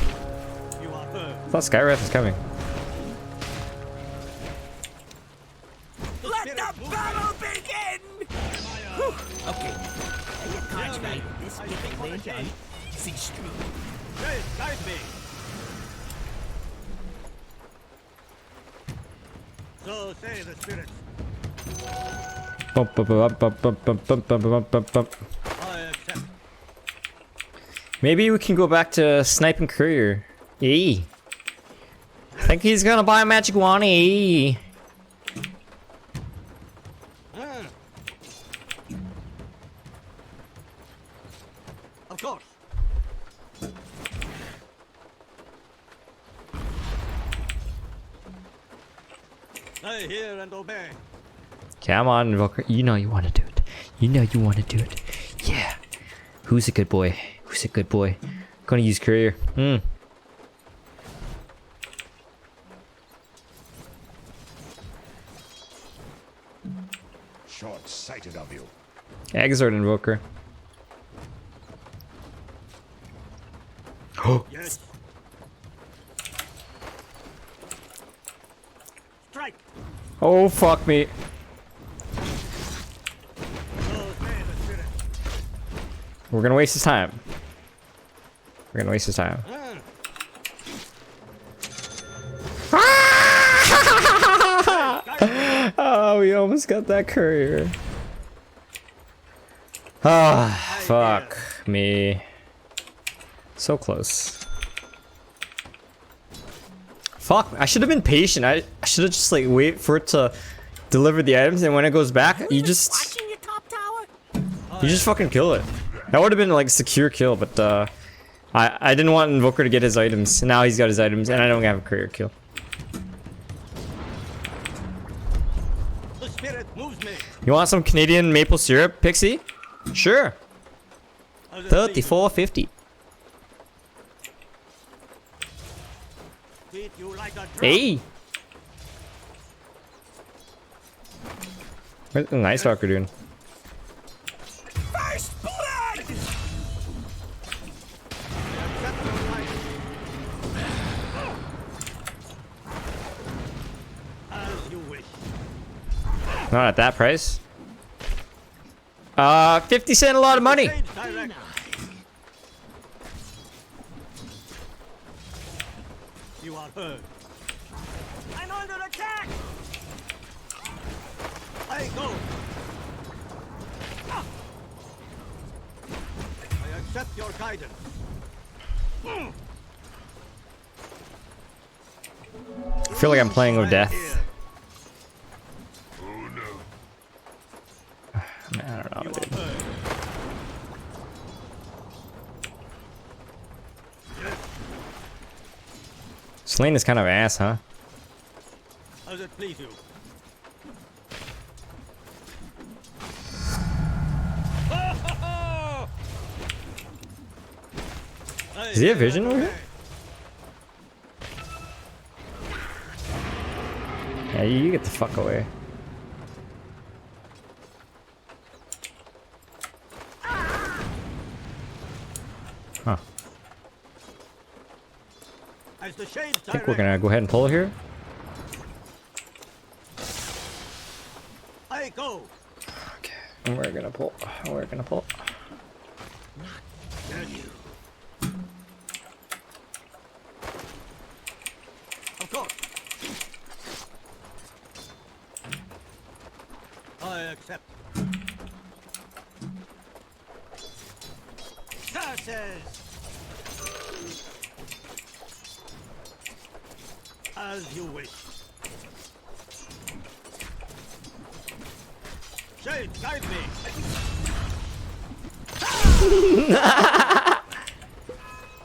thought Skywrath was coming. Let the battle begin! Okay. You can't write this bit clear down. See street. Guide me. So say the spirits. Maybe we can go back to sniping courier. Eee. I think he's gonna buy a magic wand. Eee. Of course. I hear and obey. Come on, Invoker. You know you want to do it. You know you want to do it. Yeah. Who's a good boy? Who's a good boy? Gonna use courier. Short-sighted of you. Exort Invoker. Oh. Yes. Strike. Oh, fuck me. We're gonna waste his time. We're gonna waste his time. Oh, we almost got that courier. Ah, fuck me. So close. Fuck, I should have been patient. I should have just like wait for it to deliver the items, and when it goes back, you just fucking kill it. That would have been like a secure kill, but I didn't want Invoker to get his items. Now he's got his items, and I don't have a courier kill. The spirit moves me. You want some Canadian maple syrup, Pixie? Sure. 34.50. Hey. What's the Night Stalker doing? First blood. As you wish. Not at that price. 50 cent, a lot of money. You are heard. I'm under attack. I go. I accept your guidance. I feel like I'm playing with death. I don't know, dude. Selene is kind of ass, huh? How's it please you? Does he have vision over here? Yeah, you get the fuck away. Huh. As the shades I think we're gonna go ahead and pull here. I go. Okay. And we're gonna pull. We're gonna pull. Of course. I accept. Sir says. As you wish. Shade, guide me.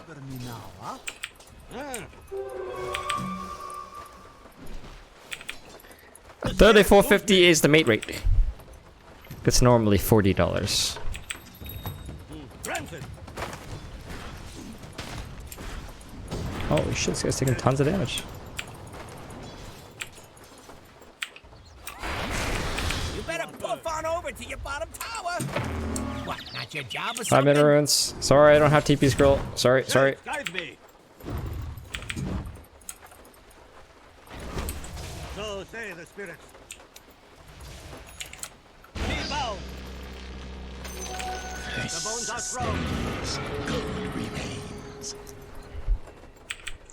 Look at me now, huh? 34.50 is the mate rate. It's normally $40. Granted. Holy shit, this guy's taking tons of damage. You better buff on over to your bottom tower. What, not your job or 5 something? minute runes. Sorry, I don't have TP scroll. Sorry, sorry. Guide me. So say the spirits. Be bound. The bones are thrown.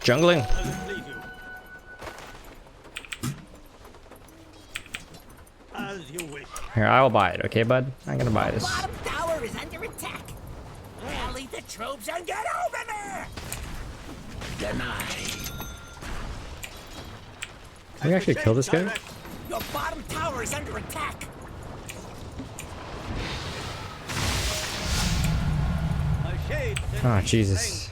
Jungling. As it please you. As you wish. Here, I'll buy it, okay, bud? I'm gonna buy this. Bottom tower is under attack. Rally the troops and get over there. Denied. Can we actually kill this guy? Your bottom tower is under attack. Oh, Jesus.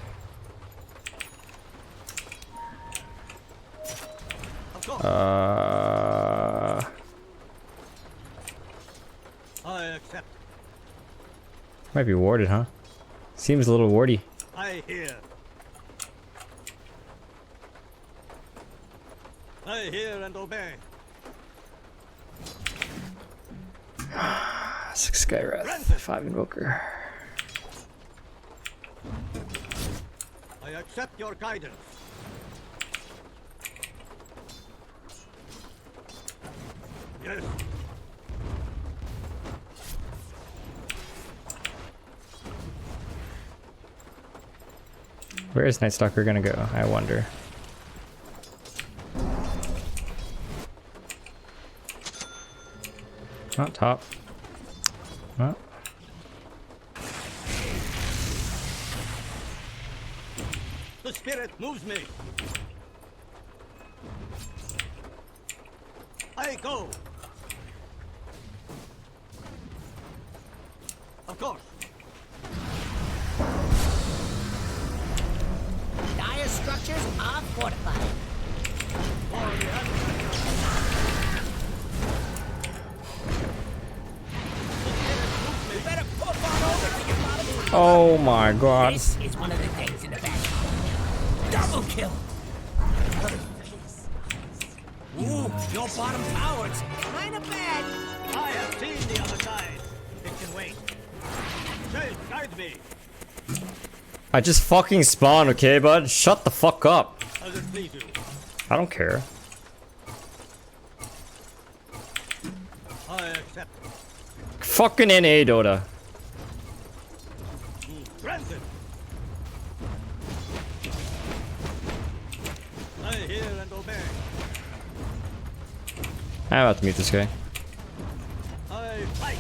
I accept. Might be warded, huh? Seems a little wardy. I hear. I hear and obey. 6 Skywrath, 5 Invoker. I accept your guidance. Yes. Where is Night Stalker gonna go? I wonder. Not top. Well. The spirit moves me. I go. Of course. Dire structures are fortified. Oh my god. This is one of the things in the back. Double kill. Ooh, your bottom tower's kind of bad. I have seen the other side. It can wait. Shade, guide me. I just fucking spawned, okay, bud? Shut the fuck up. As it please you. I don't care. I accept. Fucking NA, Dota. Granted. I hear and obey. I'm about to meet this guy. I fight.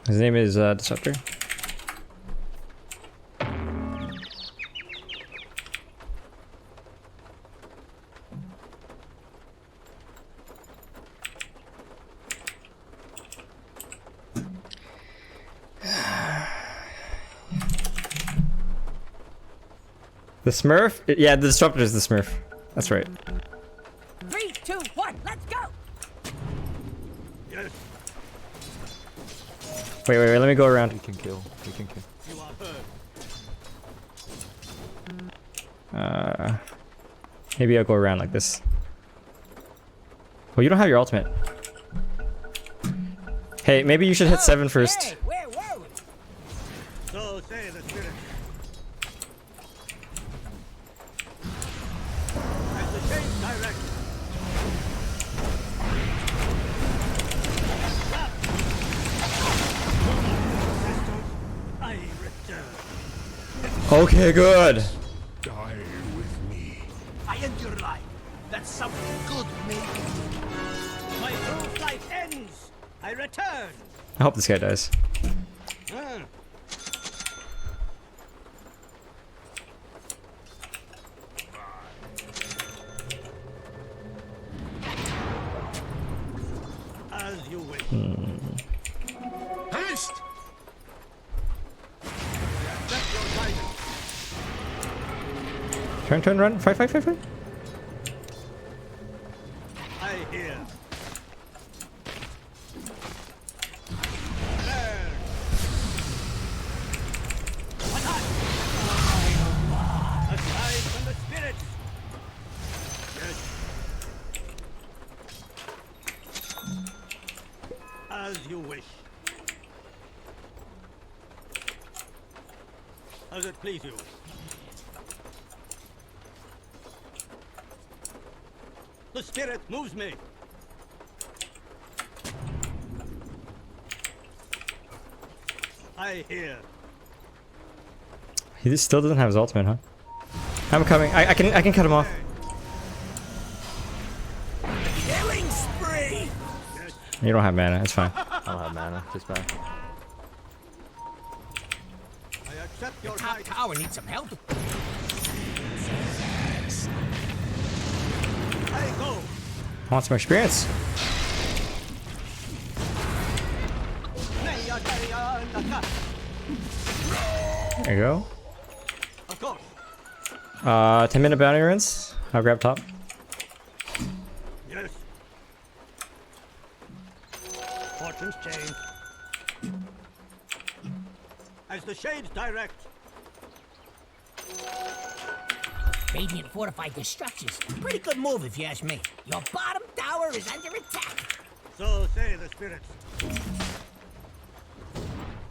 His name is Disruptor. The Smurf? Yeah, the Disruptor is the Smurf. That's right. 3, 2, 1, let's go! Wait, let me go around. We can kill. We can kill. Maybe I'll go around like this. Well, you don't have your ultimate. Hey, maybe you should hit 7 first. Hey, where were we? So say the spirit. As the change direction. I return. Okay, good. Die with me. I end your life. That something good may begin. My true life ends. I return. I hope this guy dies. As you wish. Haste! Accept your guidance. Turn, run. Fight. I hear. There. Attack! Aside from the spirits. Yes. As you wish. As it please you. The spirit moves me. I hear. He still doesn't have his ultimate, huh? I'm coming. I can cut him off. Killing spree. You don't have mana. It's fine. I don't have mana. Just back. I accept your top tower needs some help. I go. I want some experience. There you go. Of course. 10-minute bounty runs. I'll grab top. Yes. Fortunes change. As the shades direct. Radiant fortified their structures. Pretty good move if you ask me. Your bottom tower is under attack. So say the spirits.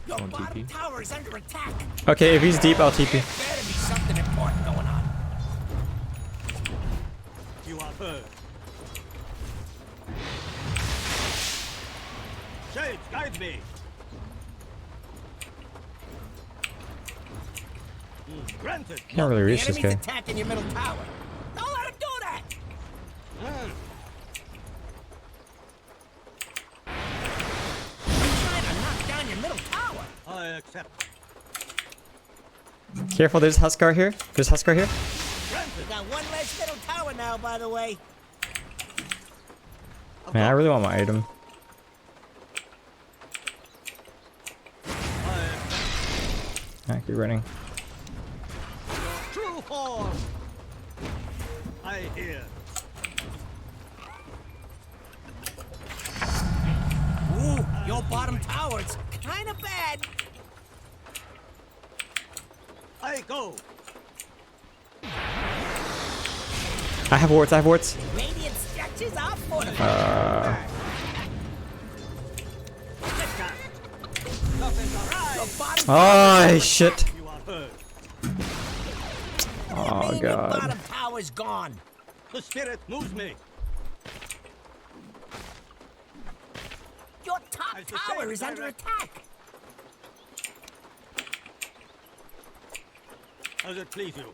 Your bottom tower is under attack. Okay, if he's deep, I'll TP. There better be something important going on. You are heard. Shades, guide me. Granted. Can't really reach this guy. Attacking your middle tower. Don't let him do that. I'm trying to knock down your middle tower. I accept. Careful, there's Huskar here. There's Huskar here. We got one less middle tower now, by the way. Man, I really want my item. I keep running. True form. I hear. Ooh, your bottom tower, it's kind of bad. I go. I have wards. Radiant structures are fortified. Oh, shit. You are heard. Oh, Your God. bottom tower's gone. The spirit moves me. Your top tower is under attack. As it please you.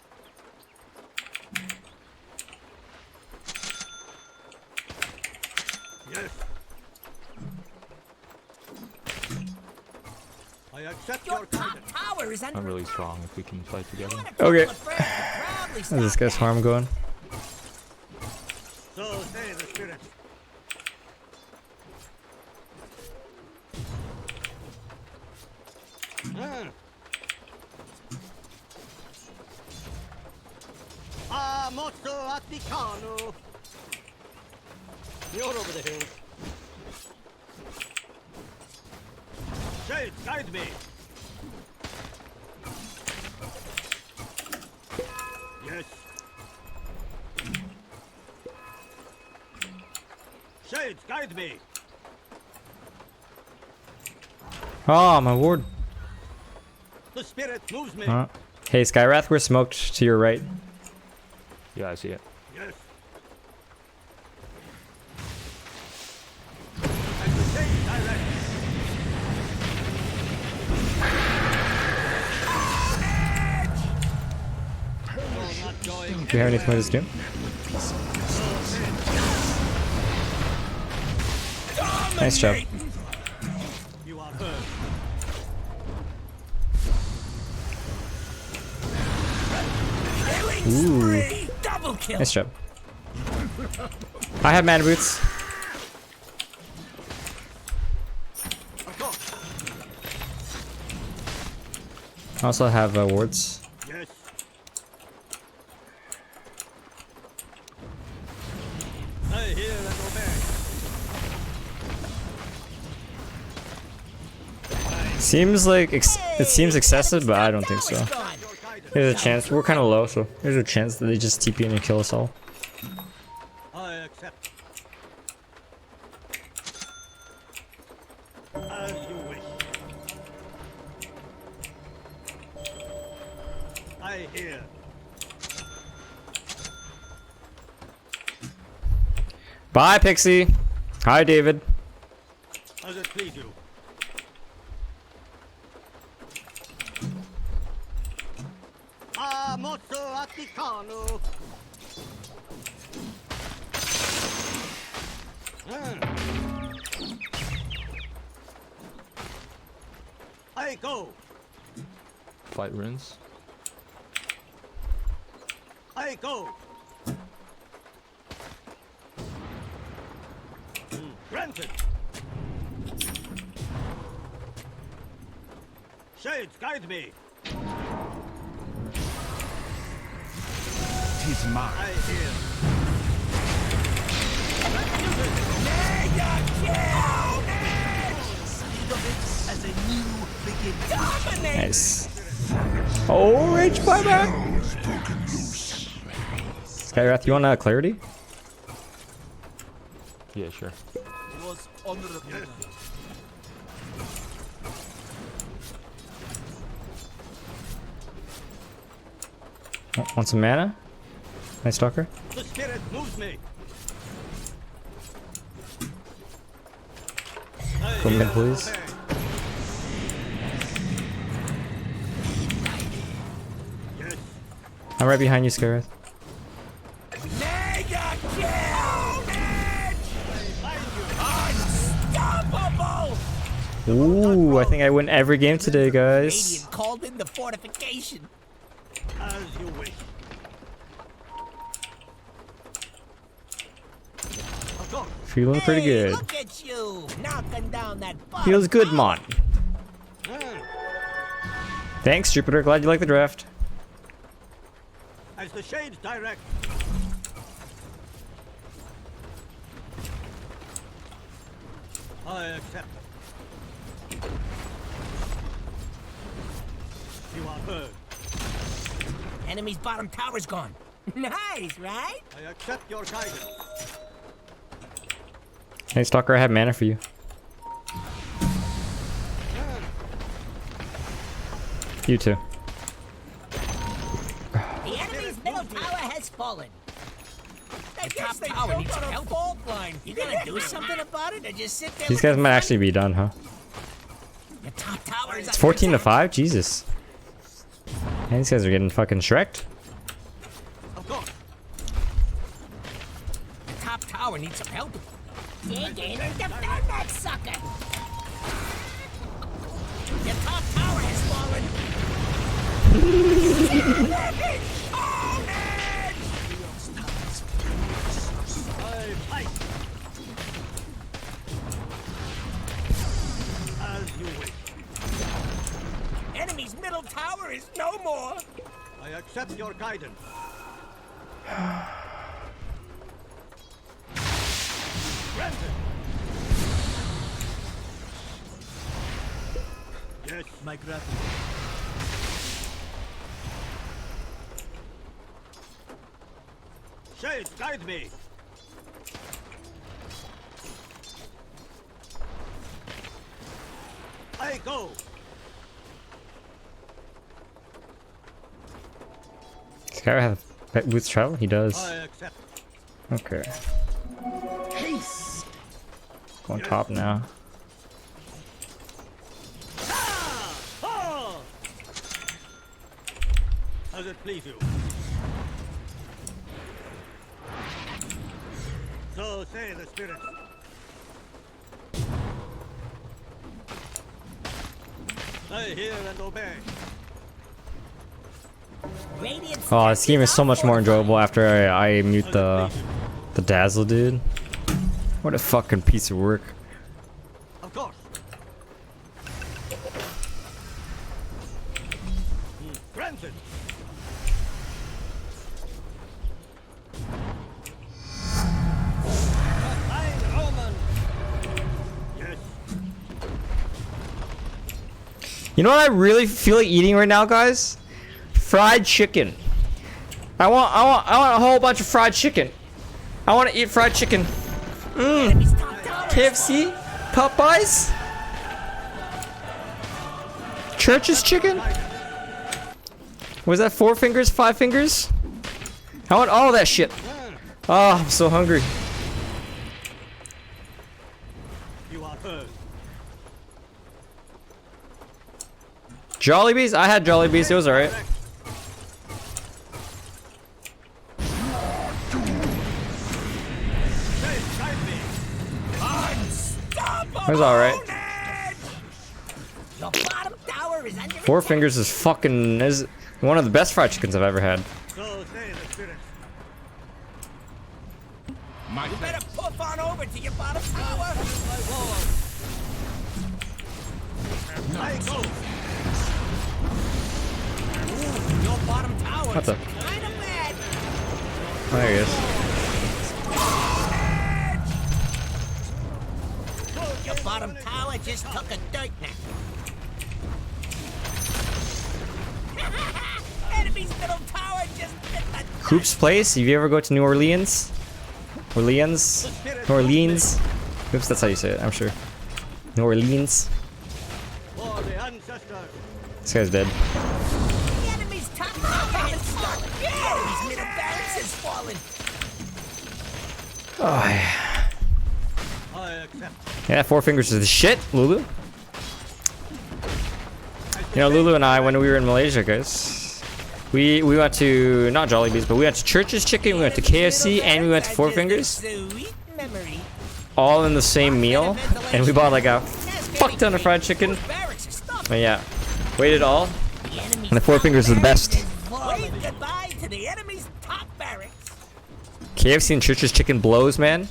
Yes. I accept your top tower is under I'm really strong if we can fight together. Okay. How's this guy's farm going? So say the spirit. Atticano. You're over the hill. Shades, guide me. Yes. Shades, guide me. Oh, my ward. The spirit moves me. Hey, Skywrath, we're smoked to your right. Yeah, I see it. Yes. Do you have anything with this doom? Nice job. You are heard. Ooh. Double kill. Nice job. I have mana boots. I also have wards. Yes. I hear and obey. Seems like it seems excessive, but I don't think so. There's a chance we're kind of low, so there's a chance that they just TP in and kill us all. I accept. As you wish. I hear. Bye, Pixie. Hi, David. As it please you. Mozzo Atticano. I go. Fight runes. I go. Granted. Shades, guide me. Tis mine. I hear. As a new beginning. Nice. Oh, rage buyback. Skywrath, you want clarity? Yeah, sure. Was honorable. Want some mana? Nice stalker. The spirit moves me. Go mid, please. I'm right behind you, Skywrath. Mega kill, unstoppable. Ooh, I think I win every game today, guys. Radiant called in the fortification. As you wish. Feeling pretty good. Look at you, knocking down that Feels good, mon. Thanks, Jupiter. Glad you like the draft. As the shades direct. I accept. You are heard. Enemy's bottom tower's gone. Nice, right? I accept your guidance. Hey, Stalker, I have mana for you. You too. The enemy's middle tower has fallen. The top tower needs some help. Fault line. You gonna do something about it, or just sit there? These guys might actually be done, huh? The top tower is. It's 14 to 5. Jesus. Man, these guys are getting fucking Shrek'd. Of course. The top tower needs some help. Dig in and defend that sucker. The top tower has fallen. As you wish. Enemy's middle tower is no more. I accept your guidance. Yes, my grapple. Shade, guide me. I go. Does Skyra have pet boots travel? He does. I accept. Okay. Haste. Going top now. Oh! As it please you. So say the spirits. I hear and obey. Oh, this game is so much more enjoyable after I mute the dazzle, dude. What a fucking piece of work. Of course. Granted. You know what I really feel like eating right now, guys? Fried chicken. I want a whole bunch of fried chicken. I want to eat fried chicken. KFC, Popeyes, Church's chicken. Was that 4 fingers, 5 fingers? I want all that shit. Oh, I'm so hungry. You are heard. Jollibees? I had Jollibees. It was alright. It was alright. Your bottom tower is under 4 fingers is fucking is one of the best fried chickens I've ever had. So say the spirits. You better puff on over to your bottom tower. I go. Ooh, your bottom tower What the? is kind of bad. Oh, there he is. Your bottom tower just took a dirt nap. Enemy's middle tower just hit the Coop's Place. If you ever go to New Orleans, New Orleans. Oops, that's how you say it. I'm sure. New Orleans. for the ancestors. This guy's dead. The enemy's top tower is stuck. His middle barracks has fallen. Oh, yeah. I accept. Yeah, 4 fingers is the shit, Lulu. You know, Lulu and I, when we were in Malaysia, guys, we went to, not Jollibee's, but we went to Church's Chicken, we went to KFC, and we went to 4 Fingers. All in the same meal. And we bought like a fuck ton of fried chicken. But yeah, we ate it all. And the 4 Fingers are the best. Wave goodbye to the enemy's top barracks. KFC and Church's Chicken blows, man.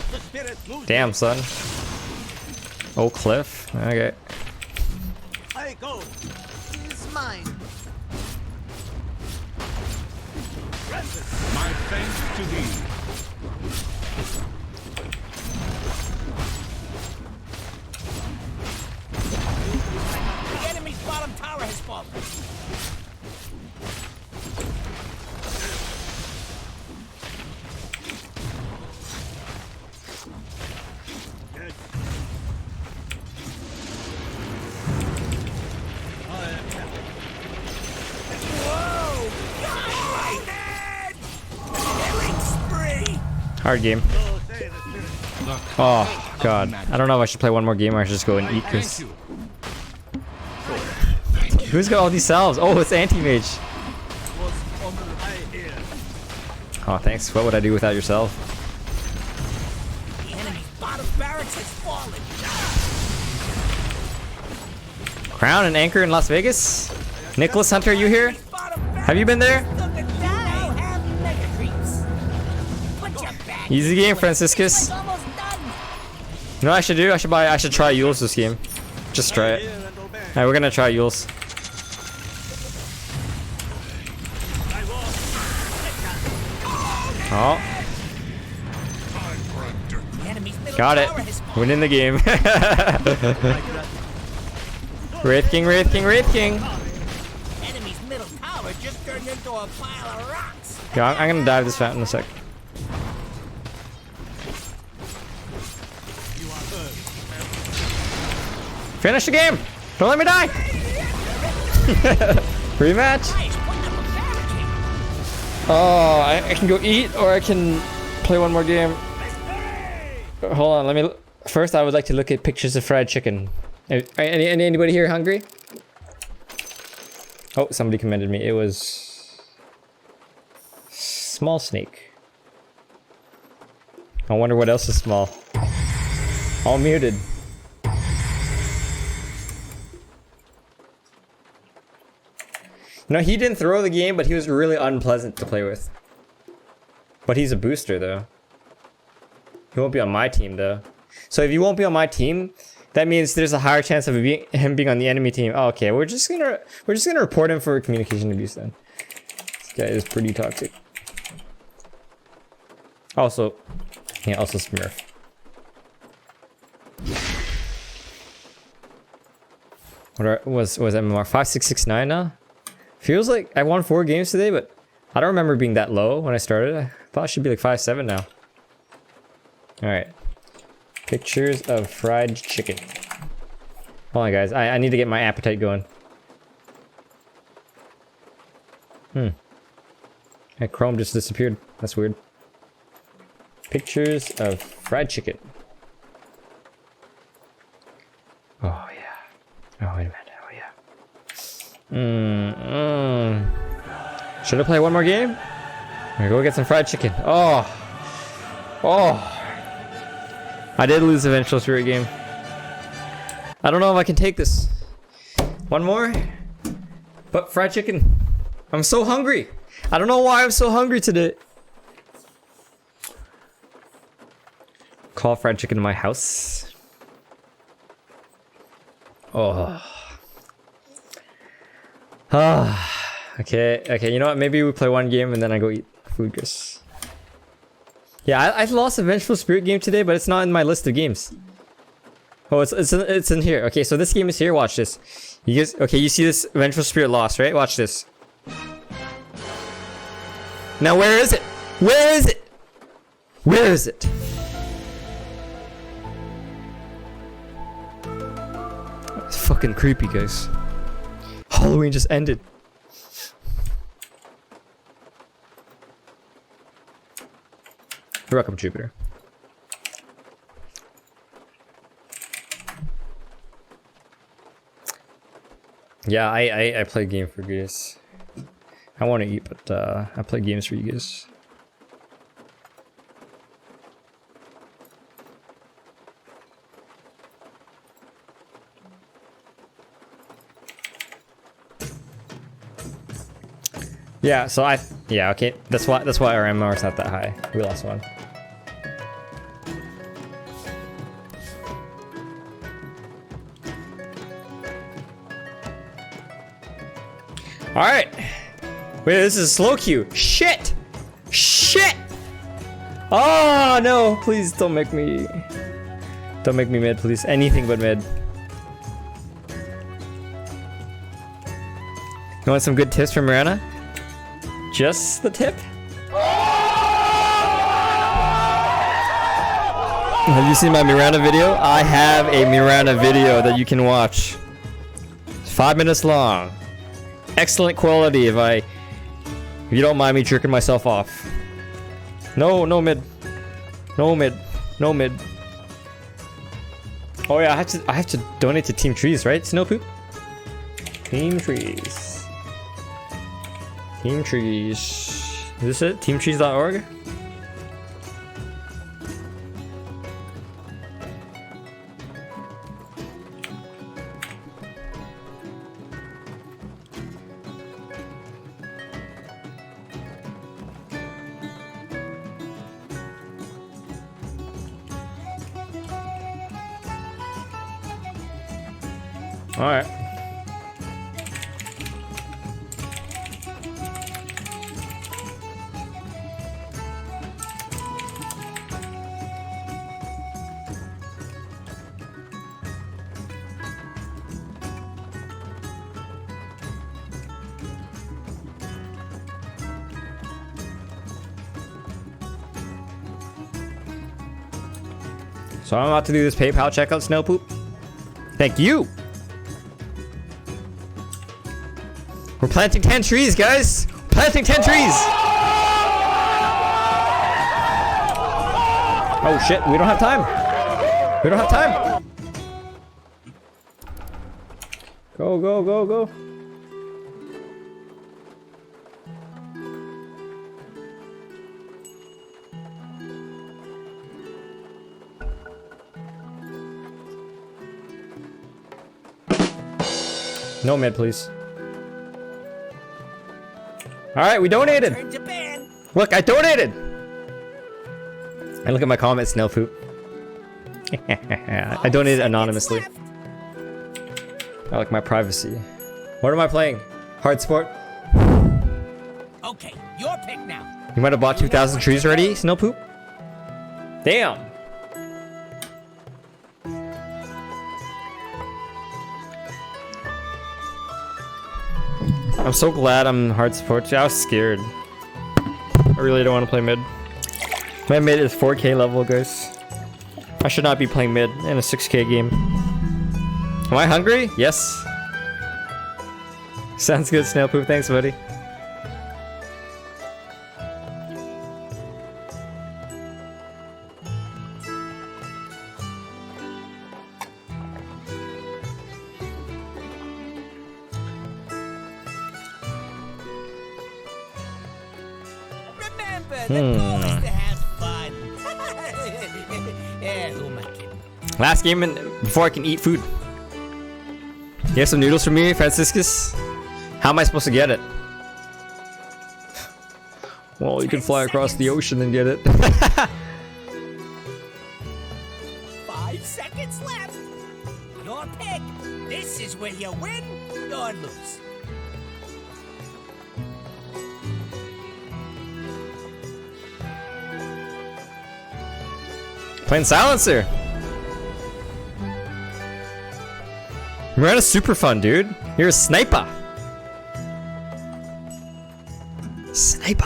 Damn, son. Oak Cliff. Okay. I go. It's mine. My thanks to thee. The enemy's bottom tower has fallen. Hard game. Oh, God. I don't know if I should play one more game or I should just go and eat, because... Who's got all these salves? Oh, it's Anti-Mage. Oh, thanks. What would I do without yourself? The enemy's bottom barracks has fallen. Crown and Anchor in Las Vegas? Nicholas Hunter, you here? Have you been there? Easy game, Franciscus. You know what I should do? I should try Yules this game. Just try it. Alright, we're gonna try Yules. Oh. Got it. Winning the game. Wraith King, Wraith King, Wraith King. Enemy's middle tower just turned into a pile of rocks. Yeah, I'm gonna dive this fountain in a sec. Finish the game! Don't let me die! Rematch! Oh, I can go eat or I can play one more game. Hold on, let me... First, I would like to look at pictures of fried chicken. Anybody here hungry? Oh, somebody commended me. It was... Small snake. I wonder what else is small. All muted. No, he didn't throw the game, but he was really unpleasant to play with. But he's a booster, though. He won't be on my team, though. So if you won't be on my team, that means there's a higher chance of him being on the enemy team. Oh, okay, we're just gonna report him for communication abuse then. This guy is pretty toxic. Also, yeah, also Smurf. What was MMR 5669 now? Feels like I won 4 games today, but I don't remember being that low when I started. I thought it should be like 5-7 now. Alright. Pictures of fried chicken. Hold on, guys. I need to get my appetite going. Hey, Chrome just disappeared. That's weird. Pictures of fried chicken. Oh, yeah. Oh, wait a minute. Should I play one more game? I'm gonna go get some fried chicken. Oh. I did lose the Vengeful Spirit game. I don't know if I can take this. One more? But fried chicken. I'm so hungry. I don't know why I'm so hungry today. Call fried chicken to my house. Oh. Okay, you know what? Maybe we play one game and then I go eat food, Chris. Yeah, I lost a Vengeful Spirit game today, but it's not in my list of games. Oh, it's in here. Okay, so this game is here. Watch this. You guys, okay, you see this Vengeful Spirit lost, right? Watch this. Now, where is it? Where is it? Where is it? It's fucking creepy, guys. Halloween just ended. You're welcome, Jupiter. Yeah, I play game for you guys. I want to eat, but I play games for you guys. Yeah, so okay. That's why our MMR is not that high. We lost one. Alright. Wait, this is a slow queue. Shit! Shit! Oh no, please don't make me mid, please. Anything but mid. You want some good tips from Miranda? Just the tip? Have you seen my Miranda video? I have a Miranda video that you can watch. It's 5 minutes long. Excellent quality if you don't mind me jerking myself off. No mid. No mid. No mid. Oh yeah, I have to donate to Team Trees, right? Snowpoop? Team Trees. Team Trees. Is this it? TeamTrees.org? Alright. So I'm about to do this PayPal checkout, Snail Poop. Thank you. We're planting 10 trees, guys. Planting 10 trees. Oh shit, we don't have time. We don't have time. Go, go, go, go. No mid, please. Alright, we donated! Look, I donated! And look at my comments, Snail Poop. I donated anonymously. I like my privacy. What am I playing? Hard Sport? Okay, your pick now. You might have bought 2,000 trees already, Snail Poop? Damn! I'm so glad I'm hard support. I was scared. I really don't want to play mid. My mid is 4K level, guys. I should not be playing mid in a 6K game. Am I hungry? Yes. Sounds good, Snail Poop. Thanks, buddy. Last game and before I can eat food. You have some noodles for me, Franciscus? How am I supposed to get it? Well, you can fly across the ocean and get it. 5 seconds left. Your pick. This is where you win or lose. Playing Silencer. Mirana's super fun, dude. You're a sniper. Sniper.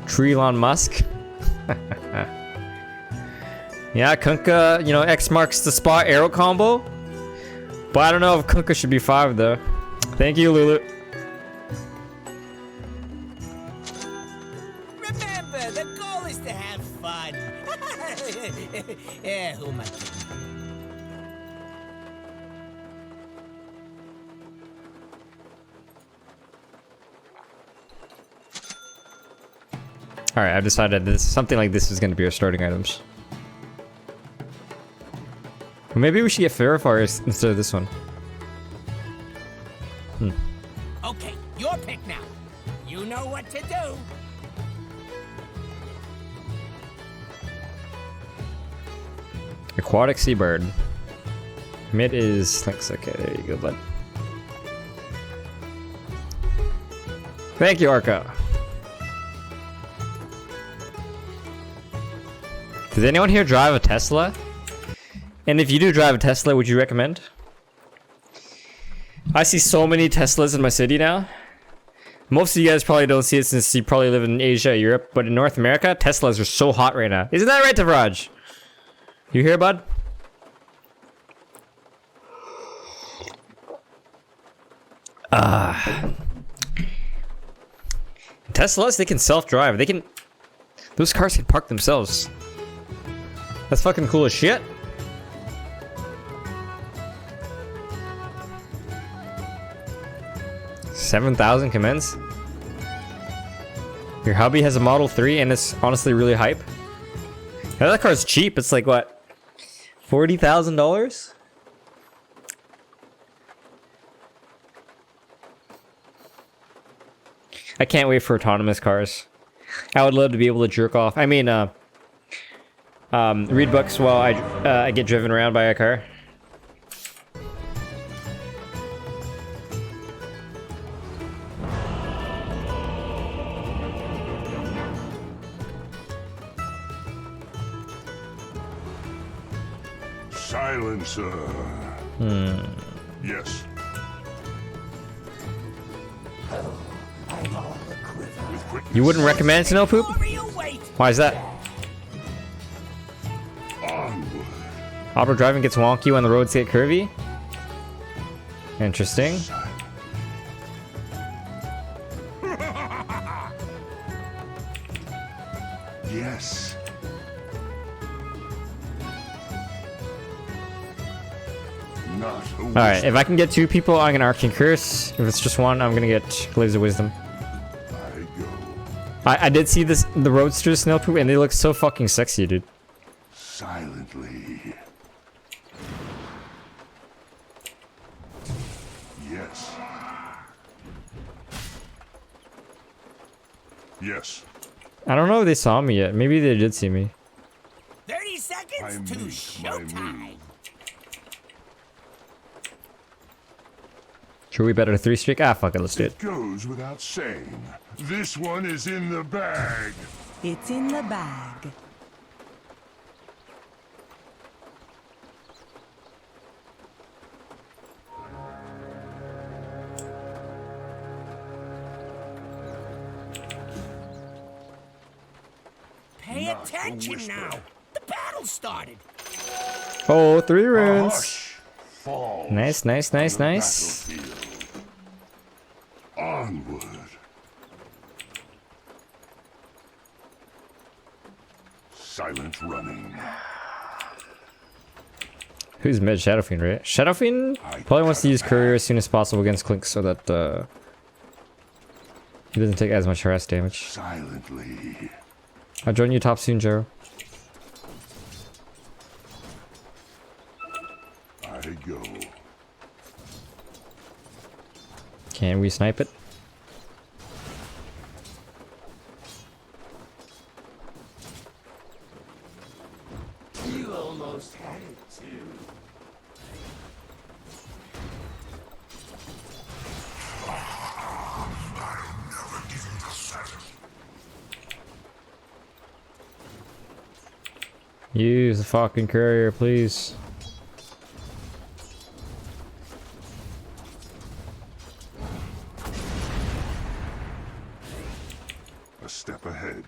True Elon Musk. Yeah, Kunkka, you know, X marks the spot arrow combo. But I don't know if Kunkka should be 5 though. Thank you, Lulu. Remember, the goal is to have fun. Yeah, who am I kidding? Alright, I've decided this something like this is going to be our starting items. Or maybe we should get Ferrifiers instead of this one. Okay, your pick now. You know what to do. Aquatic Seabird. Mid is thanks. Okay, there you go, bud. Thank you, Arca. Does anyone here drive a Tesla? And if you do drive a Tesla, would you recommend? I see so many Teslas in my city now. Most of you guys probably don't see it since you probably live in Asia or Europe, but in North America, Teslas are so hot right now. Isn't that right, Tavraj? You hear, bud? Teslas, they can self-drive. They can... Those cars can park themselves. That's fucking cool as shit. $7,000 commence. Your hubby has a Model 3 and it's honestly really hype. Now that car's cheap. It's like what? $40,000? I can't wait for autonomous cars. I would love to be able to jerk off. I mean, read books while I get driven around by a car. Silencer. Yes. With quick You wouldn't recommend snow poop? Why is that? Onward. Auto driving gets wonky when the roads get curvy? Interesting. Yes. Not a Alright, if I can get 2 people, I'm gonna Arcane Curse. If it's just 1, I'm gonna get Glaives of Wisdom. I did see the Roadster snow poop, and they look so fucking sexy, dude. Silently. Yes. Yes. I don't know if they saw me yet. Maybe they did see me. 30 seconds to showtime. Should we bet a 3 streak? Ah, fuck it, let's do it. Goes without saying. This one is in the bag. It's in the bag. Pay attention now. The battle started. Oh, 3 runes. Falls Nice, nice, nice, on the nice. battlefield. Onward. Silent running. Who's mid? Shadowfiend, right? Shadowfiend probably wants to use Courier as soon as possible against Clink so that he doesn't take as much harass damage. Silently. I'll join you top soon, Jero. I go. Can we snipe it? You almost had it too. Use the fucking Courier, please. A step ahead.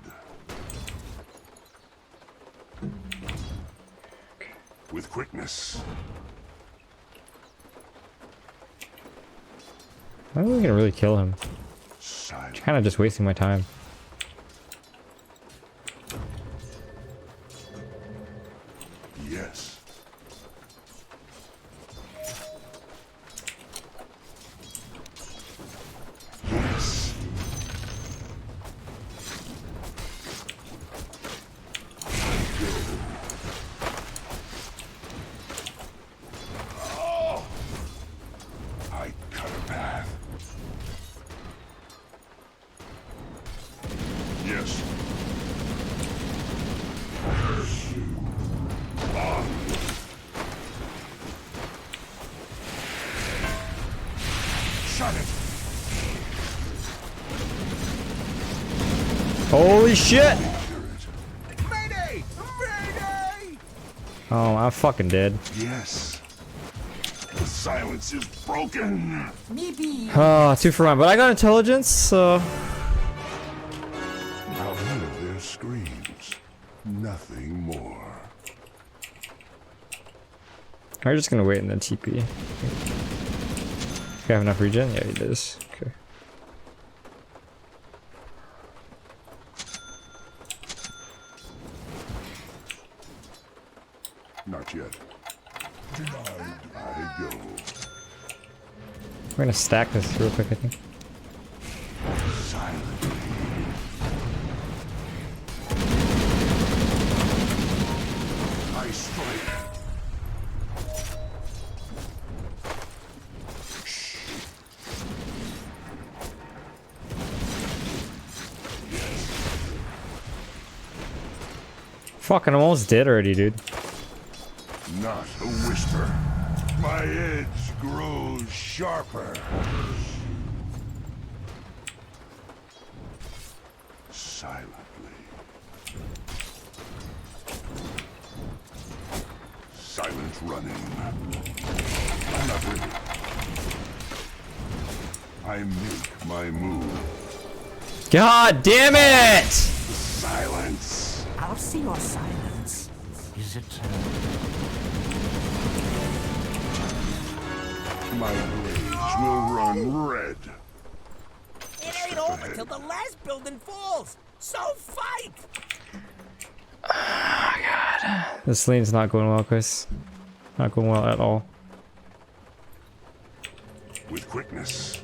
With quickness. I'm not gonna really kill him. Silent. Kind of just wasting my time. Yes. Yes. Oh. I cut a path. Yes. Shut it. Holy shit! Mayday! Mayday! Oh, I'm fucking dead. Yes. The silence is broken. Maybe. 2 for 1, but I got intelligence, so... I'll hear their screams. Nothing more. I'm just gonna wait and then TP. Do you have enough regen? Yeah, he does. Okay. Not yet. I go. We're gonna stack this real quick, I think. Silently. I strike. Fucking almost dead already, dude. Not a whisper. My edge grows sharper. Silently. Silent running. I'm not ready. I make my move. God damn it! Silence. I'll see your silence. Is it? My blades will run red. It ain't over till the last building falls. So fight! This lane's not going well, Chris. Not going well at all. With quickness.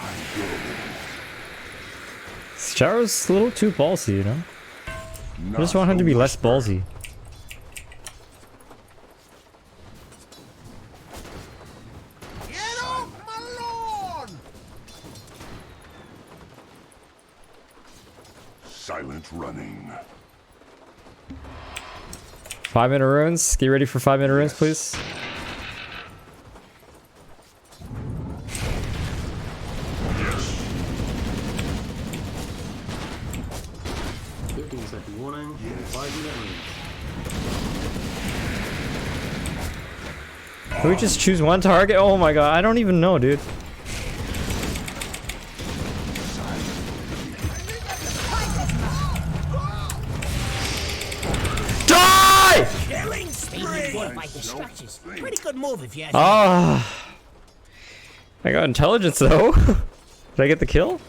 I go. Charo's a little too ballsy, you know? I just want him to be less ballsy. Get off my lawn! Silent running. 5-minute runes. Get ready for 5-minute runes, please. 15-second warning. 5-minute range. Can we just choose one target? Oh my god, I don't even know, dude. Die! Killing spree! By distractions. Pretty good move if you ask me. Ah. I got intelligence though. Did I get the kill?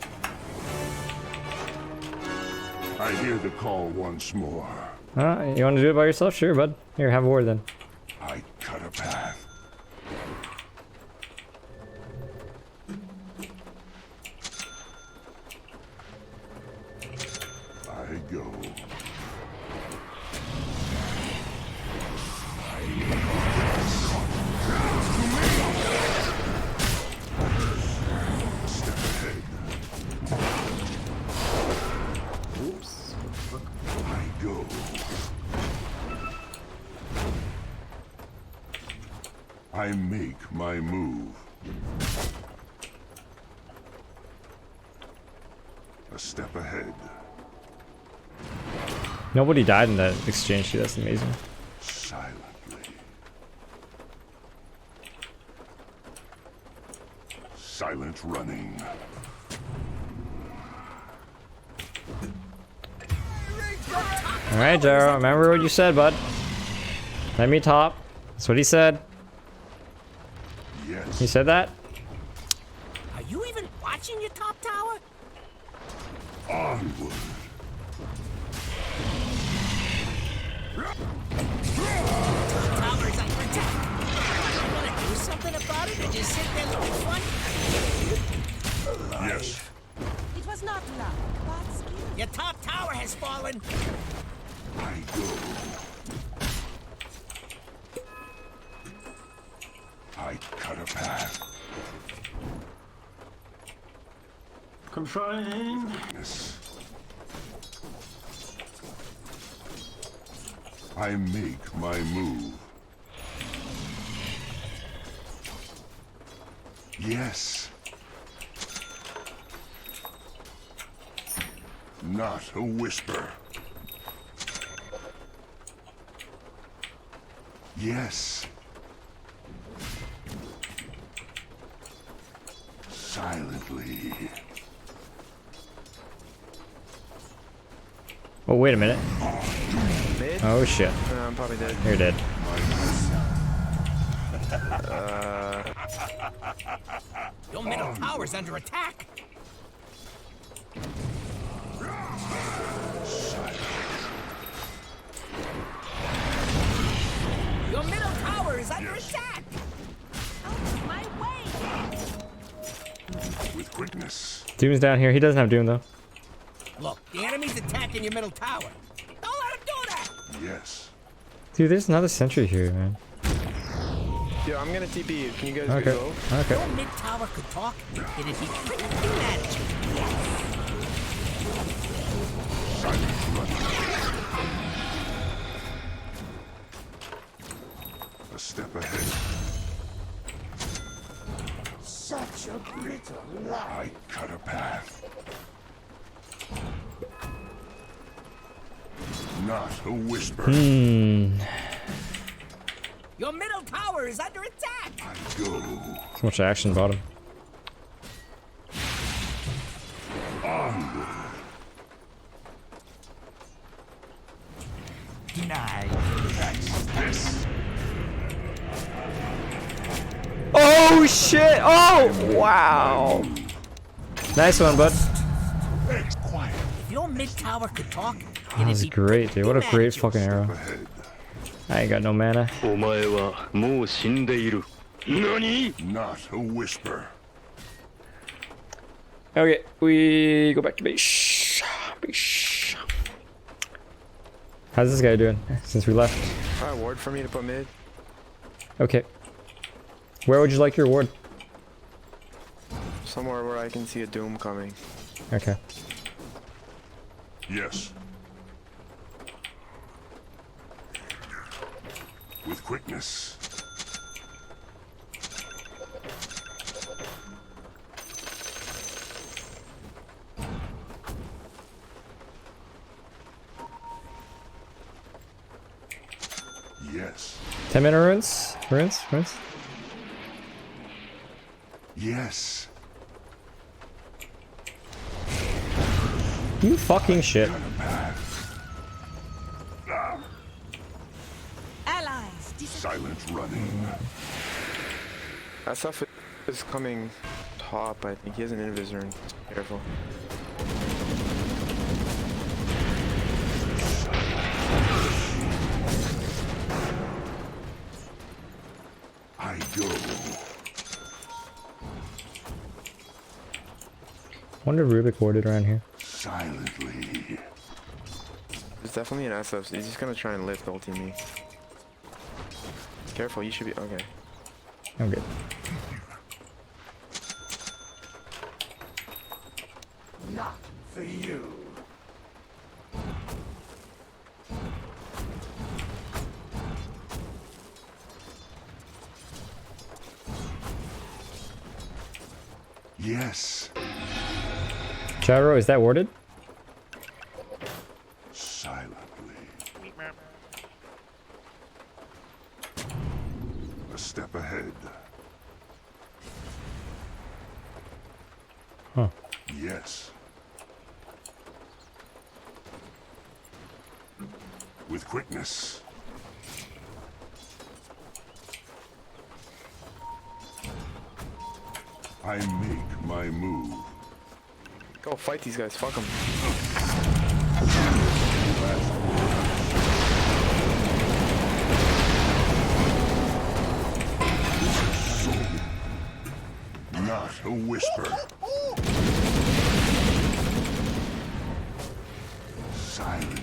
I hear the call once more. You want to do it by yourself? Sure, bud. Here, have a word then. I cut a path. I go. Step ahead. Oops. I go. I make my move. A step ahead. Nobody died in that exchange, dude. That's amazing. Silently. Silent running. Alright, Jaro. Remember what you said, bud. Let me top. That's what he said. Yes. He said that? Are you even watching your top tower? Onward. Tower's under attack. You wanna do something about it or just sit there looking funny? Yes. It was not luck, but skill. Your top tower has fallen. I go. I cut a path. Confine. Yes. I make my move. Yes. Not a whisper. Yes. Silently. Oh, wait a minute. Mid? Oh, shit. I'm probably dead. You're dead. Your middle tower's under attack. Your middle tower is under attack. Out of my way! With quickness. Doom's down here. He doesn't have Doom, though. Look, the enemy's attacking your middle tower. Don't let him do that. Yes. Dude, there's another sentry here, man. Yo, I'm gonna TP you. Can you guys Okay. go? Okay. Your mid tower could talk, it'd be pretty mad at you. Silent running. A step ahead. Such a brittle lie. I cut a path. Not a whisper. Hmm. Your middle tower is under attack. go. So much action bottom. Onward. Denied. That's this. Oh shit! Oh wow! Nice one, bud. Quiet. If your mid tower could talk, That was great, dude. What a great fucking arrow. I ain't got no mana. お前はもう死んでいる。何? Not a whisper. Okay, we go back to base. Base. How's this guy doing since we left? Ward for me to put mid. Okay. Where would you like your ward? Somewhere where I can see a doom coming. Okay. Yes. With quickness. Yes. 10-minute runes? Runes? Yes. You fucking shit. Allies. Silent running. That stuff is coming top, I think. He has an invis rune. Careful. I go. Wonder if Rubik warded around here. Silently. There's definitely an SF. He's just gonna try and lift ulti me. Careful, you should be okay. I'm good. Not for you. Yes. Gyro, is that warded? Silently. A step ahead. Huh. Yes. With quickness. I make my move. Go fight these guys, fuck them. Not a whisper. Silently.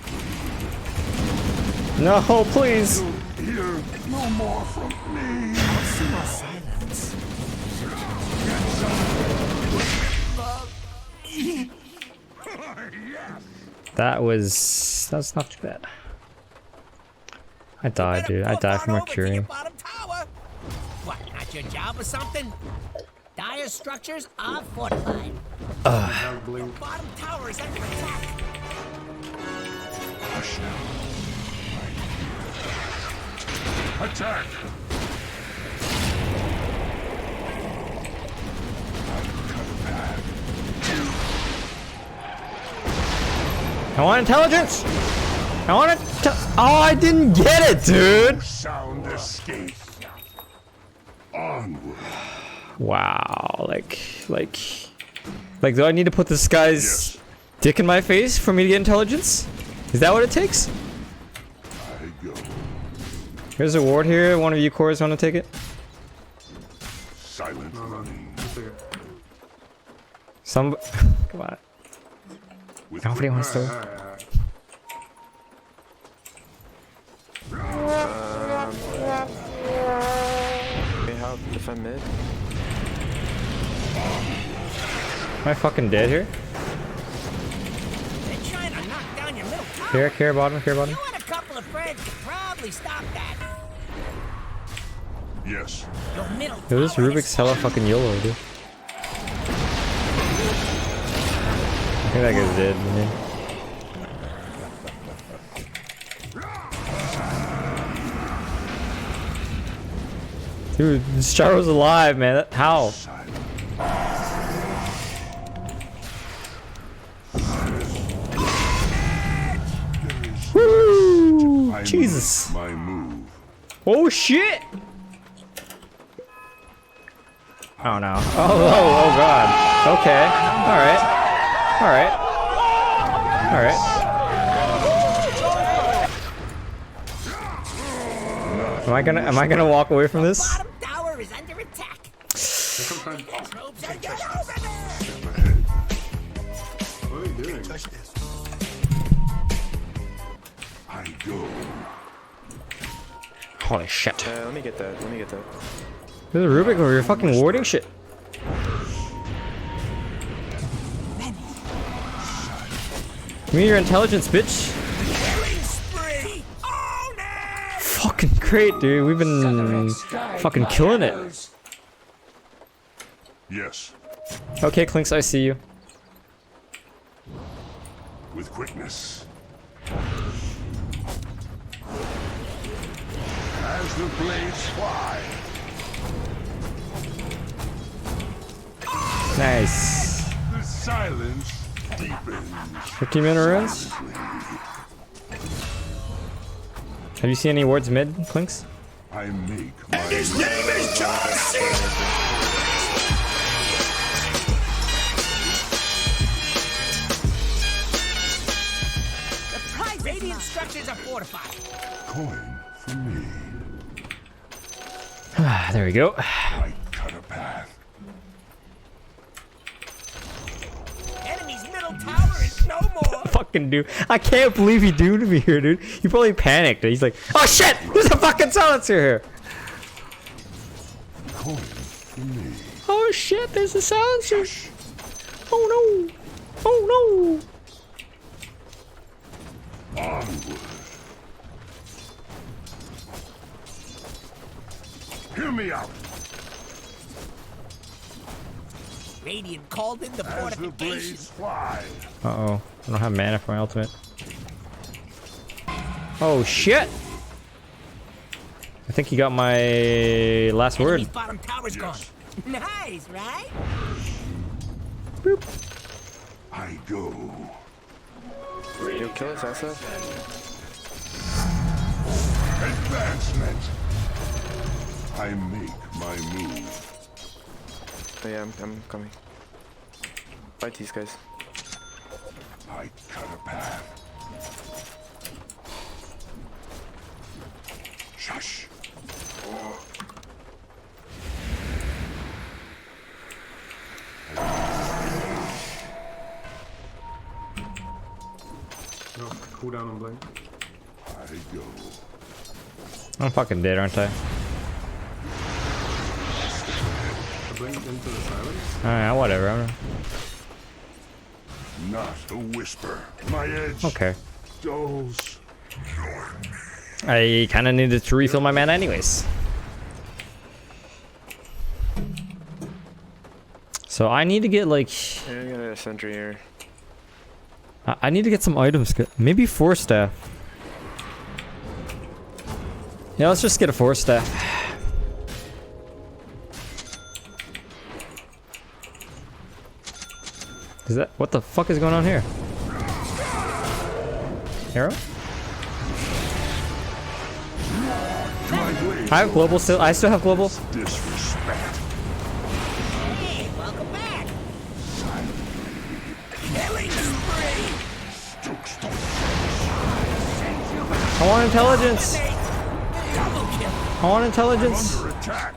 No, please. Hear no more from me. I'll see more silence. That's not too bad. I died, dude. I died from Mercury. Bottom tower. What, not your job or something? Dire structures are fortified. Your bottom tower is under attack. Hush now. Attack! I want intelligence! I want it to— oh, I didn't get it, dude! Sound escape. Onward. Wow, like, do I need to put this guy's dick in my face for me to get intelligence? Is that what it takes? I go. Here's a ward here. One of you cores want to take it? Silent running. Some— come on. Nobody wants to. May help defend mid. Am I fucking dead here? They're trying to knock down your middle tower. Care bottom, care bottom. You and a couple of friends could probably stop that. Yes. Your middle Yo, this tower Rubik's hella fucking YOLO, dude. I think that guy's dead, man. Dude, this Charo's alive, man. How? Woo! Jesus. My move. Oh shit! Oh no. Oh god. Okay. Alright. Alright. Alright. Am I gonna walk away from this? Bottom tower is under attack. Troops are get over there. What are you doing? I go. Holy shit. Let me get that. Let me get that. There's a Rubik over here fucking warding shit. Give me your intelligence, bitch. Fucking great, dude. We've been fucking killing it. Yes. Okay, Clinks, I see you. With quickness. As the blades fly. Nice. The silence deepens. 15-minute runs? Have you seen any wards mid, Clinks? I make my His name is John Cena. The prize radiant structures are fortified. coin for me. Ah, there we go. I cut a path. Enemy's middle tower is no more. Fucking dude. I can't believe he doomed me here, dude. He probably panicked. He's like, oh shit! There's a fucking silencer here! Coin for me. Oh shit, there's a silencer! Oh no! Oh no! Onward. Hear me out. Radiant called in the As the fortification. blades fly. Uh-oh. I don't have mana for my ultimate. Oh shit! I think he got my last word. Enemy's bottom tower's gone. Nice, right? Boop. I go. You'll kill us, Asa? Advancement. I make my move. Oh, yeah, I'm coming. Fight these guys. I cut a path. Shush. No, cool down and blink. I go. I'm fucking dead, aren't I? I blinked into the silence. Alright, whatever. I'm... Not a whisper. My edge. Okay. Dulls. I kinda needed to refill my mana anyways. So I need to get like... Yeah, I got a sentry here. I need to get some items. Maybe 4 staff. Yeah, let's just get a 4 staff. Is that... What the fuck is going on here? Arrow? I have global still. I still have global. Disrespect. Hey, welcome back. Killing spree. I want intelligence. Double kill. I want intelligence. Under attack.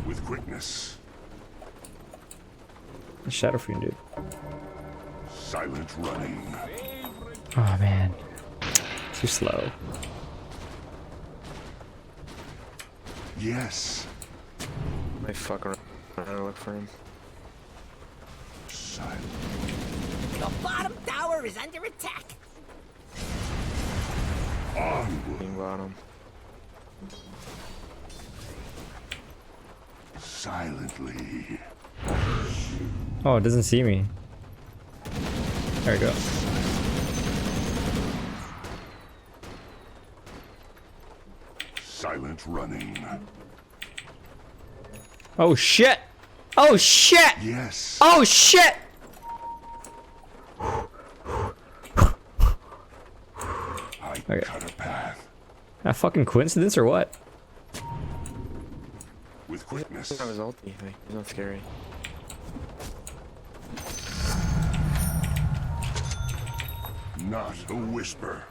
With quickness. Shadow Fiend, dude. Silent running. Oh man, too slow. Yes. I fuck around and look for him. Silent. The bottom tower is under attack. Onward. Being bottom. Silently. Oh, it doesn't see me. There we go. Silent running. Oh shit! Oh shit! Yes. Oh shit! I Okay. cut a path A fucking coincidence or what? with quickness. He's not his ulti. Like, he's not scary. Not a whisper.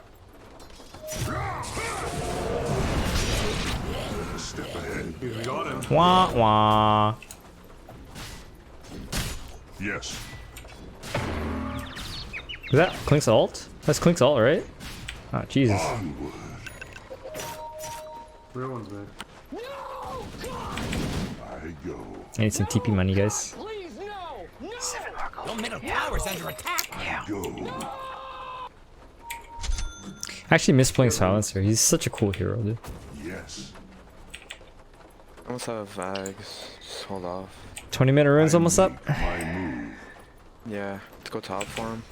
A step ahead. We got him. Wah wah. Yes. Is that Clink's ult? That's Clink's ult, right? Oh Jesus. Onward. Real one's back. I go. I need some TP money, guys. Your middle tower's under attack. Go. I actually miss playing Silencer. He's such a cool hero, dude. Yes. I almost have Vags. Just hold off. 20-minute rune's almost up. My move. Yeah, let's go top for him.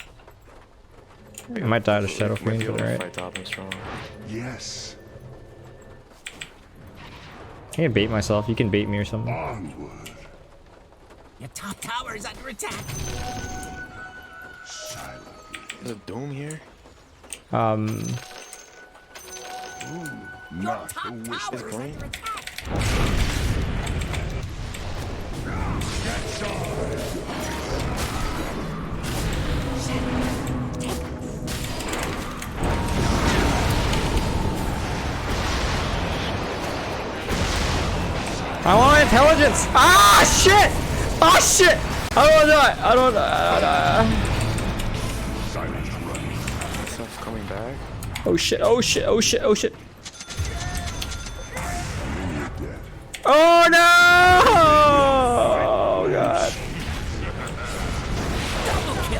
I might die to Shadow Might be Fiend, able but to alright. fight top and strong. Yes. I can bait myself. You can bait me or something. Onward. Your top tower is under attack. Silently. There's a Doom here? Um, Ooh, not a whisper. Is Green? I want intelligence! Ah, shit! Ah, shit! I don't wanna die! I don't wanna Silent running. Stuff coming back. Oh shit, oh shit, oh shit, oh shit. You're dead. Oh no! Oh god.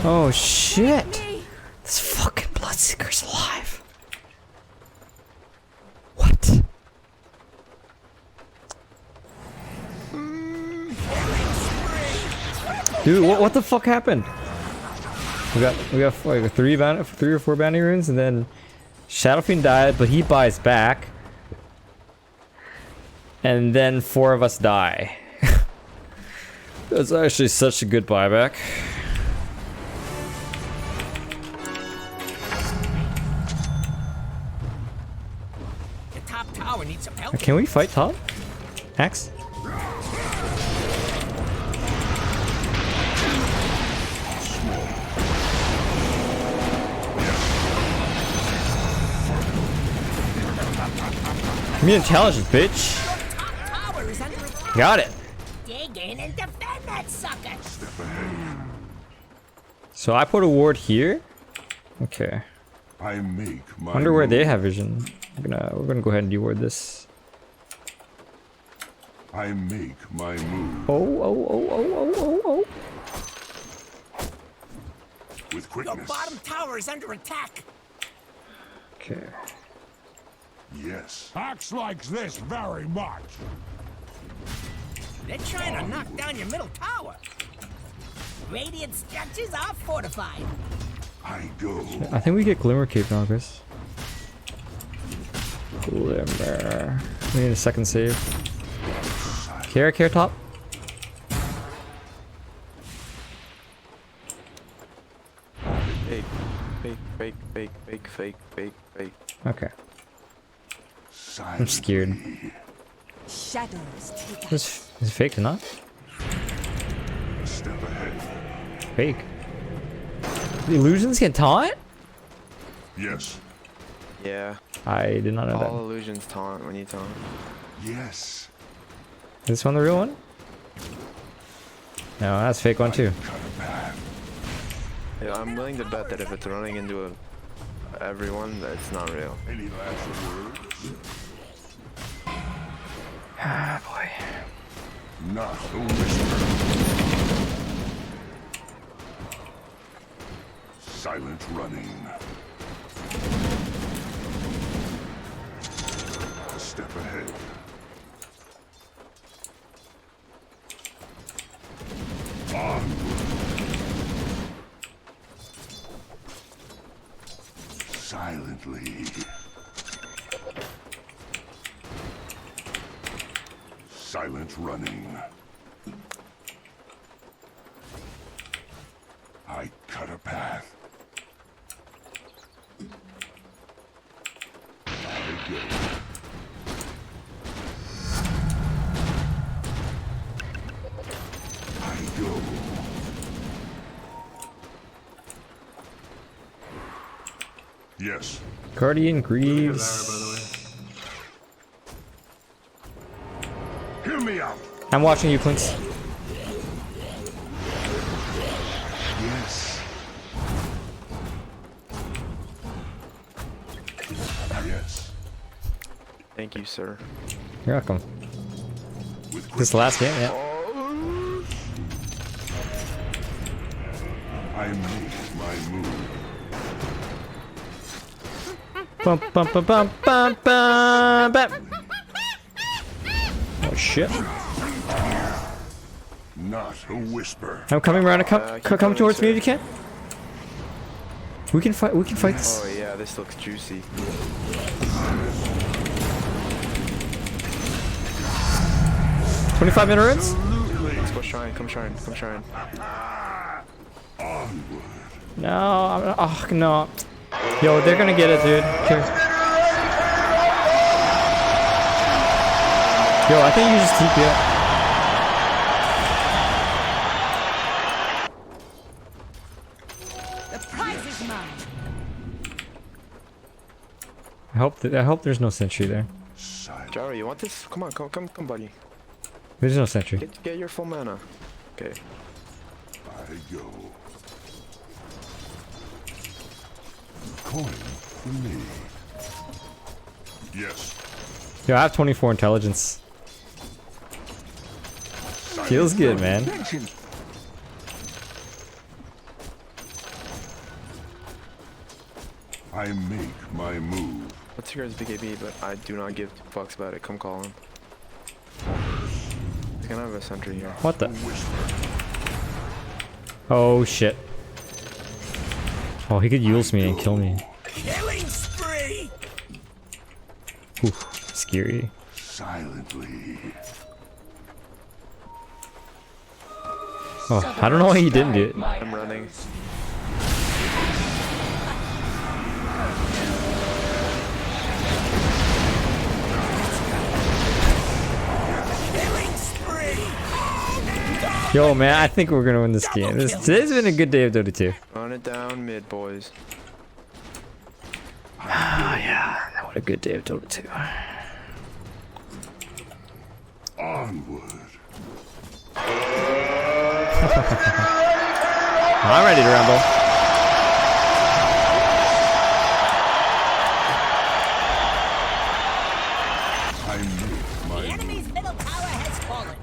Oh shit! This fucking Bloodseeker's alive. What? Dude, what the fuck happened? We got like three or four bounty runes, and then Shadow Fiend died, but he buys back, and then 4 of us die. That's actually such a good buyback. Your top tower needs some help. Can we fight top? Axe? Give me intelligence, bitch. Tower is under attack. Got it. Dig in and defend that sucker. Step ahead. So I put a ward here. Okay. I make my Wonder where move. they have vision. We're gonna go ahead and deward this. I make my move. Oh. With Your quickness. bottom tower is under attack. Okay. Yes. Axe likes this very much. They're trying to knock down your middle tower. Radiant structures are fortified. I go. I think we get Glimmer Cape now, guys. Glimmer. We need a second save. Care top. Fake. Okay. I'm scared. Shadows take Is it fake or not? Step ahead. Fake. The illusions can taunt? Yes. Yeah. I did not know All that. illusions taunt when you taunt. Yes. Is this one the real one? No, that's a fake one too. Yeah, I'm willing to bet that if it's running into everyone, that it's not real. Any last words? Ah, boy. Not a whisper. Silent running. A step ahead. Silently. Silent running. I cut a path. I go. I go. Yes. Guardian Greaves. Hear me out. I'm watching you, Clint. Yes. Yes. Thank you, sir. You're welcome. This the last game, yeah. I make my move. Bum bum bum bum bum bum bum. Oh shit! Not a whisper. I'm coming around. Come towards me if you can. We can fight. We can fight this. Oh yeah, this looks juicy. 25-minute runs? Let's go shrine. Come shrine. Come shrine. No, I'm not, oh no. Yo, they're gonna get it, dude. Here. Yo, I think you just TP it. The prize is mine. I hope there's no sentry there. Jaro, you want this? Come on, come, buddy. There's no sentry. Get your full mana. Okay. I go. Coin for me. Yes. Yo, I have 24 intelligence. Feels good, man. I make my move. What's your guys' BKB? But I do not give fucks about it. Come call him. He's gonna have a sentry here. What the? Oh shit. Oh, he could use me and kill me. Killing spree! Ooh, scary. Silently. Oh, I don't know why he didn't do it. I'm running. Yo, man, I think we're gonna win this game. Today's been a good day of Dota 2. Run it down mid, boys. Ah, yeah. What a good day of Dota 2. Onward. I'm ready to rumble. The enemy's middle tower has fallen.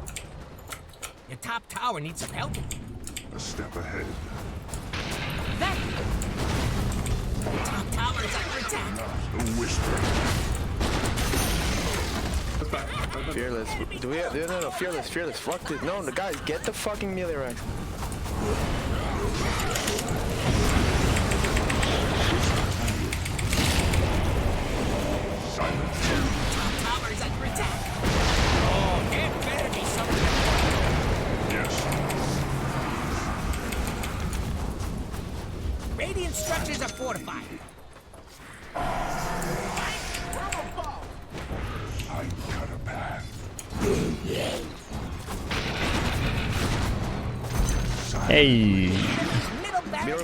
Your top tower needs some help. A step ahead. Top tower is under attack. A whisper. Fearless. Do we have, no, fearless. Fuck this. No, the guys, get the fucking melee racks. Top tower is under attack. Oh, there better be something. Yes. Radiant structures are fortified. I cut a path. Hey.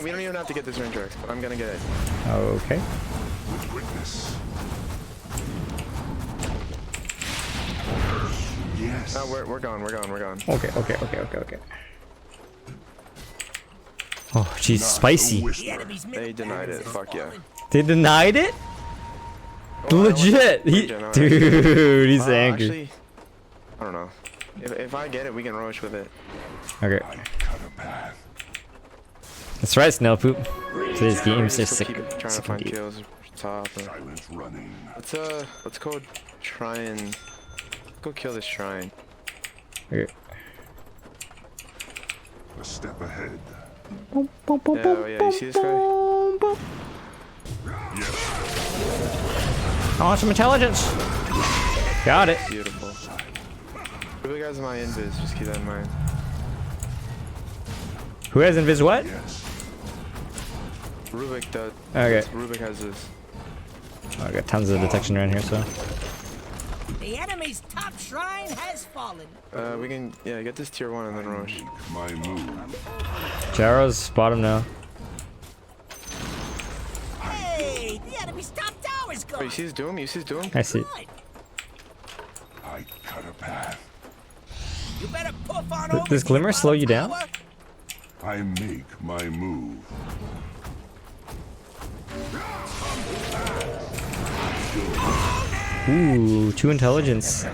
We don't even have to get this range racks, but I'm gonna get it. Okay. With witness. Yes. No, we're gone. Okay. Oh, jeez, spicy. They denied it. Fuck yeah. They denied it? Oh, legit. Dude, he's angry. Actually, I don't know. If I get it, we can rush with it. Okay. That's right, Snail Poop. Today's game's just sick. Trying to find kills top. Silent running. Let's go try and go kill this shrine. Okay. A step ahead. Yeah, you see this guy? I want some intelligence. Got it. Beautiful. Rubik has my invis, just keep that in mind. Who has invis what? Rubik does. Okay. Rubik has this. Oh, I got tons of detection around here, so. The enemy's top shrine has fallen. We can, yeah, get this tier 1 and then rush. My move. Jaro's bottom now. Hey, the enemy's top tower's gone. Wait, you see his doom? You see his doom? I see. I cut a path. You better poof on over. Does Glimmer slow you down? I make my move. Ooh, 2 intelligence.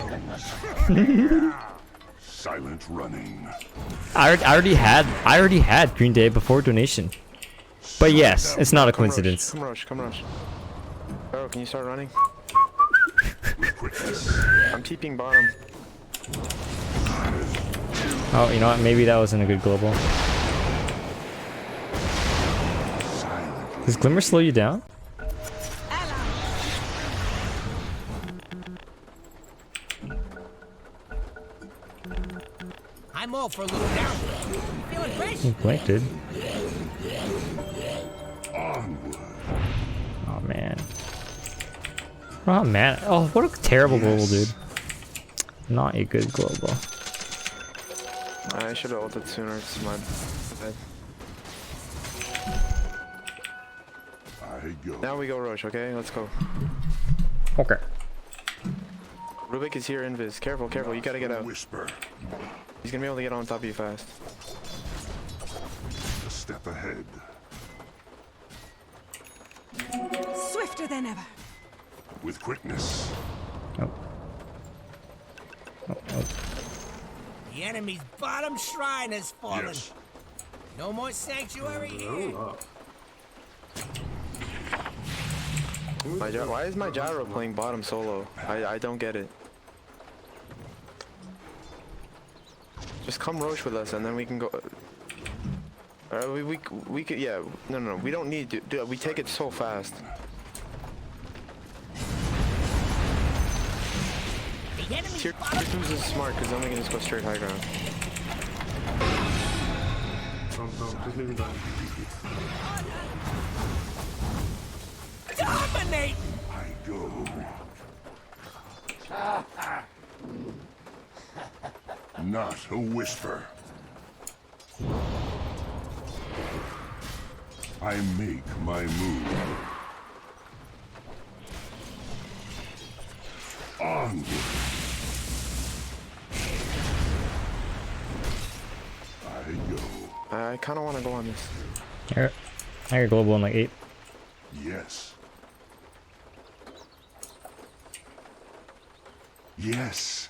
Silent running. I already had Green Day before donation. But yes, it's not a coincidence. Come rush, come rush. Oh, can you start running? I'm TPing bottom. Oh, you know what? Maybe that wasn't a good global. Does Glimmer slow you down? I'm all for a little down. Feeling fresh? He blanked, dude. Onward. Oh man. Oh man. Oh, what a terrible global, dude. Not a good global. I should have ulted sooner. It's my bad. I go. Now we go rush, okay? Let's go. Okay. Rubik is here, invis. Careful, careful. You gotta get out. Whisper. He's gonna be able to get on top of you fast. A step ahead. Swifter than ever. With quickness. Oh. Oh, oh. The enemy's bottom shrine has fallen. Yes. No more sanctuary here. Why is my gyro playing bottom solo? I don't get it. Just come roach with us and then we can go. We could, yeah. No, we don't need to. Dude, we take it so fast. Tier 2 is smart because then we can just go straight high ground. Just leave him down. Dominate! I go. Not a whisper. I make my move. Onward. I go. I kind of want to go on this. Alright. I got global in like 8. Yes. Yes.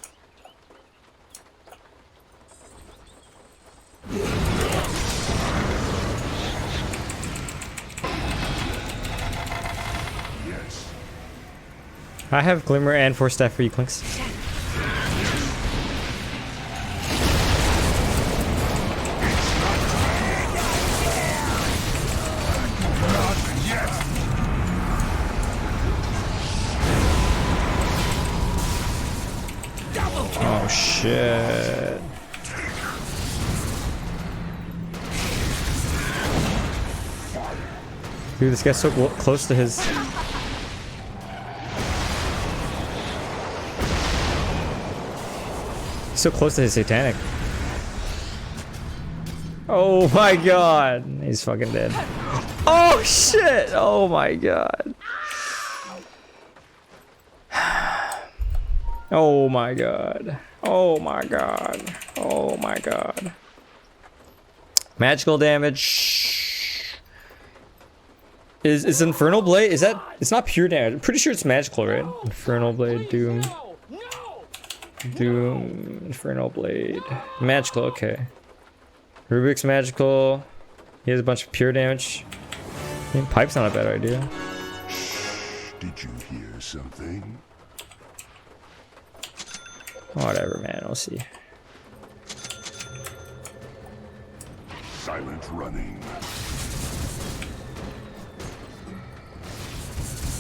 Yes. I have Glimmer and 4 staff for you, Clinks. Oh shit. Dude, this guy's so close to his... So close to his satanic. Oh my god. He's fucking dead. Oh shit. Oh my god. Oh my god. Oh my god. Oh my god. Magical damage. Is Infernal Blade? Is that... It's not pure damage. I'm pretty sure it's magical, right? Infernal Blade, Doom. Doom, Infernal Blade. Magical, okay. Rubik's magical. He has a bunch of pure damage. I think Pipe's not a bad idea. Did you hear something? Whatever, man. We'll see. Silent running.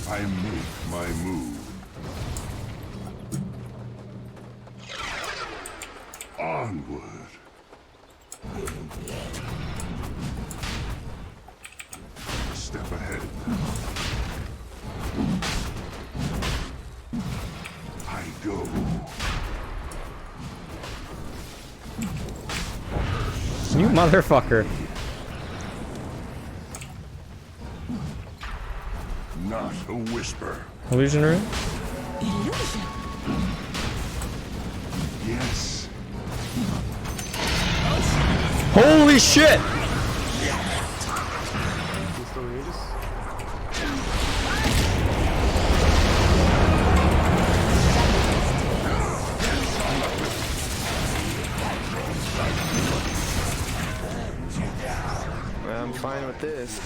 I make my move. Onward. Step ahead. I go. You motherfucker. Not a whisper. Illusion room? Illusion. Yes. Holy shit! I'm fine with this.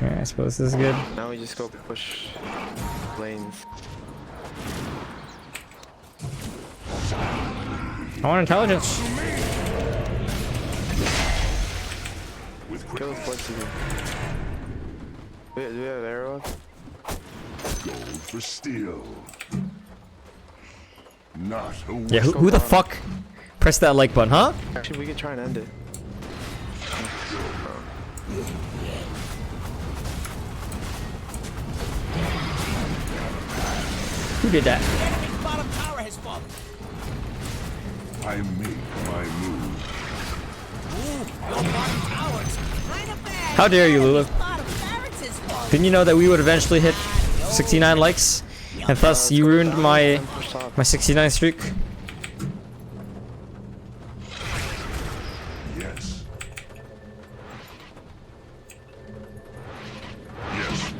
Yeah, I suppose this is good. Now we just go push lanes. I want intelligence. Kill the flexi. Do we have arrow? Gold for steel. Not a Yeah, who the fuck pressed that like button, huh? Actually, we could try and end it. Who did that? The enemy's bottom tower has fallen. I make my move. Ooh, your bottom tower's kind of bad. How dare you, Lulu? Bottom barracks has fallen. Didn't you know that we would eventually hit 69 likes? And thus you ruined my 69 streak? Yes. Yes.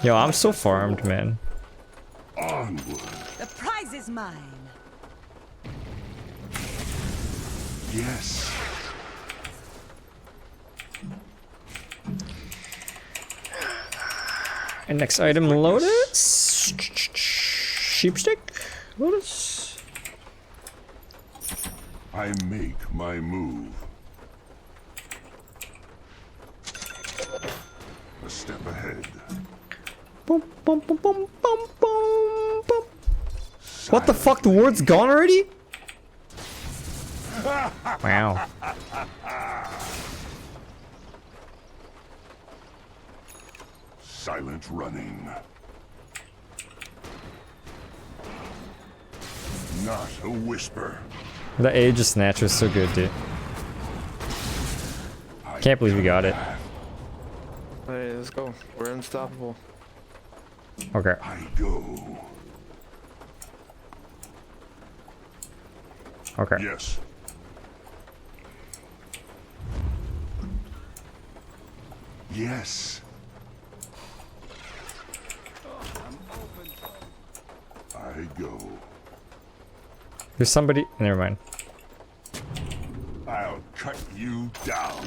Yo, I'm so farmed, man. Onward. The prize is mine. Yes. And next item, Lotus. Sheepstick? Lotus? I make my move. A step ahead. Boom, boom, boom, boom, boom, boom, boom. What the fuck? The ward's gone already? Wow. Silent running. Not a whisper. That Aegis snatch was so good, dude. Can't believe we got it. Alright, let's go. We're unstoppable. Okay. I go. Okay. Yes. Yes. I go. There's somebody. Never mind. I'll cut you down.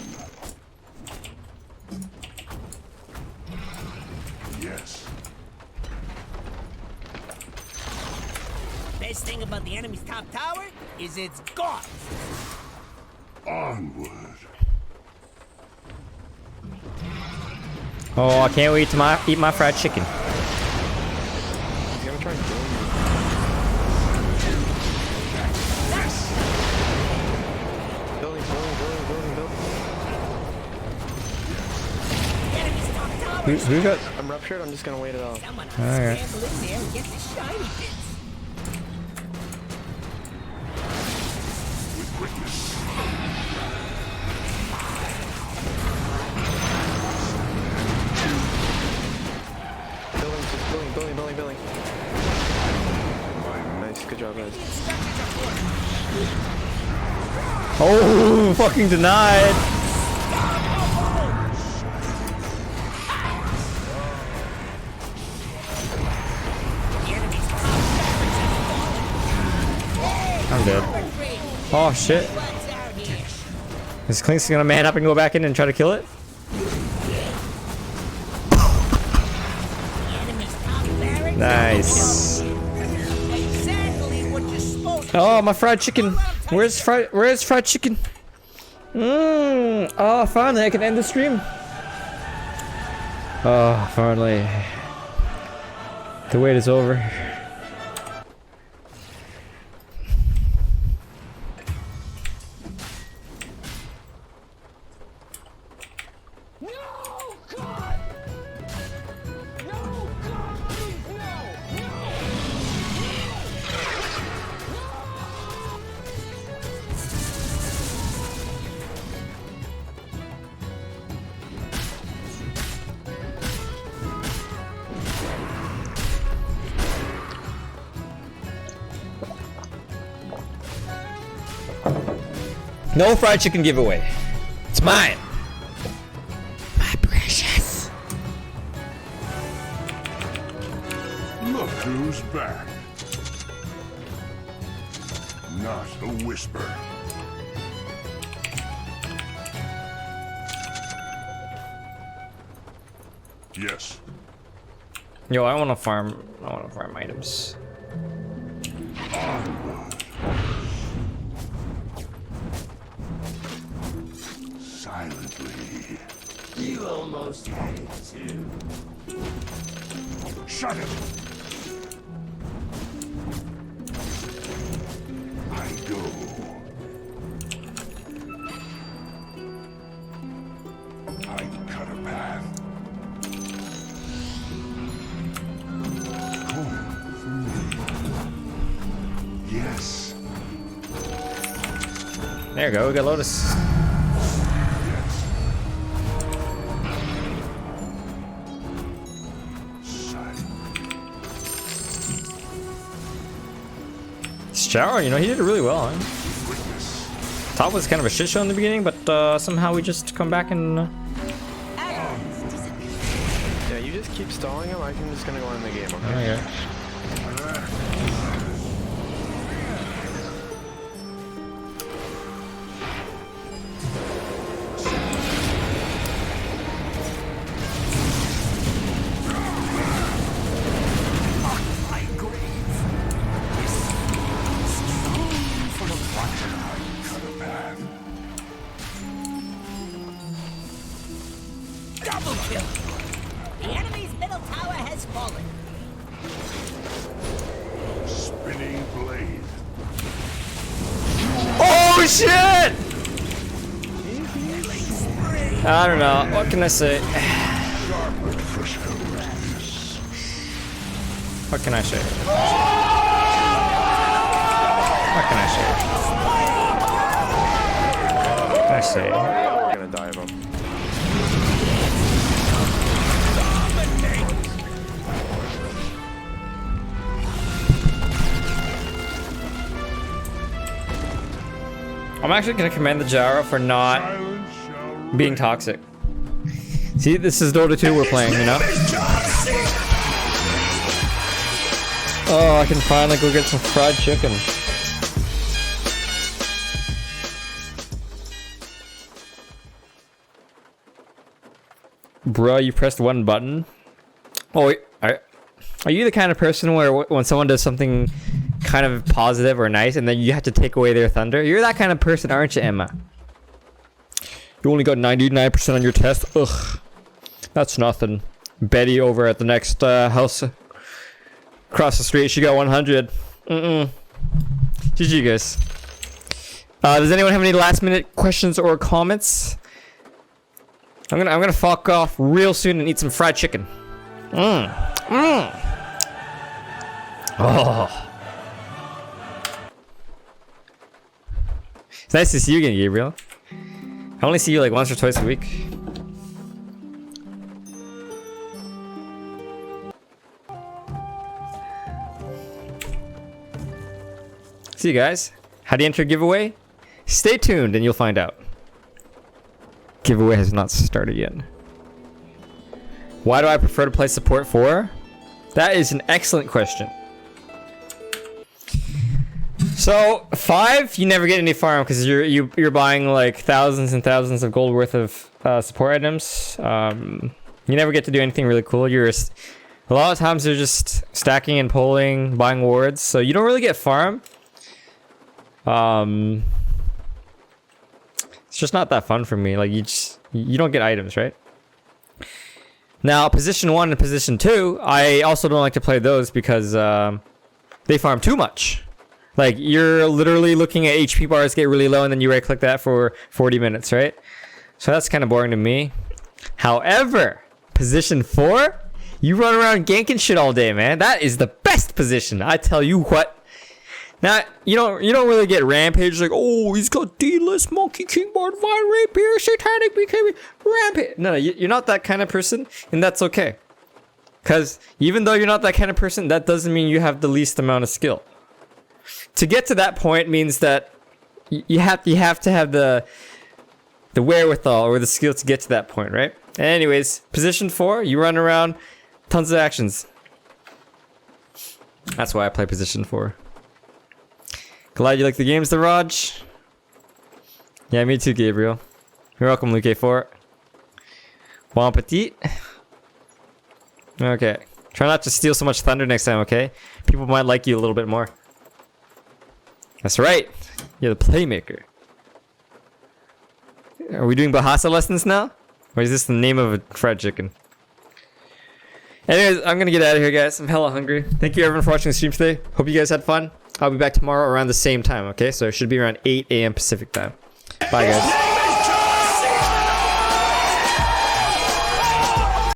Yes. Best thing about the enemy's top tower is it's gone. Onward. Oh, I can't wait to eat my fried chicken. He's gonna try and kill me. Building. The enemy's top tower. Who got? I'm ruptured, I'm just gonna wait it out. Someone Alright. scramble in there and get the shiny bits. With quickness. Building. Nice, good job, guys. Oh, fucking denied. I'm dead. Oh shit. Is Clinks gonna man up and go back in and try to kill it? Nice. Exactly what you're supposed to. Oh, my fried chicken. Where's fried chicken? Oh, finally I can end the stream. Oh, finally. The wait is over. No fried chicken giveaway. It's mine. My precious. Look who's back. Not a whisper. Yes. Yo, I wanna farm items. Silently. You almost had it too. Shut it! I go. I cut a path. Coin for me. Yes. There you go, we got Lotus. Shower, you know, he did it really well. Huh? Top was kind of a shit show in the beginning, but somehow we just come back and. Yeah, you just keep stalling him. I'm just gonna go in the game. Okay. Oh, yeah. Double kill! The enemy's middle tower has fallen. Spinning blade. Oh shit! I don't know. What can I say? What can I say? What can I say? What can I say? We're gonna dive him. I'm actually gonna commend the Jara for not being toxic. See, this is Dota 2 we're playing, you know? Oh, I can finally go get some fried chicken. Bro, you pressed one button? Oh, wait, are you the kind of person where when someone does something kind of positive or nice and then you have to take away their thunder? You're that kind of person, aren't you, Emma? You only got 99% on your test? Ugh. That's nothing. Betty over at the next house across the street, she got 100. GG, guys. Does anyone have any last minute questions or comments? I'm gonna fuck off real soon and eat some fried chicken. Oh. It's nice to see you again, Gabriel. I only see you like once or twice a week. See you guys. How do you enter a giveaway? Stay tuned and you'll find out. Giveaway has not started yet. Why do I prefer to play support 4? That is an excellent question. So 5, you never get any farm because you're buying like thousands and thousands of gold worth of support items. You never get to do anything really cool. A lot of times you're just stacking and pulling, buying wards, so you don't really get farm. It's just not that fun for me. Like you don't get items, right? Now position 1 and position 2, I also don't like to play those because they farm too much. Like you're literally looking at HP bars get really low and then you right click that for 40 minutes, right? So that's kind of boring to me. However, position 4, you run around ganking shit all day, man. That is the best position. I tell you what. Now, you don't really get rampage like, oh, he's got D-list, Monkey King, Bard, Vine, Rapier, Satanic, BKB, Rampage. No, you're not that kind of person, and that's okay. Because even though you're not that kind of person, that doesn't mean you have the least amount of skill. To get to that point means that you have to have the wherewithal or the skill to get to that point, right? Anyways, position 4, you run around, tons of actions. That's why I play position 4. Glad you like the games, the Raj. Yeah, me too, Gabriel. You're welcome, Luke 4. Bon appetit. Okay. Try not to steal so much thunder next time, okay? People might like you a little bit more. That's right. You're the playmaker. Are we doing Bahasa lessons now? Or is this the name of a fried chicken? Anyways, I'm gonna get out of here, guys. I'm hella hungry. Thank you everyone for watching the stream today. Hope you guys had fun. I'll be back tomorrow around the same time, okay? So it should be around 8 a.m. Pacific time. Bye, guys.